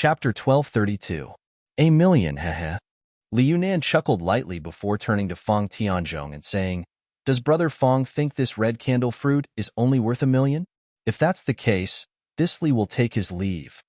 Chapter 1232. A million, heh. Li Yunan chuckled lightly before turning to Feng Tianzhong and saying, "Does Brother Feng think this red candle fruit is only worth 1 million? If that's the case, this Li will take his leave."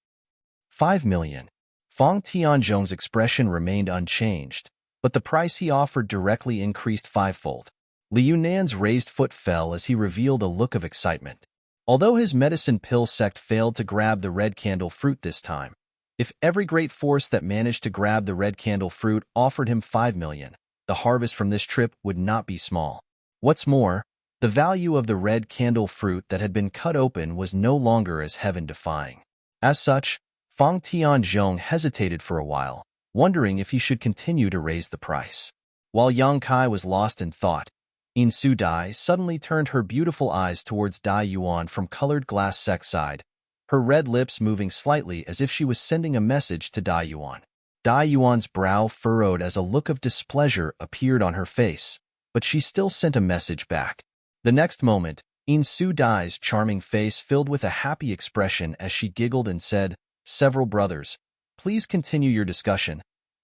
5 million. Feng Tianzhong's expression remained unchanged, but the price he offered directly increased fivefold. Li Yunan's raised foot fell as he revealed a look of excitement. Although his medicine pill sect failed to grab the red candle fruit this time, if every great force that managed to grab the red candle fruit offered him 5 million, the harvest from this trip would not be small. What's more, the value of the red candle fruit that had been cut open was no longer as heaven-defying. As such, Feng Tianzhong hesitated for a while, wondering if he should continue to raise the price. While Yang Kai was lost in thought, Yin Su Dai suddenly turned her beautiful eyes towards Dai Yuan from colored glass sect side, her red lips moving slightly as if she was sending a message to Dai Yuan. Dai Yuan's brow furrowed as a look of displeasure appeared on her face, but she still sent a message back. The next moment, Yin Su Dai's charming face filled with a happy expression as she giggled and said, "Several brothers, please continue your discussion.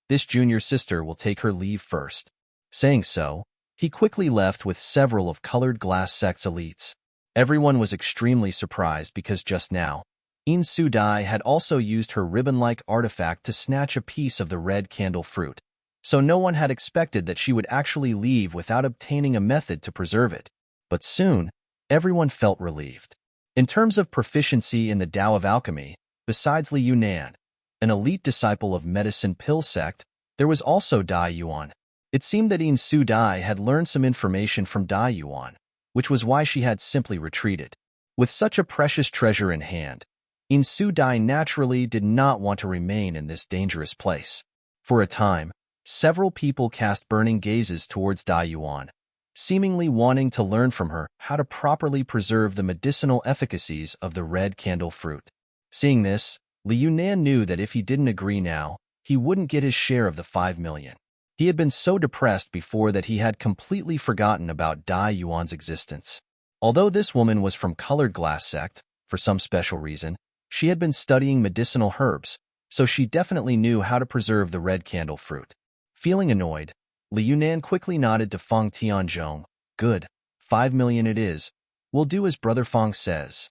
This junior sister will take her leave first." Saying so, he quickly left with several of colored glass sect's elites. Everyone was extremely surprised because just now, Yin Su Dai had also used her ribbon-like artifact to snatch a piece of the red candle fruit, so no one had expected that she would actually leave without obtaining a method to preserve it. But soon, everyone felt relieved. In terms of proficiency in the Tao of Alchemy, besides Li Yunan, an elite disciple of medicine pill sect, there was also Dai Yuan. It seemed that Yin Su Dai had learned some information from Dai Yuan, which was why she had simply retreated. With such a precious treasure in hand, Yin Su Dai naturally did not want to remain in this dangerous place. For a time, several people cast burning gazes towards Dai Yuan, seemingly wanting to learn from her how to properly preserve the medicinal efficacies of the red candle fruit. Seeing this, Li Yunan knew that if he didn't agree now, he wouldn't get his share of the 5 million. He had been so depressed before that he had completely forgotten about Dai Yuan's existence. Although this woman was from colored glass sect, for some special reason, she had been studying medicinal herbs, so she definitely knew how to preserve the red candle fruit. Feeling annoyed, Li Yunan quickly nodded to Feng Tianzhong. "Good, 5 million it is. We'll do as Brother Feng says."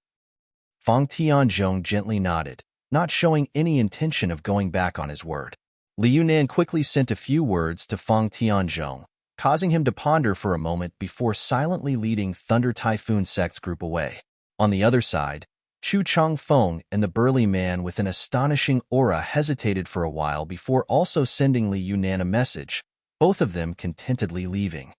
Feng Tianzhong gently nodded, not showing any intention of going back on his word. Li Yunan quickly sent a few words to Feng Tianzhong, causing him to ponder for a moment before silently leading Thunder Typhoon sect's group away. On the other side, Chu Changfeng and the burly man with an astonishing aura hesitated for a while before also sending Li Yunan a message, both of them contentedly leaving.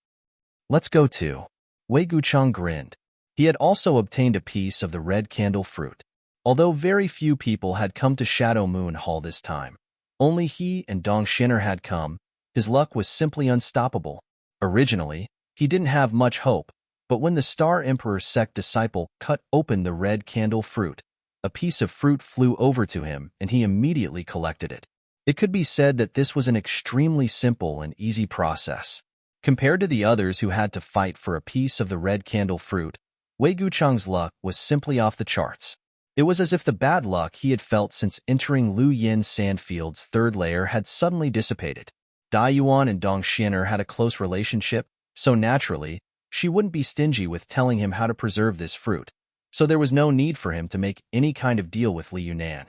"Let's go too." Wei Guchang grinned. He had also obtained a piece of the red candle fruit. Although very few people had come to Shadow Moon Hall this time, only he and Dong Shinner had come, his luck was simply unstoppable. Originally, he didn't have much hope, but when the Star Emperor's sect disciple cut open the red candle fruit, a piece of fruit flew over to him and he immediately collected it. It could be said that this was an extremely simple and easy process. Compared to the others who had to fight for a piece of the red candle fruit, Wei Guchang's luck was simply off the charts. It was as if the bad luck he had felt since entering Lu Yin Sandfield's third layer had suddenly dissipated. Dai Yuan and Dong Shinner had a close relationship, so naturally, she wouldn't be stingy with telling him how to preserve this fruit, so there was no need for him to make any kind of deal with Li Yunan.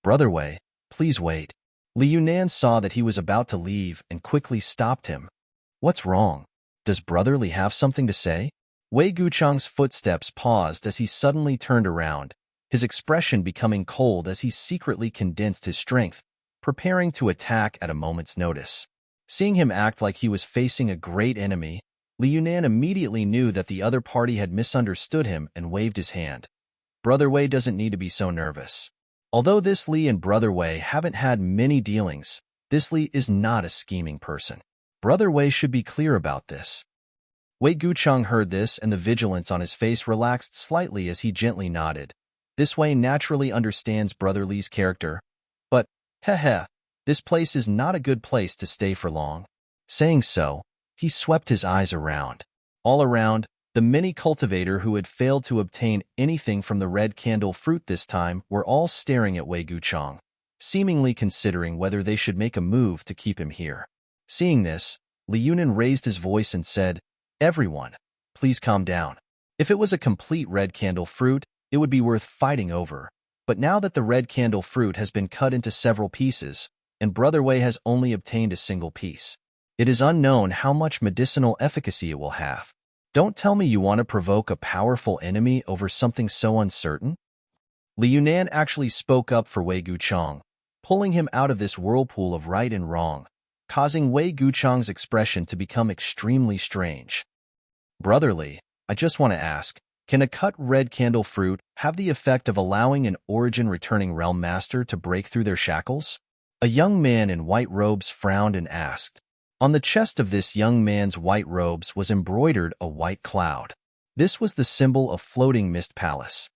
"Brother Wei, please wait." Li Yunan saw that he was about to leave and quickly stopped him. "What's wrong? Does Brother Li have something to say?" Wei Guchang's footsteps paused as he suddenly turned around, his expression becoming cold as he secretly condensed his strength, preparing to attack at a moment's notice. Seeing him act like he was facing a great enemy, Li Yunan immediately knew that the other party had misunderstood him and waved his hand. "Brother Wei doesn't need to be so nervous. Although this Li and Brother Wei haven't had many dealings, this Li is not a scheming person. Brother Wei should be clear about this." Wei Guchang heard this and the vigilance on his face relaxed slightly as he gently nodded. This Wei naturally understands Brother Li's character, but, this place is not a good place to stay for long. Saying so, he swept his eyes around. All around, the many cultivator who had failed to obtain anything from the red candle fruit this time were all staring at Wei Guchang. seemingly considering whether they should make a move to keep him here. Seeing this, Li Yunan raised his voice and said, "Everyone, please calm down. If it was a complete red candle fruit, it would be worth fighting over. But now that the red candle fruit has been cut into several pieces, and Brother Wei has only obtained a single piece, it is unknown how much medicinal efficacy it will have. Don't tell me you want to provoke a powerful enemy over something so uncertain?" Li Yunan actually spoke up for Wei Guchang, pulling him out of this whirlpool of right and wrong, causing Wei Guchang's expression to become extremely strange. "Brotherly, I just want to ask, can a cut red candle fruit have the effect of allowing an origin-returning realm master to break through their shackles?" A young man in white robes frowned and asked. On the chest of this young man's white robes was embroidered a white cloud. This was the symbol of Floating Mist Palace.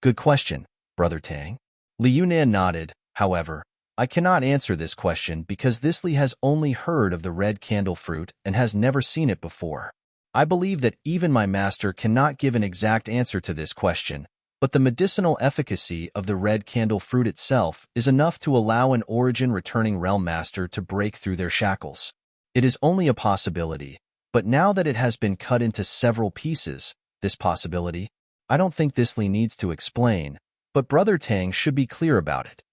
"Good question, Brother Tang." Li Yunan nodded. "However, I cannot answer this question because this Li has only heard of the red candle fruit and has never seen it before. I believe that even my master cannot give an exact answer to this question, but the medicinal efficacy of the red candle fruit itself is enough to allow an origin-returning realm master to break through their shackles. It is only a possibility, but now that it has been cut into several pieces, this possibility, I don't think this Li needs to explain, but Brother Tang should be clear about it."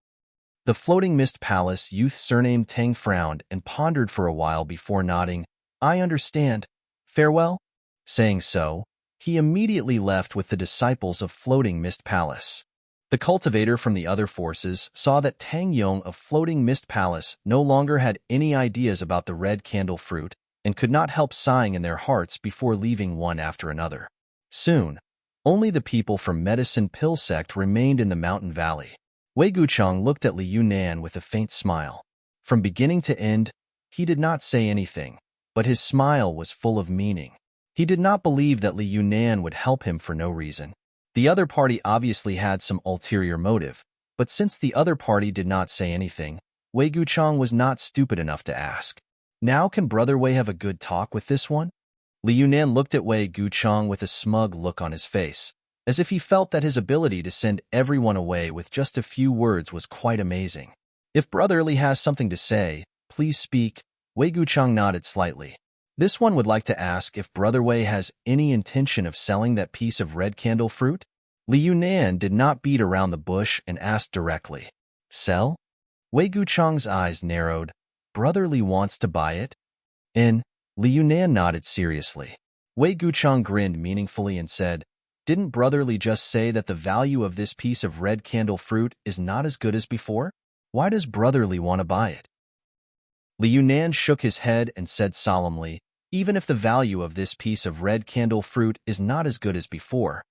The Floating Mist Palace youth surnamed Tang frowned and pondered for a while before nodding. "I understand. Farewell?" Saying so, he immediately left with the disciples of Floating Mist Palace. The cultivator from the other forces saw that Tang Yong of Floating Mist Palace no longer had any ideas about the red candle fruit and could not help sighing in their hearts before leaving one after another. Soon, only the people from Medicine Pill Sect remained in the mountain valley. Wei Guchang looked at Li Yunan with a faint smile. From beginning to end, he did not say anything, but his smile was full of meaning. He did not believe that Li Yunan would help him for no reason. The other party obviously had some ulterior motive, but since the other party did not say anything, Wei Guchang was not stupid enough to ask. "Now can Brother Wei have a good talk with this one?" Li Yunan looked at Wei Guchang with a smug look on his face, as if he felt that his ability to send everyone away with just a few words was quite amazing. "If Brother Li has something to say, please speak." Wei Guchang nodded slightly. This one would like to ask if Brother Wei has any intention of selling that piece of red candle fruit. Li Yunan did not beat around the bush and asked directly. "Sell?" Wei Guchang's eyes narrowed. "Brother Li wants to buy it?" Li Yunan nodded seriously. Wei Guchang grinned meaningfully and said, "Didn't Brother Li just say that the value of this piece of red candle fruit is not as good as before? Why does Brother Li want to buy it?" Li Yunan shook his head and said solemnly, "Even if the value of this piece of red candle fruit is not as good as before,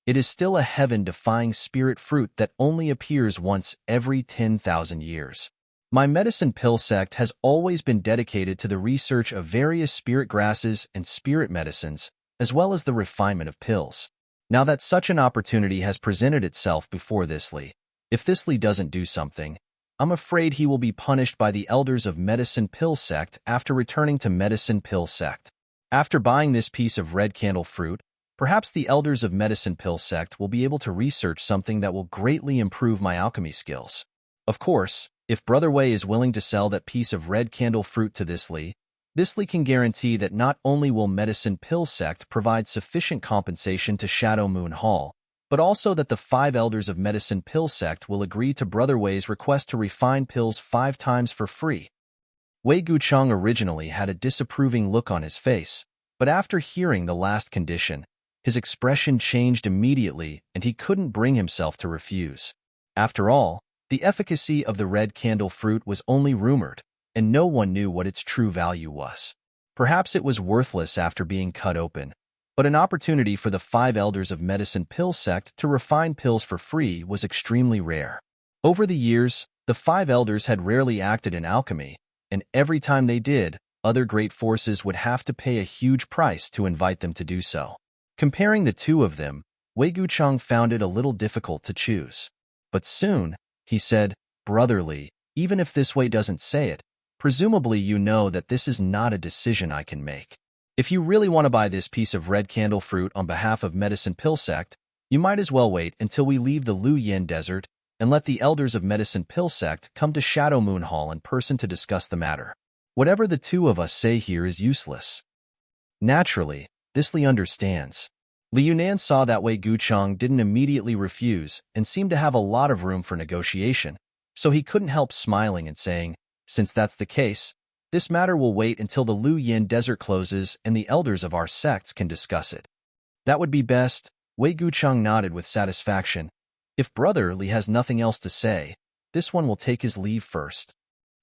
it is still a heaven-defying spirit fruit that only appears once every 10,000 years. My medicine pill sect has always been dedicated to the research of various spirit grasses and spirit medicines, as well as the refinement of pills. Now that such an opportunity has presented itself before this Li, if this Li doesn't do something, I'm afraid he will be punished by the elders of Medicine Pill Sect after returning to Medicine Pill Sect. After buying this piece of red candle fruit, perhaps the elders of Medicine Pill Sect will be able to research something that will greatly improve my alchemy skills. Of course, if Brother Wei is willing to sell that piece of red candle fruit to this Li can guarantee that not only will Medicine Pill Sect provide sufficient compensation to Shadow Moon Hall, but also that the 5 elders of Medicine Pill Sect will agree to Brother Wei's request to refine pills 5 times for free." Wei Guchang originally had a disapproving look on his face, but after hearing the last condition, his expression changed immediately and he couldn't bring himself to refuse. After all, the efficacy of the red candle fruit was only rumored, and no one knew what its true value was. Perhaps it was worthless after being cut open, but an opportunity for the 5 elders of Medicine Pill Sect to refine pills for free was extremely rare. Over the years, the 5 elders had rarely acted in alchemy, and every time they did, other great forces would have to pay a huge price to invite them to do so. Comparing the two of them, Wei Guchang found it a little difficult to choose. But soon, he said, "Brother Li, even if this Wei doesn't say it, presumably you know that this is not a decision I can make. If you really want to buy this piece of red candle fruit on behalf of Medicine Pill Sect, you might as well wait until we leave the Lu Yin Desert and let the elders of Medicine Pill Sect come to Shadow Moon Hall in person to discuss the matter. Whatever the two of us say here is useless. Naturally, this Li understands. Li Yunan saw that Wei Gucheng didn't immediately refuse and seemed to have a lot of room for negotiation, so he couldn't help smiling and saying, since that's the case, this matter will wait until the Lu Yin desert closes and the elders of our sects can discuss it. That would be best. Wei Gucheng nodded with satisfaction. If Brother Li has nothing else to say, this one will take his leave first.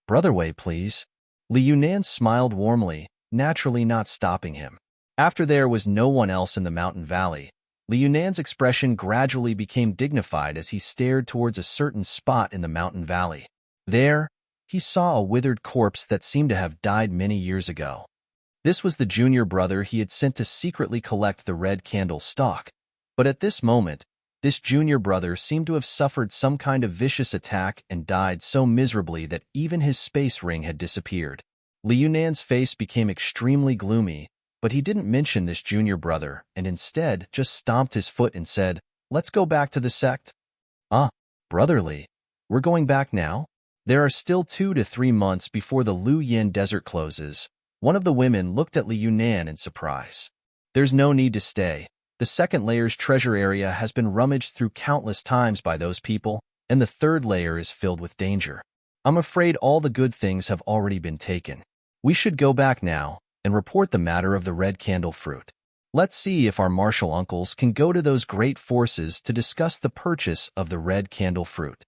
Brother Wei, please. Li Yunan smiled warmly, naturally not stopping him. After there was no one else in the mountain valley, Li Yunan's expression gradually became dignified as he stared towards a certain spot in the mountain valley. There, he saw a withered corpse that seemed to have died many years ago. This was the junior brother he had sent to secretly collect the red candle stalk, but at this moment, this junior brother seemed to have suffered some kind of vicious attack and died so miserably that even his space ring had disappeared. Li Yunan's face became extremely gloomy, but he didn't mention this junior brother and instead just stomped his foot and said, let's go back to the sect. Brother Li, we're going back now? There are still 2 to 3 months before the Lu Yin desert closes. One of the women looked at Li Yunan in surprise. There's no need to stay. The second layer's treasure area has been rummaged through countless times by those people, and the third layer is filled with danger. I'm afraid all the good things have already been taken. We should go back now and report the matter of the red candle fruit. Let's see if our martial uncles can go to those great forces to discuss the purchase of the red candle fruit.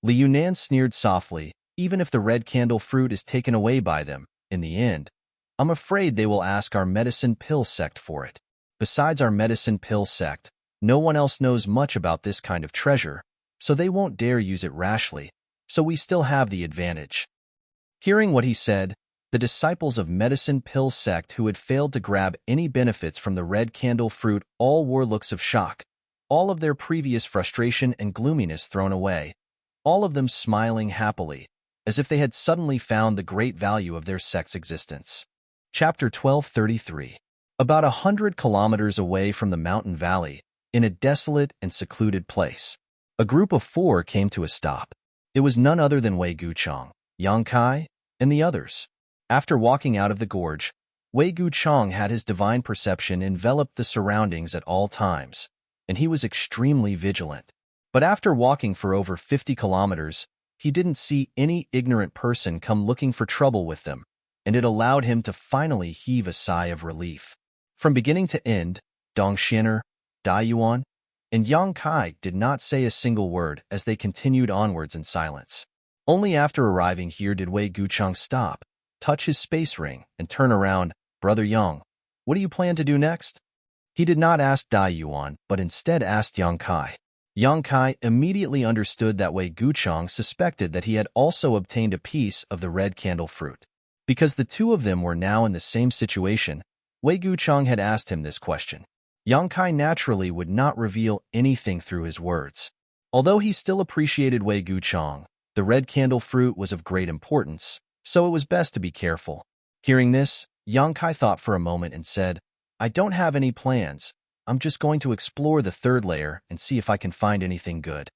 Li Yunan sneered softly. Even if the red candle fruit is taken away by them, in the end, I'm afraid they will ask our medicine pill sect for it. Besides our medicine pill sect, no one else knows much about this kind of treasure, so they won't dare use it rashly, so we still have the advantage. Hearing what he said, the disciples of Medicine Pill Sect who had failed to grab any benefits from the red candle fruit all wore looks of shock, all of their previous frustration and gloominess thrown away, all of them smiling happily, as if they had suddenly found the great value of their sect's existence. Chapter 1233. About 100 kilometers away from the mountain valley, in a desolate and secluded place, a group of 4 came to a stop. It was none other than Wei Gucheng, Yang Kai, and the others. After walking out of the gorge, Wei Gucheng had his divine perception envelop the surroundings at all times, and he was extremely vigilant. But after walking for over 50 kilometers, he didn't see any ignorant person come looking for trouble with them, and it allowed him to finally heave a sigh of relief. From beginning to end, Dong Xianer, Dai Yuan, and Yang Kai did not say a single word as they continued onwards in silence. Only after arriving here did Wei Gucheng stop, touch his space ring, and turn around. Brother Yang, what do you plan to do next? He did not ask Dai Yuan, but instead asked Yang Kai. Yang Kai immediately understood that Wei Gucheng suspected that he had also obtained a piece of the red candle fruit. Because the two of them were now in the same situation, Wei Gucheng had asked him this question. Yang Kai naturally would not reveal anything through his words. Although he still appreciated Wei Gucheng, the red candle fruit was of great importance, so it was best to be careful. Hearing this, Yang Kai thought for a moment and said, I don't have any plans. I'm just going to explore the third layer and see if I can find anything good.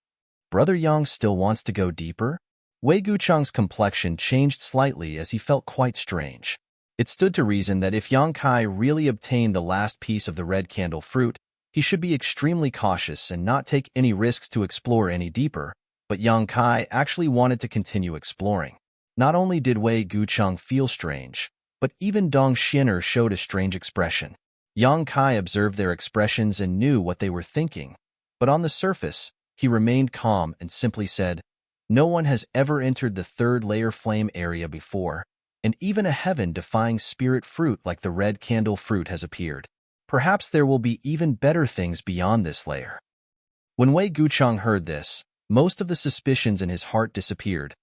Brother Yang still wants to go deeper? Wei Gucheng's complexion changed slightly as he felt quite strange. It stood to reason that if Yang Kai really obtained the last piece of the red candle fruit, he should be extremely cautious and not take any risks to explore any deeper, but Yang Kai actually wanted to continue exploring. Not only did Wei Gucheng feel strange, but even Dong Xianer showed a strange expression. Yang Kai observed their expressions and knew what they were thinking, but on the surface, he remained calm and simply said, no one has ever entered the third layer flame area before, and even a heaven-defying spirit fruit like the red candle fruit has appeared. Perhaps there will be even better things beyond this layer. When Wei Gucheng heard this, most of the suspicions in his heart disappeared,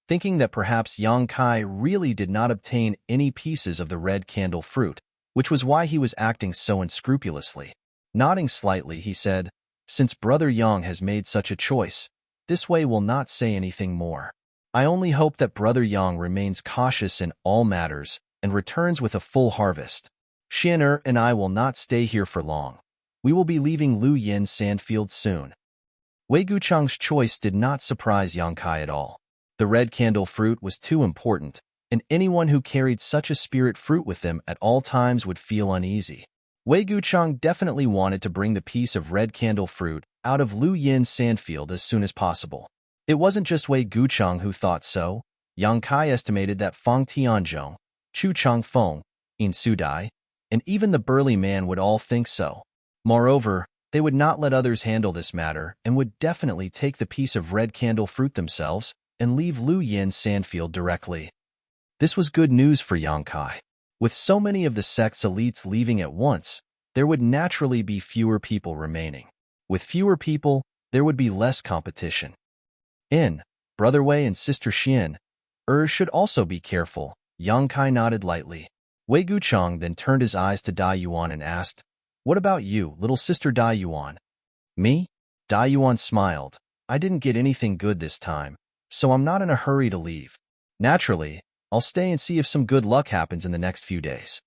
thinking that perhaps Yang Kai really did not obtain any pieces of the red candle fruit, which was why he was acting so unscrupulously. Nodding slightly, he said, since Brother Yang has made such a choice, this way will not say anything more. I only hope that Brother Yang remains cautious in all matters and returns with a full harvest. Xianer and I will not stay here for long. We will be leaving Lu Yin Sandfield soon. Wei Gucheng's choice did not surprise Yang Kai at all. The red candle fruit was too important, and anyone who carried such a spirit fruit with them at all times would feel uneasy. Wei Gucheng definitely wanted to bring the piece of red candle fruit out of Lu Yin's sandfield as soon as possible. It wasn't just Wei Gucheng who thought so. Yang Kai estimated that Fang Tianzhong, Chu Changfeng, In Sudai, and even the burly man would all think so. Moreover, they would not let others handle this matter and would definitely take the piece of red candle fruit themselves and leave Lu Yin's sandfield directly. This was good news for Yang Kai. With so many of the sect's elites leaving at once, there would naturally be fewer people remaining. With fewer people, there would be less competition. Brother Wei and Sister Xian, should also be careful. Yang Kai nodded lightly. Wei Gucheng then turned his eyes to Dai Yuan and asked, "What about you, little sister Dai Yuan?" "Me?" Dai Yuan smiled. "I didn't get anything good this time, so I'm not in a hurry to leave. Naturally, I'll stay and see if some good luck happens in the next few days."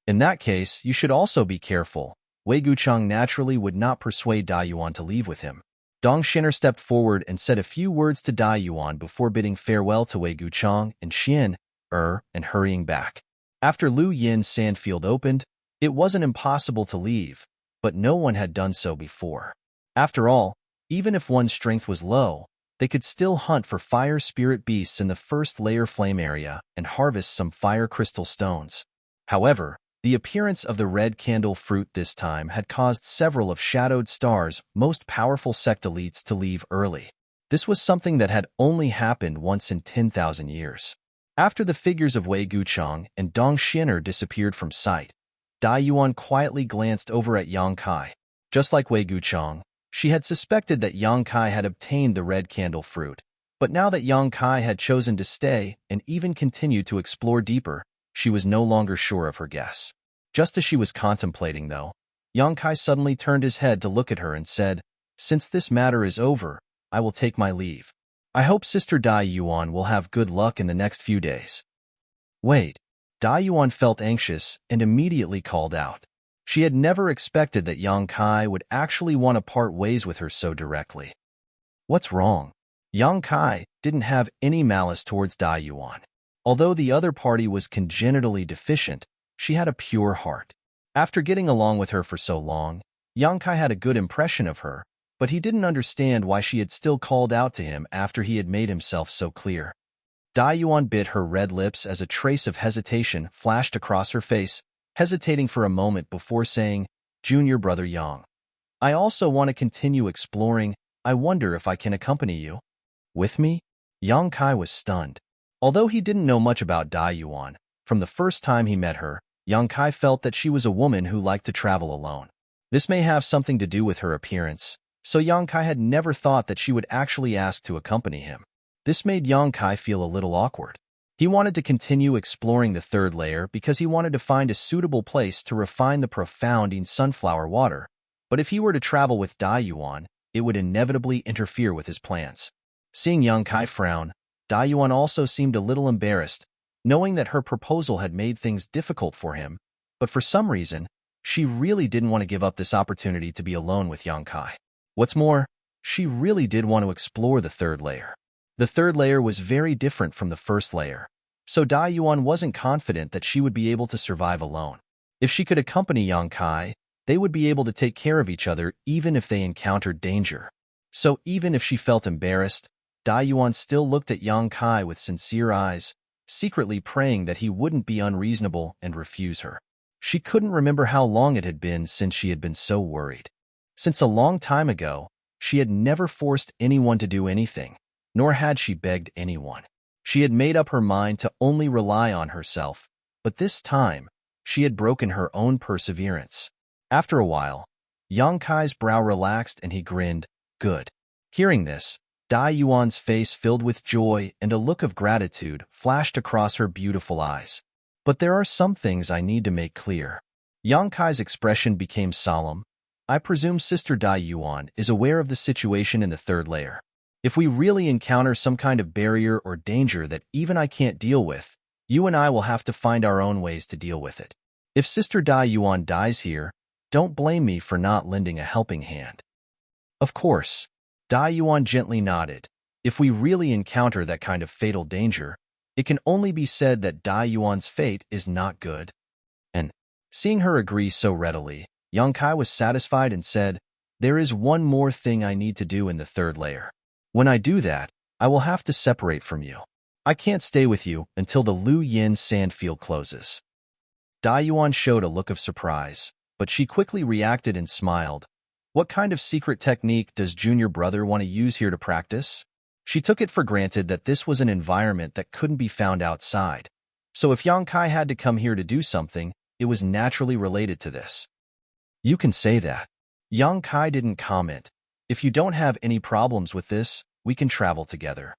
"In that case, you should also be careful." Wei Gucheng naturally would not persuade Dai Yuan to leave with him. Dong Shinner stepped forward and said a few words to Dai Yuan before bidding farewell to Wei Gucheng and Xian, and hurrying back. After Lu Yin's sandfield opened, it wasn't impossible to leave, but no one had done so before. After all, even if one's strength was low, they could still hunt for fire spirit beasts in the first layer flame area and harvest some fire crystal stones. However, the appearance of the red candle fruit this time had caused several of Shadowed Star's most powerful sect elites to leave early. This was something that had only happened once in 10,000 years. After the figures of Wei Gucheng and Dong Shinner disappeared from sight, Dai Yuan quietly glanced over at Yang Kai. Just like Wei Gucheng, she had suspected that Yang Kai had obtained the red candle fruit, but now that Yang Kai had chosen to stay and even continue to explore deeper, she was no longer sure of her guess. Just as she was contemplating, though, Yang Kai suddenly turned his head to look at her and said, "Since this matter is over, I will take my leave. I hope Sister Dai Yuan will have good luck in the next few days." "Wait." Dai Yuan felt anxious and immediately called out. She had never expected that Yang Kai would actually want to part ways with her so directly. "What's wrong?" Yang Kai didn't have any malice towards Dai Yuan. Although the other party was congenitally deficient, she had a pure heart. After getting along with her for so long, Yang Kai had a good impression of her, but he didn't understand why she had still called out to him after he had made himself so clear. Dai Yuan bit her red lips as a trace of hesitation flashed across her face, hesitating for a moment before saying, "Junior brother Yang, I also want to continue exploring. I wonder if I can accompany you." "With me?" Yang Kai was stunned. Although he didn't know much about Dai Yuan, from the first time he met her, Yang Kai felt that she was a woman who liked to travel alone. This may have something to do with her appearance, so Yang Kai had never thought that she would actually ask to accompany him. This made Yang Kai feel a little awkward. He wanted to continue exploring the third layer because he wanted to find a suitable place to refine the profound sunflower water, but if he were to travel with Dai Yuan, it would inevitably interfere with his plans. Seeing Yang Kai frown, Dai Yuan also seemed a little embarrassed, knowing that her proposal had made things difficult for him, but for some reason, she really didn't want to give up this opportunity to be alone with Yang Kai. What's more, she really did want to explore the third layer. The third layer was very different from the first layer, so Dai Yuan wasn't confident that she would be able to survive alone. If she could accompany Yang Kai, they would be able to take care of each other even if they encountered danger. So even if she felt embarrassed, Dai Yuan still looked at Yang Kai with sincere eyes, secretly praying that he wouldn't be unreasonable and refuse her. She couldn't remember how long it had been since she had been so worried. Since a long time ago, she had never forced anyone to do anything, nor had she begged anyone. She had made up her mind to only rely on herself, but this time, she had broken her own perseverance. After a while, Yang Kai's brow relaxed and he grinned, "Good." Hearing this, Dai Yuan's face filled with joy and a look of gratitude flashed across her beautiful eyes. "But there are some things I need to make clear." Yang Kai's expression became solemn. "I presume Sister Dai Yuan is aware of the situation in the third layer. If we really encounter some kind of barrier or danger that even I can't deal with, you and I will have to find our own ways to deal with it. If Sister Dai Yuan dies here, don't blame me for not lending a helping hand." "Of course." Dai Yuan gently nodded. If we really encounter that kind of fatal danger, it can only be said that Dai Yuan's fate is not good. And, seeing her agree so readily, Yang Kai was satisfied and said, there is one more thing I need to do in the third layer. When I do that, I will have to separate from you. I can't stay with you until the Lu Yin sandfield closes. Dai Yuan showed a look of surprise, but she quickly reacted and smiled. What kind of secret technique does junior brother want to use here to practice? She took it for granted that this was an environment that couldn't be found outside. So if Yang Kai had to come here to do something, it was naturally related to this. You can say that. Yang Kai didn't comment. If you don't have any problems with this, we can travel together.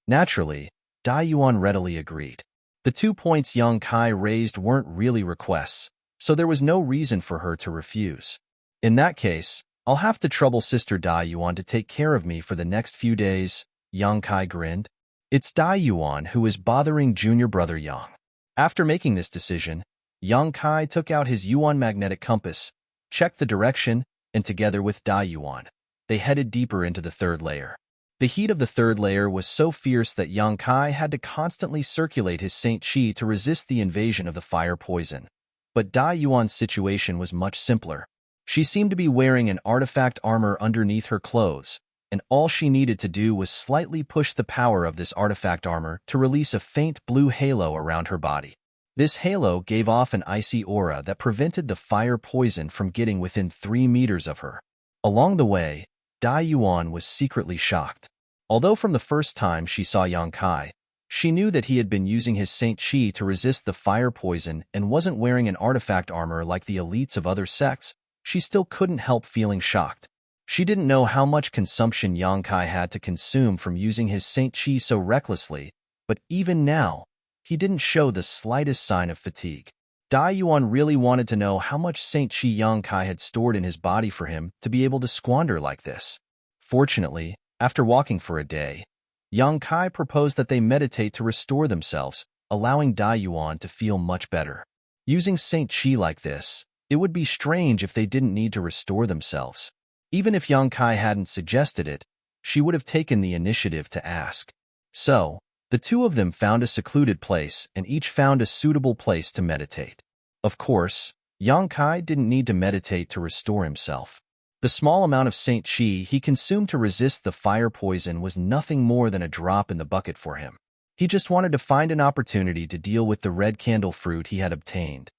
Naturally, Dai Yuan readily agreed. The 2 points Yang Kai raised weren't really requests, so there was no reason for her to refuse. In that case, I'll have to trouble Sister Dai Yuan to take care of me for the next few days, Yang Kai grinned. It's Dai Yuan who is bothering junior brother Yang. After making this decision, Yang Kai took out his Yuan magnetic compass, checked the direction, and together with Dai Yuan, they headed deeper into the third layer. The heat of the third layer was so fierce that Yang Kai had to constantly circulate his Saint Qi to resist the invasion of the fire poison. But Dai Yuan's situation was much simpler. She seemed to be wearing an artifact armor underneath her clothes, and all she needed to do was slightly push the power of this artifact armor to release a faint blue halo around her body. This halo gave off an icy aura that prevented the fire poison from getting within 3 meters of her. Along the way, Dai Yuan was secretly shocked. Although from the first time she saw Yang Kai, she knew that he had been using his Saint Qi to resist the fire poison and wasn't wearing an artifact armor like the elites of other sects, she still couldn't help feeling shocked. She didn't know how much consumption Yang Kai had to consume from using his Saint Qi so recklessly, but even now, he didn't show the slightest sign of fatigue. Dai Yuan really wanted to know how much Saint Qi Yang Kai had stored in his body for him to be able to squander like this. Fortunately, after walking for a day, Yang Kai proposed that they meditate to restore themselves, allowing Dai Yuan to feel much better. Using Saint Qi like this, it would be strange if they didn't need to restore themselves. Even if Yang Kai hadn't suggested it, she would have taken the initiative to ask. So, the two of them found a secluded place and each found a suitable place to meditate. Of course, Yang Kai didn't need to meditate to restore himself. The small amount of Saint Qi he consumed to resist the fire poison was nothing more than a drop in the bucket for him. He just wanted to find an opportunity to deal with the red candle fruit he had obtained.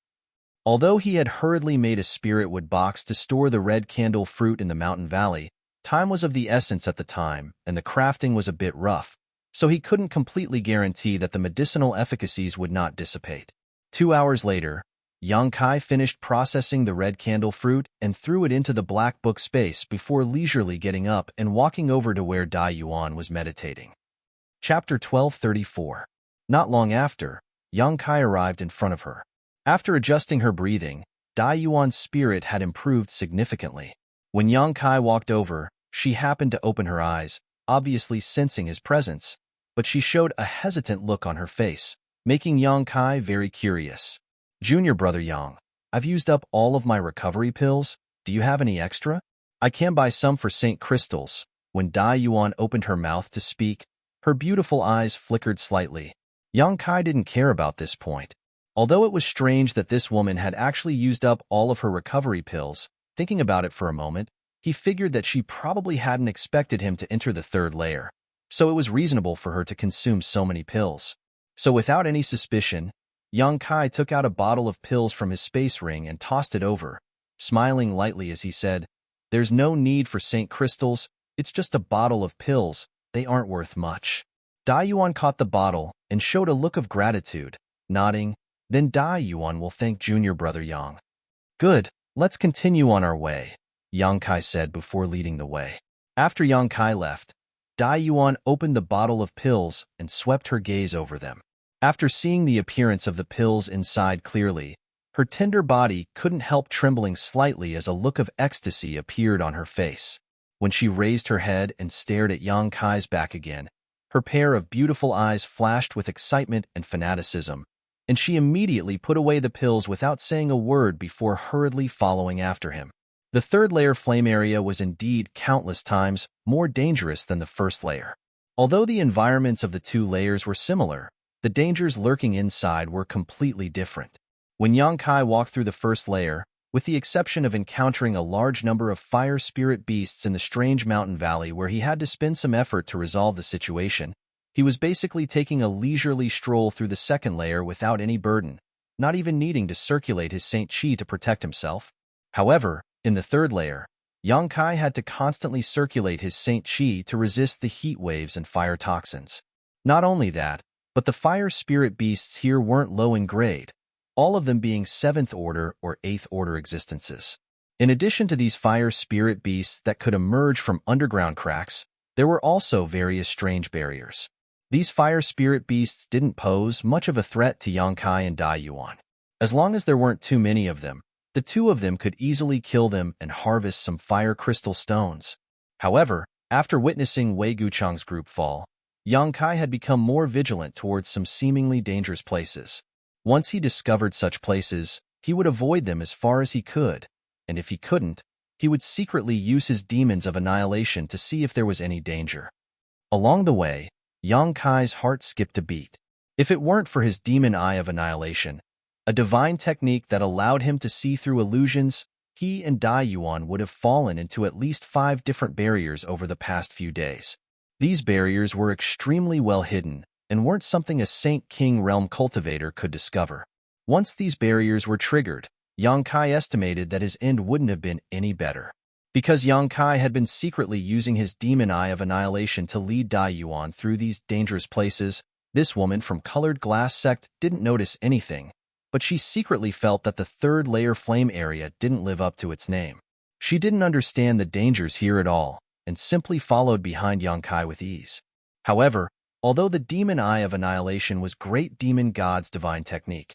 Although he had hurriedly made a spirit wood box to store the red candle fruit in the mountain valley, time was of the essence at the time, and the crafting was a bit rough, so he couldn't completely guarantee that the medicinal efficacies would not dissipate. 2 hours later, Yang Kai finished processing the red candle fruit and threw it into the black book space before leisurely getting up and walking over to where Dai Yuan was meditating. Chapter 1234. Not long after, Yang Kai arrived in front of her. After adjusting her breathing, Dai Yuan's spirit had improved significantly. When Yang Kai walked over, she happened to open her eyes, obviously sensing his presence, but she showed a hesitant look on her face, making Yang Kai very curious. Junior brother Yang, I've used up all of my recovery pills. Do you have any extra? I can buy some for St. Crystals. When Dai Yuan opened her mouth to speak, her beautiful eyes flickered slightly. Yang Kai didn't care about this point. Although it was strange that this woman had actually used up all of her recovery pills, thinking about it for a moment, he figured that she probably hadn't expected him to enter the third layer, so it was reasonable for her to consume so many pills. So without any suspicion, Yang Kai took out a bottle of pills from his space ring and tossed it over, smiling lightly as he said, "There's no need for St. Crystals, it's just a bottle of pills, they aren't worth much." Dai Yuan caught the bottle and showed a look of gratitude, nodding, "Then Dai Yuan will thank junior brother Yang." "Good, let's continue on our way," Yang Kai said before leading the way. After Yang Kai left, Dai Yuan opened the bottle of pills and swept her gaze over them. After seeing the appearance of the pills inside clearly, her tender body couldn't help trembling slightly as a look of ecstasy appeared on her face. When she raised her head and stared at Yang Kai's back again, her pair of beautiful eyes flashed with excitement and fanaticism, and she immediately put away the pills without saying a word before hurriedly following after him. The third layer flame area was indeed countless times more dangerous than the first layer. Although the environments of the two layers were similar, the dangers lurking inside were completely different. When Yang Kai walked through the first layer, with the exception of encountering a large number of fire spirit beasts in the strange mountain valley where he had to spend some effort to resolve the situation, he was basically taking a leisurely stroll through the second layer without any burden, not even needing to circulate his Saint Chi to protect himself. However, in the third layer, Yang Kai had to constantly circulate his Saint Chi to resist the heat waves and fire toxins. Not only that, but the fire spirit beasts here weren't low in grade, all of them being 7th order or 8th order existences. In addition to these fire spirit beasts that could emerge from underground cracks, there were also various strange barriers. These fire spirit beasts didn't pose much of a threat to Yang Kai and Dai Yuan. As long as there weren't too many of them, the two of them could easily kill them and harvest some fire crystal stones. However, after witnessing Wei Guchang's group fall, Yang Kai had become more vigilant towards some seemingly dangerous places. Once he discovered such places, he would avoid them as far as he could, and if he couldn't, he would secretly use his demons of annihilation to see if there was any danger. Along the way, Yang Kai's heart skipped a beat. If it weren't for his demon eye of annihilation, a divine technique that allowed him to see through illusions, he and Dai Yuan would have fallen into at least 5 different barriers over the past few days. These barriers were extremely well hidden and weren't something a Saint King realm cultivator could discover. Once these barriers were triggered, Yang Kai estimated that his end wouldn't have been any better. Because Yang Kai had been secretly using his demon eye of annihilation to lead Dai Yuan through these dangerous places, this woman from Colored Glass sect didn't notice anything, but she secretly felt that the third layer flame area didn't live up to its name. She didn't understand the dangers here at all, and simply followed behind Yang Kai with ease. However, although the demon eye of annihilation was great demon god's divine technique,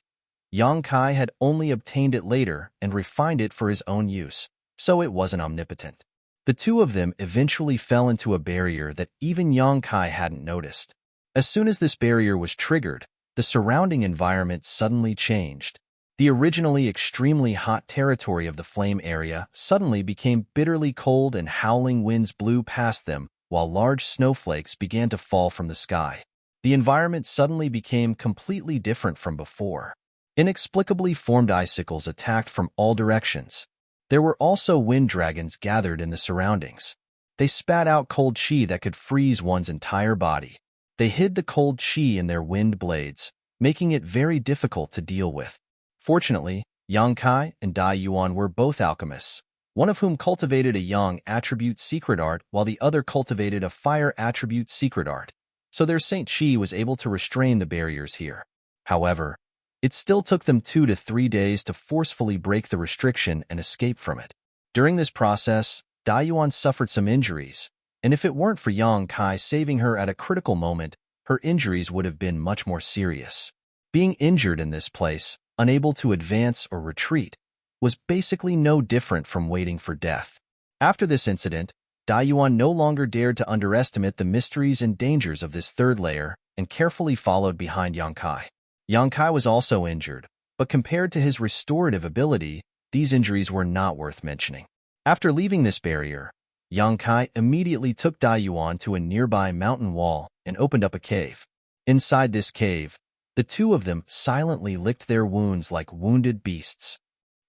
Yang Kai had only obtained it later and refined it for his own use, so it wasn't omnipotent. The two of them eventually fell into a barrier that even Yang Kai hadn't noticed. As soon as this barrier was triggered, the surrounding environment suddenly changed. The originally extremely hot territory of the flame area suddenly became bitterly cold and howling winds blew past them while large snowflakes began to fall from the sky. The environment suddenly became completely different from before. Inexplicably formed icicles attacked from all directions. There were also wind dragons gathered in the surroundings. They spat out cold chi that could freeze one's entire body. They hid the cold chi in their wind blades, making it very difficult to deal with. Fortunately, Yang Kai and Dai Yuan were both alchemists, one of whom cultivated a yang attribute secret art while the other cultivated a fire attribute secret art, so their Saint Chi was able to restrain the barriers here. However, it still took them 2 to 3 days to forcefully break the restriction and escape from it. During this process, Dai Yuan suffered some injuries, and if it weren't for Yang Kai saving her at a critical moment, her injuries would have been much more serious. Being injured in this place, unable to advance or retreat, was basically no different from waiting for death. After this incident, Dai Yuan no longer dared to underestimate the mysteries and dangers of this third layer and carefully followed behind Yang Kai. Yang Kai was also injured, but compared to his restorative ability, these injuries were not worth mentioning. After leaving this barrier, Yang Kai immediately took Dai Yuan to a nearby mountain wall and opened up a cave. Inside this cave, the two of them silently licked their wounds like wounded beasts.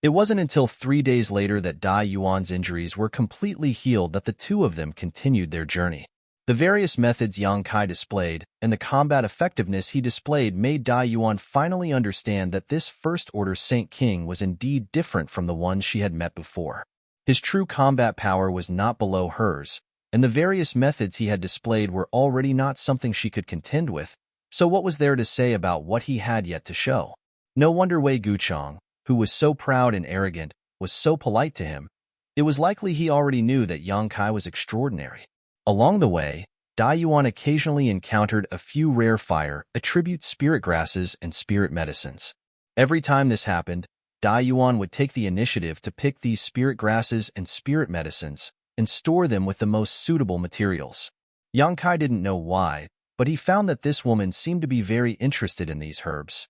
It wasn't until 3 days later that Dai Yuan's injuries were completely healed that the two of them continued their journey. The various methods Yang Kai displayed and the combat effectiveness he displayed made Dai Yuan finally understand that this First-Order Saint King was indeed different from the ones she had met before. His true combat power was not below hers, and the various methods he had displayed were already not something she could contend with, so what was there to say about what he had yet to show? No wonder Wei Guchang, who was so proud and arrogant, was so polite to him. It was likely he already knew that Yang Kai was extraordinary. Along the way, Dai Yuan occasionally encountered a few rare fire attribute spirit grasses and spirit medicines. Every time this happened, Dai Yuan would take the initiative to pick these spirit grasses and spirit medicines and store them with the most suitable materials. Yang Kai didn't know why, but he found that this woman seemed to be very interested in these herbs.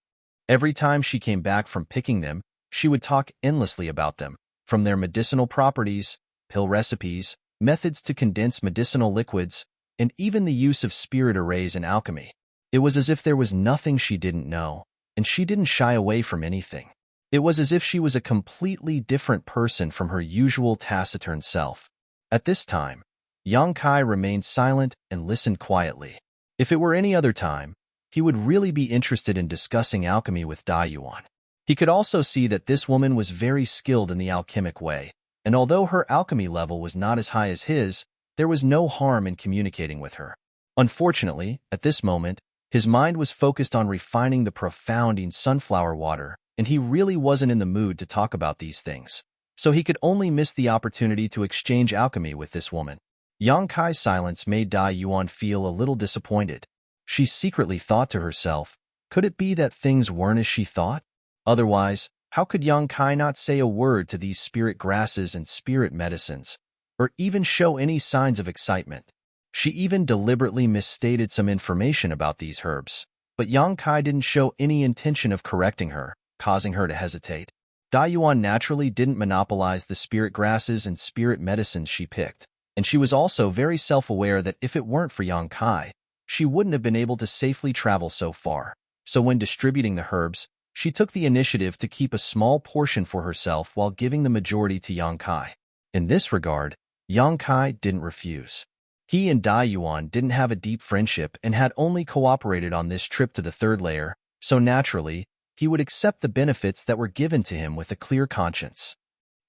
Every time she came back from picking them, she would talk endlessly about them, from their medicinal properties, pill recipes, methods to condense medicinal liquids, and even the use of spirit arrays in alchemy. It was as if there was nothing she didn't know, and she didn't shy away from anything. It was as if she was a completely different person from her usual taciturn self. At this time, Yang Kai remained silent and listened quietly. If it were any other time, he would really be interested in discussing alchemy with Dai Yuan. He could also see that this woman was very skilled in the alchemic way, and although her alchemy level was not as high as his, there was no harm in communicating with her. Unfortunately, at this moment, his mind was focused on refining the profounding sunflower water, and he really wasn't in the mood to talk about these things. So he could only miss the opportunity to exchange alchemy with this woman. Yang Kai's silence made Dai Yuan feel a little disappointed. She secretly thought to herself, could it be that things weren't as she thought? Otherwise, how could Yang Kai not say a word to these spirit grasses and spirit medicines, or even show any signs of excitement? She even deliberately misstated some information about these herbs, but Yang Kai didn't show any intention of correcting her, causing her to hesitate. Dai Yuan naturally didn't monopolize the spirit grasses and spirit medicines she picked, and she was also very self-aware that if it weren't for Yang Kai, she wouldn't have been able to safely travel so far. So when distributing the herbs, she took the initiative to keep a small portion for herself while giving the majority to Yang Kai. In this regard, Yang Kai didn't refuse. He and Dai Yuan didn't have a deep friendship and had only cooperated on this trip to the third layer, so naturally, he would accept the benefits that were given to him with a clear conscience.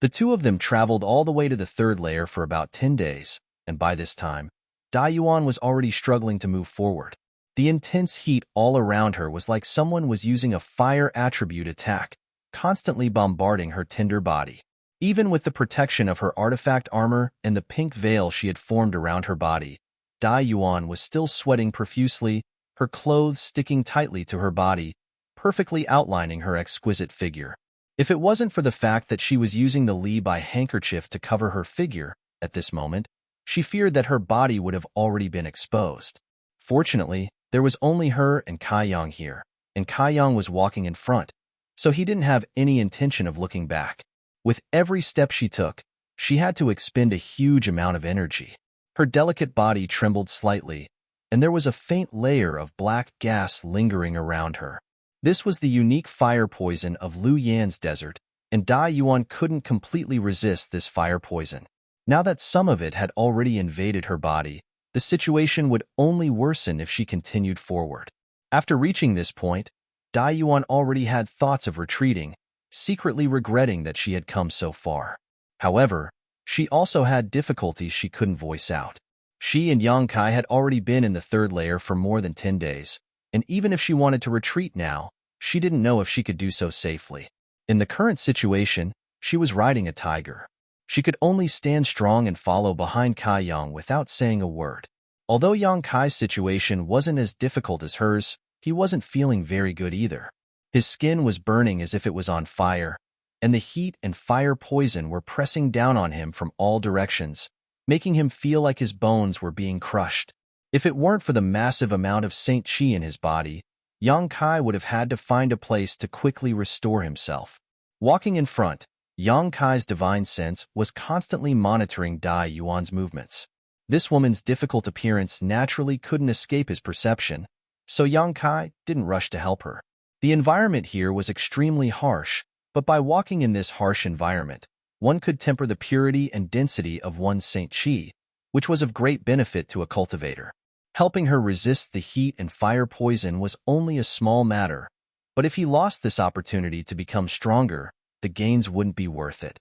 The two of them traveled all the way to the third layer for about 10 days, and by this time, Dai Yuan was already struggling to move forward. The intense heat all around her was like someone was using a fire attribute attack, constantly bombarding her tender body. Even with the protection of her artifact armor and the pink veil she had formed around her body, Dai Yuan was still sweating profusely, her clothes sticking tightly to her body, perfectly outlining her exquisite figure. If it wasn't for the fact that she was using the Li Bai handkerchief to cover her figure at this moment, she feared that her body would have already been exposed. Fortunately, there was only her and Kai Yang here, and Kai Yang was walking in front, so he didn't have any intention of looking back. With every step she took, she had to expend a huge amount of energy. Her delicate body trembled slightly, and there was a faint layer of black gas lingering around her. This was the unique fire poison of Lu Yan's desert, and Dai Yuan couldn't completely resist this fire poison. Now that some of it had already invaded her body, the situation would only worsen if she continued forward. After reaching this point, Dai Yuan already had thoughts of retreating, secretly regretting that she had come so far. However, she also had difficulties she couldn't voice out. She and Yang Kai had already been in the third layer for more than 10 days, and even if she wanted to retreat now, she didn't know if she could do so safely. In the current situation, she was riding a tiger. She could only stand strong and follow behind Kai Yang without saying a word. Although Yang Kai's situation wasn't as difficult as hers, he wasn't feeling very good either. His skin was burning as if it was on fire, and the heat and fire poison were pressing down on him from all directions, making him feel like his bones were being crushed. If it weren't for the massive amount of Saint Qi in his body, Yang Kai would have had to find a place to quickly restore himself. Walking in front, Yang Kai's divine sense was constantly monitoring Dai Yuan's movements. This woman's difficult appearance naturally couldn't escape his perception, so Yang Kai didn't rush to help her. The environment here was extremely harsh, but by walking in this harsh environment, one could temper the purity and density of one's Saint Qi, which was of great benefit to a cultivator. Helping her resist the heat and fire poison was only a small matter, but if he lost this opportunity to become stronger, the gains wouldn't be worth it.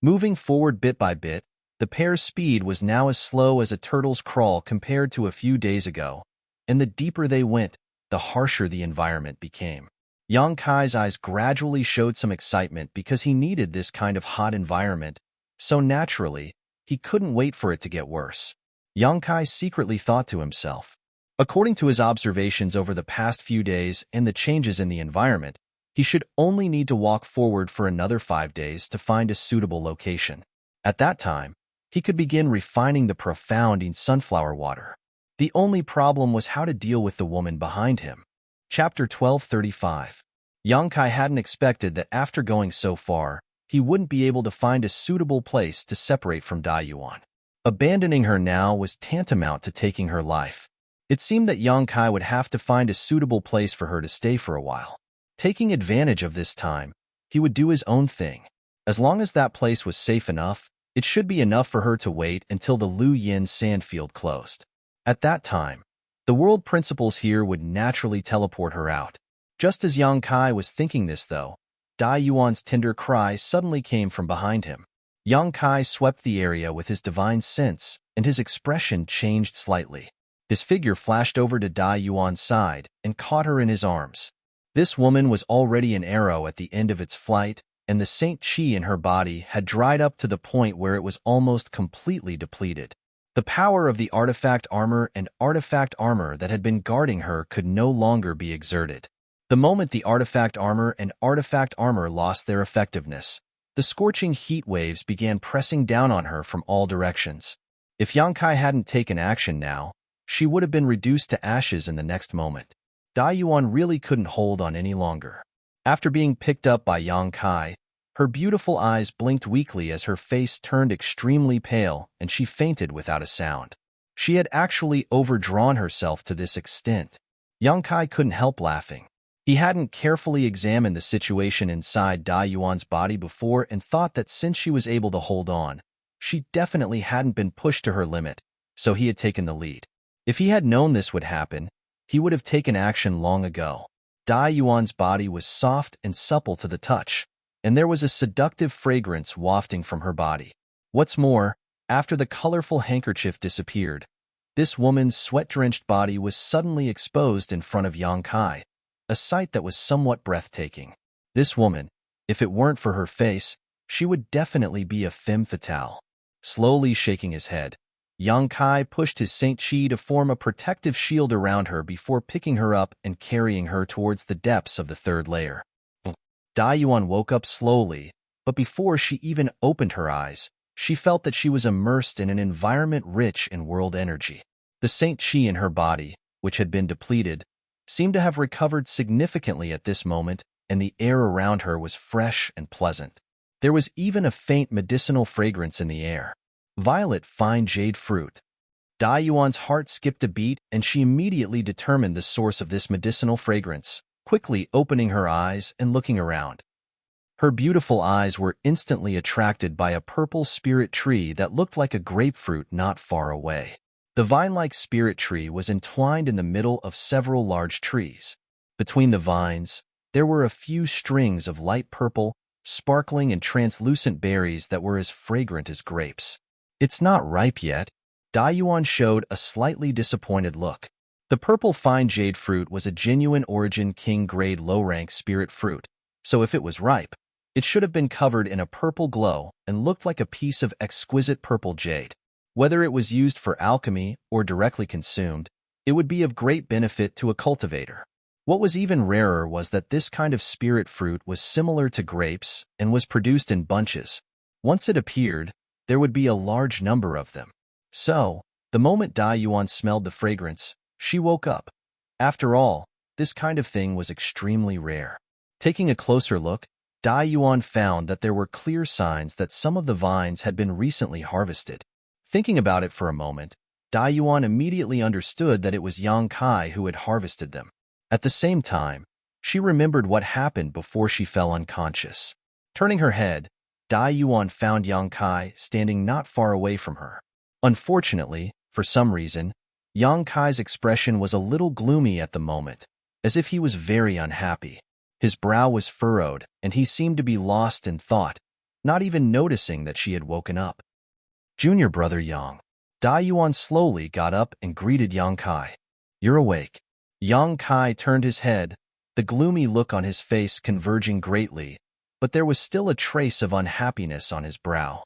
Moving forward bit by bit, the pair's speed was now as slow as a turtle's crawl compared to a few days ago, and the deeper they went, the harsher the environment became. Yang Kai's eyes gradually showed some excitement because he needed this kind of hot environment, so naturally, he couldn't wait for it to get worse. Yang Kai secretly thought to himself. According to his observations over the past few days and the changes in the environment, he should only need to walk forward for another 5 days to find a suitable location. At that time, he could begin refining the profounding sunflower water. The only problem was how to deal with the woman behind him. Chapter 1235. Yang Kai hadn't expected that after going so far, he wouldn't be able to find a suitable place to separate from Yuan. Abandoning her now was tantamount to taking her life. It seemed that Yang Kai would have to find a suitable place for her to stay for a while. Taking advantage of this time, he would do his own thing. As long as that place was safe enough, it should be enough for her to wait until the Lu Yin sandfield closed. At that time, the world principles here would naturally teleport her out. Just as Yang Kai was thinking this, though, Yuan's tender cry suddenly came from behind him. Yang Kai swept the area with his divine sense, and his expression changed slightly. His figure flashed over to Yuan's side and caught her in his arms. This woman was already an arrow at the end of its flight, and the Saint Qi in her body had dried up to the point where it was almost completely depleted. The power of the artifact armor that had been guarding her could no longer be exerted. The moment the artifact armor lost their effectiveness, the scorching heat waves began pressing down on her from all directions. If Yang Kai hadn't taken action now, she would have been reduced to ashes in the next moment. Yuan really couldn't hold on any longer. After being picked up by Yang Kai, her beautiful eyes blinked weakly as her face turned extremely pale and she fainted without a sound. She had actually overdrawn herself to this extent. Yang Kai couldn't help laughing. He hadn't carefully examined the situation inside Yuan's body before and thought that since she was able to hold on, she definitely hadn't been pushed to her limit, so he had taken the lead. If he had known this would happen, he would have taken action long ago. Yuan's body was soft and supple to the touch, and there was a seductive fragrance wafting from her body. What's more, after the colorful handkerchief disappeared, this woman's sweat-drenched body was suddenly exposed in front of Yang Kai, a sight that was somewhat breathtaking. This woman, if it weren't for her face, she would definitely be a femme fatale. Slowly shaking his head, Yang Kai pushed his Saint Qi to form a protective shield around her before picking her up and carrying her towards the depths of the third layer. Yuan woke up slowly, but before she even opened her eyes, she felt that she was immersed in an environment rich in world energy. The Saint Qi in her body, which had been depleted, seemed to have recovered significantly at this moment, and the air around her was fresh and pleasant. There was even a faint medicinal fragrance in the air. Violet fine jade fruit. Yuan's heart skipped a beat, and she immediately determined the source of this medicinal fragrance, quickly opening her eyes and looking around. Her beautiful eyes were instantly attracted by a purple spirit tree that looked like a grapefruit not far away. The vine-like spirit tree was entwined in the middle of several large trees. Between the vines, there were a few strings of light purple, sparkling and translucent berries that were as fragrant as grapes. It's not ripe yet. Yuan showed a slightly disappointed look. The purple fine jade fruit was a genuine origin king-grade low-rank spirit fruit, so if it was ripe, it should have been covered in a purple glow and looked like a piece of exquisite purple jade. Whether it was used for alchemy or directly consumed, it would be of great benefit to a cultivator. What was even rarer was that this kind of spirit fruit was similar to grapes and was produced in bunches. Once it appeared, there would be a large number of them. So, the moment Yuan smelled the fragrance, she woke up. After all, this kind of thing was extremely rare. Taking a closer look, Yuan found that there were clear signs that some of the vines had been recently harvested. Thinking about it for a moment, Yuan immediately understood that it was Yang Kai who had harvested them. At the same time, she remembered what happened before she fell unconscious. Turning her head, Yuan found Yang Kai standing not far away from her. Unfortunately, for some reason, Yang Kai's expression was a little gloomy at the moment, as if he was very unhappy. His brow was furrowed, and he seemed to be lost in thought, not even noticing that she had woken up. Junior brother Yang. Yuan slowly got up and greeted Yang Kai. You're awake. Yang Kai turned his head, the gloomy look on his face converging greatly, but there was still a trace of unhappiness on his brow.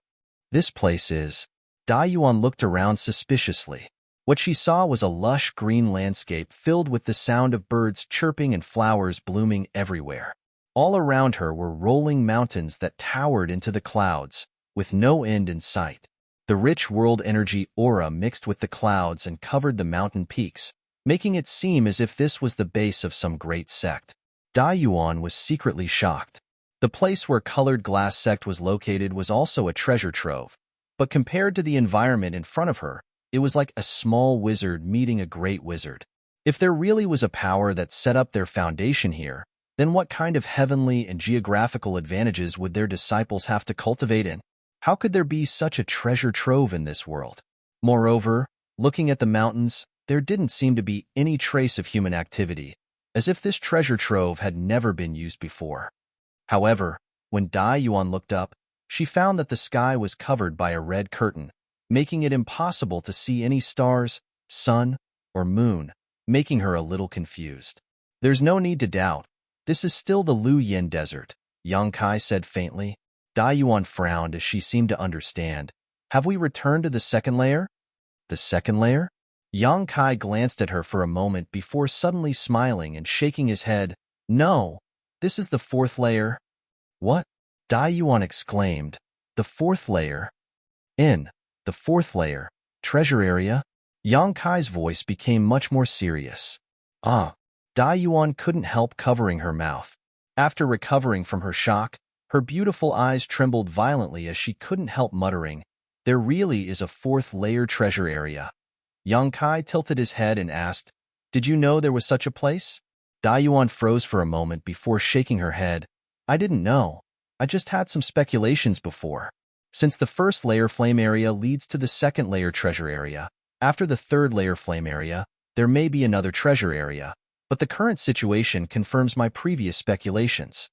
This place is... Yuan looked around suspiciously. What she saw was a lush green landscape filled with the sound of birds chirping and flowers blooming everywhere. All around her were rolling mountains that towered into the clouds, with no end in sight. The rich world energy aura mixed with the clouds and covered the mountain peaks, making it seem as if this was the base of some great sect. Yuan was secretly shocked. The place where colored glass sect was located was also a treasure trove, but compared to the environment in front of her, it was like a small wizard meeting a great wizard. If there really was a power that set up their foundation here, then what kind of heavenly and geographical advantages would their disciples have to cultivate in? How could there be such a treasure trove in this world? Moreover, looking at the mountains, there didn't seem to be any trace of human activity, as if this treasure trove had never been used before. However, when Dai Yuan looked up, she found that the sky was covered by a red curtain, making it impossible to see any stars, sun, or moon, making her a little confused. There's no need to doubt. This is still the Lu Yin Desert, Yang Kai said faintly. Dai Yuan frowned as she seemed to understand. Have we returned to the second layer? The second layer? Yang Kai glanced at her for a moment before suddenly smiling and shaking his head. No, this is the fourth layer. What? Dai Yuan exclaimed. The fourth layer? In the fourth layer, treasure area? Yang Kai's voice became much more serious. Ah. Dai Yuan couldn't help covering her mouth. After recovering from her shock, her beautiful eyes trembled violently as she couldn't help muttering, there really is a fourth layer treasure area. Yang Kai tilted his head and asked, did you know there was such a place? Dai Yuan froze for a moment before shaking her head. I didn't know. I just had some speculations before. Since the first layer flame area leads to the second layer treasure area, after the third layer flame area, there may be another treasure area. But the current situation confirms my previous speculations.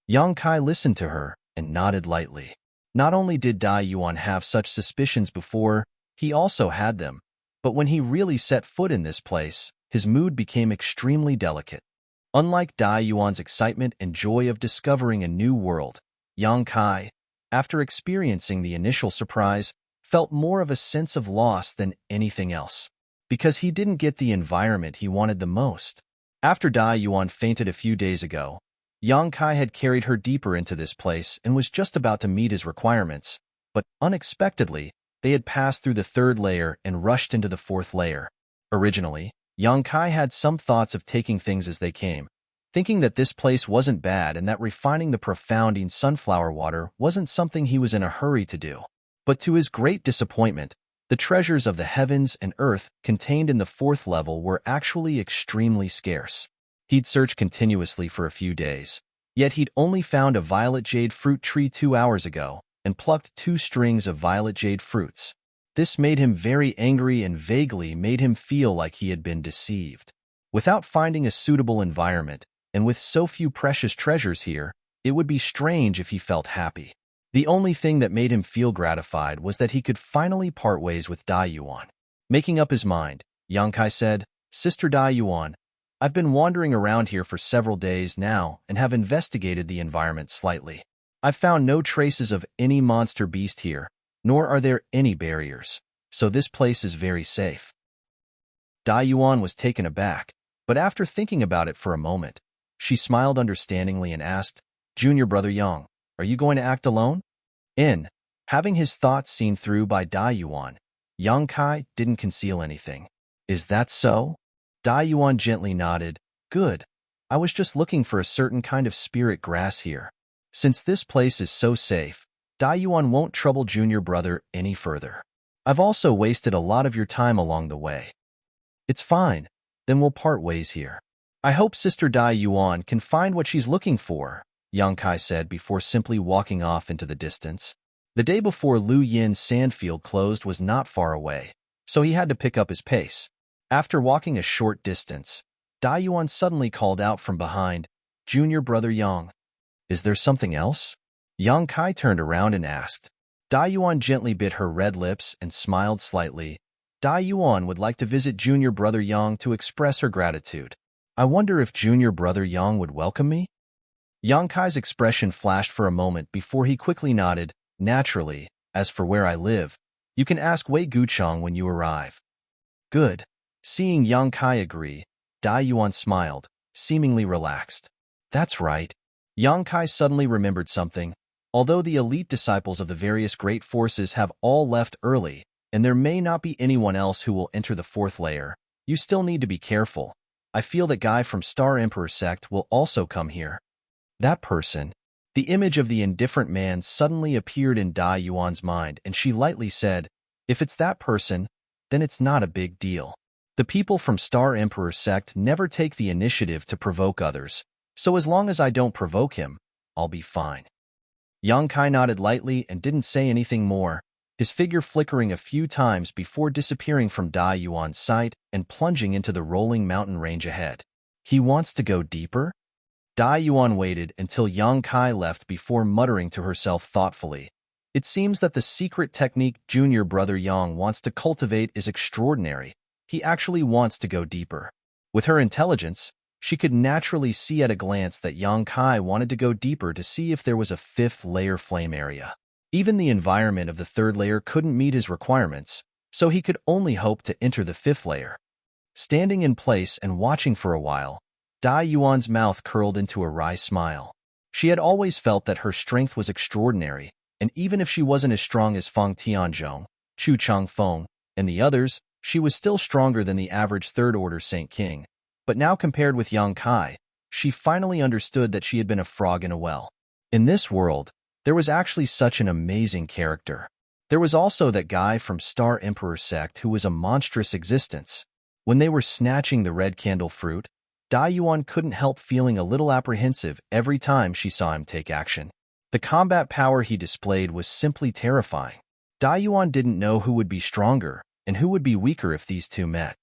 Yang Kai listened to her and nodded lightly. Not only did Dai Yuan have such suspicions before, he also had them, but when he really set foot in this place, his mood became extremely delicate. Unlike Dai Yuan's excitement and joy of discovering a new world, Yang Kai, after experiencing the initial surprise, felt more of a sense of loss than anything else. Because he didn't get the environment he wanted the most. After Dai Yuan fainted a few days ago, Yang Kai had carried her deeper into this place and was just about to meet his requirements, but unexpectedly, they had passed through the third layer and rushed into the fourth layer. Originally, Yang Kai had some thoughts of taking things as they came, thinking that this place wasn't bad and that refining the profounding sunflower water wasn't something he was in a hurry to do. But to his great disappointment, the treasures of the heavens and earth contained in the fourth level were actually extremely scarce. He'd searched continuously for a few days, yet he'd only found a violet jade fruit tree 2 hours ago and plucked 2 strings of violet jade fruits. This made him very angry and vaguely made him feel like he had been deceived. Without finding a suitable environment, and with so few precious treasures here, it would be strange if he felt happy. The only thing that made him feel gratified was that he could finally part ways with Dai Yuan. Making up his mind, Yang Kai said, Sister Dai Yuan, I've been wandering around here for several days now and have investigated the environment slightly. I've found no traces of any monster beast here, nor are there any barriers, so this place is very safe. Dai Yuan was taken aback, but after thinking about it for a moment, she smiled understandingly and asked, Junior Brother Yang, are you going to act alone? Having his thoughts seen through by Dai Yuan, Yang Kai didn't conceal anything. Is that so? Dai Yuan gently nodded. Good. I was just looking for a certain kind of spirit grass here. Since this place is so safe, Dai Yuan won't trouble Junior Brother any further. I've also wasted a lot of your time along the way. It's fine. Then we'll part ways here. I hope Sister Dai Yuan can find what she's looking for, Yang Kai said before simply walking off into the distance. The day before Lu Yin's sandfield closed was not far away, so he had to pick up his pace. After walking a short distance, Dai Yuan suddenly called out from behind, Junior Brother Yang. Is there something else? Yang Kai turned around and asked. Dai Yuan gently bit her red lips and smiled slightly. Dai Yuan would like to visit Junior Brother Yang to express her gratitude. I wonder if Junior Brother Yang would welcome me? Yang Kai's expression flashed for a moment before he quickly nodded. Naturally, as for where I live, you can ask Wei Guchong when you arrive. Good. Seeing Yang Kai agree, Dai Yuan smiled, seemingly relaxed. That's right. Yang Kai suddenly remembered something. Although the elite disciples of the various great forces have all left early, and there may not be anyone else who will enter the fourth layer, you still need to be careful. I feel that guy from Star Emperor sect will also come here. That person. The image of the indifferent man suddenly appeared in Dai Yuan's mind, and she lightly said, "If it's that person, then it's not a big deal. The people from Star Emperor sect never take the initiative to provoke others, so as long as I don't provoke him, I'll be fine." Yang Kai nodded lightly and didn't say anything more, his figure flickering a few times before disappearing from Dai Yuan's sight and plunging into the rolling mountain range ahead. He wants to go deeper? Dai Yuan waited until Yang Kai left before muttering to herself thoughtfully. It seems that the secret technique junior brother Yang wants to cultivate is extraordinary. He actually wants to go deeper. With her intelligence, she could naturally see at a glance that Yang Kai wanted to go deeper to see if there was a fifth layer flame area. Even the environment of the third layer couldn't meet his requirements, so he could only hope to enter the fifth layer. Standing in place and watching for a while, Dai Yuan's mouth curled into a wry smile. She had always felt that her strength was extraordinary, and even if she wasn't as strong as Feng Tianzhong, Chu Changfeng, and the others, she was still stronger than the average third-order Saint King. But now compared with Yang Kai, she finally understood that she had been a frog in a well. In this world, there was actually such an amazing character. There was also that guy from Star Emperor sect who was a monstrous existence. When they were snatching the red candle fruit, Dai Yuan couldn't help feeling a little apprehensive every time she saw him take action. The combat power he displayed was simply terrifying. Dai Yuan didn't know who would be stronger and who would be weaker if these two met.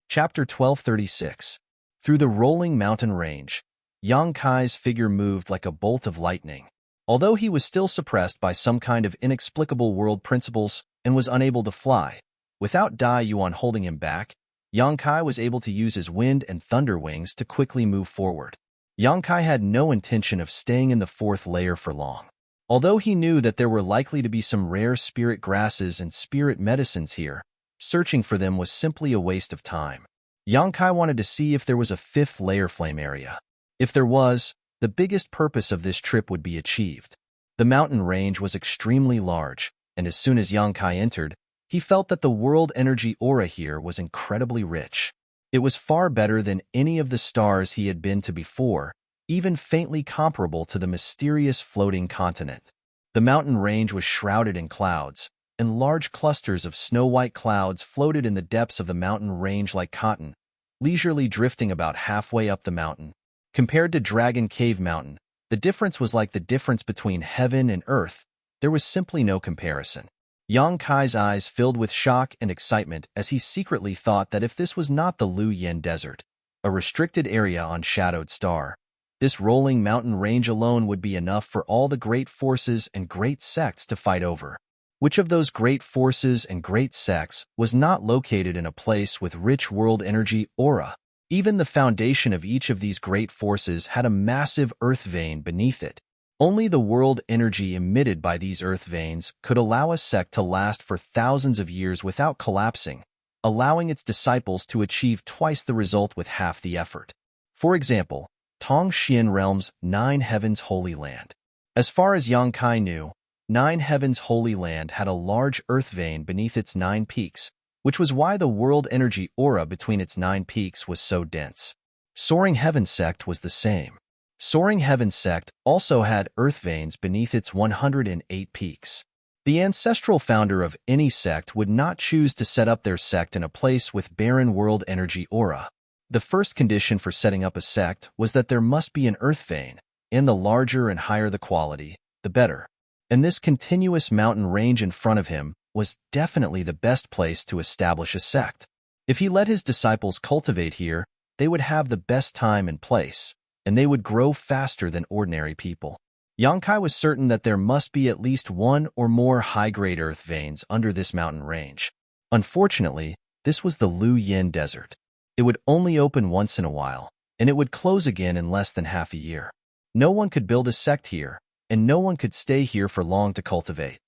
Chapter 1236. Through the rolling mountain range, Yang Kai's figure moved like a bolt of lightning. Although he was still suppressed by some kind of inexplicable world principles and was unable to fly, without Dai Yuan holding him back, Yang Kai was able to use his wind and thunder wings to quickly move forward. Yang Kai had no intention of staying in the fourth layer for long. Although he knew that there were likely to be some rare spirit grasses and spirit medicines here, searching for them was simply a waste of time. Yang Kai wanted to see if there was a fifth layer flame area. If there was, the biggest purpose of this trip would be achieved. The mountain range was extremely large, and as soon as Yang Kai entered, he felt that the world energy aura here was incredibly rich. It was far better than any of the stars he had been to before, even faintly comparable to the mysterious floating continent. The mountain range was shrouded in clouds, and large clusters of snow-white clouds floated in the depths of the mountain range like cotton, leisurely drifting about halfway up the mountain. Compared to Dragon Cave Mountain, the difference was like the difference between heaven and earth. There was simply no comparison. Yang Kai's eyes filled with shock and excitement as he secretly thought that if this was not the Lu Yen Desert, a restricted area on Shadowed Star, this rolling mountain range alone would be enough for all the great forces and great sects to fight over. Which of those great forces and great sects was not located in a place with rich world energy aura? Even the foundation of each of these great forces had a massive earth vein beneath it. Only the world energy emitted by these earth veins could allow a sect to last for thousands of years without collapsing, allowing its disciples to achieve twice the result with half the effort. For example, Tongxian Realm's Nine Heavens Holy Land. As far as Yang Kai knew, Nine Heavens Holy Land had a large earth vein beneath its 9 peaks, which was why the world energy aura between its 9 peaks was so dense. Soaring Heaven sect was the same. Soaring Heaven sect also had earth veins beneath its 108 peaks. The ancestral founder of any sect would not choose to set up their sect in a place with barren world energy aura. The first condition for setting up a sect was that there must be an earth vein, and the larger and higher the quality, the better. And this continuous mountain range in front of him was definitely the best place to establish a sect. If he let his disciples cultivate here, they would have the best time and place, and they would grow faster than ordinary people. Yang Kai was certain that there must be at least one or more high-grade earth veins under this mountain range. Unfortunately, this was the Lu Yen Desert. It would only open once in a while, and it would close again in less than half a year. No one could build a sect here, and no one could stay here for long to cultivate.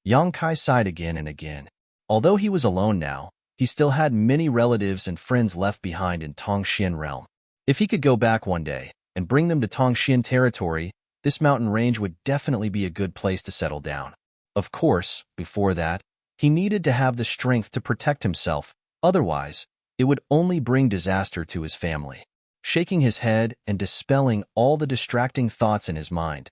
Yang Kai sighed again and again. Although he was alone now, he still had many relatives and friends left behind in Tongxian Realm. If he could go back one day and bring them to Tongxian territory, this mountain range would definitely be a good place to settle down. Of course, before that, he needed to have the strength to protect himself, otherwise, it would only bring disaster to his family. Shaking his head and dispelling all the distracting thoughts in his mind,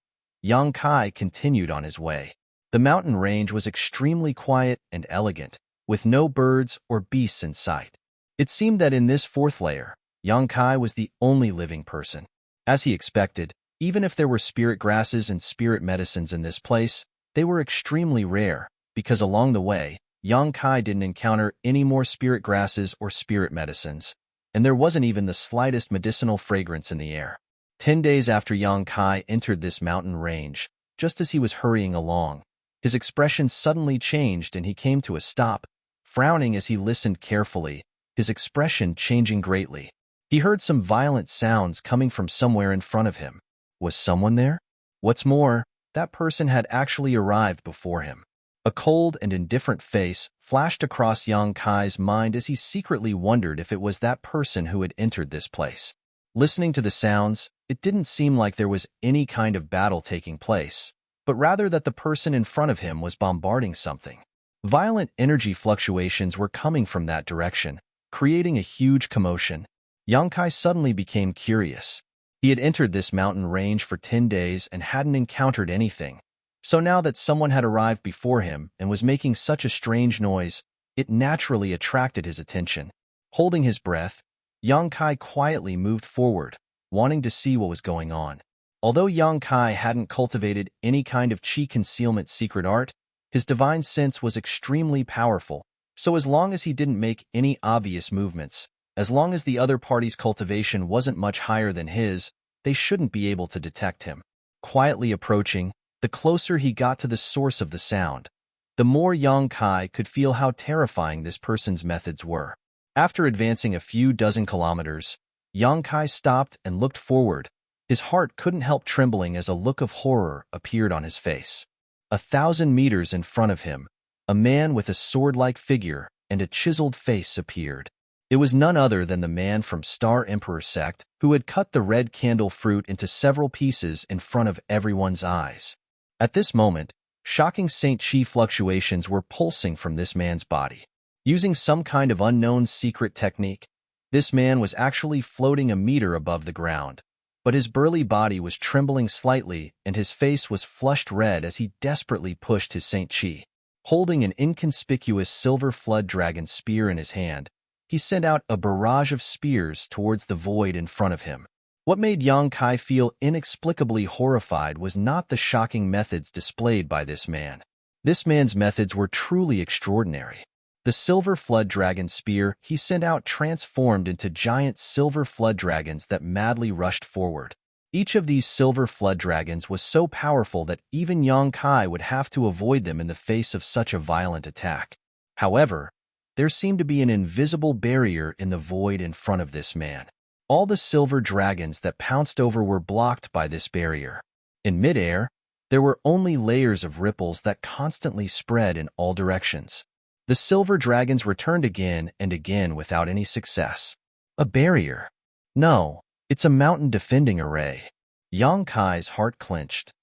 Yang Kai continued on his way. The mountain range was extremely quiet and elegant, with no birds or beasts in sight. It seemed that in this fourth layer, Yang Kai was the only living person. As he expected, even if there were spirit grasses and spirit medicines in this place, they were extremely rare, because along the way, Yang Kai didn't encounter any more spirit grasses or spirit medicines, and there wasn't even the slightest medicinal fragrance in the air. 10 days after Yang Kai entered this mountain range, just as he was hurrying along, his expression suddenly changed and he came to a stop, frowning as he listened carefully, his expression changing greatly. He heard some violent sounds coming from somewhere in front of him. Was someone there? What's more, that person had actually arrived before him. A cold and indifferent face flashed across Yang Kai's mind as he secretly wondered if it was that person who had entered this place. Listening to the sounds, it didn't seem like there was any kind of battle taking place, but rather that the person in front of him was bombarding something. Violent energy fluctuations were coming from that direction, creating a huge commotion. Yang Kai suddenly became curious. He had entered this mountain range for 10 days and hadn't encountered anything. So now that someone had arrived before him and was making such a strange noise, it naturally attracted his attention. Holding his breath, Yang Kai quietly moved forward, wanting to see what was going on. Although Yang Kai hadn't cultivated any kind of chi concealment secret art, his divine sense was extremely powerful, so as long as he didn't make any obvious movements, as long as the other party's cultivation wasn't much higher than his, they shouldn't be able to detect him. Quietly approaching, the closer he got to the source of the sound, the more Yang Kai could feel how terrifying this person's methods were. After advancing a few dozen kilometers, Yang Kai stopped and looked forward. His heart couldn't help trembling as a look of horror appeared on his face. 1,000 meters in front of him, a man with a sword-like figure and a chiseled face appeared. It was none other than the man from Star Emperor sect who had cut the red candle fruit into several pieces in front of everyone's eyes. At this moment, shocking Saint Chi fluctuations were pulsing from this man's body. Using some kind of unknown secret technique, this man was actually floating a meter above the ground, but his burly body was trembling slightly and his face was flushed red as he desperately pushed his Saint Chi. Holding an inconspicuous silver flood dragon spear in his hand, he sent out a barrage of spears towards the void in front of him. What made Yang Kai feel inexplicably horrified was not the shocking methods displayed by this man. This man's methods were truly extraordinary. The silver flood dragon spear he sent out transformed into giant silver flood dragons that madly rushed forward. Each of these silver flood dragons was so powerful that even Yang Kai would have to avoid them in the face of such a violent attack. However, there seemed to be an invisible barrier in the void in front of this man. All the silver dragons that pounced over were blocked by this barrier. In midair, there were only layers of ripples that constantly spread in all directions. The silver dragons returned again and again without any success. A barrier? No, it's a mountain defending array. Yang Kai's heart clenched.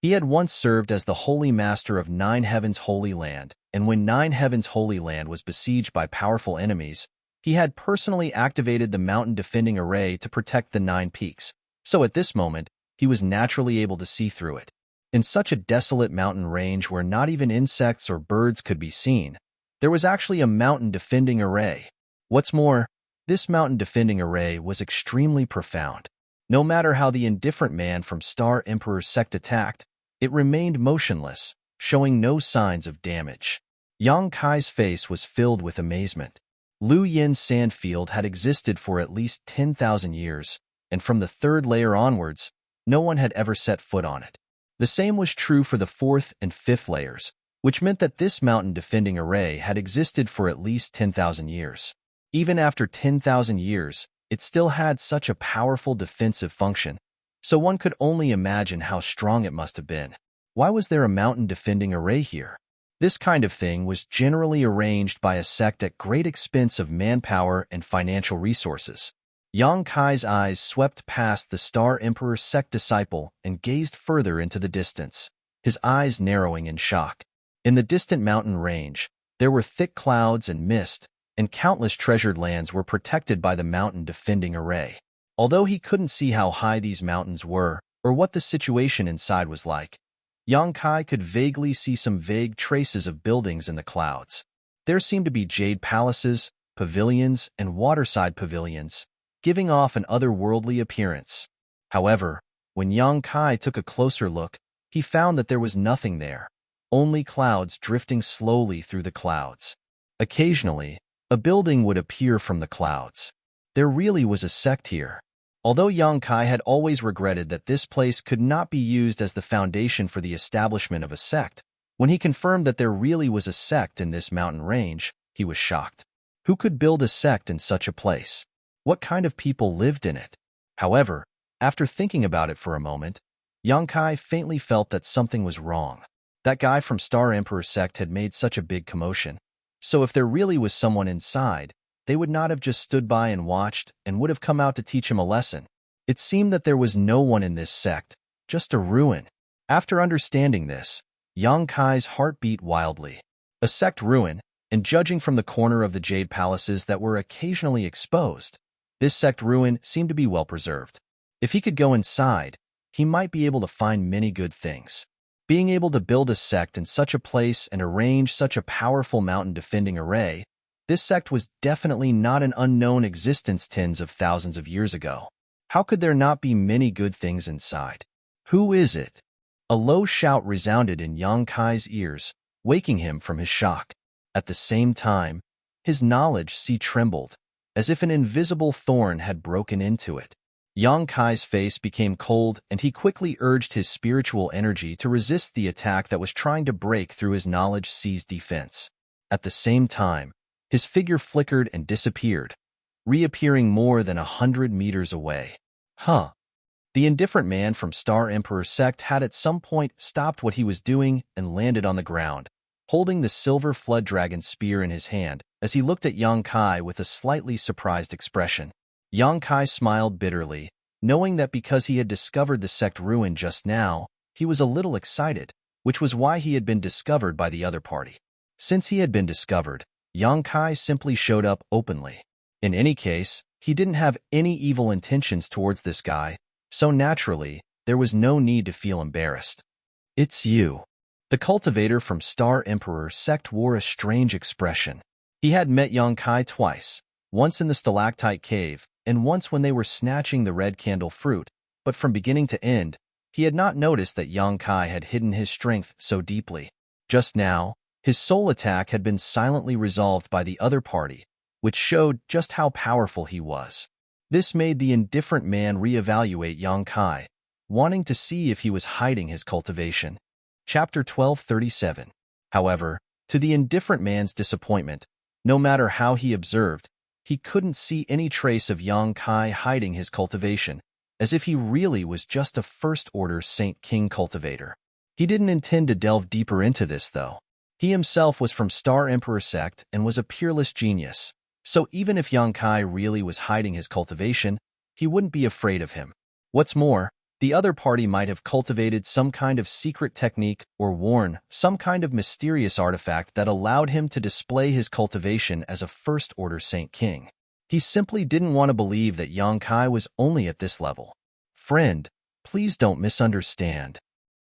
He had once served as the Holy Master of Nine Heavens Holy Land, and when Nine Heavens Holy Land was besieged by powerful enemies, he had personally activated the mountain defending array to protect the 9 peaks, so at this moment, he was naturally able to see through it. In such a desolate mountain range where not even insects or birds could be seen, there was actually a mountain defending array. What's more, this mountain defending array was extremely profound. No matter how the indifferent man from Star Emperor sect attacked, it remained motionless, showing no signs of damage. Yang Kai's face was filled with amazement. Lu Yin's sandfield had existed for at least 10,000 years, and from the 3rd layer onwards, no one had ever set foot on it. The same was true for the 4th and 5th layers, which meant that this mountain defending array had existed for at least 10,000 years. Even after 10,000 years, it still had such a powerful defensive function, so one could only imagine how strong it must have been. Why was there a mountain defending array here? This kind of thing was generally arranged by a sect at great expense of manpower and financial resources. Yang Kai's eyes swept past the Star Emperor sect disciple and gazed further into the distance, his eyes narrowing in shock. In the distant mountain range, there were thick clouds and mist, and countless treasured lands were protected by the mountain defending array. Although he couldn't see how high these mountains were, or what the situation inside was like. Yang Kai could vaguely see some vague traces of buildings in the clouds. There seemed to be jade palaces, pavilions, and waterside pavilions, giving off an otherworldly appearance. However, when Yang Kai took a closer look, he found that there was nothing there, only clouds drifting slowly through the clouds. Occasionally, a building would appear from the clouds. There really was a sect here. Although Yang Kai had always regretted that this place could not be used as the foundation for the establishment of a sect, when he confirmed that there really was a sect in this mountain range, he was shocked. Who could build a sect in such a place? What kind of people lived in it? However, after thinking about it for a moment, Yang Kai faintly felt that something was wrong. That guy from Star Emperor sect had made such a big commotion. So if there really was someone inside, they would not have just stood by and watched and would have come out to teach him a lesson. It seemed that there was no one in this sect, just a ruin. After understanding this, Yang Kai's heart beat wildly. A sect ruin, and judging from the corner of the jade palaces that were occasionally exposed, this sect ruin seemed to be well preserved. If he could go inside, he might be able to find many good things. Being able to build a sect in such a place and arrange such a powerful mountain-defending array, this sect was definitely not an unknown existence tens of thousands of years ago. How could there not be many good things inside? Who is it? A low shout resounded in Yang Kai's ears, waking him from his shock. At the same time, his knowledge sea trembled, as if an invisible thorn had broken into it. Yang Kai's face became cold, and he quickly urged his spiritual energy to resist the attack that was trying to break through his knowledge sea's defense. At the same time, his figure flickered and disappeared, reappearing more than 100 meters away. The indifferent man from Star Emperor sect had at some point stopped what he was doing and landed on the ground, holding the silver flood dragon spear in his hand as he looked at Yang Kai with a slightly surprised expression. Yang Kai smiled bitterly, knowing that because he had discovered the sect ruin just now, he was a little excited, which was why he had been discovered by the other party. Since he had been discovered, Yang Kai simply showed up openly. In any case, he didn't have any evil intentions towards this guy, so naturally, there was no need to feel embarrassed. It's you. The cultivator from Star Emperor sect wore a strange expression. He had met Yang Kai twice, once in the stalactite cave, and once when they were snatching the red candle fruit, but from beginning to end, he had not noticed that Yang Kai had hidden his strength so deeply. Just now, his soul attack had been silently resolved by the other party, which showed just how powerful he was. This made the indifferent man reevaluate Yang Kai, wanting to see if he was hiding his cultivation. Chapter 1237. However, to the indifferent man's disappointment, no matter how he observed, he couldn't see any trace of Yang Kai hiding his cultivation, as if he really was just a first-order Saint King cultivator. He didn't intend to delve deeper into this, though. He himself was from Star Emperor sect and was a peerless genius, so even if Yang Kai really was hiding his cultivation, he wouldn't be afraid of him. What's more, the other party might have cultivated some kind of secret technique or worn some kind of mysterious artifact that allowed him to display his cultivation as a first-order Saint King. He simply didn't want to believe that Yang Kai was only at this level. Friend, please don't misunderstand.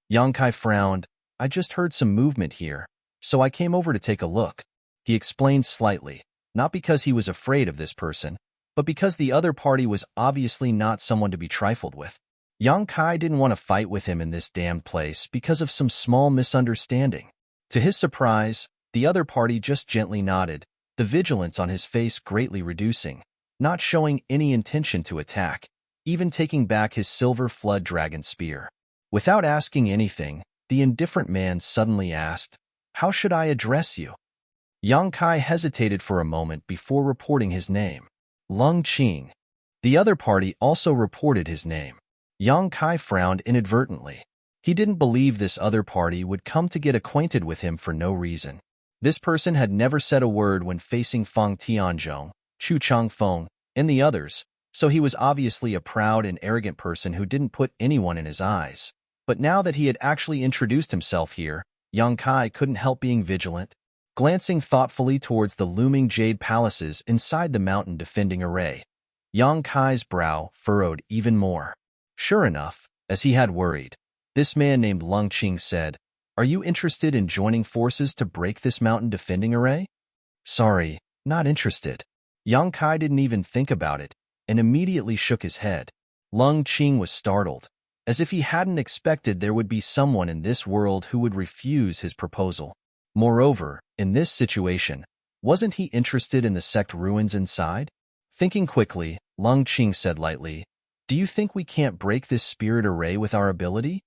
Yang Kai frowned. I just heard some movement here, so I came over to take a look. He explained slightly, not because he was afraid of this person, but because the other party was obviously not someone to be trifled with. Yang Kai didn't want to fight with him in this damned place because of some small misunderstanding. To his surprise, the other party just gently nodded, the vigilance on his face greatly reducing, not showing any intention to attack, even taking back his silver flood dragon spear. Without asking anything, the indifferent man suddenly asked, "How should I address you?" Yang Kai hesitated for a moment before reporting his name. Lung Qing. The other party also reported his name. Yang Kai frowned inadvertently. He didn't believe this other party would come to get acquainted with him for no reason. This person had never said a word when facing Feng Tianzhong, Chu Changfeng, and the others, so he was obviously a proud and arrogant person who didn't put anyone in his eyes. But now that he had actually introduced himself here, Yang Kai couldn't help being vigilant, glancing thoughtfully towards the looming jade palaces inside the mountain defending array. Yang Kai's brow furrowed even more. Sure enough, As he had worried, this man named Lung Qing said, "Are you interested in joining forces to break this mountain defending array?" "Sorry, not interested." Yang Kai didn't even think about it and immediately shook his head. Lung Qing was startled, as if he hadn't expected there would be someone in this world who would refuse his proposal. Moreover, in this situation, wasn't he interested in the sect ruins inside? Thinking quickly, Lung Qing said lightly, "Do you think we can't break this spirit array with our ability?"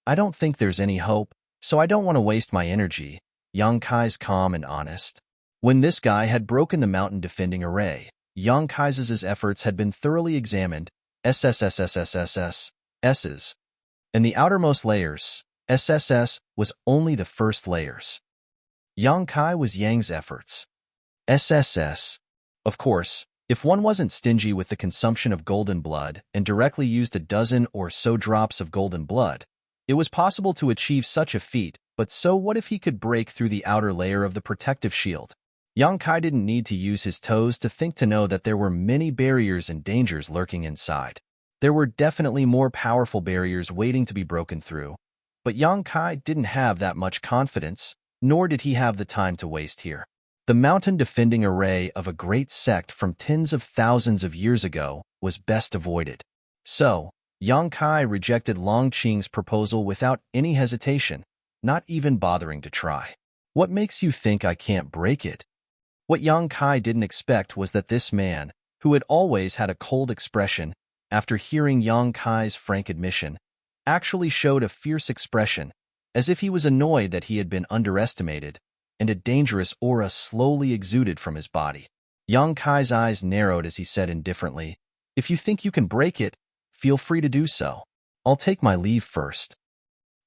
I don't think there's any hope, so I don't want to waste my energy." Yang Kai's calm and honest. When this guy had broken the mountain defending array, Yang Kai's efforts had been thoroughly examined, SSSSSSS, S's. And the outermost layers, SSS, was only the first layers. Yang Kai was Yang's efforts. SSS. Of course, if one wasn't stingy with the consumption of golden blood and directly used a dozen or so drops of golden blood, it was possible to achieve such a feat, but so what if he could break through the outer layer of the protective shield? Yang Kai didn't need to use his toes to think to know that there were many barriers and dangers lurking inside. There were definitely more powerful barriers waiting to be broken through, but Yang Kai didn't have that much confidence, nor did he have the time to waste here. The mountain defending array of a great sect from tens of thousands of years ago was best avoided. So, Yang Kai rejected Lung Qing's proposal without any hesitation, not even bothering to try. "What makes you think I can't break it?" What Yang Kai didn't expect was that this man, who had always had a cold expression, after hearing Yang Kai's frank admission, actually showed a fierce expression, as if he was annoyed that he had been underestimated, and a dangerous aura slowly exuded from his body. Yang Kai's eyes narrowed as he said indifferently, "If you think you can break it, feel free to do so. I'll take my leave first."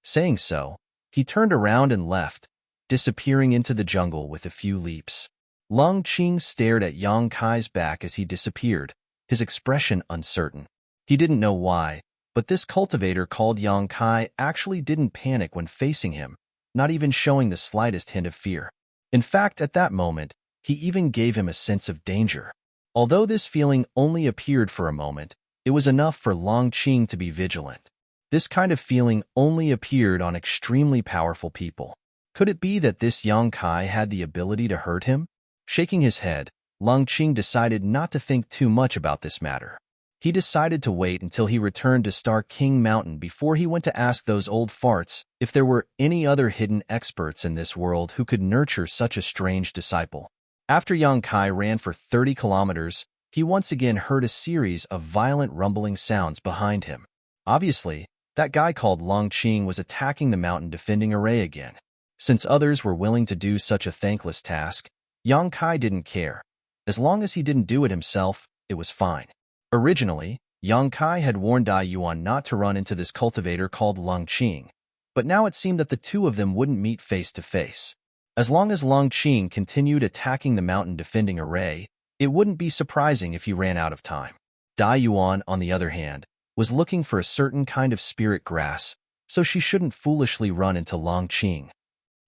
Saying so, he turned around and left, disappearing into the jungle with a few leaps. Lung Qing stared at Yang Kai's back as he disappeared, his expression uncertain. He didn't know why, but this cultivator called Yang Kai actually didn't panic when facing him, not even showing the slightest hint of fear. In fact, at that moment, he even gave him a sense of danger. Although this feeling only appeared for a moment, it was enough for Lung Qing to be vigilant. This kind of feeling only appeared on extremely powerful people. Could it be that this Yang Kai had the ability to hurt him? Shaking his head, Lung Qing decided not to think too much about this matter. He decided to wait until he returned to Star King Mountain before he went to ask those old farts if there were any other hidden experts in this world who could nurture such a strange disciple. After Yang Kai ran for 30 kilometers, he once again heard a series of violent rumbling sounds behind him. Obviously, that guy called Lung Qing was attacking the mountain defending array again. Since others were willing to do such a thankless task, Yang Kai didn't care. As long as he didn't do it himself, it was fine. Originally, Yang Kai had warned Dai Yuan not to run into this cultivator called Lung Qing, but now it seemed that the two of them wouldn't meet face to face. As long as Lung Qing continued attacking the mountain defending array, it wouldn't be surprising if he ran out of time. Dai Yuan, on the other hand, was looking for a certain kind of spirit grass, so she shouldn't foolishly run into Lung Qing.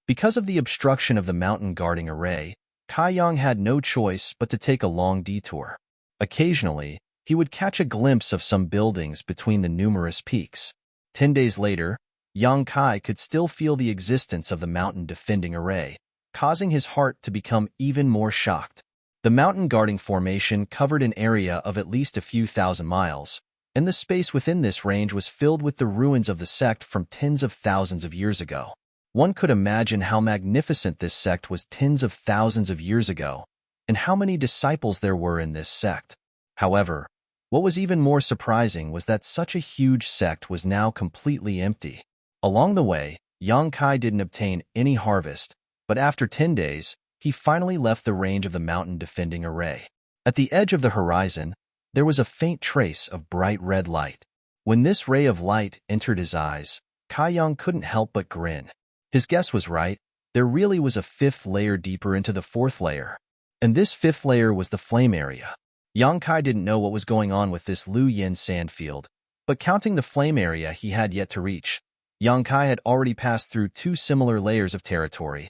Because of the obstruction of the mountain guarding array, Kai Yang had no choice but to take a long detour. Occasionally, he would catch a glimpse of some buildings between the numerous peaks. 10 days later, Yang Kai could still feel the existence of the mountain defending array, causing his heart to become even more shocked. The mountain guarding formation covered an area of at least a few thousand miles, and the space within this range was filled with the ruins of the sect from tens of thousands of years ago. One could imagine how magnificent this sect was tens of thousands of years ago, and how many disciples there were in this sect. However, what was even more surprising was that such a huge sect was now completely empty. Along the way, Yang Kai didn't obtain any harvest, but after 10 days, he finally left the range of the mountain defending array. At the edge of the horizon, there was a faint trace of bright red light. When this ray of light entered his eyes, Kai Yang couldn't help but grin. His guess was right. There really was a fifth layer deeper into the fourth layer. And this fifth layer was the flame area. Yang Kai didn't know what was going on with this Lu Yin sandfield, but counting the flame area he had yet to reach, Yang Kai had already passed through 2 similar layers of territory.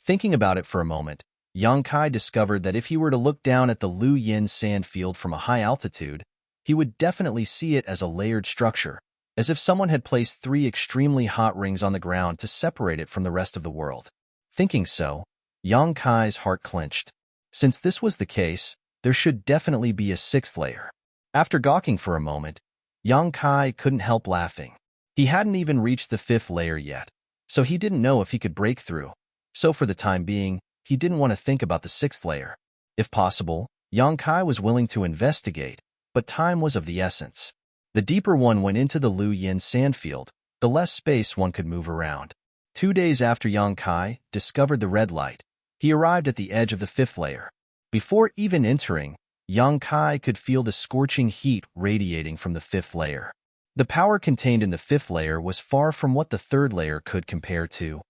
Thinking about it for a moment, Yang Kai discovered that if he were to look down at the Lu Yin sandfield from a high altitude, he would definitely see it as a layered structure, as if someone had placed 3 extremely hot rings on the ground to separate it from the rest of the world. Thinking so, Yang Kai's heart clenched. Since this was the case, there should definitely be a 6th layer. After gawking for a moment, Yang Kai couldn't help laughing. He hadn't even reached the 5th layer yet, so he didn't know if he could break through. So for the time being, he didn't want to think about the 6th layer. If possible, Yang Kai was willing to investigate, but time was of the essence. The deeper one went into the Lu Yin sandfield, the less space one could move around. 2 days after Yang Kai discovered the red light, he arrived at the edge of the 5th layer. Before even entering, Yang Kai could feel the scorching heat radiating from the 5th layer. The power contained in the 5th layer was far from what the 3rd layer could compare to.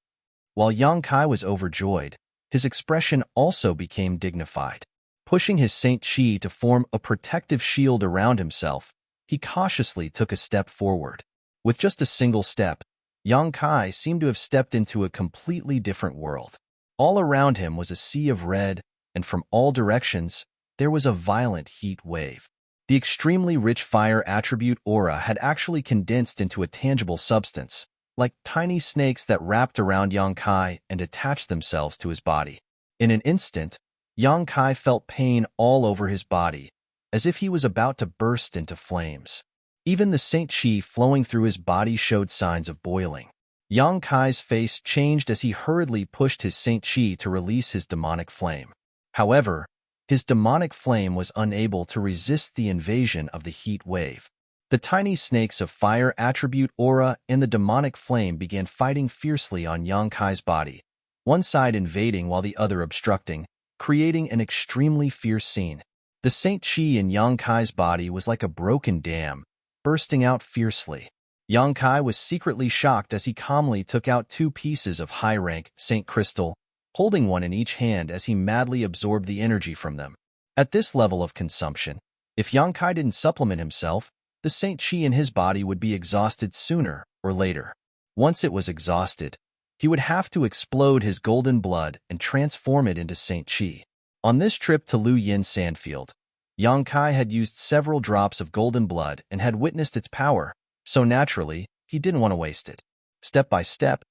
While Yang Kai was overjoyed, his expression also became dignified. Pushing his Saint Chi to form a protective shield around himself, he cautiously took a step forward. With just a single step, Yang Kai seemed to have stepped into a completely different world. All around him was a sea of red, and from all directions, there was a violent heat wave. The extremely rich fire attribute aura had actually condensed into a tangible substance, like tiny snakes that wrapped around Yang Kai and attached themselves to his body. In an instant, Yang Kai felt pain all over his body, as if he was about to burst into flames. Even the Saint Chi flowing through his body showed signs of boiling. Yang Kai's face changed as he hurriedly pushed his Saint Chi to release his demonic flame. However, his demonic flame was unable to resist the invasion of the heat wave. The tiny snakes of fire attribute aura and the demonic flame began fighting fiercely on Yang Kai's body, one side invading while the other obstructing, creating an extremely fierce scene. The Saint Chi in Yang Kai's body was like a broken dam, bursting out fiercely. Yang Kai was secretly shocked as he calmly took out 2 pieces of high-rank Saint Crystal, holding one in each hand as he madly absorbed the energy from them. At this level of consumption, if Yang Kai didn't supplement himself, the Saint Chi in his body would be exhausted sooner or later. Once it was exhausted, he would have to explode his golden blood and transform it into Saint Chi. On this trip to Lu Yin Sandfield, Yang Kai had used several drops of golden blood and had witnessed its power, so naturally, he didn't want to waste it. Step by step,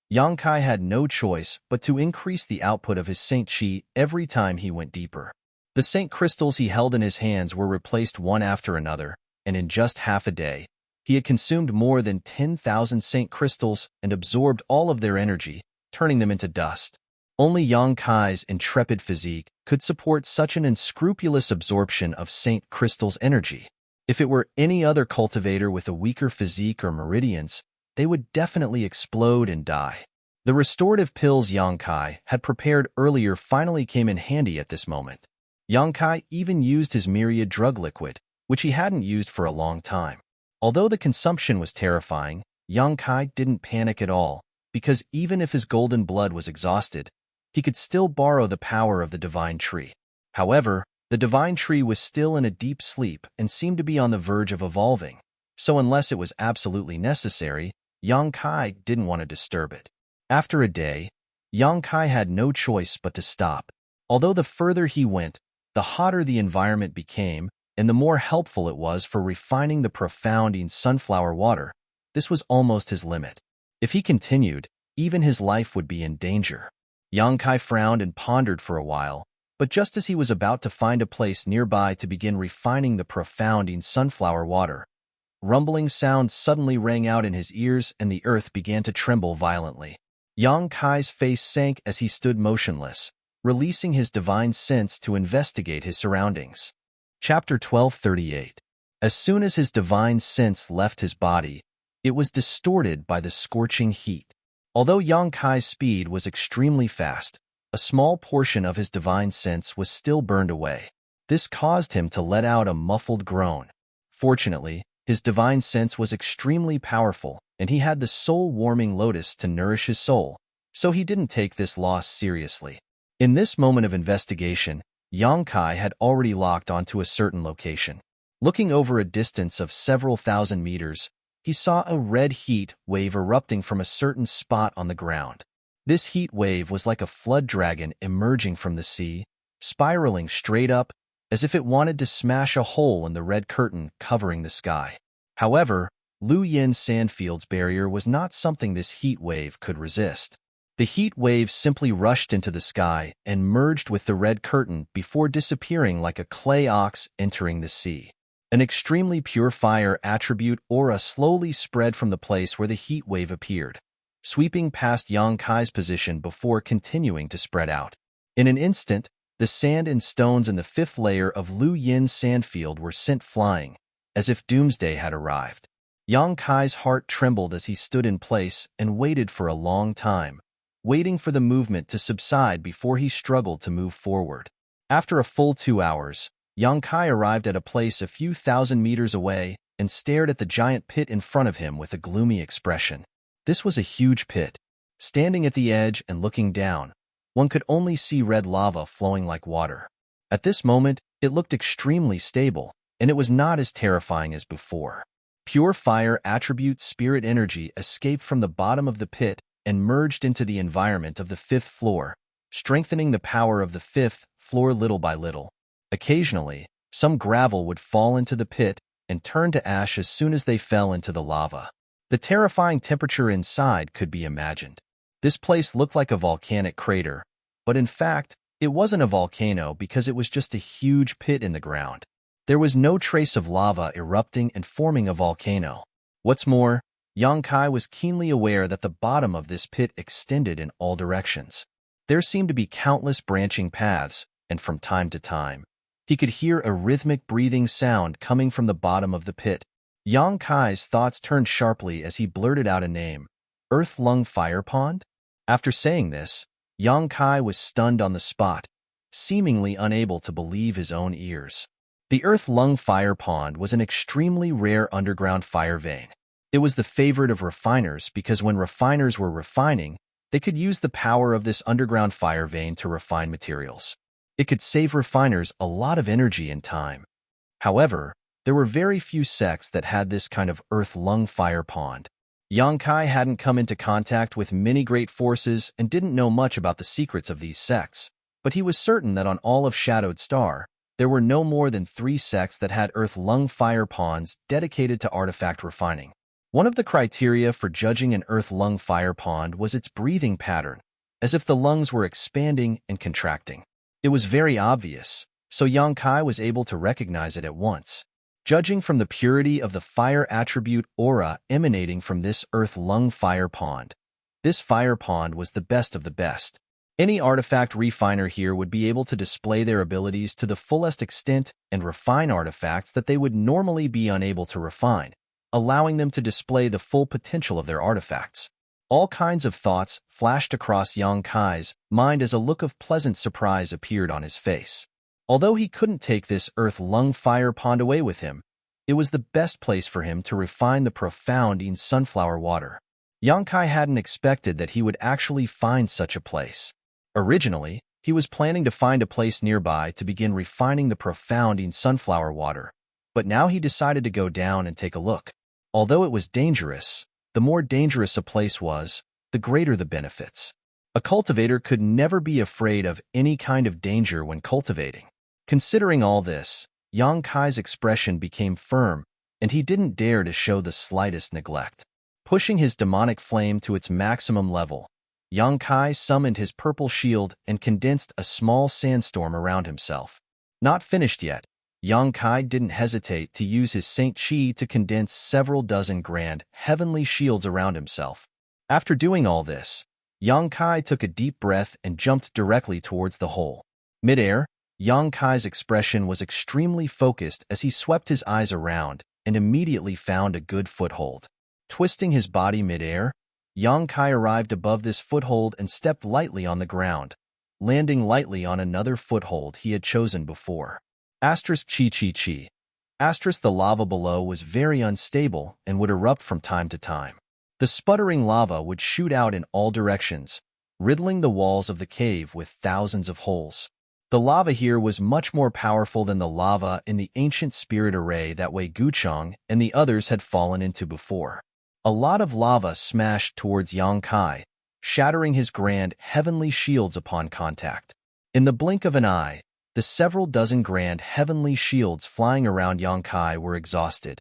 Yang Kai had no choice but to increase the output of his Saint Chi every time he went deeper. The Saint Crystals he held in his hands were replaced one after another, and in just half a day, he had consumed more than 10,000 Saint Crystals and absorbed all of their energy, turning them into dust. Only Yang Kai's intrepid physique could support such an unscrupulous absorption of Saint Crystal's energy. If it were any other cultivator with a weaker physique or meridians, they would definitely explode and die. The restorative pills Yang Kai had prepared earlier finally came in handy at this moment. Yang Kai even used his myriad drug liquid, which he hadn't used for a long time. Although the consumption was terrifying, Yang Kai didn't panic at all, because even if his golden blood was exhausted, he could still borrow the power of the divine tree. However, the divine tree was still in a deep sleep and seemed to be on the verge of evolving, so unless it was absolutely necessary, Yang Kai didn't want to disturb it. After a day, Yang Kai had no choice but to stop. Although the further he went, the hotter the environment became, and the more helpful it was for refining the profounding sunflower water. This was almost his limit. If he continued, even his life would be in danger. Yang Kai frowned and pondered for a while, but just as he was about to find a place nearby to begin refining the profounding sunflower water, rumbling sounds suddenly rang out in his ears and the earth began to tremble violently. Yang Kai's face sank as he stood motionless, releasing his divine sense to investigate his surroundings. Chapter 1238. As soon as his divine sense left his body, it was distorted by the scorching heat. Although Yang Kai's speed was extremely fast, a small portion of his divine sense was still burned away. This caused him to let out a muffled groan. Fortunately, his divine sense was extremely powerful, and he had the soul-warming lotus to nourish his soul, so he didn't take this loss seriously. In this moment of investigation, Yang Kai had already locked onto a certain location. Looking over a distance of several thousand meters, he saw a red heat wave erupting from a certain spot on the ground. This heat wave was like a flood dragon emerging from the sea, spiraling straight up, as if it wanted to smash a hole in the red curtain covering the sky. However, Lu Yin Sandfield's barrier was not something this heat wave could resist. The heat wave simply rushed into the sky and merged with the red curtain before disappearing like a clay ox entering the sea. An extremely pure fire attribute aura slowly spread from the place where the heat wave appeared, sweeping past Yang Kai's position before continuing to spread out. In an instant, the sand and stones in the fifth layer of Lu Yin's sandfield were sent flying, as if doomsday had arrived. Yang Kai's heart trembled as he stood in place and waited for a long time, waiting for the movement to subside before he struggled to move forward. After a full 2 hours, Yang Kai arrived at a place a few thousand meters away and stared at the giant pit in front of him with a gloomy expression. This was a huge pit. Standing at the edge and looking down, one could only see red lava flowing like water. At this moment, it looked extremely stable, and it was not as terrifying as before. Pure fire attribute spirit energy escaped from the bottom of the pit and merged into the environment of the fifth floor, strengthening the power of the fifth floor little by little. Occasionally, some gravel would fall into the pit and turn to ash as soon as they fell into the lava. The terrifying temperature inside could be imagined. This place looked like a volcanic crater, but in fact, it wasn't a volcano because it was just a huge pit in the ground. There was no trace of lava erupting and forming a volcano. What's more, Yang Kai was keenly aware that the bottom of this pit extended in all directions. There seemed to be countless branching paths, and from time to time, he could hear a rhythmic breathing sound coming from the bottom of the pit. Yang Kai's thoughts turned sharply as he blurted out a name, Earth Lung Fire Pond? After saying this, Yang Kai was stunned on the spot, seemingly unable to believe his own ears. The Earth Lung Fire Pond was an extremely rare underground fire vein. It was the favorite of refiners because when refiners were refining, they could use the power of this underground fire vein to refine materials. It could save refiners a lot of energy and time. However, there were very few sects that had this kind of Earth Lung Fire Pond. Yang Kai hadn't come into contact with many great forces and didn't know much about the secrets of these sects, but he was certain that on all of Shadowed Star, there were no more than 3 sects that had Earth Lung Fire Ponds dedicated to artifact refining. One of the criteria for judging an Earth Lung Fire Pond was its breathing pattern, as if the lungs were expanding and contracting. It was very obvious, so Yang Kai was able to recognize it at once. Judging from the purity of the fire attribute aura emanating from this Earth Lung Fire Pond, this fire pond was the best of the best. Any artifact refiner here would be able to display their abilities to the fullest extent and refine artifacts that they would normally be unable to refine, allowing them to display the full potential of their artifacts. All kinds of thoughts flashed across Yang Kai's mind as a look of pleasant surprise appeared on his face. Although he couldn't take this Earth Lung Fire Pond away with him, it was the best place for him to refine the profound in sunflower water. Yang Kai hadn't expected that he would actually find such a place. Originally, he was planning to find a place nearby to begin refining the profound in sunflower water, but now he decided to go down and take a look. Although it was dangerous, the more dangerous a place was, the greater the benefits. A cultivator could never be afraid of any kind of danger when cultivating. Considering all this, Yang Kai's expression became firm, and he didn't dare to show the slightest neglect. Pushing his demonic flame to its maximum level, Yang Kai summoned his purple shield and condensed a small sandstorm around himself. Not finished yet, Yang Kai didn't hesitate to use his Saint Chi to condense several dozen grand, heavenly shields around himself. After doing all this, Yang Kai took a deep breath and jumped directly towards the hole. Mid-air, Yang Kai's expression was extremely focused as he swept his eyes around and immediately found a good foothold. Twisting his body mid-air, Yang Kai arrived above this foothold and stepped lightly on the ground, landing lightly on another foothold he had chosen before. Asterisk chi chi chi. Asterisk the lava below was very unstable and would erupt from time to time. The sputtering lava would shoot out in all directions, riddling the walls of the cave with thousands of holes. The lava here was much more powerful than the lava in the ancient spirit array that Wei Guchong and the others had fallen into before. A lot of lava smashed towards Yang Kai, shattering his grand heavenly shields upon contact. In the blink of an eye, the several dozen grand heavenly shields flying around Yang Kai were exhausted.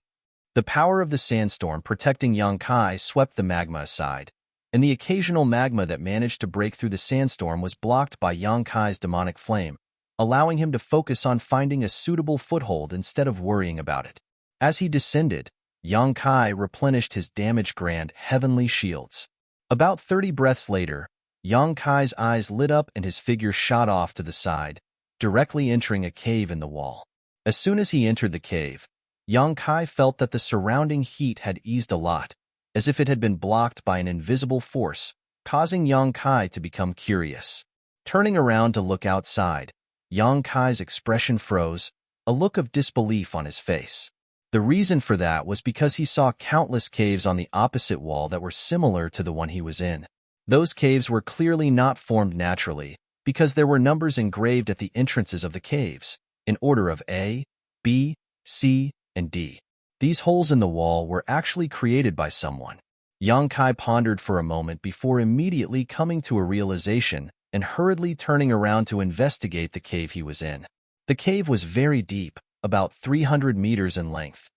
The power of the sandstorm protecting Yang Kai swept the magma aside, and the occasional magma that managed to break through the sandstorm was blocked by Yang Kai's demonic flame, allowing him to focus on finding a suitable foothold instead of worrying about it. As he descended, Yang Kai replenished his damaged grand heavenly shields. About 30 breaths later, Yang Kai's eyes lit up and his figure shot off to the side, directly entering a cave in the wall. As soon as he entered the cave, Yang Kai felt that the surrounding heat had eased a lot, as if it had been blocked by an invisible force, causing Yang Kai to become curious. Turning around to look outside, Yang Kai's expression froze, a look of disbelief on his face. The reason for that was because he saw countless caves on the opposite wall that were similar to the one he was in. Those caves were clearly not formed naturally, because there were numbers engraved at the entrances of the caves, in order of A, B, C, and D. These holes in the wall were actually created by someone. Yang Kai pondered for a moment before immediately coming to a realization and hurriedly turning around to investigate the cave he was in. The cave was very deep, about 300 meters in length.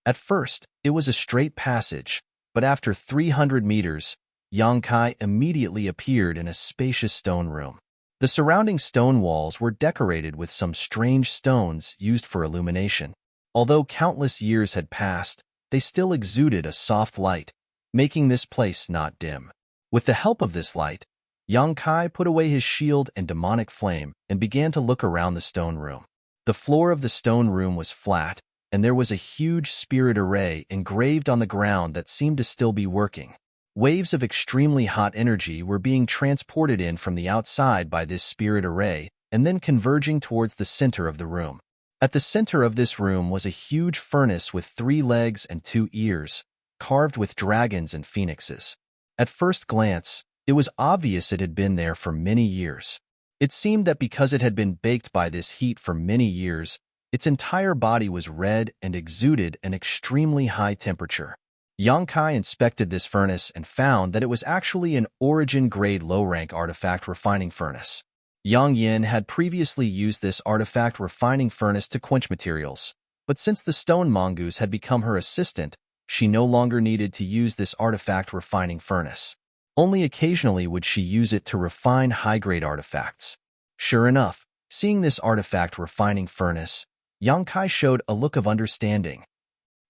At first, it was a straight passage, but after 300 meters, Yang Kai immediately appeared in a spacious stone room. The surrounding stone walls were decorated with some strange stones used for illumination. Although countless years had passed, they still exuded a soft light, making this place not dim. With the help of this light, Yang Kai put away his shield and demonic flame and began to look around the stone room. The floor of the stone room was flat, and there was a huge spirit array engraved on the ground that seemed to still be working. Waves of extremely hot energy were being transported in from the outside by this spirit array and then converging towards the center of the room. At the center of this room was a huge furnace with 3 legs and 2 ears, carved with dragons and phoenixes. At first glance, it was obvious it had been there for many years. It seemed that because it had been baked by this heat for many years, its entire body was red and exuded an extremely high temperature. Yang Kai inspected this furnace and found that it was actually an origin-grade low-rank artifact refining furnace. Yang Yin had previously used this artifact refining furnace to quench materials, but since the stone mongoose had become her assistant, she no longer needed to use this artifact refining furnace. Only occasionally would she use it to refine high-grade artifacts. Sure enough, seeing this artifact refining furnace, Yang Kai showed a look of understanding.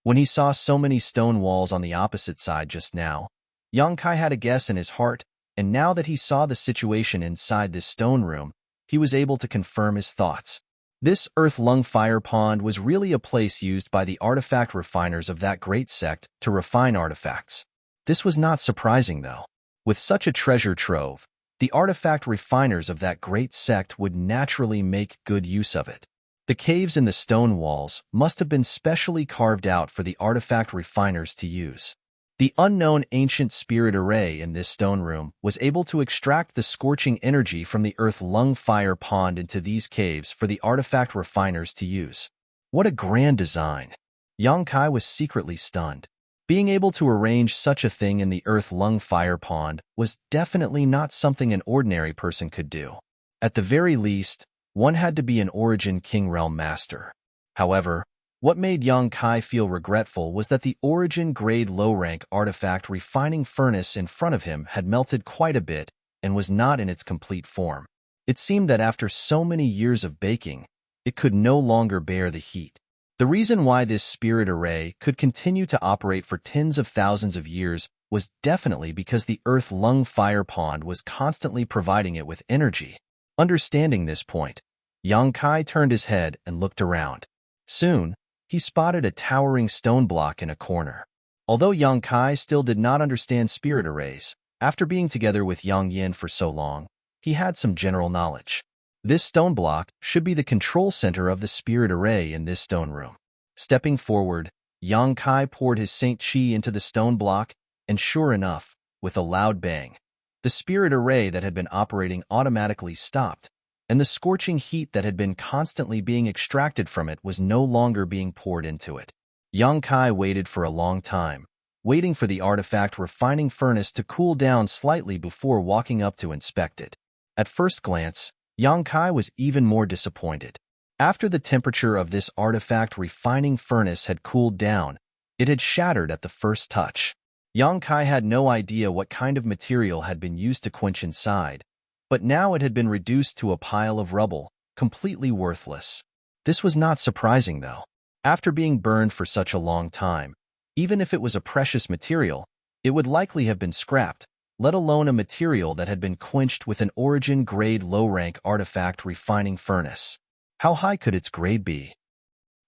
When he saw so many stone walls on the opposite side just now, Yang Kai had a guess in his heart, and now that he saw the situation inside this stone room, he was able to confirm his thoughts. This earth lung fire pond was really a place used by the artifact refiners of that great sect to refine artifacts. This was not surprising, though. With such a treasure trove, the artifact refiners of that great sect would naturally make good use of it. The caves in the stone walls must have been specially carved out for the artifact refiners to use. The unknown ancient spirit array in this stone room was able to extract the scorching energy from the earth lung fire pond into these caves for the artifact refiners to use. What a grand design! Yang Kai was secretly stunned. Being able to arrange such a thing in the earth lung fire pond was definitely not something an ordinary person could do. At the very least, one had to be an Origin King Realm master. However, what made Yang Kai feel regretful was that the Origin-grade low-rank artifact refining furnace in front of him had melted quite a bit and was not in its complete form. It seemed that after so many years of baking, it could no longer bear the heat. The reason why this spirit array could continue to operate for tens of thousands of years was definitely because the earth lung fire pond was constantly providing it with energy. Understanding this point, Yang Kai turned his head and looked around. Soon, he spotted a towering stone block in a corner. Although Yang Kai still did not understand spirit arrays, after being together with Yang Yin for so long, he had some general knowledge. This stone block should be the control center of the spirit array in this stone room. Stepping forward, Yang Kai poured his Saint Qi into the stone block, and sure enough, with a loud bang, the spirit array that had been operating automatically stopped, and the scorching heat that had been constantly being extracted from it was no longer being poured into it. Yang Kai waited for a long time, waiting for the artifact refining furnace to cool down slightly before walking up to inspect it. At first glance, Yang Kai was even more disappointed. After the temperature of this artifact refining furnace had cooled down, It had shattered at the first touch. Yang Kai had no idea what kind of material had been used to quench inside, but now it had been reduced to a pile of rubble, completely worthless. This was not surprising, though. After being burned for such a long time, even if it was a precious material, it would likely have been scrapped, let alone a material that had been quenched with an origin-grade low-rank artifact refining furnace. How high could its grade be?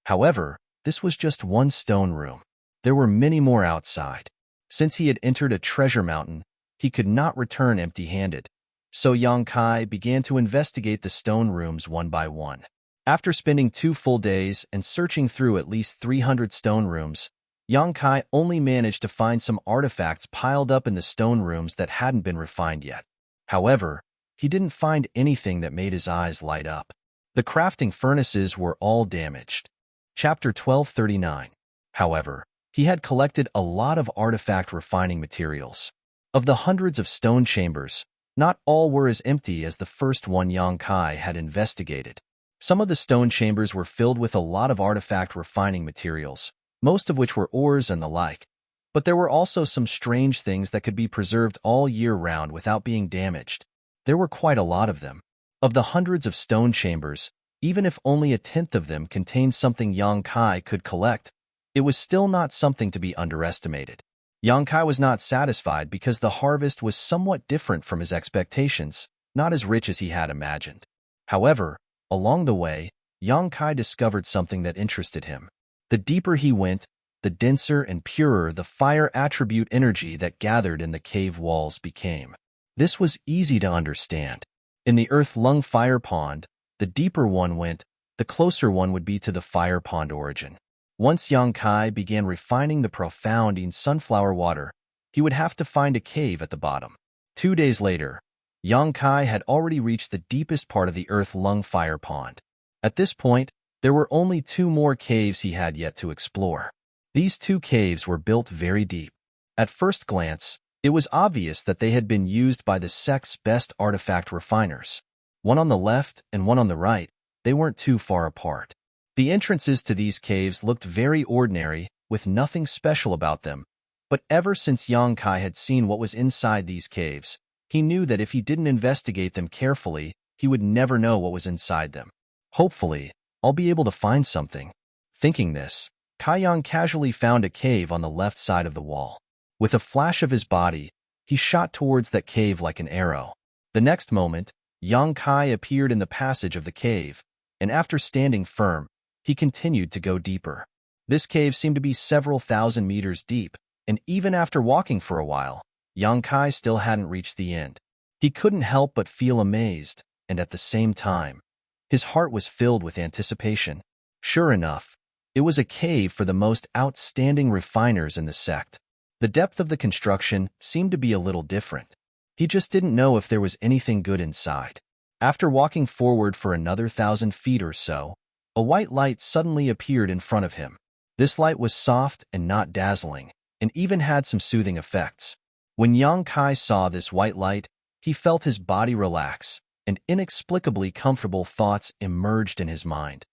However, this was just one stone room. There were many more outside. Since he had entered a treasure mountain, he could not return empty-handed, so Yang Kai began to investigate the stone rooms one by one. After spending 2 full days and searching through at least 300 stone rooms, Yang Kai only managed to find some artifacts piled up in the stone rooms that hadn't been refined yet. However, he didn't find anything that made his eyes light up. The crafting furnaces were all damaged. Chapter 1239. However, he had collected a lot of artifact refining materials. Of the hundreds of stone chambers, not all were as empty as the first one Yang Kai had investigated. Some of the stone chambers were filled with a lot of artifact refining materials, most of which were ores and the like, but there were also some strange things that could be preserved all year round without being damaged. There were quite a lot of them. Of the hundreds of stone chambers, even if only a tenth of them contained something Yang Kai could collect, it was still not something to be underestimated. Yang Kai was not satisfied because the harvest was somewhat different from his expectations, not as rich as he had imagined. However, along the way, Yang Kai discovered something that interested him. The deeper he went, the denser and purer the fire attribute energy that gathered in the cave walls became. This was easy to understand. In the earth-lung fire pond, the deeper one went, the closer one would be to the fire pond origin. Once Yang Kai began refining the profounding sunflower water, he would have to find a cave at the bottom. 2 days later, Yang Kai had already reached the deepest part of the earth-lung fire pond. At this point, there were only 2 more caves he had yet to explore. These 2 caves were built very deep. At first glance, it was obvious that they had been used by the sect's best artifact refiners. One on the left and one on the right, they weren't too far apart. The entrances to these caves looked very ordinary, with nothing special about them, but ever since Yang Kai had seen what was inside these caves, he knew that if he didn't investigate them carefully, he would never know what was inside them. Hopefully, I'll be able to find something. Thinking this, Kai Yang casually found a cave on the left side of the wall. With a flash of his body, he shot towards that cave like an arrow. The next moment, Yang Kai appeared in the passage of the cave, and after standing firm, he continued to go deeper. This cave seemed to be several thousand meters deep, and even after walking for a while, Yang Kai still hadn't reached the end. He couldn't help but feel amazed, and at the same time, his heart was filled with anticipation. Sure enough, it was a cave for the most outstanding refiners in the sect. The depth of the construction seemed to be a little different. He just didn't know if there was anything good inside. After walking forward for another 1,000 feet or so, a white light suddenly appeared in front of him. This light was soft and not dazzling, and even had some soothing effects. When Yang Kai saw this white light, he felt his body relax, and inexplicably comfortable thoughts emerged in his mind.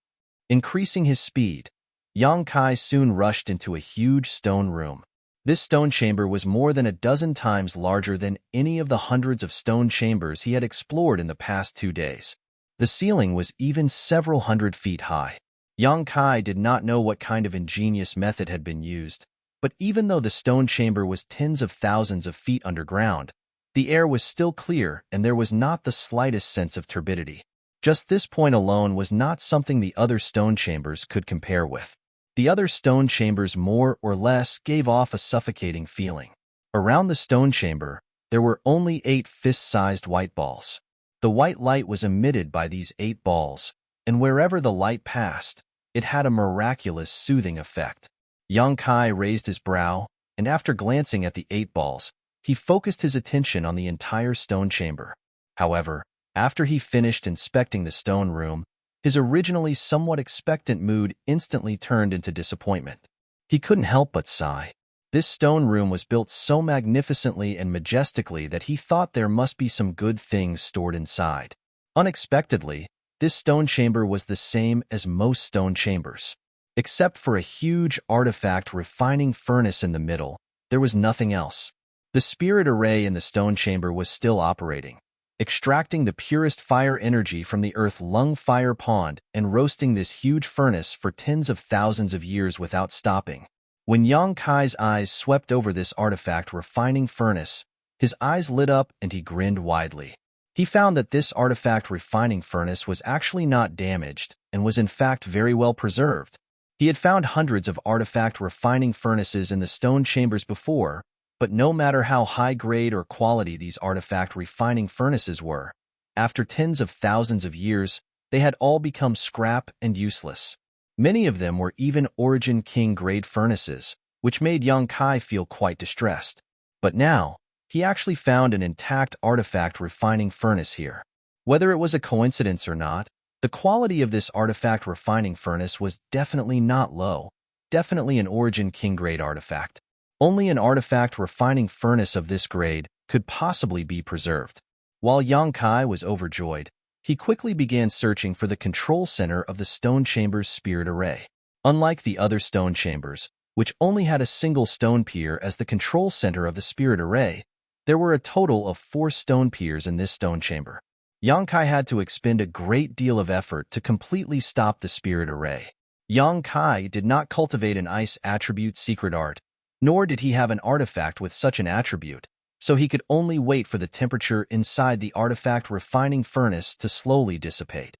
Increasing his speed, Yang Kai soon rushed into a huge stone room. This stone chamber was more than a dozen times larger than any of the hundreds of stone chambers he had explored in the past 2 days. The ceiling was even several hundred feet high. Yang Kai did not know what kind of ingenious method had been used, but even though the stone chamber was tens of thousands of feet underground, the air was still clear and there was not the slightest sense of turbidity. Just this point alone was not something the other stone chambers could compare with. The other stone chambers more or less gave off a suffocating feeling. Around the stone chamber, there were only 8 fist-sized white balls. The white light was emitted by these 8 balls, and wherever the light passed, it had a miraculous soothing effect. Yang Kai raised his brow, and after glancing at the 8 balls, he focused his attention on the entire stone chamber. However, after he finished inspecting the stone room, his originally somewhat expectant mood instantly turned into disappointment. He couldn't help but sigh. This stone room was built so magnificently and majestically that he thought there must be some good things stored inside. Unexpectedly, this stone chamber was the same as most stone chambers. Except for a huge artifact refining furnace in the middle, there was nothing else. The spirit array in the stone chamber was still operating, extracting the purest fire energy from the earth-lung fire pond and roasting this huge furnace for tens of thousands of years without stopping. When Yang Kai's eyes swept over this artifact refining furnace, his eyes lit up and he grinned widely. He found that this artifact refining furnace was actually not damaged and was in fact very well preserved. He had found hundreds of artifact refining furnaces in the stone chambers before, but no matter how high grade or quality these artifact refining furnaces were, after tens of thousands of years, they had all become scrap and useless. Many of them were even Origin King grade furnaces, which made Yang Kai feel quite distressed. But now, he actually found an intact artifact refining furnace here. Whether it was a coincidence or not, the quality of this artifact refining furnace was definitely not low, definitely an Origin King grade artifact. Only an artifact refining furnace of this grade could possibly be preserved. While Yang Kai was overjoyed, he quickly began searching for the control center of the stone chamber's spirit array. Unlike the other stone chambers, which only had a single stone pier as the control center of the spirit array, there were a total of 4 stone piers in this stone chamber. Yang Kai had to expend a great deal of effort to completely stop the spirit array. Yang Kai did not cultivate an ice attribute secret art, nor did he have an artifact with such an attribute, so he could only wait for the temperature inside the artifact refining furnace to slowly dissipate.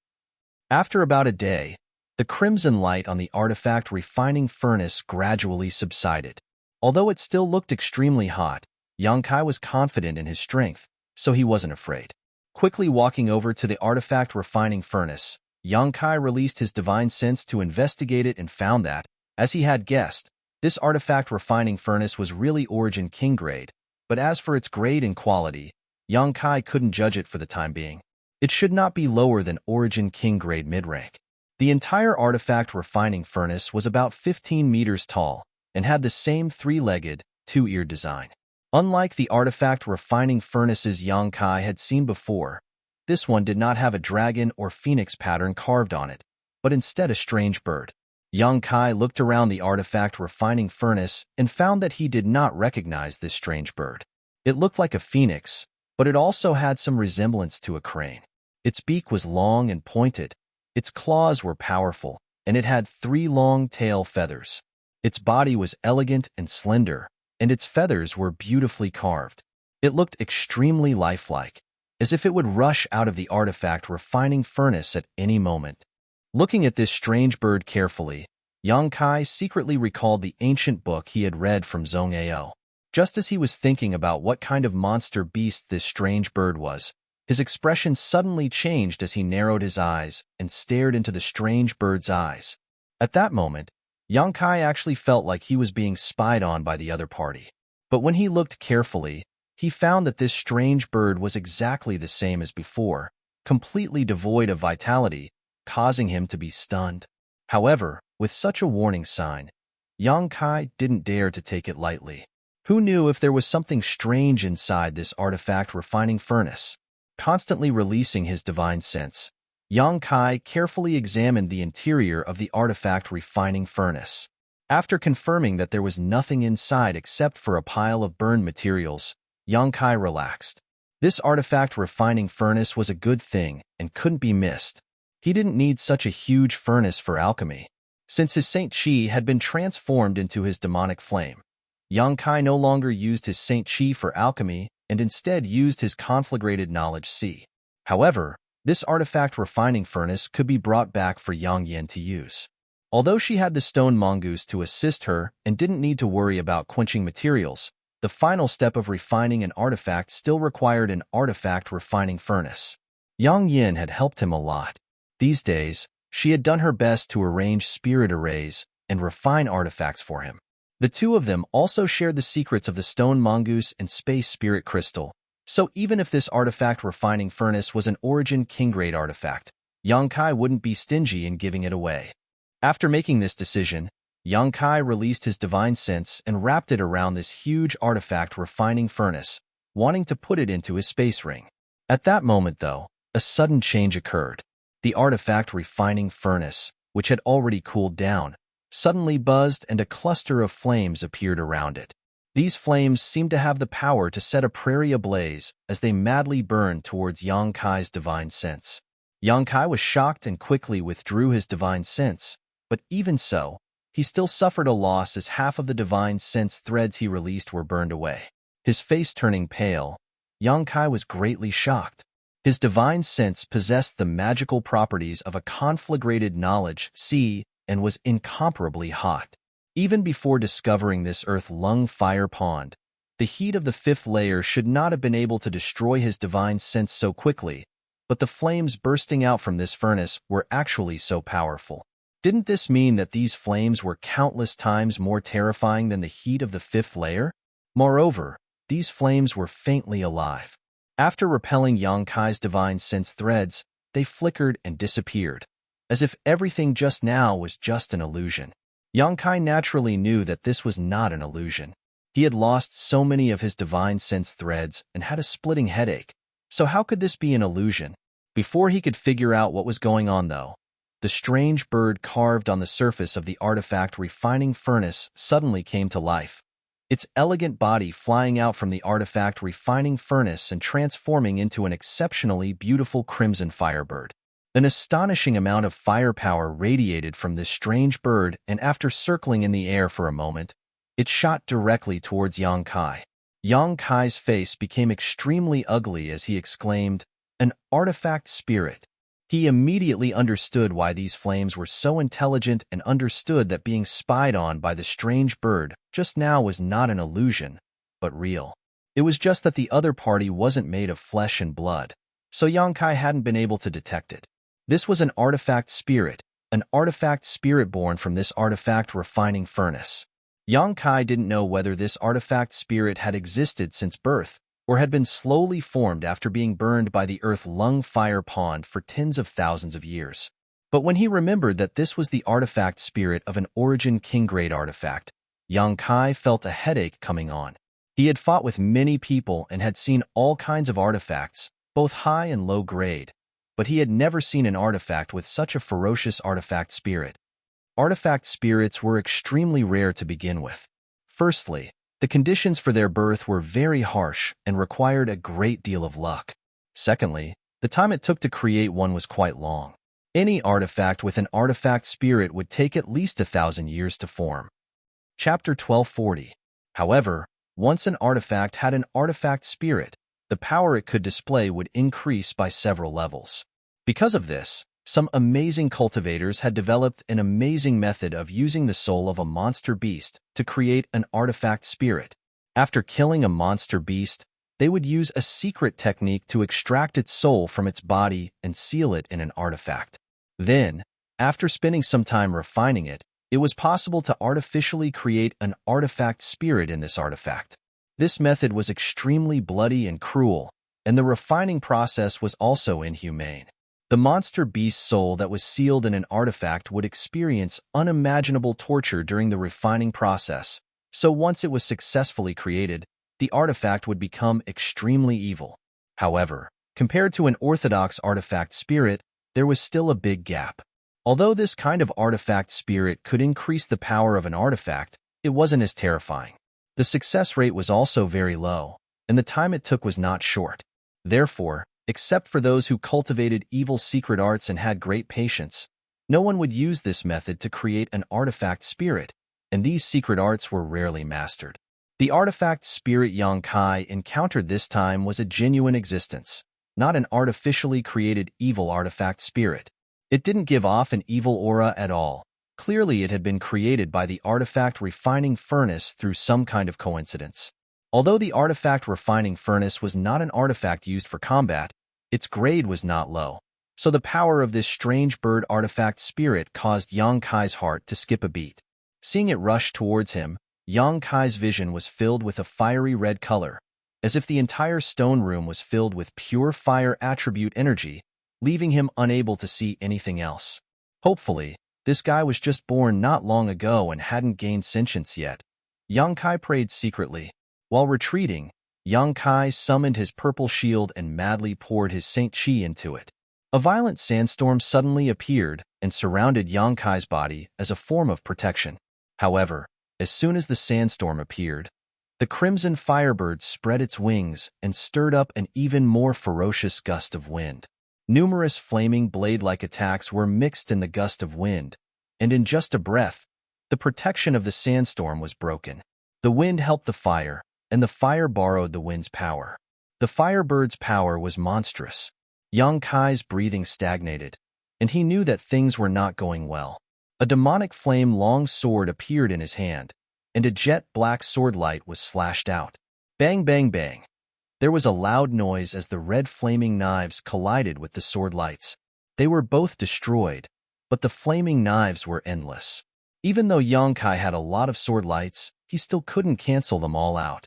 After about a day, the crimson light on the artifact refining furnace gradually subsided. Although it still looked extremely hot, Yang Kai was confident in his strength, so he wasn't afraid. Quickly walking over to the artifact refining furnace, Yang Kai released his divine sense to investigate it and found that, as he had guessed, this artifact refining furnace was really Origin King grade, but as for its grade and quality, Yang Kai couldn't judge it for the time being. It should not be lower than Origin King grade mid-rank. The entire artifact refining furnace was about 15 meters tall and had the same 3-legged, 2-eared design. Unlike the artifact refining furnaces Yang Kai had seen before, this one did not have a dragon or phoenix pattern carved on it, but instead a strange bird. Yang Kai looked around the artifact refining furnace and found that he did not recognize this strange bird. It looked like a phoenix, but it also had some resemblance to a crane. Its beak was long and pointed, its claws were powerful, and it had 3 long tail feathers. Its body was elegant and slender, and its feathers were beautifully carved. It looked extremely lifelike, as if it would rush out of the artifact refining furnace at any moment. Looking at this strange bird carefully, Yang Kai secretly recalled the ancient book he had read from Zhong Ao. Just as he was thinking about what kind of monster beast this strange bird was, his expression suddenly changed as he narrowed his eyes and stared into the strange bird's eyes. At that moment, Yang Kai actually felt like he was being spied on by the other party. But when he looked carefully, he found that this strange bird was exactly the same as before, completely devoid of vitality, causing him to be stunned. However, with such a warning sign, Yang Kai didn't dare to take it lightly. Who knew if there was something strange inside this artifact refining furnace? Constantly releasing his divine sense, Yang Kai carefully examined the interior of the artifact refining furnace. After confirming that there was nothing inside except for a pile of burned materials, Yang Kai relaxed. This artifact refining furnace was a good thing and couldn't be missed. He didn't need such a huge furnace for alchemy. Since his Saint Chi had been transformed into his demonic flame, Yang Kai no longer used his Saint Chi for alchemy and instead used his conflagrated knowledge C. However, this artifact refining furnace could be brought back for Yang Yin to use. Although she had the stone mongoose to assist her and didn't need to worry about quenching materials, the final step of refining an artifact still required an artifact refining furnace. Yang Yin had helped him a lot. These days, she had done her best to arrange spirit arrays and refine artifacts for him. The two of them also shared the secrets of the stone mongoose and space spirit crystal, so even if this artifact refining furnace was an Origin King grade artifact, Yang Kai wouldn't be stingy in giving it away. After making this decision, Yang Kai released his divine sense and wrapped it around this huge artifact refining furnace, wanting to put it into his space ring. At that moment, though, a sudden change occurred. The artifact refining furnace, which had already cooled down, suddenly buzzed and a cluster of flames appeared around it. These flames seemed to have the power to set a prairie ablaze as they madly burned towards Yang Kai's divine sense. Yang Kai was shocked and quickly withdrew his divine sense, but even so, he still suffered a loss as half of the divine sense threads he released were burned away. His face turning pale, Yang Kai was greatly shocked. His divine sense possessed the magical properties of a conflagrated knowledge sea and was incomparably hot. Even before discovering this earth-lung fire pond, the heat of the fifth layer should not have been able to destroy his divine sense so quickly, but the flames bursting out from this furnace were actually so powerful. Didn't this mean that these flames were countless times more terrifying than the heat of the fifth layer? Moreover, these flames were faintly alive. After repelling Yang Kai's divine sense threads, they flickered and disappeared, as if everything just now was just an illusion. Yang Kai naturally knew that this was not an illusion. He had lost so many of his divine sense threads and had a splitting headache, so how could this be an illusion? Before he could figure out what was going on, though, the strange bird carved on the surface of the artifact refining furnace suddenly came to life, its elegant body flying out from the artifact refining furnace and transforming into an exceptionally beautiful crimson firebird. An astonishing amount of firepower radiated from this strange bird, and after circling in the air for a moment, it shot directly towards Yang Kai. Yang Kai's face became extremely ugly as he exclaimed, "An artifact spirit." He immediately understood why these flames were so intelligent and understood that being spied on by the strange bird just now was not an illusion, but real. It was just that the other party wasn't made of flesh and blood, so Yang Kai hadn't been able to detect it. This was an artifact spirit born from this artifact refining furnace. Yang Kai didn't know whether this artifact spirit had existed since birth or had been slowly formed after being burned by the earth-lung fire pond for tens of thousands of years. But when he remembered that this was the artifact spirit of an origin king-grade artifact, Yang Kai felt a headache coming on. He had fought with many people and had seen all kinds of artifacts, both high and low grade, but he had never seen an artifact with such a ferocious artifact spirit. Artifact spirits were extremely rare to begin with. Firstly, the conditions for their birth were very harsh and required a great deal of luck. Secondly, the time it took to create one was quite long. Any artifact with an artifact spirit would take at least 1,000 years to form. Chapter 1240. However, once an artifact had an artifact spirit, the power it could display would increase by several levels. Because of this, some amazing cultivators had developed an amazing method of using the soul of a monster beast to create an artifact spirit. After killing a monster beast, they would use a secret technique to extract its soul from its body and seal it in an artifact. Then, after spending some time refining it, it was possible to artificially create an artifact spirit in this artifact. This method was extremely bloody and cruel, and the refining process was also inhumane. The monster beast's soul that was sealed in an artifact would experience unimaginable torture during the refining process, so once it was successfully created, the artifact would become extremely evil. However, compared to an orthodox artifact spirit, there was still a big gap. Although this kind of artifact spirit could increase the power of an artifact, it wasn't as terrifying. The success rate was also very low, and the time it took was not short. Therefore, except for those who cultivated evil secret arts and had great patience, no one would use this method to create an artifact spirit, and these secret arts were rarely mastered. The artifact spirit Yang Kai encountered this time was a genuine existence, not an artificially created evil artifact spirit. It didn't give off an evil aura at all. Clearly, it had been created by the artifact refining furnace through some kind of coincidence. Although the artifact refining furnace was not an artifact used for combat, its grade was not low, so the power of this strange bird artifact spirit caused Yang Kai's heart to skip a beat. Seeing it rush towards him, Yang Kai's vision was filled with a fiery red color, as if the entire stone room was filled with pure fire attribute energy, leaving him unable to see anything else. Hopefully, this guy was just born not long ago and hadn't gained sentience yet. Yang Kai prayed secretly. While retreating, Yang Kai summoned his purple shield and madly poured his Saint Chi into it. A violent sandstorm suddenly appeared and surrounded Yang Kai's body as a form of protection. However, as soon as the sandstorm appeared, the crimson firebird spread its wings and stirred up an even more ferocious gust of wind. Numerous flaming blade-like attacks were mixed in the gust of wind, and in just a breath, the protection of the sandstorm was broken. The wind helped the fire, and the fire borrowed the wind's power. The firebird's power was monstrous. Yang Kai's breathing stagnated, and he knew that things were not going well. A demonic flame-long sword appeared in his hand, and a jet-black sword light was slashed out. Bang, bang, bang. There was a loud noise as the red flaming knives collided with the sword lights. They were both destroyed, but the flaming knives were endless. Even though Yang Kai had a lot of sword lights, he still couldn't cancel them all out.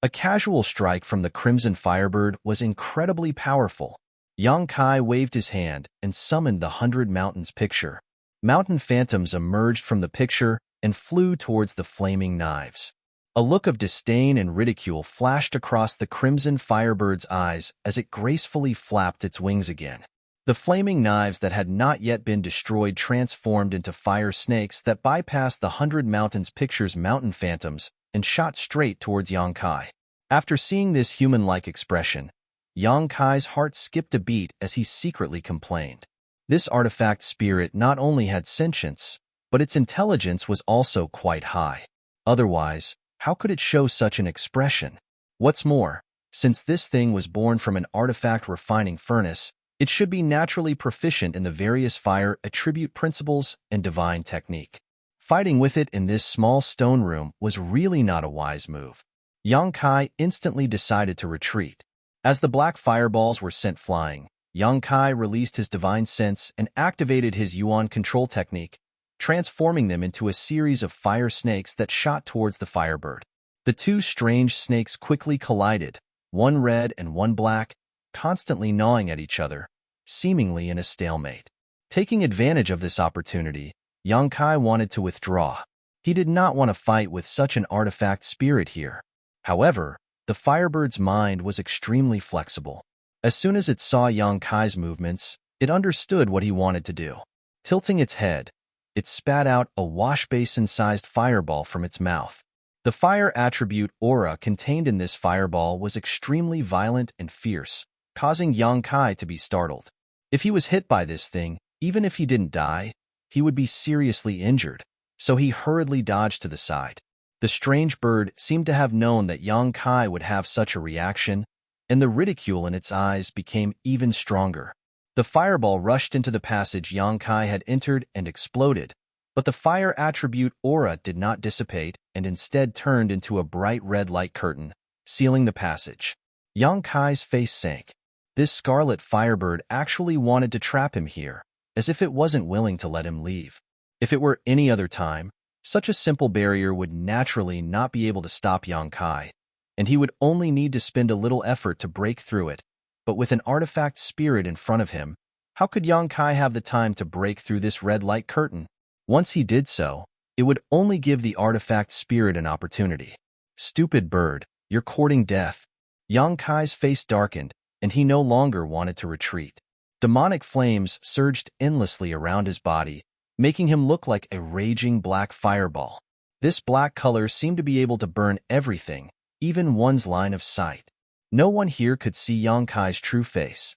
A casual strike from the Crimson Firebird was incredibly powerful. Yang Kai waved his hand and summoned the 100 Mountains picture. Mountain phantoms emerged from the picture and flew towards the flaming knives. A look of disdain and ridicule flashed across the Crimson Firebird's eyes as it gracefully flapped its wings again. The flaming knives that had not yet been destroyed transformed into fire snakes that bypassed the 100 Mountains picture's mountain phantoms and shot straight towards Yang Kai. After seeing this human-like expression, Yang Kai's heart skipped a beat as he secretly complained. This artifact spirit not only had sentience, but its intelligence was also quite high. Otherwise, how could it show such an expression? What's more, since this thing was born from an artifact refining furnace, it should be naturally proficient in the various fire attribute principles and divine technique. Fighting with it in this small stone room was really not a wise move. Yang Kai instantly decided to retreat. As the black fireballs were sent flying, Yang Kai released his divine sense and activated his Yuan control technique, transforming them into a series of fire snakes that shot towards the firebird. The two strange snakes quickly collided, one red and one black, constantly gnawing at each other, seemingly in a stalemate. Taking advantage of this opportunity, Yang Kai wanted to withdraw. He did not want to fight with such an artifact spirit here. However, the firebird's mind was extremely flexible. As soon as it saw Yang Kai's movements, it understood what he wanted to do. Tilting its head, it spat out a wash-basin-sized fireball from its mouth. The fire attribute aura contained in this fireball was extremely violent and fierce, causing Yang Kai to be startled. If he was hit by this thing, even if he didn't die, he would be seriously injured, so he hurriedly dodged to the side. The strange bird seemed to have known that Yang Kai would have such a reaction, and the ridicule in its eyes became even stronger. The fireball rushed into the passage Yang Kai had entered and exploded, but the fire attribute aura did not dissipate and instead turned into a bright red light curtain, sealing the passage. Yang Kai's face sank. This scarlet firebird actually wanted to trap him here, as if it wasn't willing to let him leave. If it were any other time, such a simple barrier would naturally not be able to stop Yang Kai, and he would only need to spend a little effort to break through it. But with an artifact spirit in front of him, how could Yang Kai have the time to break through this red light curtain? Once he did so, it would only give the artifact spirit an opportunity. Stupid bird, you're courting death. Yang Kai's face darkened, and he no longer wanted to retreat. Demonic flames surged endlessly around his body, making him look like a raging black fireball. This black color seemed to be able to burn everything, even one's line of sight. No one here could see Yang Kai's true face.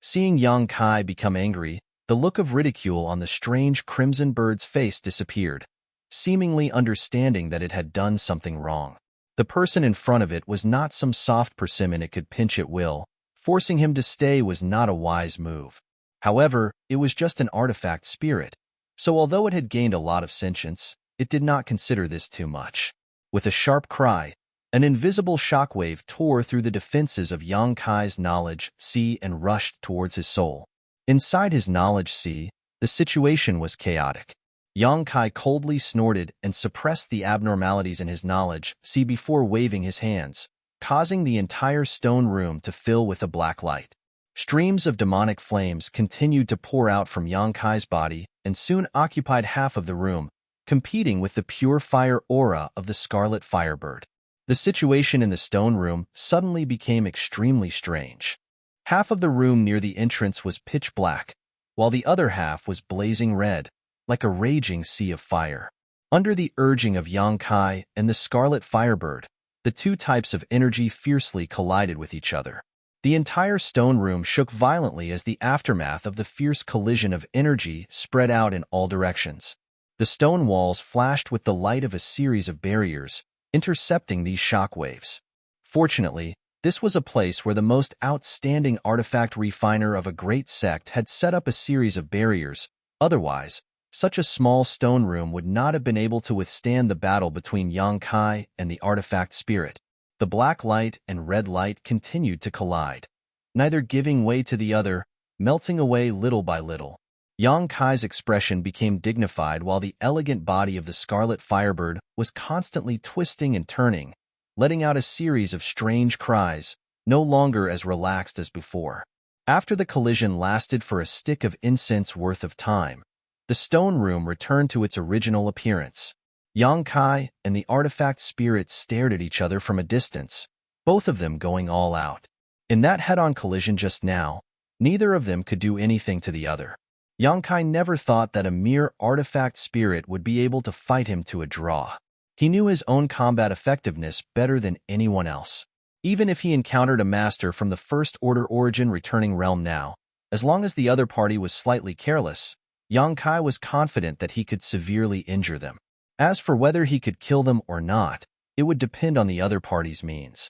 Seeing Yang Kai become angry, the look of ridicule on the strange crimson bird's face disappeared, seemingly understanding that it had done something wrong. The person in front of it was not some soft persimmon it could pinch at will. Forcing him to stay was not a wise move. However, it was just an artifact spirit, so although it had gained a lot of sentience, it did not consider this too much. With a sharp cry, an invisible shockwave tore through the defenses of Yang Kai's knowledge sea and rushed towards his soul. Inside his knowledge sea, the situation was chaotic. Yang Kai coldly snorted and suppressed the abnormalities in his knowledge sea before waving his hands, causing the entire stone room to fill with a black light. Streams of demonic flames continued to pour out from Yang Kai's body and soon occupied half of the room, competing with the pure fire aura of the scarlet firebird. The situation in the stone room suddenly became extremely strange. Half of the room near the entrance was pitch black, while the other half was blazing red, like a raging sea of fire. Under the urging of Yang Kai and the scarlet firebird, the two types of energy fiercely collided with each other. The entire stone room shook violently as the aftermath of the fierce collision of energy spread out in all directions. The stone walls flashed with the light of a series of barriers, intercepting these shock waves. Fortunately, this was a place where the most outstanding artifact refiner of a great sect had set up a series of barriers. Otherwise, such a small stone room would not have been able to withstand the battle between Yang Kai and the artifact spirit. The black light and red light continued to collide, neither giving way to the other, melting away little by little. Yang Kai's expression became dignified while the elegant body of the scarlet firebird was constantly twisting and turning, letting out a series of strange cries, no longer as relaxed as before. After the collision lasted for a stick of incense worth of time, the stone room returned to its original appearance. Yang Kai and the artifact spirit stared at each other from a distance, both of them going all out. In that head-on collision just now, neither of them could do anything to the other. Yang Kai never thought that a mere artifact spirit would be able to fight him to a draw. He knew his own combat effectiveness better than anyone else. Even if he encountered a master from the First Order origin returning realm now, as long as the other party was slightly careless, Yang Kai was confident that he could severely injure them. As for whether he could kill them or not, it would depend on the other party's means.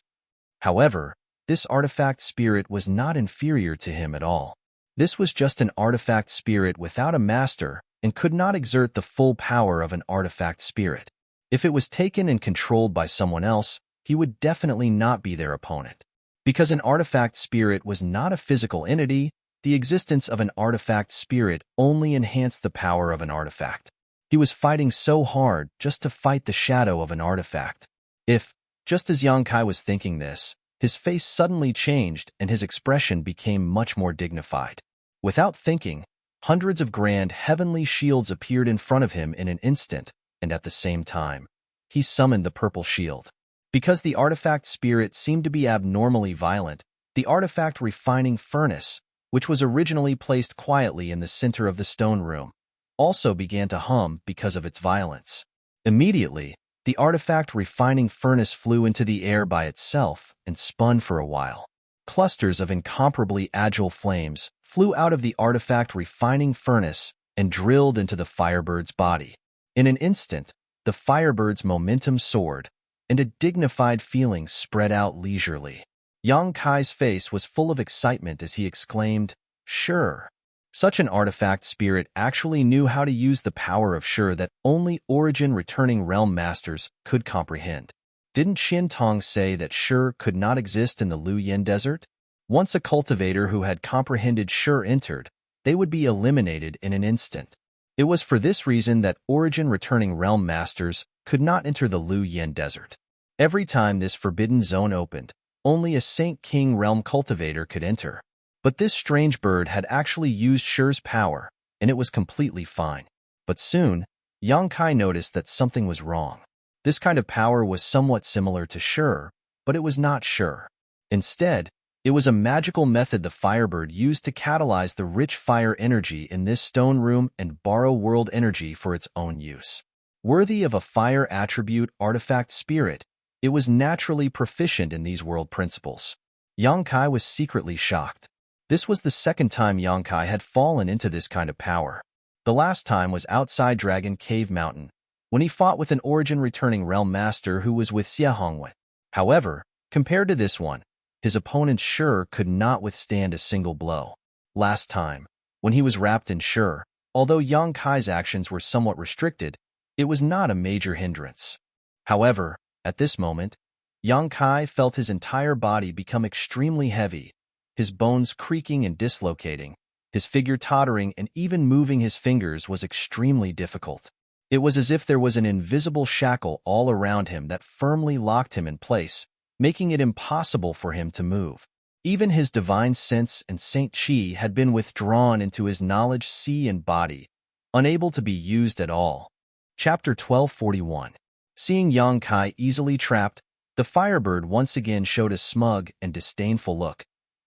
However, this artifact spirit was not inferior to him at all. This was just an artifact spirit without a master and could not exert the full power of an artifact spirit. If it was taken and controlled by someone else, he would definitely not be their opponent. Because an artifact spirit was not a physical entity, the existence of an artifact spirit only enhanced the power of an artifact. He was fighting so hard just to fight the shadow of an artifact. If, just as Yang Kai was thinking this, his face suddenly changed and his expression became much more dignified. Without thinking, hundreds of grand heavenly shields appeared in front of him in an instant, and at the same time, he summoned the purple shield. Because the artifact spirit seemed to be abnormally violent, the artifact refining furnace, which was originally placed quietly in the center of the stone room, also began to hum because of its violence. Immediately, the artifact refining furnace flew into the air by itself and spun for a while. Clusters of incomparably agile flames flew out of the artifact refining furnace and drilled into the firebird's body. In an instant, the firebird's momentum soared, and a dignified feeling spread out leisurely. Yang Kai's face was full of excitement as he exclaimed, "Sure." Such an artifact spirit actually knew how to use the power of Sure that only origin-returning realm masters could comprehend. Didn't Xin Tong say that Sure could not exist in the Lu Yen Desert? Once a cultivator who had comprehended Sure entered, they would be eliminated in an instant. It was for this reason that origin-returning realm masters could not enter the Lu Yen Desert. Every time this forbidden zone opened, only a Saint King realm cultivator could enter. But this strange bird had actually used Sure's power, and it was completely fine. But soon, Yang Kai noticed that something was wrong. This kind of power was somewhat similar to Sure, but it was not Sure. Instead, it was a magical method the firebird used to catalyze the rich fire energy in this stone room and borrow world energy for its own use. Worthy of a fire attribute artifact spirit, it was naturally proficient in these world principles. Yang Kai was secretly shocked. This was the second time Yang Kai had fallen into this kind of power. The last time was outside Dragon Cave Mountain, when he fought with an origin-returning realm master who was with Xie Hongwen. However, compared to this one, his opponent Sure could not withstand a single blow. Last time, when he was wrapped in Sure, although Yang Kai's actions were somewhat restricted, it was not a major hindrance. However, at this moment, Yang Kai felt his entire body become extremely heavy, his bones creaking and dislocating, his figure tottering, and even moving his fingers was extremely difficult. It was as if there was an invisible shackle all around him that firmly locked him in place, making it impossible for him to move. Even his divine sense and Saint Chi had been withdrawn into his knowledge sea and body, unable to be used at all. Chapter 1241. Seeing Yang Kai easily trapped, the firebird once again showed a smug and disdainful look.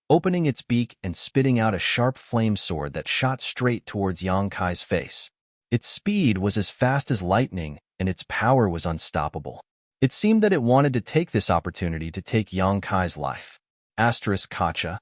opening its beak and spitting out a sharp flame sword that shot straight towards Yang Kai's face. Its speed was as fast as lightning, and its power was unstoppable. It seemed that it wanted to take this opportunity to take Yang Kai's life. Asterisk Kacha.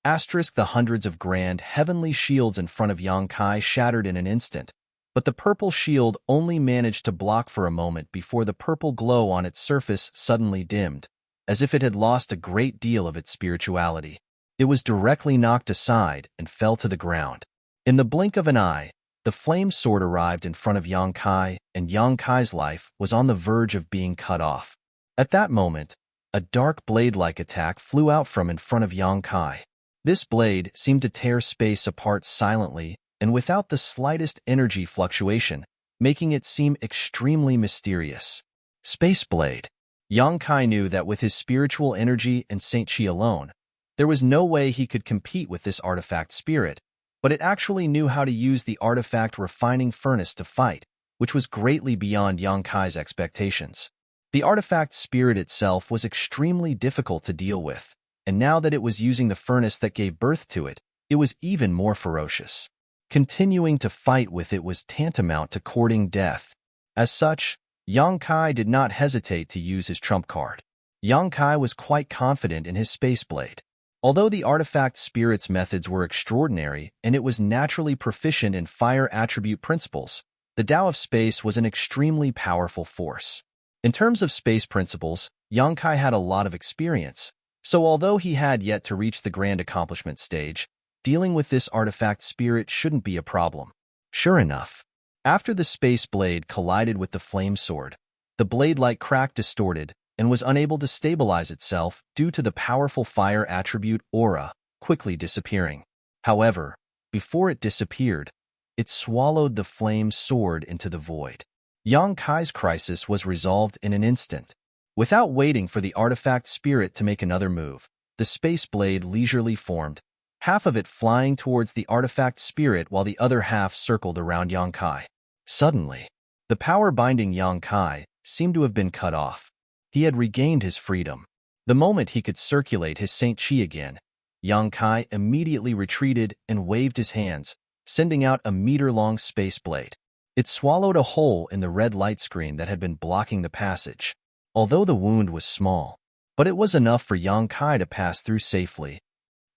Asterisk the hundreds of grand, heavenly shields in front of Yang Kai shattered in an instant, but the purple shield only managed to block for a moment before the purple glow on its surface suddenly dimmed, as if it had lost a great deal of its spirituality. It was directly knocked aside and fell to the ground. In the blink of an eye, the flame sword arrived in front of Yang Kai, and Yang Kai's life was on the verge of being cut off. At that moment, a dark blade-like attack flew out from in front of Yang Kai. This blade seemed to tear space apart silently and without the slightest energy fluctuation, making it seem extremely mysterious. Space Blade. Yang Kai knew that with his spiritual energy and Saint Chi alone, there was no way he could compete with this artifact spirit, but it actually knew how to use the artifact refining furnace to fight, which was greatly beyond Yang Kai's expectations. The artifact spirit itself was extremely difficult to deal with, and now that it was using the furnace that gave birth to it, it was even more ferocious. Continuing to fight with it was tantamount to courting death. As such, Yang Kai did not hesitate to use his trump card. Yang Kai was quite confident in his Space Blade. Although the artifact spirit's methods were extraordinary and it was naturally proficient in fire attribute principles, the Tao of Space was an extremely powerful force. In terms of space principles, Yang Kai had a lot of experience, so although he had yet to reach the grand accomplishment stage, dealing with this artifact spirit shouldn't be a problem. Sure enough, after the Space Blade collided with the flame sword, the blade-like crack distorted and was unable to stabilize itself due to the powerful fire attribute aura quickly disappearing. However, before it disappeared, it swallowed the flame sword into the void. Yang Kai's crisis was resolved in an instant. Without waiting for the artifact spirit to make another move, the Space Blade leisurely formed, half of it flying towards the artifact spirit while the other half circled around Yang Kai. Suddenly, the power binding Yang Kai seemed to have been cut off. He had regained his freedom. The moment he could circulate his Saint Chi again, Yang Kai immediately retreated and waved his hands, sending out a meter-long Space Blade. It swallowed a hole in the red light screen that had been blocking the passage. Although the wound was small, but it was enough for Yang Kai to pass through safely.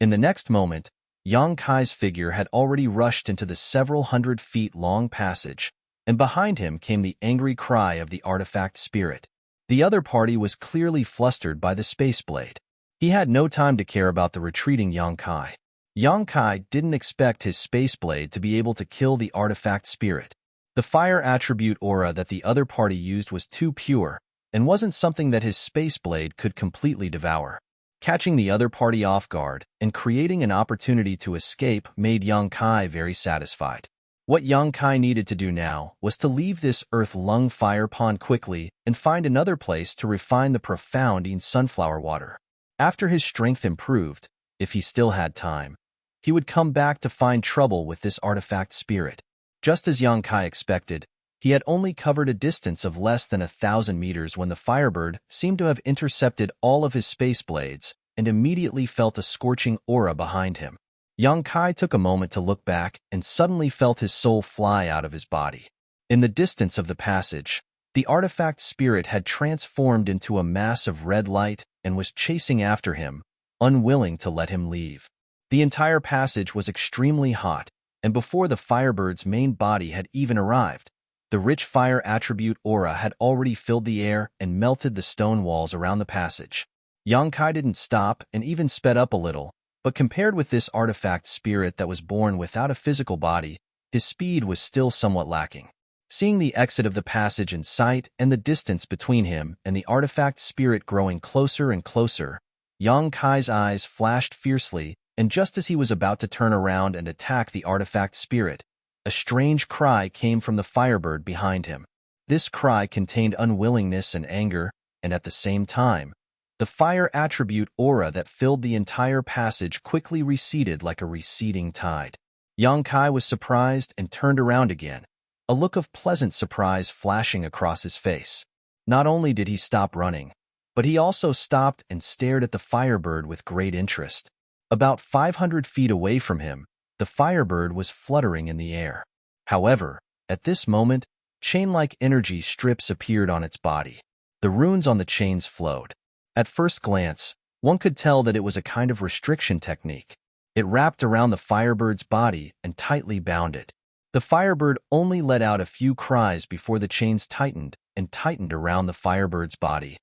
In the next moment, Yang Kai's figure had already rushed into the several hundred feet long passage, and behind him came the angry cry of the artifact spirit. The other party was clearly flustered by the Space Blade. He had no time to care about the retreating Yang Kai. Yang Kai didn't expect his Space Blade to be able to kill the artifact spirit. The fire attribute aura that the other party used was too pure, and wasn't something that his Space Blade could completely devour. Catching the other party off guard and creating an opportunity to escape made Yang Kai very satisfied. What Yang Kai needed to do now was to leave this earth-lung fire pond quickly and find another place to refine the profounding sunflower water. After his strength improved, if he still had time, he would come back to find trouble with this artifact spirit. Just as Yang Kai expected, he had only covered a distance of less than 1,000 meters when the Firebird seemed to have intercepted all of his Space Blades and immediately felt a scorching aura behind him. Yang Kai took a moment to look back and suddenly felt his soul fly out of his body. In the distance of the passage, the artifact spirit had transformed into a mass of red light and was chasing after him, unwilling to let him leave. The entire passage was extremely hot, and before the Firebird's main body had even arrived, the rich fire attribute aura had already filled the air and melted the stone walls around the passage. Yang Kai didn't stop and even sped up a little, but compared with this artifact spirit that was born without a physical body, his speed was still somewhat lacking. Seeing the exit of the passage in sight and the distance between him and the artifact spirit growing closer and closer, Yang Kai's eyes flashed fiercely, and just as he was about to turn around and attack the artifact spirit, a strange cry came from the Firebird behind him. This cry contained unwillingness and anger, and at the same time, the fire attribute aura that filled the entire passage quickly receded like a receding tide. Yang Kai was surprised and turned around again, a look of pleasant surprise flashing across his face. Not only did he stop running, but he also stopped and stared at the Firebird with great interest. About 500 feet away from him, the firebird was fluttering in the air. However, at this moment, chain-like energy strips appeared on its body. The runes on the chains flowed. At first glance, one could tell that it was a kind of restriction technique. It wrapped around the firebird's body and tightly bound it. The firebird only let out a few cries before the chains tightened and tightened around the firebird's body.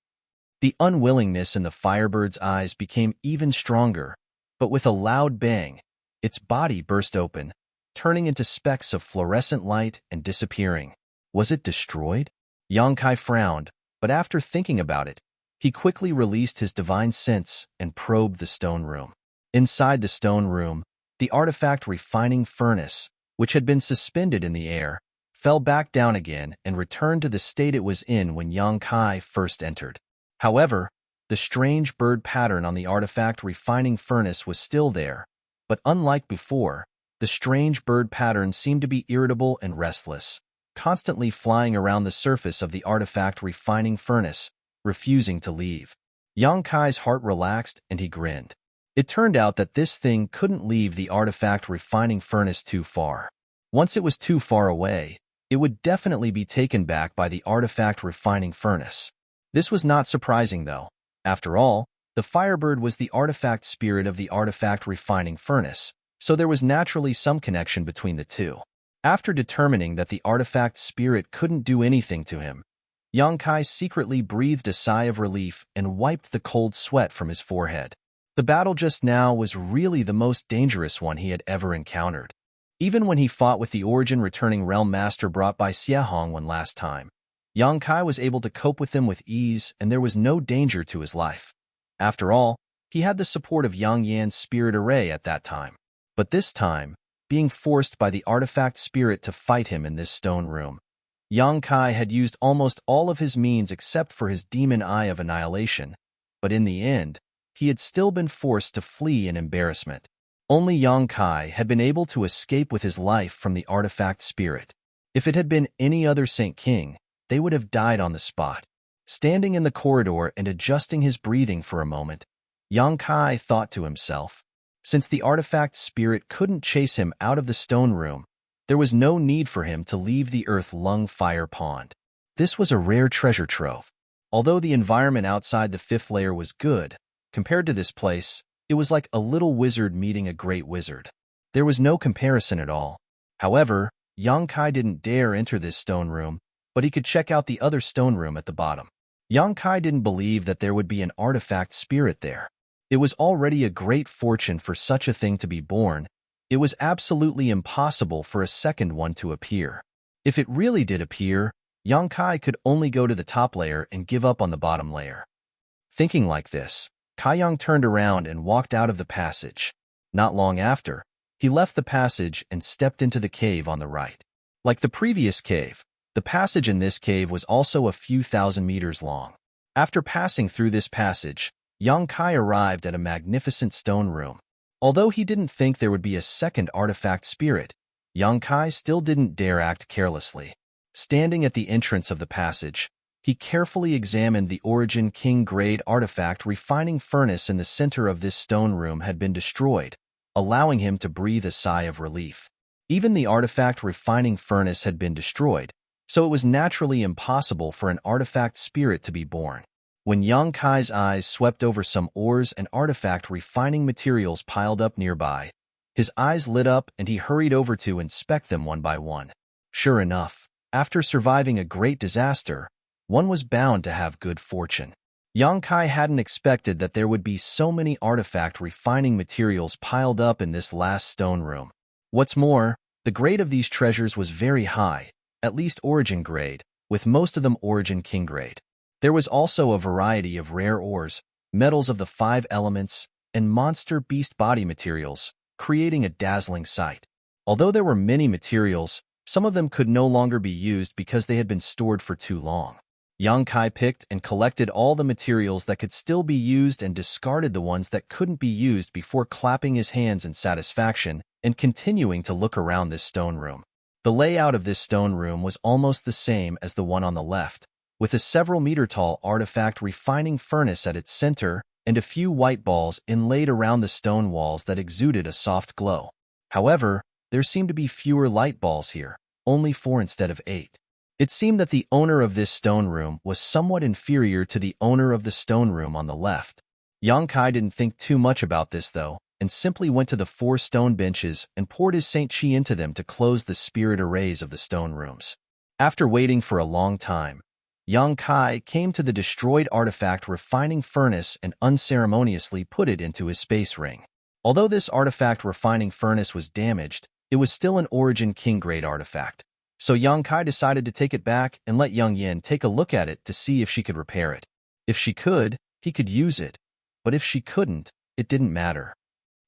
The unwillingness in the firebird's eyes became even stronger, but with a loud bang, its body burst open, turning into specks of fluorescent light and disappearing. Was it destroyed? Yang Kai frowned, but after thinking about it, he quickly released his divine sense and probed the stone room. Inside the stone room, the artifact refining furnace, which had been suspended in the air, fell back down again and returned to the state it was in when Yang Kai first entered. However, the strange bird pattern on the artifact refining furnace was still there, but unlike before, the strange bird pattern seemed to be irritable and restless, constantly flying around the surface of the artifact refining furnace, refusing to leave. Yang Kai's heart relaxed and he grinned. It turned out that this thing couldn't leave the artifact refining furnace too far. Once it was too far away, it would definitely be taken back by the artifact refining furnace. This was not surprising, though. After all, the firebird was the artifact spirit of the artifact refining furnace, so there was naturally some connection between the two. After determining that the artifact spirit couldn't do anything to him, Yang Kai secretly breathed a sigh of relief and wiped the cold sweat from his forehead. The battle just now was really the most dangerous one he had ever encountered. Even when he fought with the origin-returning realm master brought by Xiahong one last time, Yang Kai was able to cope with them with ease and there was no danger to his life. After all, he had the support of Yang Yan's spirit array at that time. But this time, being forced by the artifact spirit to fight him in this stone room, Yang Kai had used almost all of his means except for his demon eye of annihilation, but in the end, he had still been forced to flee in embarrassment. Only Yang Kai had been able to escape with his life from the artifact spirit. If it had been any other Saint King, they would have died on the spot. Standing in the corridor and adjusting his breathing for a moment, Yang Kai thought to himself, since the artifact spirit couldn't chase him out of the stone room, there was no need for him to leave the Earth Lung Fire Pond. This was a rare treasure trove. Although the environment outside the fifth layer was good, compared to this place, it was like a little wizard meeting a great wizard. There was no comparison at all. However, Yang Kai didn't dare enter this stone room, but he could check out the other stone room at the bottom. Yang Kai didn't believe that there would be an artifact spirit there. It was already a great fortune for such a thing to be born. It was absolutely impossible for a second one to appear. If it really did appear, Yang Kai could only go to the top layer and give up on the bottom layer. Thinking like this, Kai Yang turned around and walked out of the passage. Not long after, he left the passage and stepped into the cave on the right. Like the previous cave, the passage in this cave was also a few thousand meters long. After passing through this passage, Yang Kai arrived at a magnificent stone room. Although he didn't think there would be a second artifact spirit, Yang Kai still didn't dare act carelessly. Standing at the entrance of the passage, he carefully examined the Origin King-grade artifact refining furnace in the center of this stone room had been destroyed, allowing him to breathe a sigh of relief. Even the artifact refining furnace had been destroyed, so it was naturally impossible for an artifact spirit to be born. When Yang Kai's eyes swept over some ores and artifact refining materials piled up nearby, his eyes lit up and he hurried over to inspect them one by one. Sure enough, after surviving a great disaster, one was bound to have good fortune. Yang Kai hadn't expected that there would be so many artifact refining materials piled up in this last stone room. What's more, the grade of these treasures was very high, at least Origin grade, with most of them Origin King grade. There was also a variety of rare ores, metals of the 5 elements, and monster beast body materials, creating a dazzling sight. Although there were many materials, some of them could no longer be used because they had been stored for too long. Yang Kai picked and collected all the materials that could still be used and discarded the ones that couldn't be used before clapping his hands in satisfaction and continuing to look around this stone room. The layout of this stone room was almost the same as the one on the left, with a several-meter-tall artifact refining furnace at its center and a few white balls inlaid around the stone walls that exuded a soft glow. However, there seemed to be fewer light balls here, only 4 instead of 8. It seemed that the owner of this stone room was somewhat inferior to the owner of the stone room on the left. Yang Kai didn't think too much about this, though, and simply went to the 4 stone benches and poured his Saint Chi into them to close the spirit arrays of the stone rooms. After waiting for a long time, Yang Kai came to the destroyed artifact refining furnace and unceremoniously put it into his space ring. Although this artifact refining furnace was damaged, it was still an Origin King-grade artifact. So Yang Kai decided to take it back and let Yang Yin take a look at it to see if she could repair it. If she could, he could use it, but if she couldn't, it didn't matter.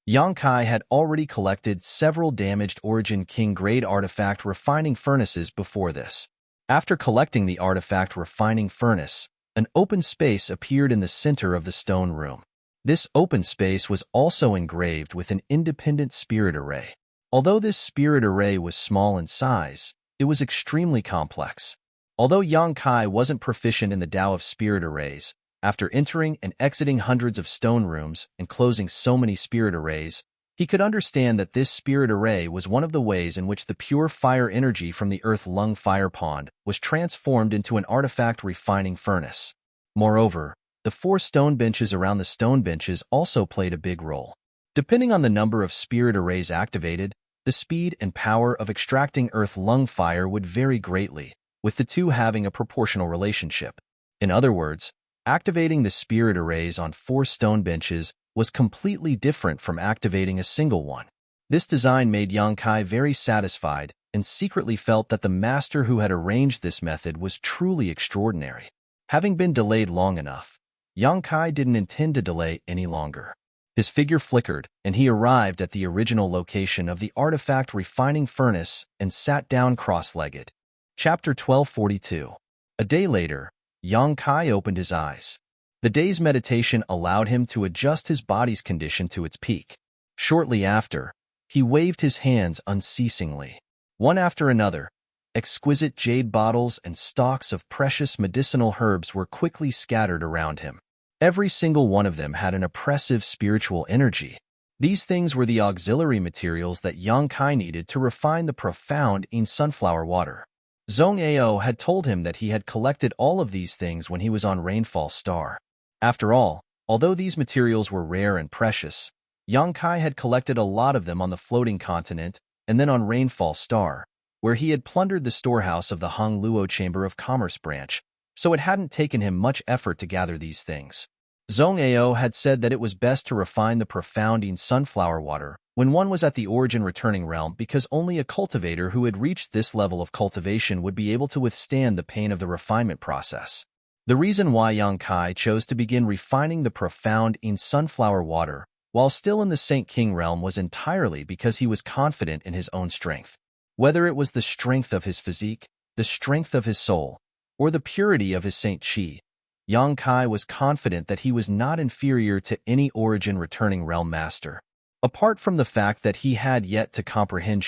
Yang Kai had already collected several damaged Origin King-grade artifact refining furnaces before this. After collecting the artifact refining furnace, an open space appeared in the center of the stone room. This open space was also engraved with an independent spirit array. Although this spirit array was small in size, it was extremely complex. Although Yang Kai wasn't proficient in the Tao of spirit arrays, after entering and exiting hundreds of stone rooms and closing so many spirit arrays, he could understand that this spirit array was one of the ways in which the pure fire energy from the Earth Lung Fire Pond was transformed into an artifact refining furnace. Moreover, the 4 stone benches around the stone benches also played a big role. Depending on the number of spirit arrays activated, the speed and power of extracting Earth Lung Fire would vary greatly, with the two having a proportional relationship. In other words, activating the spirit arrays on 4 stone benches was completely different from activating a single one. This design made Yang Kai very satisfied and secretly felt that the master who had arranged this method was truly extraordinary. Having been delayed long enough, Yang Kai didn't intend to delay any longer. His figure flickered, and he arrived at the original location of the artifact refining furnace and sat down cross-legged. Chapter 1242. A day later, Yang Kai opened his eyes. The day's meditation allowed him to adjust his body's condition to its peak. Shortly after, he waved his hands unceasingly. One after another, exquisite jade bottles and stalks of precious medicinal herbs were quickly scattered around him. Every single one of them had an oppressive spiritual energy. These things were the auxiliary materials that Yang Kai needed to refine the profound in sunflower water. Zhong Ao had told him that he had collected all of these things when he was on Rainfall Star. After all, although these materials were rare and precious, Yang Kai had collected a lot of them on the floating continent and then on Rainfall Star, where he had plundered the storehouse of the Hong Luo Chamber of Commerce branch, so it hadn't taken him much effort to gather these things. Zhong Ao had said that it was best to refine the profounding sunflower water when one was at the origin returning realm because only a cultivator who had reached this level of cultivation would be able to withstand the pain of the refinement process. The reason why Yang Kai chose to begin refining the profound in sunflower water while still in the Saint King realm was entirely because he was confident in his own strength. Whether it was the strength of his physique, the strength of his soul, or the purity of his Saint Chi, Yang Kai was confident that he was not inferior to any origin returning realm master. Apart from the fact that he had yet to comprehend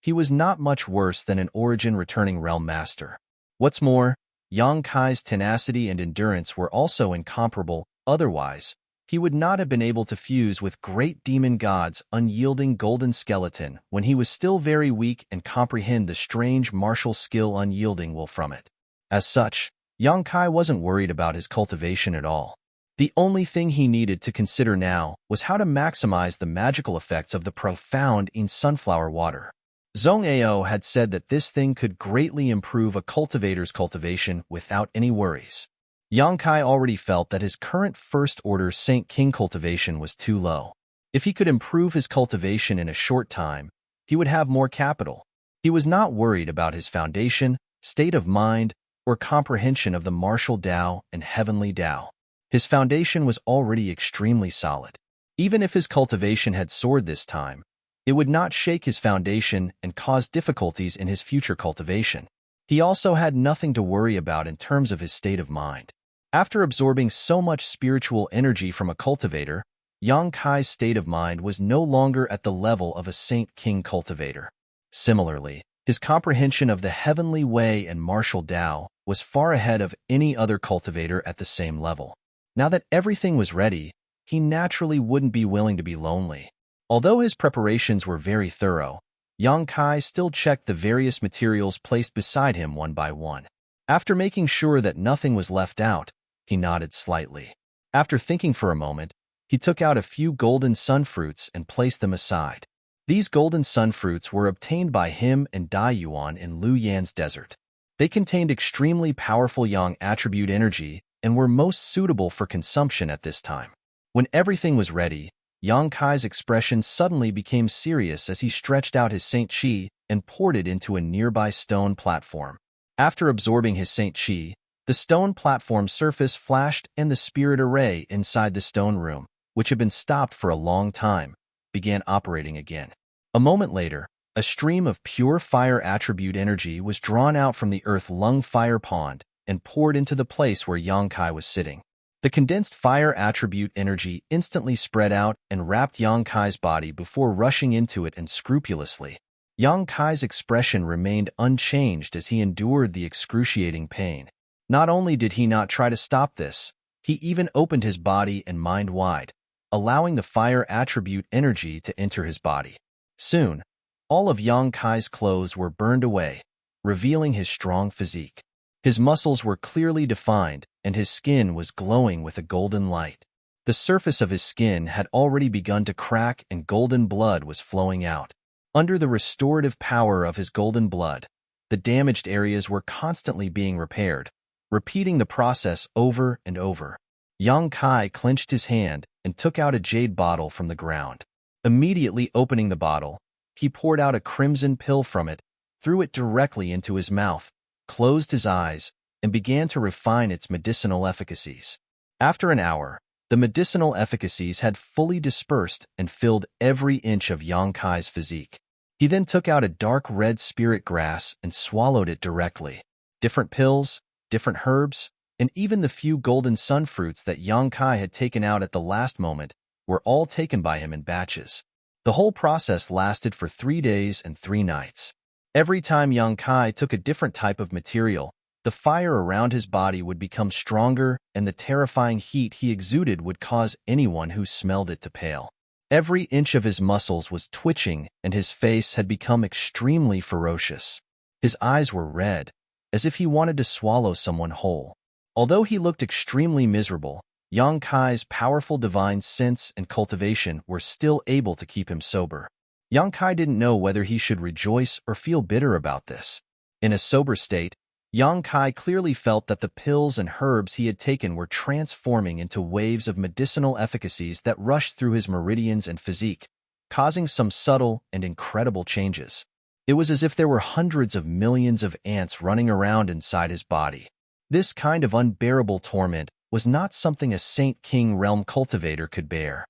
he was not much worse than an origin returning realm master. What's more, Yang Kai's tenacity and endurance were also incomparable, otherwise, he would not have been able to fuse with great demon god's unyielding golden skeleton when he was still very weak and comprehend the strange martial skill unyielding will from it. As such, Yang Kai wasn't worried about his cultivation at all. The only thing he needed to consider now was how to maximize the magical effects of the profound in sunflower water. Zhong Ao had said that this thing could greatly improve a cultivator's cultivation without any worries. Yang Kai already felt that his current first-order Saint King cultivation was too low. If he could improve his cultivation in a short time, he would have more capital. He was not worried about his foundation, state of mind, or comprehension of the martial Tao and heavenly Tao. His foundation was already extremely solid. Even if his cultivation had soared this time, it would not shake his foundation and cause difficulties in his future cultivation. He also had nothing to worry about in terms of his state of mind. After absorbing so much spiritual energy from a cultivator, Yang Kai's state of mind was no longer at the level of a Saint King cultivator. Similarly, his comprehension of the heavenly way and martial Tao was far ahead of any other cultivator at the same level. Now that everything was ready, he naturally wouldn't be willing to be lonely. Although his preparations were very thorough, Yang Kai still checked the various materials placed beside him one by one. After making sure that nothing was left out, he nodded slightly. After thinking for a moment, he took out a few golden sunfruits and placed them aside. These golden sunfruits were obtained by him and Dai Yuan in Lu Yan's desert. They contained extremely powerful yang attribute energy and were most suitable for consumption at this time. When everything was ready, Yang Kai's expression suddenly became serious as he stretched out his Saint Chi and poured it into a nearby stone platform. After absorbing his Saint Chi, the stone platform surface flashed and the spirit array inside the stone room, which had been stopped for a long time, began operating again. A moment later, a stream of pure fire attribute energy was drawn out from the earth lung fire pond and poured into the place where Yang Kai was sitting. The condensed fire attribute energy instantly spread out and wrapped Yang Kai's body before rushing into it unscrupulously. Yang Kai's expression remained unchanged as he endured the excruciating pain. Not only did he not try to stop this, he even opened his body and mind wide, allowing the fire attribute energy to enter his body. Soon, all of Yang Kai's clothes were burned away, revealing his strong physique. His muscles were clearly defined, and his skin was glowing with a golden light. The surface of his skin had already begun to crack and golden blood was flowing out. Under the restorative power of his golden blood, the damaged areas were constantly being repaired, repeating the process over and over. Yang Kai clenched his hand and took out a jade bottle from the ground. Immediately opening the bottle, he poured out a crimson pill from it, threw it directly into his mouth, closed his eyes, and began to refine its medicinal efficacies. After an hour, the medicinal efficacies had fully dispersed and filled every inch of Yang Kai's physique. He then took out a dark red spirit grass and swallowed it directly. Different pills, different herbs, and even the few golden sunfruits that Yang Kai had taken out at the last moment were all taken by him in batches. The whole process lasted for 3 days and 3 nights. Every time Yang Kai took a different type of material, the fire around his body would become stronger and the terrifying heat he exuded would cause anyone who smelled it to pale. Every inch of his muscles was twitching and his face had become extremely ferocious. His eyes were red, as if he wanted to swallow someone whole. Although he looked extremely miserable, Yang Kai's powerful divine sense and cultivation were still able to keep him sober. Yang Kai didn't know whether he should rejoice or feel bitter about this. In a sober state, Yang Kai clearly felt that the pills and herbs he had taken were transforming into waves of medicinal efficacies that rushed through his meridians and physique, causing some subtle and incredible changes. It was as if there were hundreds of millions of ants running around inside his body. This kind of unbearable torment was not something a Saint King realm cultivator could bear.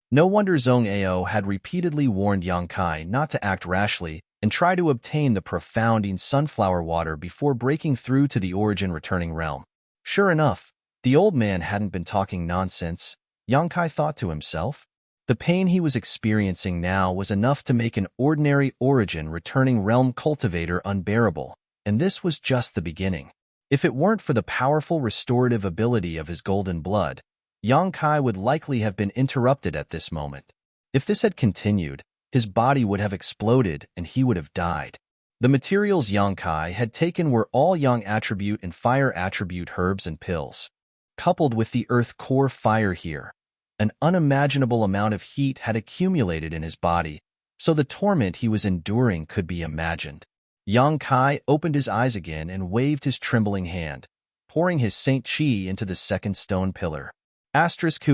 No wonder Zhong Ao had repeatedly warned Yang Kai not to act rashly and try to obtain the profounding sunflower water before breaking through to the origin returning realm. Sure enough, the old man hadn't been talking nonsense, Yang Kai thought to himself. The pain he was experiencing now was enough to make an ordinary origin returning realm cultivator unbearable, and this was just the beginning. If it weren't for the powerful restorative ability of his golden blood, Yang Kai would likely have been interrupted at this moment. If this had continued, his body would have exploded and he would have died. The materials Yang Kai had taken were all yang attribute and fire attribute herbs and pills. Coupled with the earth core fire here, an unimaginable amount of heat had accumulated in his body, so the torment he was enduring could be imagined. Yang Kai opened his eyes again and waved his trembling hand, pouring his Saint Chi into the second stone pillar. Asterisk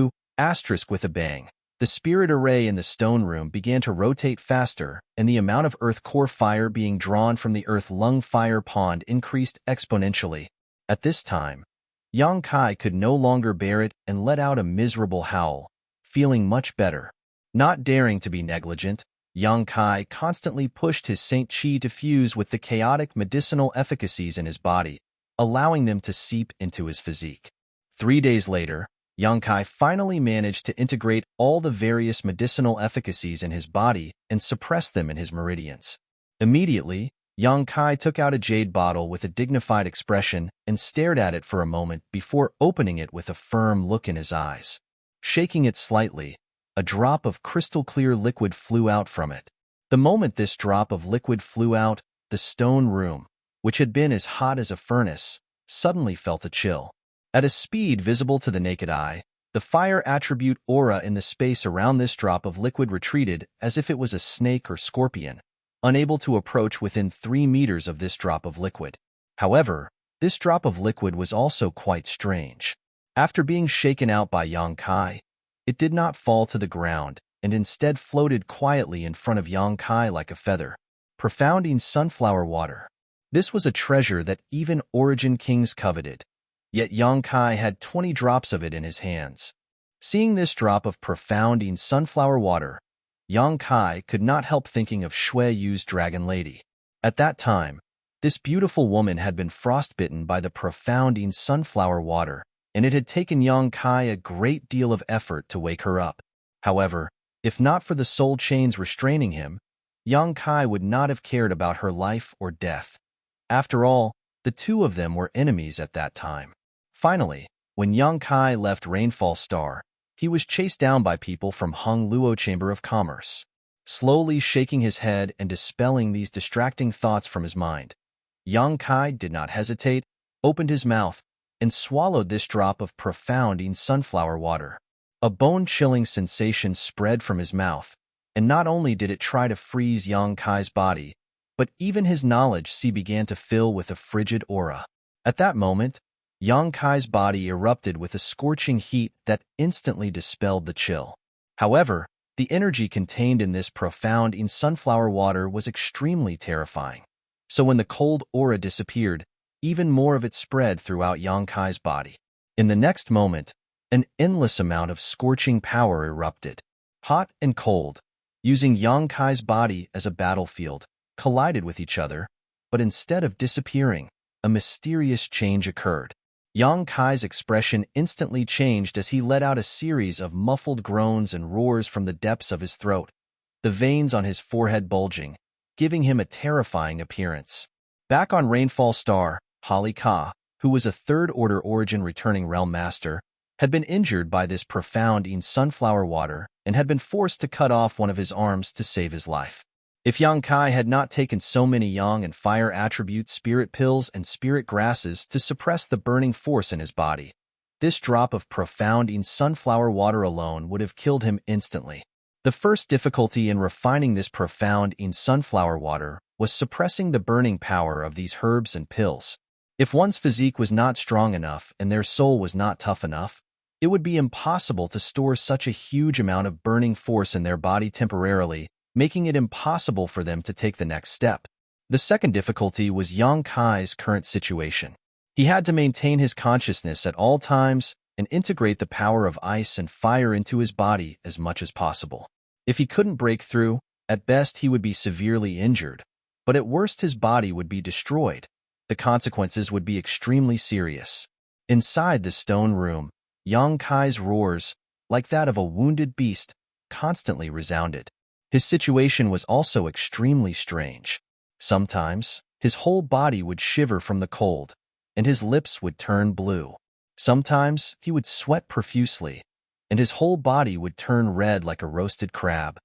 with a bang. The spirit array in the stone room began to rotate faster, and the amount of earth core fire being drawn from the earth lung fire pond increased exponentially. At this time, Yang Kai could no longer bear it and let out a miserable howl, feeling much better. Not daring to be negligent, Yang Kai constantly pushed his Saint Chi to fuse with the chaotic medicinal efficacies in his body, allowing them to seep into his physique. 3 days later, Yang Kai finally managed to integrate all the various medicinal efficacies in his body and suppress them in his meridians. Immediately, Yang Kai took out a jade bottle with a dignified expression and stared at it for a moment before opening it with a firm look in his eyes. Shaking it slightly, a drop of crystal-clear liquid flew out from it. The moment this drop of liquid flew out, the stone room, which had been as hot as a furnace, suddenly felt a chill. At a speed visible to the naked eye, the fire attribute aura in the space around this drop of liquid retreated as if it was a snake or scorpion, unable to approach within 3 meters of this drop of liquid. However, this drop of liquid was also quite strange. After being shaken out by Yang Kai, it did not fall to the ground and instead floated quietly in front of Yang Kai like a feather. Profounding sunflower water. This was a treasure that even Origin Kings coveted, yet Yang Kai had 20 drops of it in his hands. Seeing this drop of profounding sunflower water, Yang Kai could not help thinking of Shui Yu's Dragon Lady. At that time, this beautiful woman had been frostbitten by the profounding sunflower water, and it had taken Yang Kai a great deal of effort to wake her up. However, if not for the soul chains restraining him, Yang Kai would not have cared about her life or death. After all, the two of them were enemies at that time. Finally, when Yang Kai left Rainfall Star, he was chased down by people from Hung Luo Chamber of Commerce. Slowly shaking his head and dispelling these distracting thoughts from his mind, Yang Kai did not hesitate, opened his mouth, and swallowed this drop of profounding sunflower water. A bone-chilling sensation spread from his mouth, and not only did it try to freeze Yang Kai's body, but even his knowledge began to fill with a frigid aura. At that moment, Yang Kai's body erupted with a scorching heat that instantly dispelled the chill. However, the energy contained in this profounding sunflower water was extremely terrifying. So when the cold aura disappeared, even more of it spread throughout Yang Kai's body. In the next moment, an endless amount of scorching power erupted. Hot and cold, using Yang Kai's body as a battlefield, collided with each other, but instead of disappearing, a mysterious change occurred. Yang Kai's expression instantly changed as he let out a series of muffled groans and roars from the depths of his throat, the veins on his forehead bulging, giving him a terrifying appearance. Back on Rainfall Star, Holly Ka, who was a third-order Origin returning Realm Master, had been injured by this profounding sunflower water and had been forced to cut off one of his arms to save his life. If Yang Kai had not taken so many Yang and Fire attribute spirit pills and spirit grasses to suppress the burning force in his body, this drop of profounding sunflower water alone would have killed him instantly. The first difficulty in refining this profounding sunflower water was suppressing the burning power of these herbs and pills. If one's physique was not strong enough and their soul was not tough enough, it would be impossible to store such a huge amount of burning force in their body temporarily, making it impossible for them to take the next step. The second difficulty was Yang Kai's current situation. He had to maintain his consciousness at all times and integrate the power of ice and fire into his body as much as possible. If he couldn't break through, at best he would be severely injured, but at worst his body would be destroyed. The consequences would be extremely serious. Inside the stone room, Yang Kai's roars, like that of a wounded beast, constantly resounded. His situation was also extremely strange. Sometimes, his whole body would shiver from the cold, and his lips would turn blue. Sometimes, he would sweat profusely, and his whole body would turn red like a roasted crab.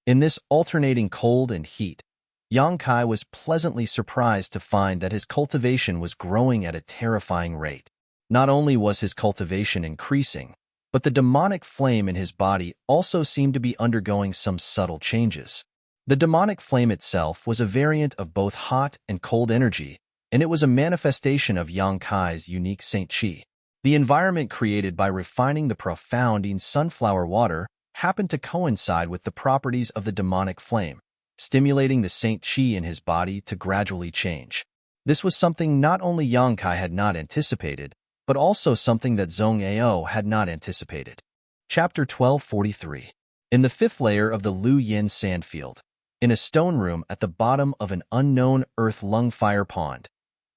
In this alternating cold and heat, Yang Kai was pleasantly surprised to find that his cultivation was growing at a terrifying rate. Not only was his cultivation increasing, but the demonic flame in his body also seemed to be undergoing some subtle changes. The demonic flame itself was a variant of both hot and cold energy, and it was a manifestation of Yang Kai's unique Saint Qi. The environment created by refining the profounding sunflower water happened to coincide with the properties of the demonic flame, stimulating the Saint Qi in his body to gradually change. This was something not only Yang Kai had not anticipated, but also something that Zhong Ao had not anticipated. Chapter 1243. In the fifth layer of the Lu Yin sandfield, in a stone room at the bottom of an unknown earth lung fire pond,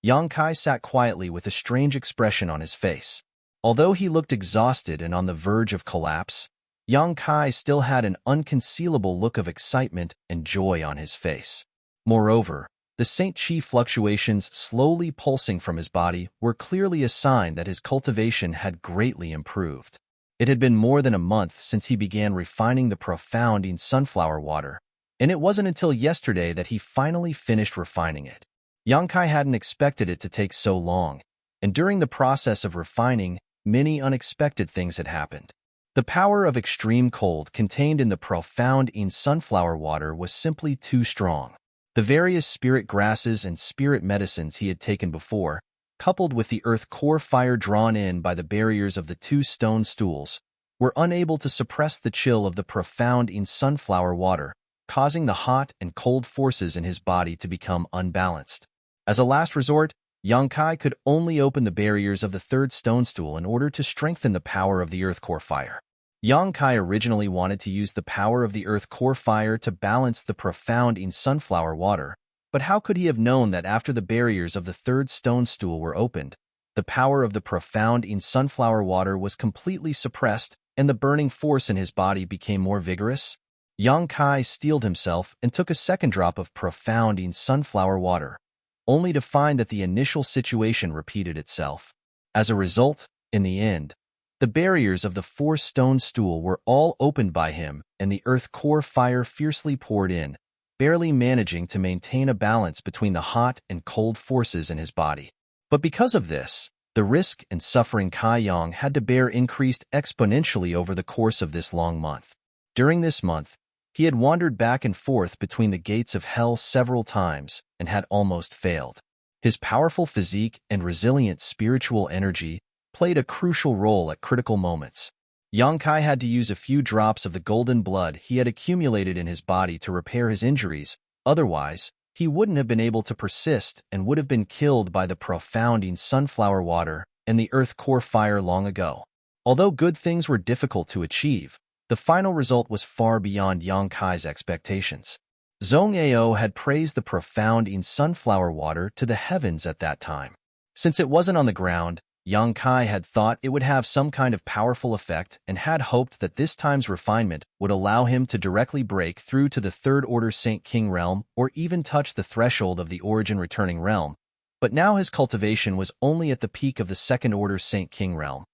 Yang Kai sat quietly with a strange expression on his face. Although he looked exhausted and on the verge of collapse, Yang Kai still had an unconcealable look of excitement and joy on his face. Moreover, the The Saint Chi fluctuations slowly pulsing from his body were clearly a sign that his cultivation had greatly improved. It had been more than a month since he began refining the profounding sunflower water, and it wasn't until yesterday that he finally finished refining it. Yang Kai hadn't expected it to take so long, and during the process of refining, many unexpected things had happened. The power of extreme cold contained in the profounding sunflower water was simply too strong. The various spirit grasses and spirit medicines he had taken before, coupled with the earth core fire drawn in by the barriers of the two stone stools, were unable to suppress the chill of the profounding sunflower water, causing the hot and cold forces in his body to become unbalanced. As a last resort, Yang Kai could only open the barriers of the third stone stool in order to strengthen the power of the earth core fire. Yang Kai originally wanted to use the power of the earth core fire to balance the profounding sunflower water, but how could he have known that after the barriers of the third stone stool were opened, the power of the profounding sunflower water was completely suppressed and the burning force in his body became more vigorous? Yang Kai steeled himself and took a second drop of profounding sunflower water, only to find that the initial situation repeated itself. As a result, in the end, the barriers of the four-stone stool were all opened by him and the earth core fire fiercely poured in, barely managing to maintain a balance between the hot and cold forces in his body. But because of this, the risk and suffering Kai Yang had to bear increased exponentially over the course of this long month. During this month, he had wandered back and forth between the gates of hell several times and had almost failed. His powerful physique and resilient spiritual energy played a crucial role at critical moments. Yang Kai had to use a few drops of the golden blood he had accumulated in his body to repair his injuries, otherwise, he wouldn't have been able to persist and would have been killed by the profounding sunflower water and the earth core fire long ago. Although good things were difficult to achieve, the final result was far beyond Yang Kai's expectations. Zhong Ao had praised the profounding sunflower water to the heavens at that time. Since it wasn't on the ground, Yang Kai had thought it would have some kind of powerful effect and had hoped that this time's refinement would allow him to directly break through to the third-order Saint King realm or even touch the threshold of the origin returning realm. But now his cultivation was only at the peak of the second-order Saint King realm.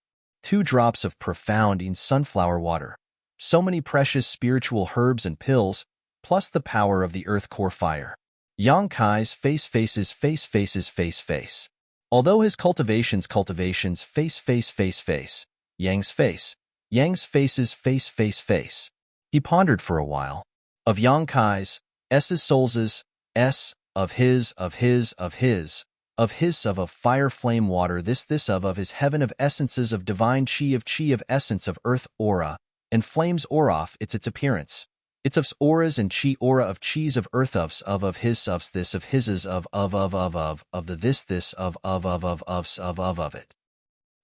2 drops of profounding sunflower water, so many precious spiritual herbs and pills, plus the power of the earth core fire. Yang Kai's face. Although his cultivations face. Yang's face's face. He pondered for a while. Of Yang Kai's, S's soul's, S, of his, of fire flame water this of his heaven of essences of divine chi of essence of earth aura, and flames aura its appearance. It's of auras and chi aura of chi's of earth of his of this of his's of the this of it.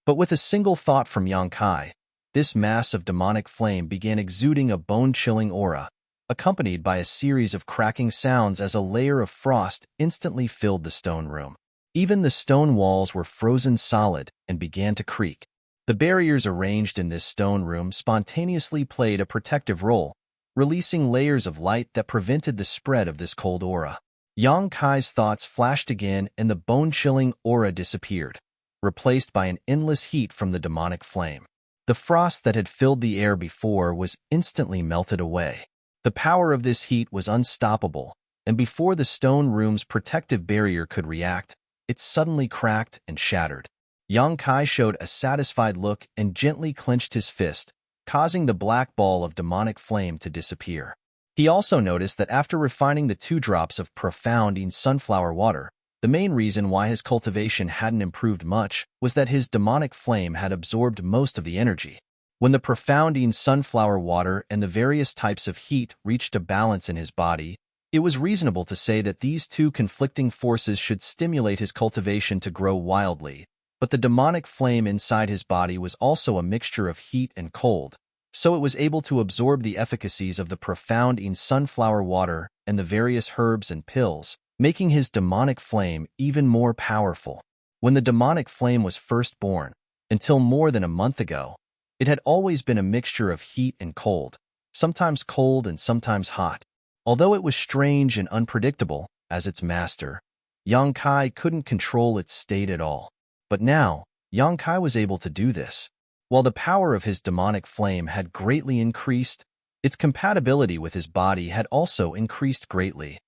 But with a single thought from Yang Kai, this mass of demonic flame began exuding a bone-chilling aura, accompanied by a series of cracking sounds as a layer of frost instantly filled the stone room. Even the stone walls were frozen solid and began to creak. The barriers arranged in this stone room spontaneously played a protective role, releasing layers of light that prevented the spread of this cold aura. Yang Kai's thoughts flashed again and the bone-chilling aura disappeared, replaced by an endless heat from the demonic flame. The frost that had filled the air before was instantly melted away. The power of this heat was unstoppable, and before the stone room's protective barrier could react, it suddenly cracked and shattered. Yang Kai showed a satisfied look and gently clenched his fist, causing the black ball of demonic flame to disappear. He also noticed that after refining the 2 drops of profounding sunflower water, the main reason why his cultivation hadn't improved much was that his demonic flame had absorbed most of the energy. When the profounding sunflower water and the various types of heat reached a balance in his body, it was reasonable to say that these 2 conflicting forces should stimulate his cultivation to grow wildly. But the demonic flame inside his body was also a mixture of heat and cold, so it was able to absorb the efficacies of the profounding sunflower water and the various herbs and pills, making his demonic flame even more powerful. When the demonic flame was first born, until more than a month ago, it had always been a mixture of heat and cold, sometimes cold and sometimes hot. Although it was strange and unpredictable, as its master, Yang Kai couldn't control its state at all. But now, Yang Kai was able to do this. While the power of his demonic flame had greatly increased, its compatibility with his body had also increased greatly.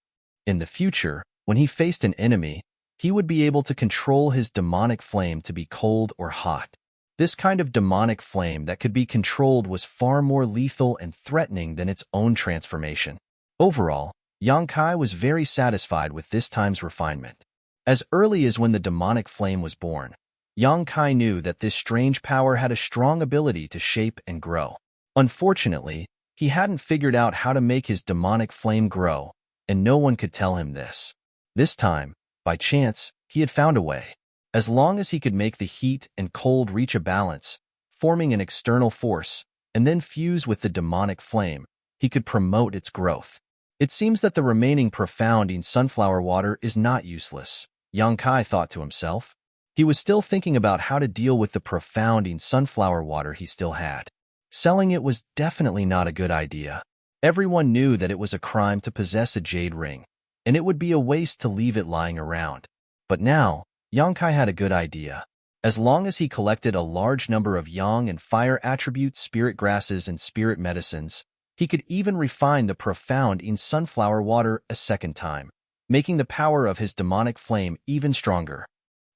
In the future, when he faced an enemy, he would be able to control his demonic flame to be cold or hot. This kind of demonic flame that could be controlled was far more lethal and threatening than its own transformation. Overall, Yang Kai was very satisfied with this time's refinement. As early as when the demonic flame was born, Yang Kai knew that this strange power had a strong ability to shape and grow. Unfortunately, he hadn't figured out how to make his demonic flame grow, and no one could tell him this. This time, by chance, he had found a way. As long as he could make the heat and cold reach a balance, forming an external force, and then fuse with the demonic flame, he could promote its growth. It seems that the remaining profounding sunflower water is not useless, Yang Kai thought to himself. He was still thinking about how to deal with the profounding sunflower water he still had. Selling it was definitely not a good idea. Everyone knew that it was a crime to possess a jade ring, and it would be a waste to leave it lying around. But now, Yang Kai had a good idea. As long as he collected a large number of yang and fire attribute spirit grasses and spirit medicines, he could even refine the profound in sunflower water a second time, making the power of his demonic flame even stronger.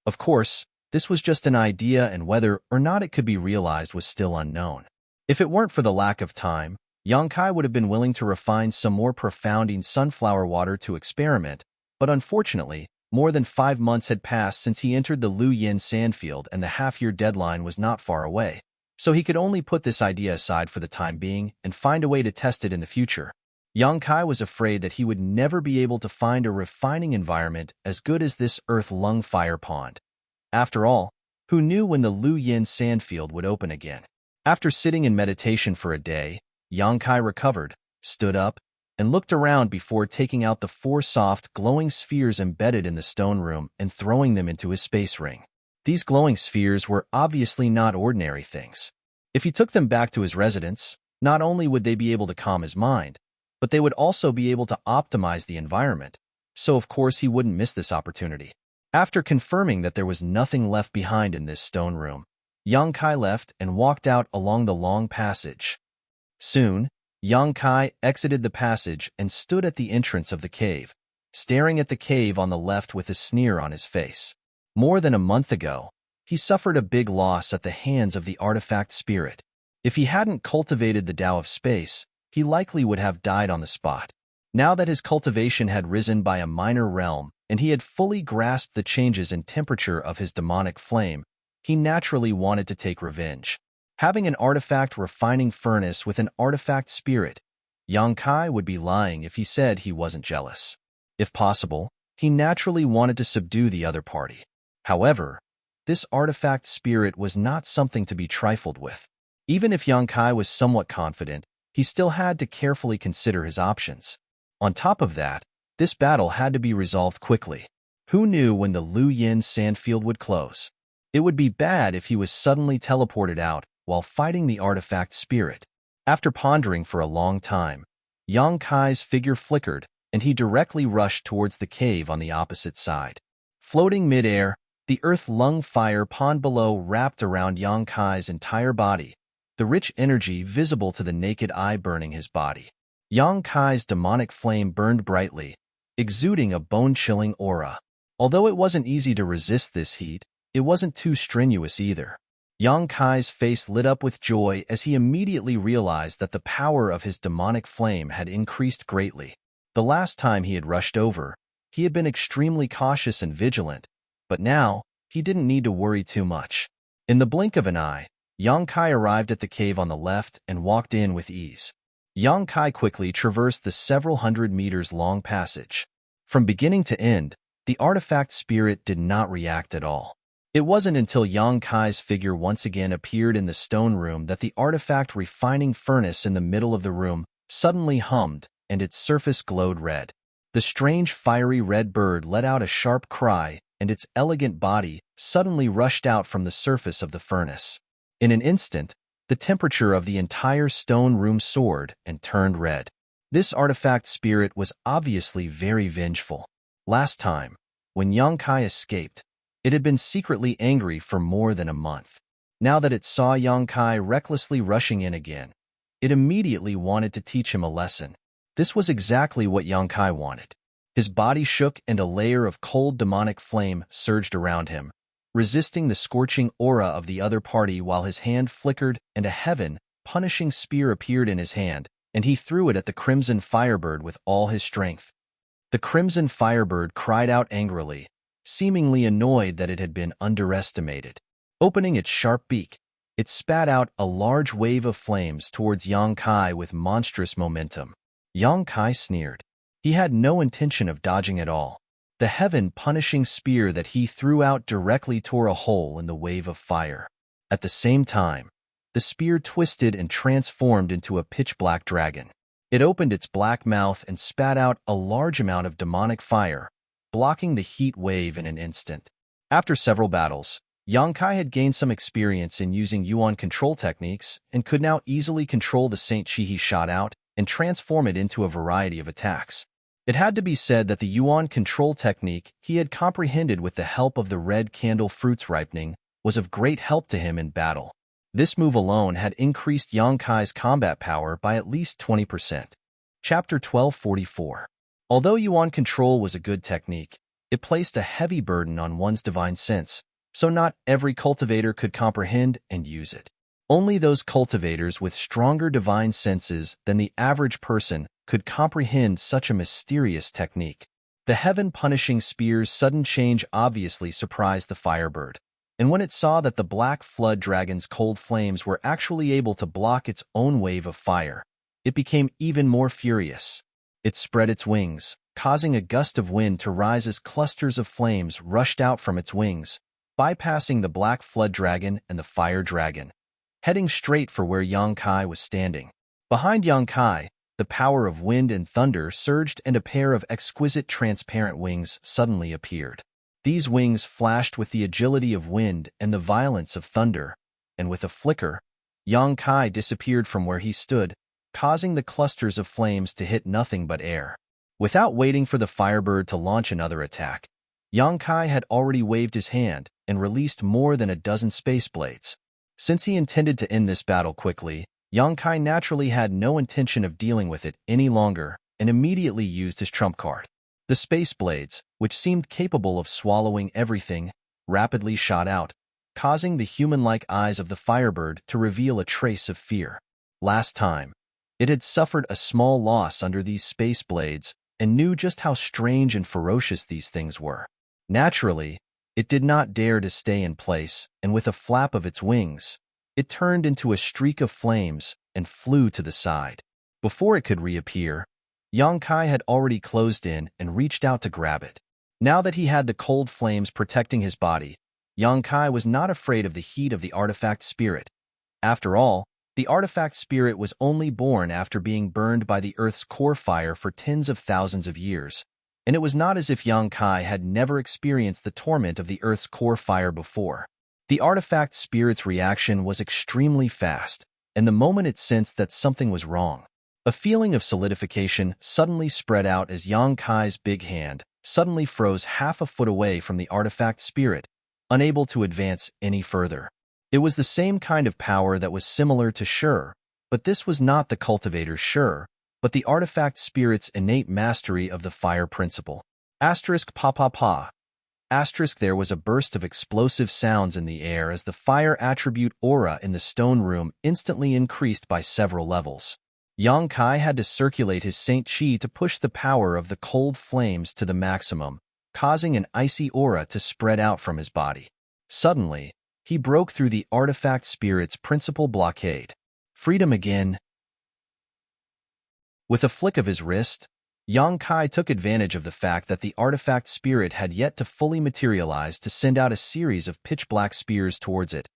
Of course, this was just an idea, and whether or not it could be realized was still unknown. If it weren't for the lack of time, Yang Kai would have been willing to refine some more profounding sunflower water to experiment, but unfortunately, more than 5 months had passed since he entered the Lu Yin sandfield, and the half-year deadline was not far away. So he could only put this idea aside for the time being and find a way to test it in the future. Yang Kai was afraid that he would never be able to find a refining environment as good as this earth lung fire pond. After all, who knew when the Lu Yin sandfield would open again? After sitting in meditation for a day, Yang Kai recovered, stood up, and looked around before taking out the 4 soft, glowing spheres embedded in the stone room and throwing them into his space ring. These glowing spheres were obviously not ordinary things. If he took them back to his residence, not only would they be able to calm his mind, but they would also be able to optimize the environment, so of course he wouldn't miss this opportunity. After confirming that there was nothing left behind in this stone room, Yang Kai left and walked out along the long passage. Soon, Yang Kai exited the passage and stood at the entrance of the cave, staring at the cave on the left with a sneer on his face. More than a month ago, he suffered a big loss at the hands of the artifact spirit. If he hadn't cultivated the Tao of Space, he likely would have died on the spot. Now that his cultivation had risen by a minor realm and he had fully grasped the changes in temperature of his demonic flame, he naturally wanted to take revenge. Having an artifact refining furnace with an artifact spirit, Yang Kai would be lying if he said he wasn't jealous. If possible, he naturally wanted to subdue the other party. However, this artifact spirit was not something to be trifled with. Even if Yang Kai was somewhat confident, he still had to carefully consider his options. On top of that, this battle had to be resolved quickly. Who knew when the Lu Yin sandfield would close? It would be bad if he was suddenly teleported out while fighting the artifact spirit. After pondering for a long time, Yang Kai's figure flickered, and he directly rushed towards the cave on the opposite side. Floating mid-air, the earth lung fire pond below wrapped around Yang Kai's entire body, the rich energy visible to the naked eye burning his body. Yang Kai's demonic flame burned brightly, exuding a bone-chilling aura. Although it wasn't easy to resist this heat, it wasn't too strenuous either. Yang Kai's face lit up with joy as he immediately realized that the power of his demonic flame had increased greatly. The last time he had rushed over, he had been extremely cautious and vigilant, but now, he didn't need to worry too much. In the blink of an eye, Yang Kai arrived at the cave on the left and walked in with ease. Yang Kai quickly traversed the several hundred meters long passage. From beginning to end, the artifact spirit did not react at all. It wasn't until Yang Kai's figure once again appeared in the stone room that the artifact refining furnace in the middle of the room suddenly hummed and its surface glowed red. The strange fiery red bird let out a sharp cry, and its elegant body suddenly rushed out from the surface of the furnace. In an instant, the temperature of the entire stone room soared and turned red. This artifact spirit was obviously very vengeful. Last time, when Yang Kai escaped, it had been secretly angry for more than a month. Now that it saw Yang Kai recklessly rushing in again, it immediately wanted to teach him a lesson. This was exactly what Yang Kai wanted. His body shook and a layer of cold demonic flame surged around him, resisting the scorching aura of the other party while his hand flickered and a heaven-punishing spear appeared in his hand, and he threw it at the Crimson Firebird with all his strength. The Crimson Firebird cried out angrily, seemingly annoyed that it had been underestimated. Opening its sharp beak, it spat out a large wave of flames towards Yang Kai with monstrous momentum. Yang Kai sneered. He had no intention of dodging at all. The heaven-punishing spear that he threw out directly tore a hole in the wave of fire. At the same time, the spear twisted and transformed into a pitch-black dragon. It opened its black mouth and spat out a large amount of demonic fire, blocking the heat wave in an instant. After several battles, Yang Kai had gained some experience in using Yuan control techniques and could now easily control the Saint Chi he shot out and transform it into a variety of attacks. It had to be said that the Yuan control technique he had comprehended with the help of the red candle fruits ripening was of great help to him in battle. This move alone had increased Yang Kai's combat power by at least 20%. Chapter 1244. Although Yuan control was a good technique, it placed a heavy burden on one's divine sense, so not every cultivator could comprehend and use it. Only those cultivators with stronger divine senses than the average person could comprehend such a mysterious technique. The heaven-punishing spear's sudden change obviously surprised the Firebird, and when it saw that the Black Flood Dragon's cold flames were actually able to block its own wave of fire, it became even more furious. It spread its wings, causing a gust of wind to rise as clusters of flames rushed out from its wings, bypassing the Black Flood Dragon and the Fire Dragon, heading straight for where Yang Kai was standing. Behind Yang Kai, the power of wind and thunder surged and a pair of exquisite transparent wings suddenly appeared. These wings flashed with the agility of wind and the violence of thunder, and with a flicker, Yang Kai disappeared from where he stood, causing the clusters of flames to hit nothing but air. Without waiting for the Firebird to launch another attack, Yang Kai had already waved his hand and released more than a dozen space blades. Since he intended to end this battle quickly, Yang Kai naturally had no intention of dealing with it any longer and immediately used his trump card. The space blades, which seemed capable of swallowing everything, rapidly shot out, causing the human-like eyes of the Firebird to reveal a trace of fear. Last time, it had suffered a small loss under these space blades and knew just how strange and ferocious these things were. Naturally, it did not dare to stay in place, and with a flap of its wings, it turned into a streak of flames and flew to the side. Before it could reappear, Yang Kai had already closed in and reached out to grab it. Now that he had the cold flames protecting his body, Yang Kai was not afraid of the heat of the artifact spirit. After all, the artifact spirit was only born after being burned by the Earth's core fire for tens of thousands of years, and it was not as if Yang Kai had never experienced the torment of the Earth's core fire before. The artifact spirit's reaction was extremely fast, and the moment it sensed that something was wrong, a feeling of solidification suddenly spread out as Yang Kai's big hand suddenly froze half a foot away from the artifact spirit, unable to advance any further. It was the same kind of power that was similar to Shur, but this was not the cultivator's Shur, but the artifact spirit's innate mastery of the fire principle. Asterisk pa pa pa. Asterisk there was a burst of explosive sounds in the air as the fire attribute aura in the stone room instantly increased by several levels. Yang Kai had to circulate his Saint Chi to push the power of the cold flames to the maximum, causing an icy aura to spread out from his body. Suddenly, he broke through the artifact spirit's principal blockade. Freedom again. With a flick of his wrist, Yang Kai took advantage of the fact that the artifact spirit had yet to fully materialize to send out a series of pitch-black spears towards it.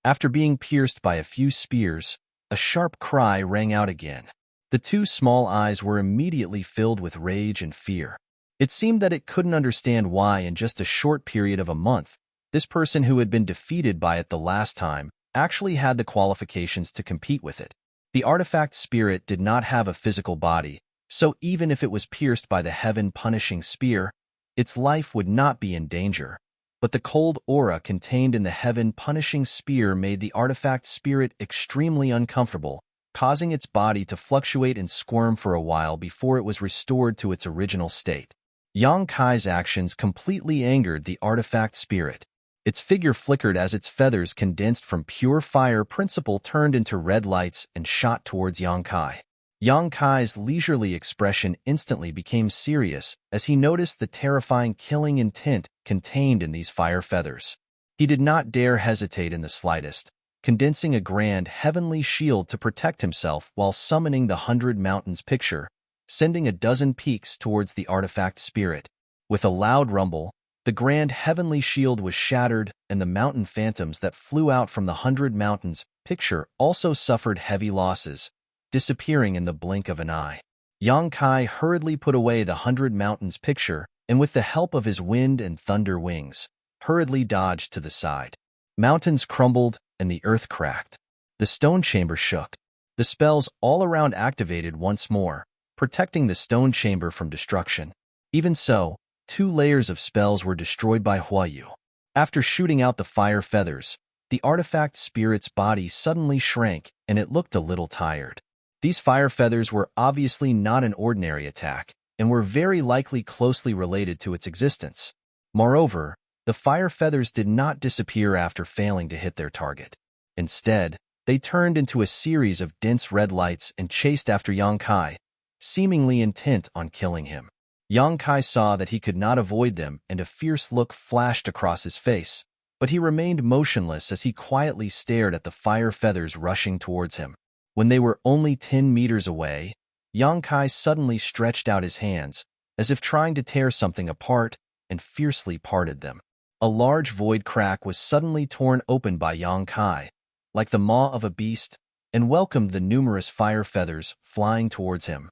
After being pierced by a few spears, a sharp cry rang out again. The two small eyes were immediately filled with rage and fear. It seemed that it couldn't understand why in just a short period of a month, this person who had been defeated by it the last time actually had the qualifications to compete with it. The artifact spirit did not have a physical body, so even if it was pierced by the heaven-punishing spear, its life would not be in danger. But the cold aura contained in the heaven-punishing spear made the artifact spirit extremely uncomfortable, causing its body to fluctuate and squirm for a while before it was restored to its original state. Yang Kai's actions completely angered the artifact spirit. Its figure flickered as its feathers condensed from pure fire principle turned into red lights and shot towards Yang Kai. Yang Kai's leisurely expression instantly became serious as he noticed the terrifying killing intent contained in these fire feathers. He did not dare hesitate in the slightest, condensing a grand heavenly shield to protect himself while summoning the 100 Mountains picture, sending a dozen peaks towards the artifact spirit. With a loud rumble, the grand heavenly shield was shattered, and the mountain phantoms that flew out from the 100 Mountains picture also suffered heavy losses, disappearing in the blink of an eye. Yang Kai hurriedly put away the 100 Mountains picture, and with the help of his wind and thunder wings, hurriedly dodged to the side. Mountains crumbled, and the earth cracked. The stone chamber shook. The spells all around activated once more, protecting the stone chamber from destruction. Even so, 2 layers of spells were destroyed by Huayu. After shooting out the fire feathers, the artifact spirit's body suddenly shrank, and it looked a little tired. These fire feathers were obviously not an ordinary attack, and were very likely closely related to its existence. Moreover, the fire feathers did not disappear after failing to hit their target. Instead, they turned into a series of dense red lights and chased after Yang Kai, seemingly intent on killing him. Yang Kai saw that he could not avoid them, and a fierce look flashed across his face, but he remained motionless as he quietly stared at the fire feathers rushing towards him. When they were only 10 meters away, Yang Kai suddenly stretched out his hands, as if trying to tear something apart, and fiercely parted them. A large void crack was suddenly torn open by Yang Kai, like the maw of a beast, and welcomed the numerous fire feathers flying towards him.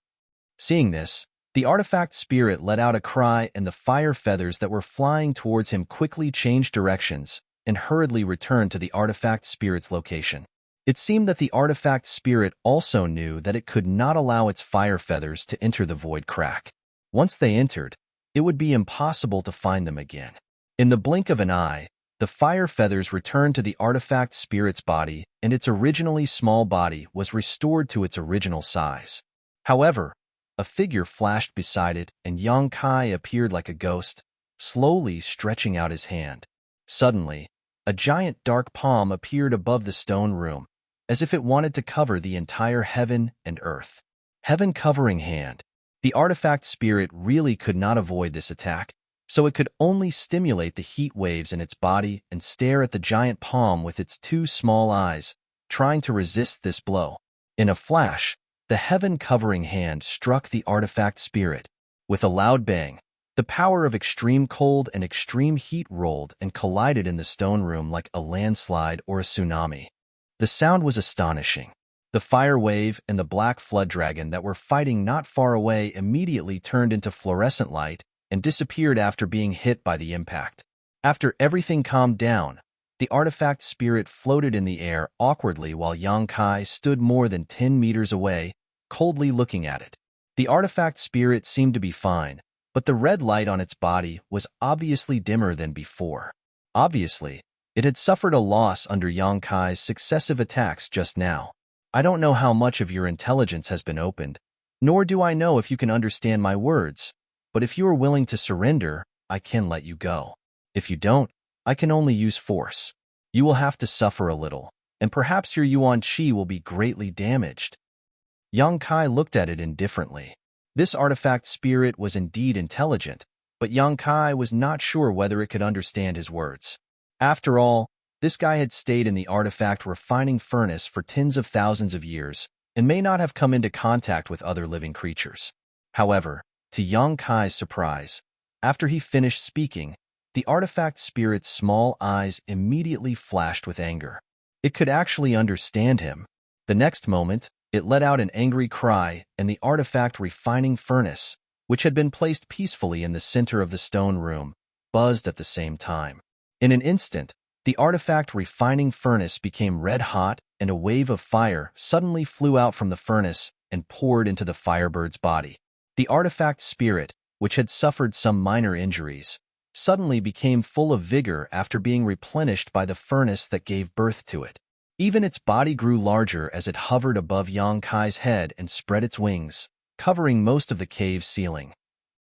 Seeing this, the artifact spirit let out a cry, and the fire feathers that were flying towards him quickly changed directions and hurriedly returned to the artifact spirit's location. It seemed that the artifact spirit also knew that it could not allow its fire feathers to enter the void crack. Once they entered, it would be impossible to find them again. In the blink of an eye, the fire feathers returned to the artifact spirit's body, and its originally small body was restored to its original size. However, a figure flashed beside it, and Yang Kai appeared like a ghost, slowly stretching out his hand. Suddenly, a giant dark palm appeared above the stone room, as if it wanted to cover the entire heaven and earth. Heaven-covering hand. The artifact spirit really could not avoid this attack, so it could only stimulate the heat waves in its body and stare at the giant palm with its 2 small eyes, trying to resist this blow. In a flash, the heaven-covering hand struck the artifact spirit. With a loud bang, the power of extreme cold and extreme heat rolled and collided in the stone room like a landslide or a tsunami. The sound was astonishing. The fire wave and the black flood dragon that were fighting not far away immediately turned into fluorescent light and disappeared after being hit by the impact. After everything calmed down, the artifact spirit floated in the air awkwardly while Yang Kai stood more than 10 meters away, coldly looking at it. The artifact spirit seemed to be fine, but the red light on its body was obviously dimmer than before. Obviously, it had suffered a loss under Yang Kai's successive attacks just now. I don't know how much of your intelligence has been opened, nor do I know if you can understand my words, but if you are willing to surrender, I can let you go. If you don't, I can only use force. You will have to suffer a little, and perhaps your Yuan Qi will be greatly damaged. Yang Kai looked at it indifferently. This artifact spirit was indeed intelligent, but Yang Kai was not sure whether it could understand his words. After all, this guy had stayed in the artifact refining furnace for tens of thousands of years and may not have come into contact with other living creatures. However, to Yang Kai's surprise, after he finished speaking, the artifact spirit's small eyes immediately flashed with anger. It could actually understand him. The next moment, it let out an angry cry, and the artifact refining furnace, which had been placed peacefully in the center of the stone room, buzzed at the same time. In an instant, the artifact refining furnace became red hot, and a wave of fire suddenly flew out from the furnace and poured into the firebird's body. The artifact spirit, which had suffered some minor injuries, suddenly became full of vigor after being replenished by the furnace that gave birth to it. Even its body grew larger as it hovered above Yang Kai's head and spread its wings, covering most of the cave's ceiling.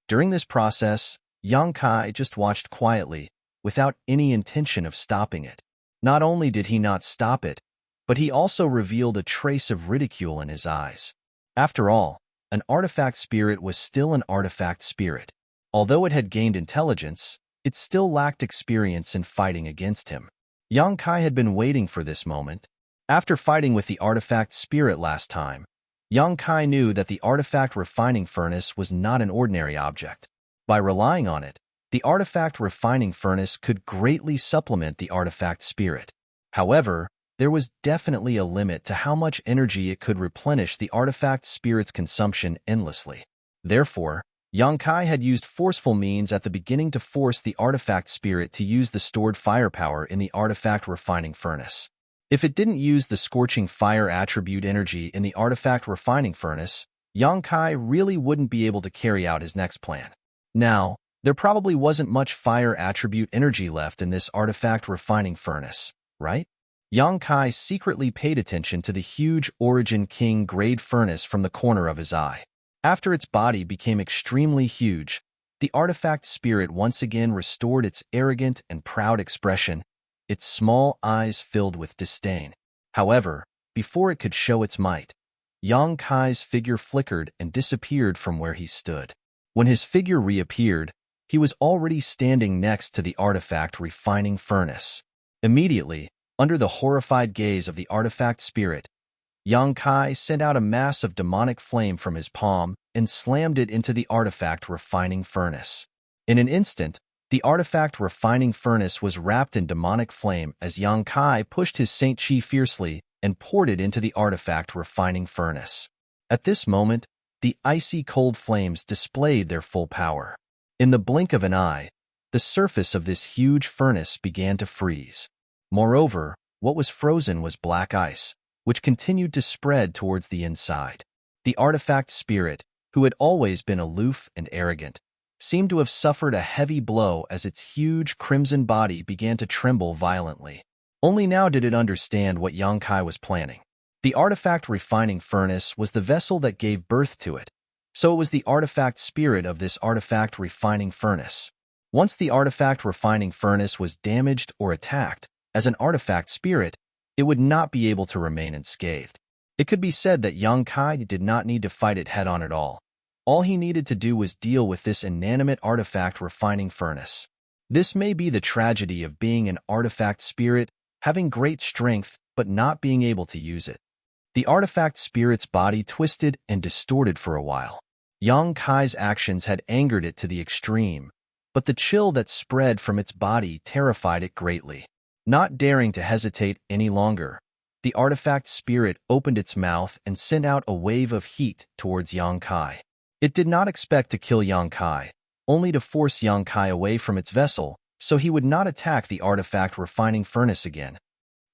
During this process, Yang Kai just watched quietly, without any intention of stopping it. Not only did he not stop it, but he also revealed a trace of ridicule in his eyes. After all, an artifact spirit was still an artifact spirit. Although it had gained intelligence, it still lacked experience in fighting against him. Yang Kai had been waiting for this moment. After fighting with the artifact spirit last time, Yang Kai knew that the artifact refining furnace was not an ordinary object. By relying on it, the artifact refining furnace could greatly supplement the artifact spirit. However, there was definitely a limit to how much energy it could replenish the artifact spirit's consumption endlessly. Therefore, Yang Kai had used forceful means at the beginning to force the artifact spirit to use the stored firepower in the artifact refining furnace. If it didn't use the scorching fire attribute energy in the artifact refining furnace, Yang Kai really wouldn't be able to carry out his next plan. Now, there probably wasn't much fire attribute energy left in this artifact refining furnace, right? Yang Kai secretly paid attention to the huge Origin King grade furnace from the corner of his eye. After its body became extremely huge, the artifact spirit once again restored its arrogant and proud expression, its small eyes filled with disdain. However, before it could show its might, Yang Kai's figure flickered and disappeared from where he stood. When his figure reappeared, he was already standing next to the artifact refining furnace. Immediately, under the horrified gaze of the artifact spirit, Yang Kai sent out a mass of demonic flame from his palm and slammed it into the artifact refining furnace. In an instant, the artifact refining furnace was wrapped in demonic flame as Yang Kai pushed his Saint Chi fiercely and poured it into the artifact refining furnace. At this moment, the icy cold flames displayed their full power. In the blink of an eye, the surface of this huge furnace began to freeze. Moreover, what was frozen was black ice, which continued to spread towards the inside. The artifact spirit, who had always been aloof and arrogant, seemed to have suffered a heavy blow as its huge crimson body began to tremble violently. Only now did it understand what Yang Kai was planning. The artifact refining furnace was the vessel that gave birth to it, so it was the artifact spirit of this artifact refining furnace. Once the artifact refining furnace was damaged or attacked, as an artifact spirit, it would not be able to remain unscathed. It could be said that Yang Kai did not need to fight it head-on at all. All he needed to do was deal with this inanimate artifact refining furnace. This may be the tragedy of being an artifact spirit, having great strength but not being able to use it. The artifact spirit's body twisted and distorted for a while. Yang Kai's actions had angered it to the extreme, but the chill that spread from its body terrified it greatly. Not daring to hesitate any longer, the artifact spirit opened its mouth and sent out a wave of heat towards Yang Kai. It did not expect to kill Yang Kai, only to force Yang Kai away from its vessel so he would not attack the artifact refining furnace again.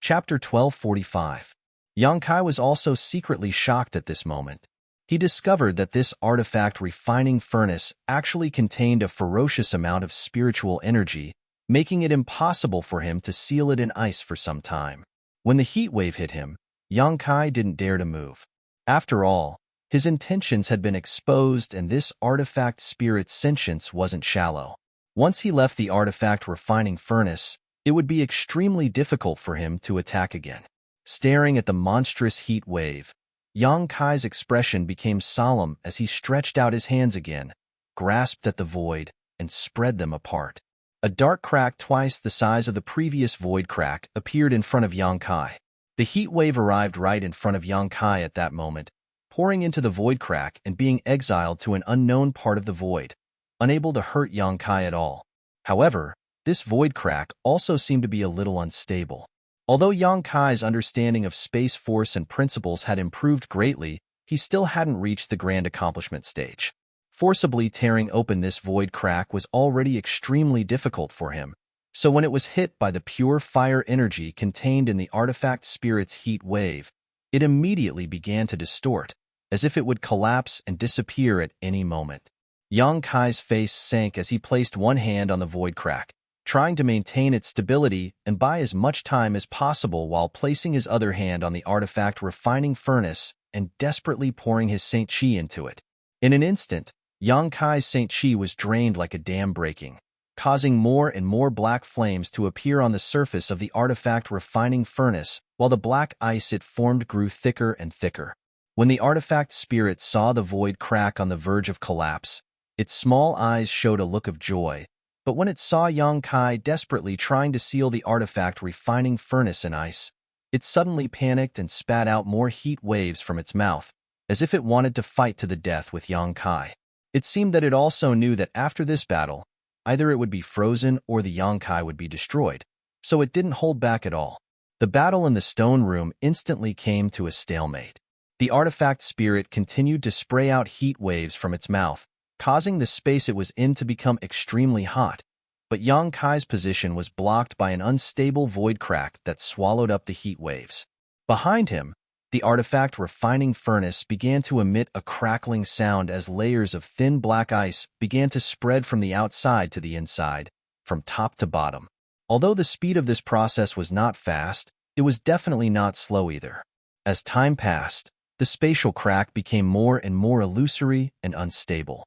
Chapter 1245. Yang Kai was also secretly shocked at this moment. He discovered that this artifact refining furnace actually contained a ferocious amount of spiritual energy, making it impossible for him to seal it in ice for some time. When the heat wave hit him, Yang Kai didn't dare to move. After all, his intentions had been exposed and this artifact spirit's sentience wasn't shallow. Once he left the artifact refining furnace, it would be extremely difficult for him to attack again. Staring at the monstrous heat wave, Yang Kai's expression became solemn as he stretched out his hands again, grasped at the void, and spread them apart. A dark crack twice the size of the previous void crack appeared in front of Yang Kai. The heat wave arrived right in front of Yang Kai at that moment, pouring into the void crack and being exiled to an unknown part of the void, unable to hurt Yang Kai at all. However, this void crack also seemed to be a little unstable. Although Yang Kai's understanding of space force and principles had improved greatly, he still hadn't reached the grand accomplishment stage. Forcibly tearing open this void crack was already extremely difficult for him, so when it was hit by the pure fire energy contained in the artifact spirit's heat wave, it immediately began to distort, as if it would collapse and disappear at any moment. Yang Kai's face sank as he placed one hand on the void crack, trying to maintain its stability and buy as much time as possible while placing his other hand on the artifact refining furnace and desperately pouring his Saint Chi into it. In an instant, Yang Kai's Saint Chi was drained like a dam breaking, causing more and more black flames to appear on the surface of the artifact refining furnace, while the black ice it formed grew thicker and thicker. When the artifact spirit saw the void crack on the verge of collapse, its small eyes showed a look of joy, but when it saw Yang Kai desperately trying to seal the artifact refining furnace in ice, it suddenly panicked and spat out more heat waves from its mouth, as if it wanted to fight to the death with Yang Kai. It seemed that it also knew that after this battle, either it would be frozen or the Yang Kai would be destroyed, so it didn't hold back at all. The battle in the stone room instantly came to a stalemate. The artifact spirit continued to spray out heat waves from its mouth, causing the space it was in to become extremely hot, but Yang Kai's position was blocked by an unstable void crack that swallowed up the heat waves. Behind him, the artifact refining furnace began to emit a crackling sound as layers of thin black ice began to spread from the outside to the inside, from top to bottom. Although the speed of this process was not fast, it was definitely not slow either. As time passed, the spatial crack became more and more illusory and unstable.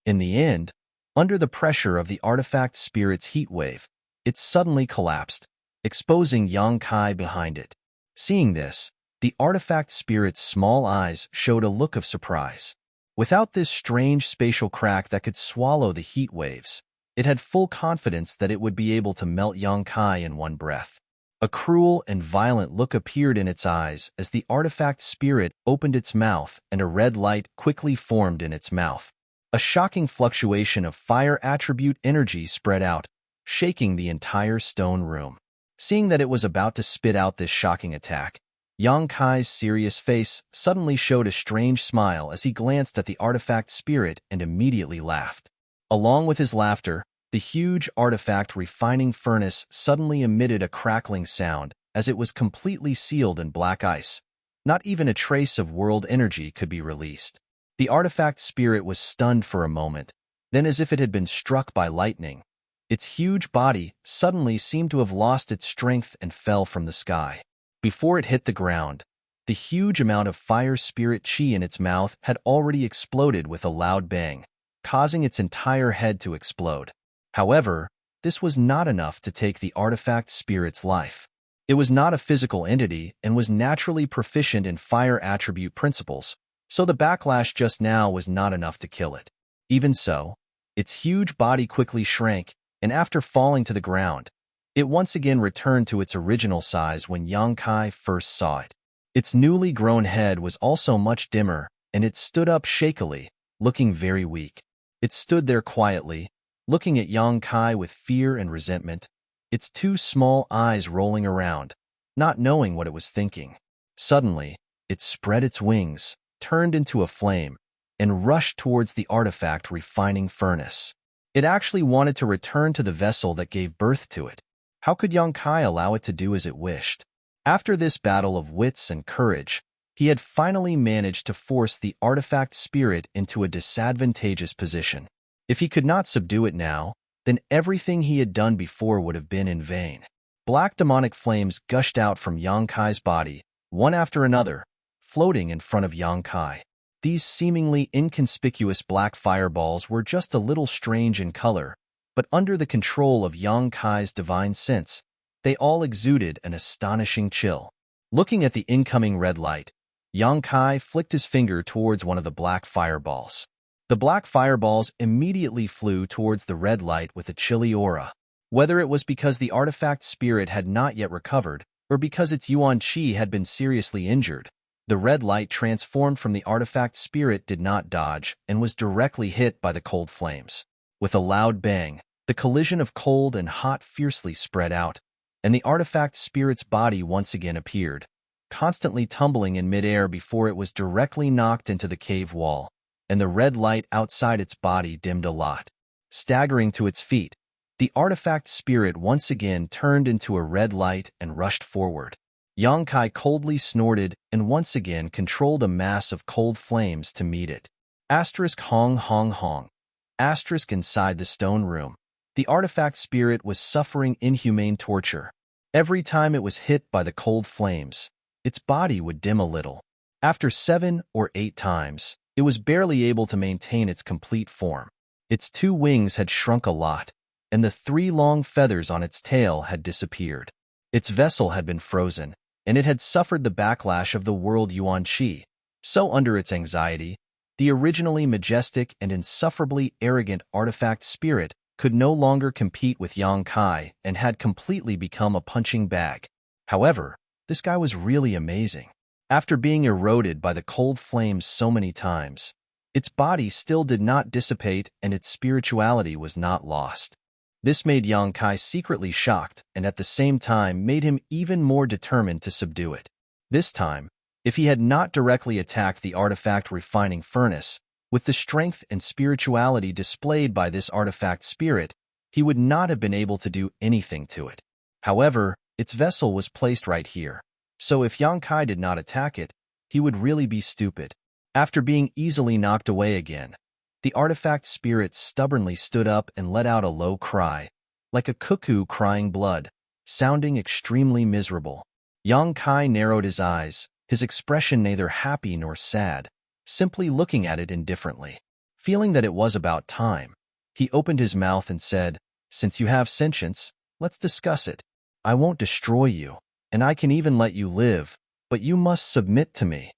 In the end, under the pressure of the artifact spirit's heat wave, it suddenly collapsed, exposing Yang Kai behind it. Seeing this, the artifact spirit's small eyes showed a look of surprise. Without this strange spatial crack that could swallow the heat waves, it had full confidence that it would be able to melt Yang Kai in one breath. A cruel and violent look appeared in its eyes as the artifact spirit opened its mouth and a red light quickly formed in its mouth. A shocking fluctuation of fire attribute energy spread out, shaking the entire stone room. Seeing that it was about to spit out this shocking attack, Yang Kai's serious face suddenly showed a strange smile as he glanced at the artifact spirit and immediately laughed. Along with his laughter, the huge artifact refining furnace suddenly emitted a crackling sound as it was completely sealed in black ice. Not even a trace of world energy could be released. The artifact spirit was stunned for a moment, then as if it had been struck by lightning, its huge body suddenly seemed to have lost its strength and fell from the sky. Before it hit the ground, the huge amount of fire spirit chi in its mouth had already exploded with a loud bang, causing its entire head to explode. However, this was not enough to take the artifact spirit's life. It was not a physical entity and was naturally proficient in fire attribute principles, so the backlash just now was not enough to kill it. Even so, its huge body quickly shrank, and after falling to the ground, it once again returned to its original size when Yang Kai first saw it. Its newly grown head was also much dimmer, and it stood up shakily, looking very weak. It stood there quietly, looking at Yang Kai with fear and resentment, its two small eyes rolling around, not knowing what it was thinking. Suddenly, it spread its wings, turned into a flame, and rushed towards the artifact refining furnace. It actually wanted to return to the vessel that gave birth to it. How could Yang Kai allow it to do as it wished? After this battle of wits and courage, he had finally managed to force the artifact spirit into a disadvantageous position. If he could not subdue it now, then everything he had done before would have been in vain. Black demonic flames gushed out from Yang Kai's body, one after another, floating in front of Yang Kai. These seemingly inconspicuous black fireballs were just a little strange in color, but under the control of Yang Kai's divine sense, they all exuded an astonishing chill. Looking at the incoming red light, Yang Kai flicked his finger towards one of the black fireballs. The black fireballs immediately flew towards the red light with a chilly aura. Whether it was because the artifact spirit had not yet recovered, or because its Yuan Qi had been seriously injured, the red light transformed from the artifact spirit did not dodge and was directly hit by the cold flames. With a loud bang, the collision of cold and hot fiercely spread out, and the artifact spirit's body once again appeared, constantly tumbling in midair before it was directly knocked into the cave wall, and the red light outside its body dimmed a lot. Staggering to its feet, the artifact spirit once again turned into a red light and rushed forward. Yang Kai coldly snorted and once again controlled a mass of cold flames to meet it. Asterisk Hong Hong Hong. Inside the stone room, the artifact spirit was suffering inhumane torture. Every time it was hit by the cold flames, its body would dim a little. After 7 or 8 times, it was barely able to maintain its complete form. Its 2 wings had shrunk a lot, and the 3 long feathers on its tail had disappeared. Its vessel had been frozen, and it had suffered the backlash of the world Yuan Qi. So under its anxiety, the originally majestic and insufferably arrogant artifact spirit could no longer compete with Yang Kai and had completely become a punching bag. However, this guy was really amazing. After being eroded by the cold flames so many times, its body still did not dissipate and its spirituality was not lost. This made Yang Kai secretly shocked and at the same time made him even more determined to subdue it. This time, if he had not directly attacked the artifact refining furnace, with the strength and spirituality displayed by this artifact spirit, he would not have been able to do anything to it. However, its vessel was placed right here, so if Yang Kai did not attack it, he would really be stupid. After being easily knocked away again, the artifact spirit stubbornly stood up and let out a low cry, like a cuckoo crying blood, sounding extremely miserable. Yang Kai narrowed his eyes, his expression neither happy nor sad, simply looking at it indifferently. Feeling that it was about time, he opened his mouth and said, "Since you have sentience, let's discuss it. I won't destroy you, and I can even let you live, but you must submit to me."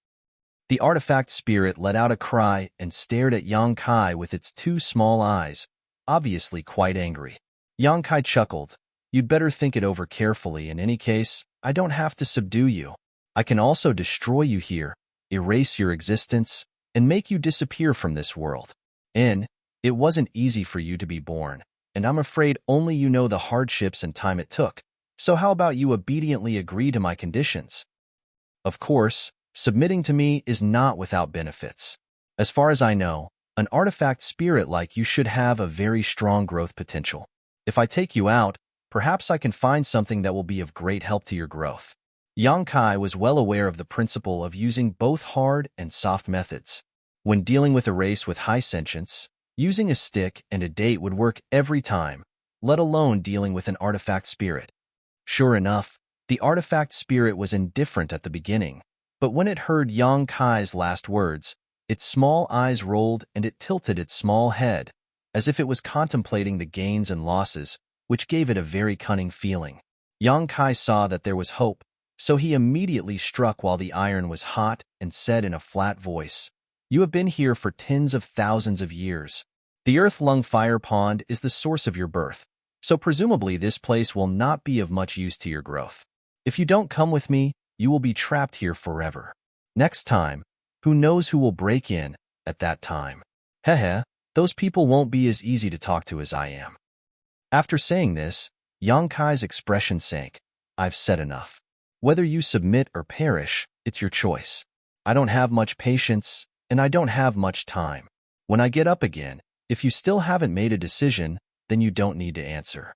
The artifact spirit let out a cry and stared at Yang Kai with its 2 small eyes, obviously quite angry. Yang Kai chuckled. "You'd better think it over carefully. In any case, I don't have to subdue you. I can also destroy you here, erase your existence, and make you disappear from this world. And it wasn't easy for you to be born, and I'm afraid only you know the hardships and time it took. So how about you obediently agree to my conditions? Of course, submitting to me is not without benefits. As far as I know, an artifact spirit like you should have a very strong growth potential. If I take you out, perhaps I can find something that will be of great help to your growth." Yang Kai was well aware of the principle of using both hard and soft methods. When dealing with a race with high sentience, using a stick and a date would work every time, let alone dealing with an artifact spirit. Sure enough, the artifact spirit was indifferent at the beginning, but when it heard Yang Kai's last words, its small eyes rolled and it tilted its small head, as if it was contemplating the gains and losses, which gave it a very cunning feeling. Yang Kai saw that there was hope, so he immediately struck while the iron was hot and said in a flat voice, "You have been here for tens of thousands of years. The earth-lung fire pond is the source of your birth, so presumably this place will not be of much use to your growth. If you don't come with me, you will be trapped here forever. Next time, who knows who will break in at that time? Hehe, those people won't be as easy to talk to as I am." After saying this, Yang Kai's expression sank. "I've said enough. Whether you submit or perish, it's your choice. I don't have much patience, and I don't have much time. When I get up again, if you still haven't made a decision, then you don't need to answer."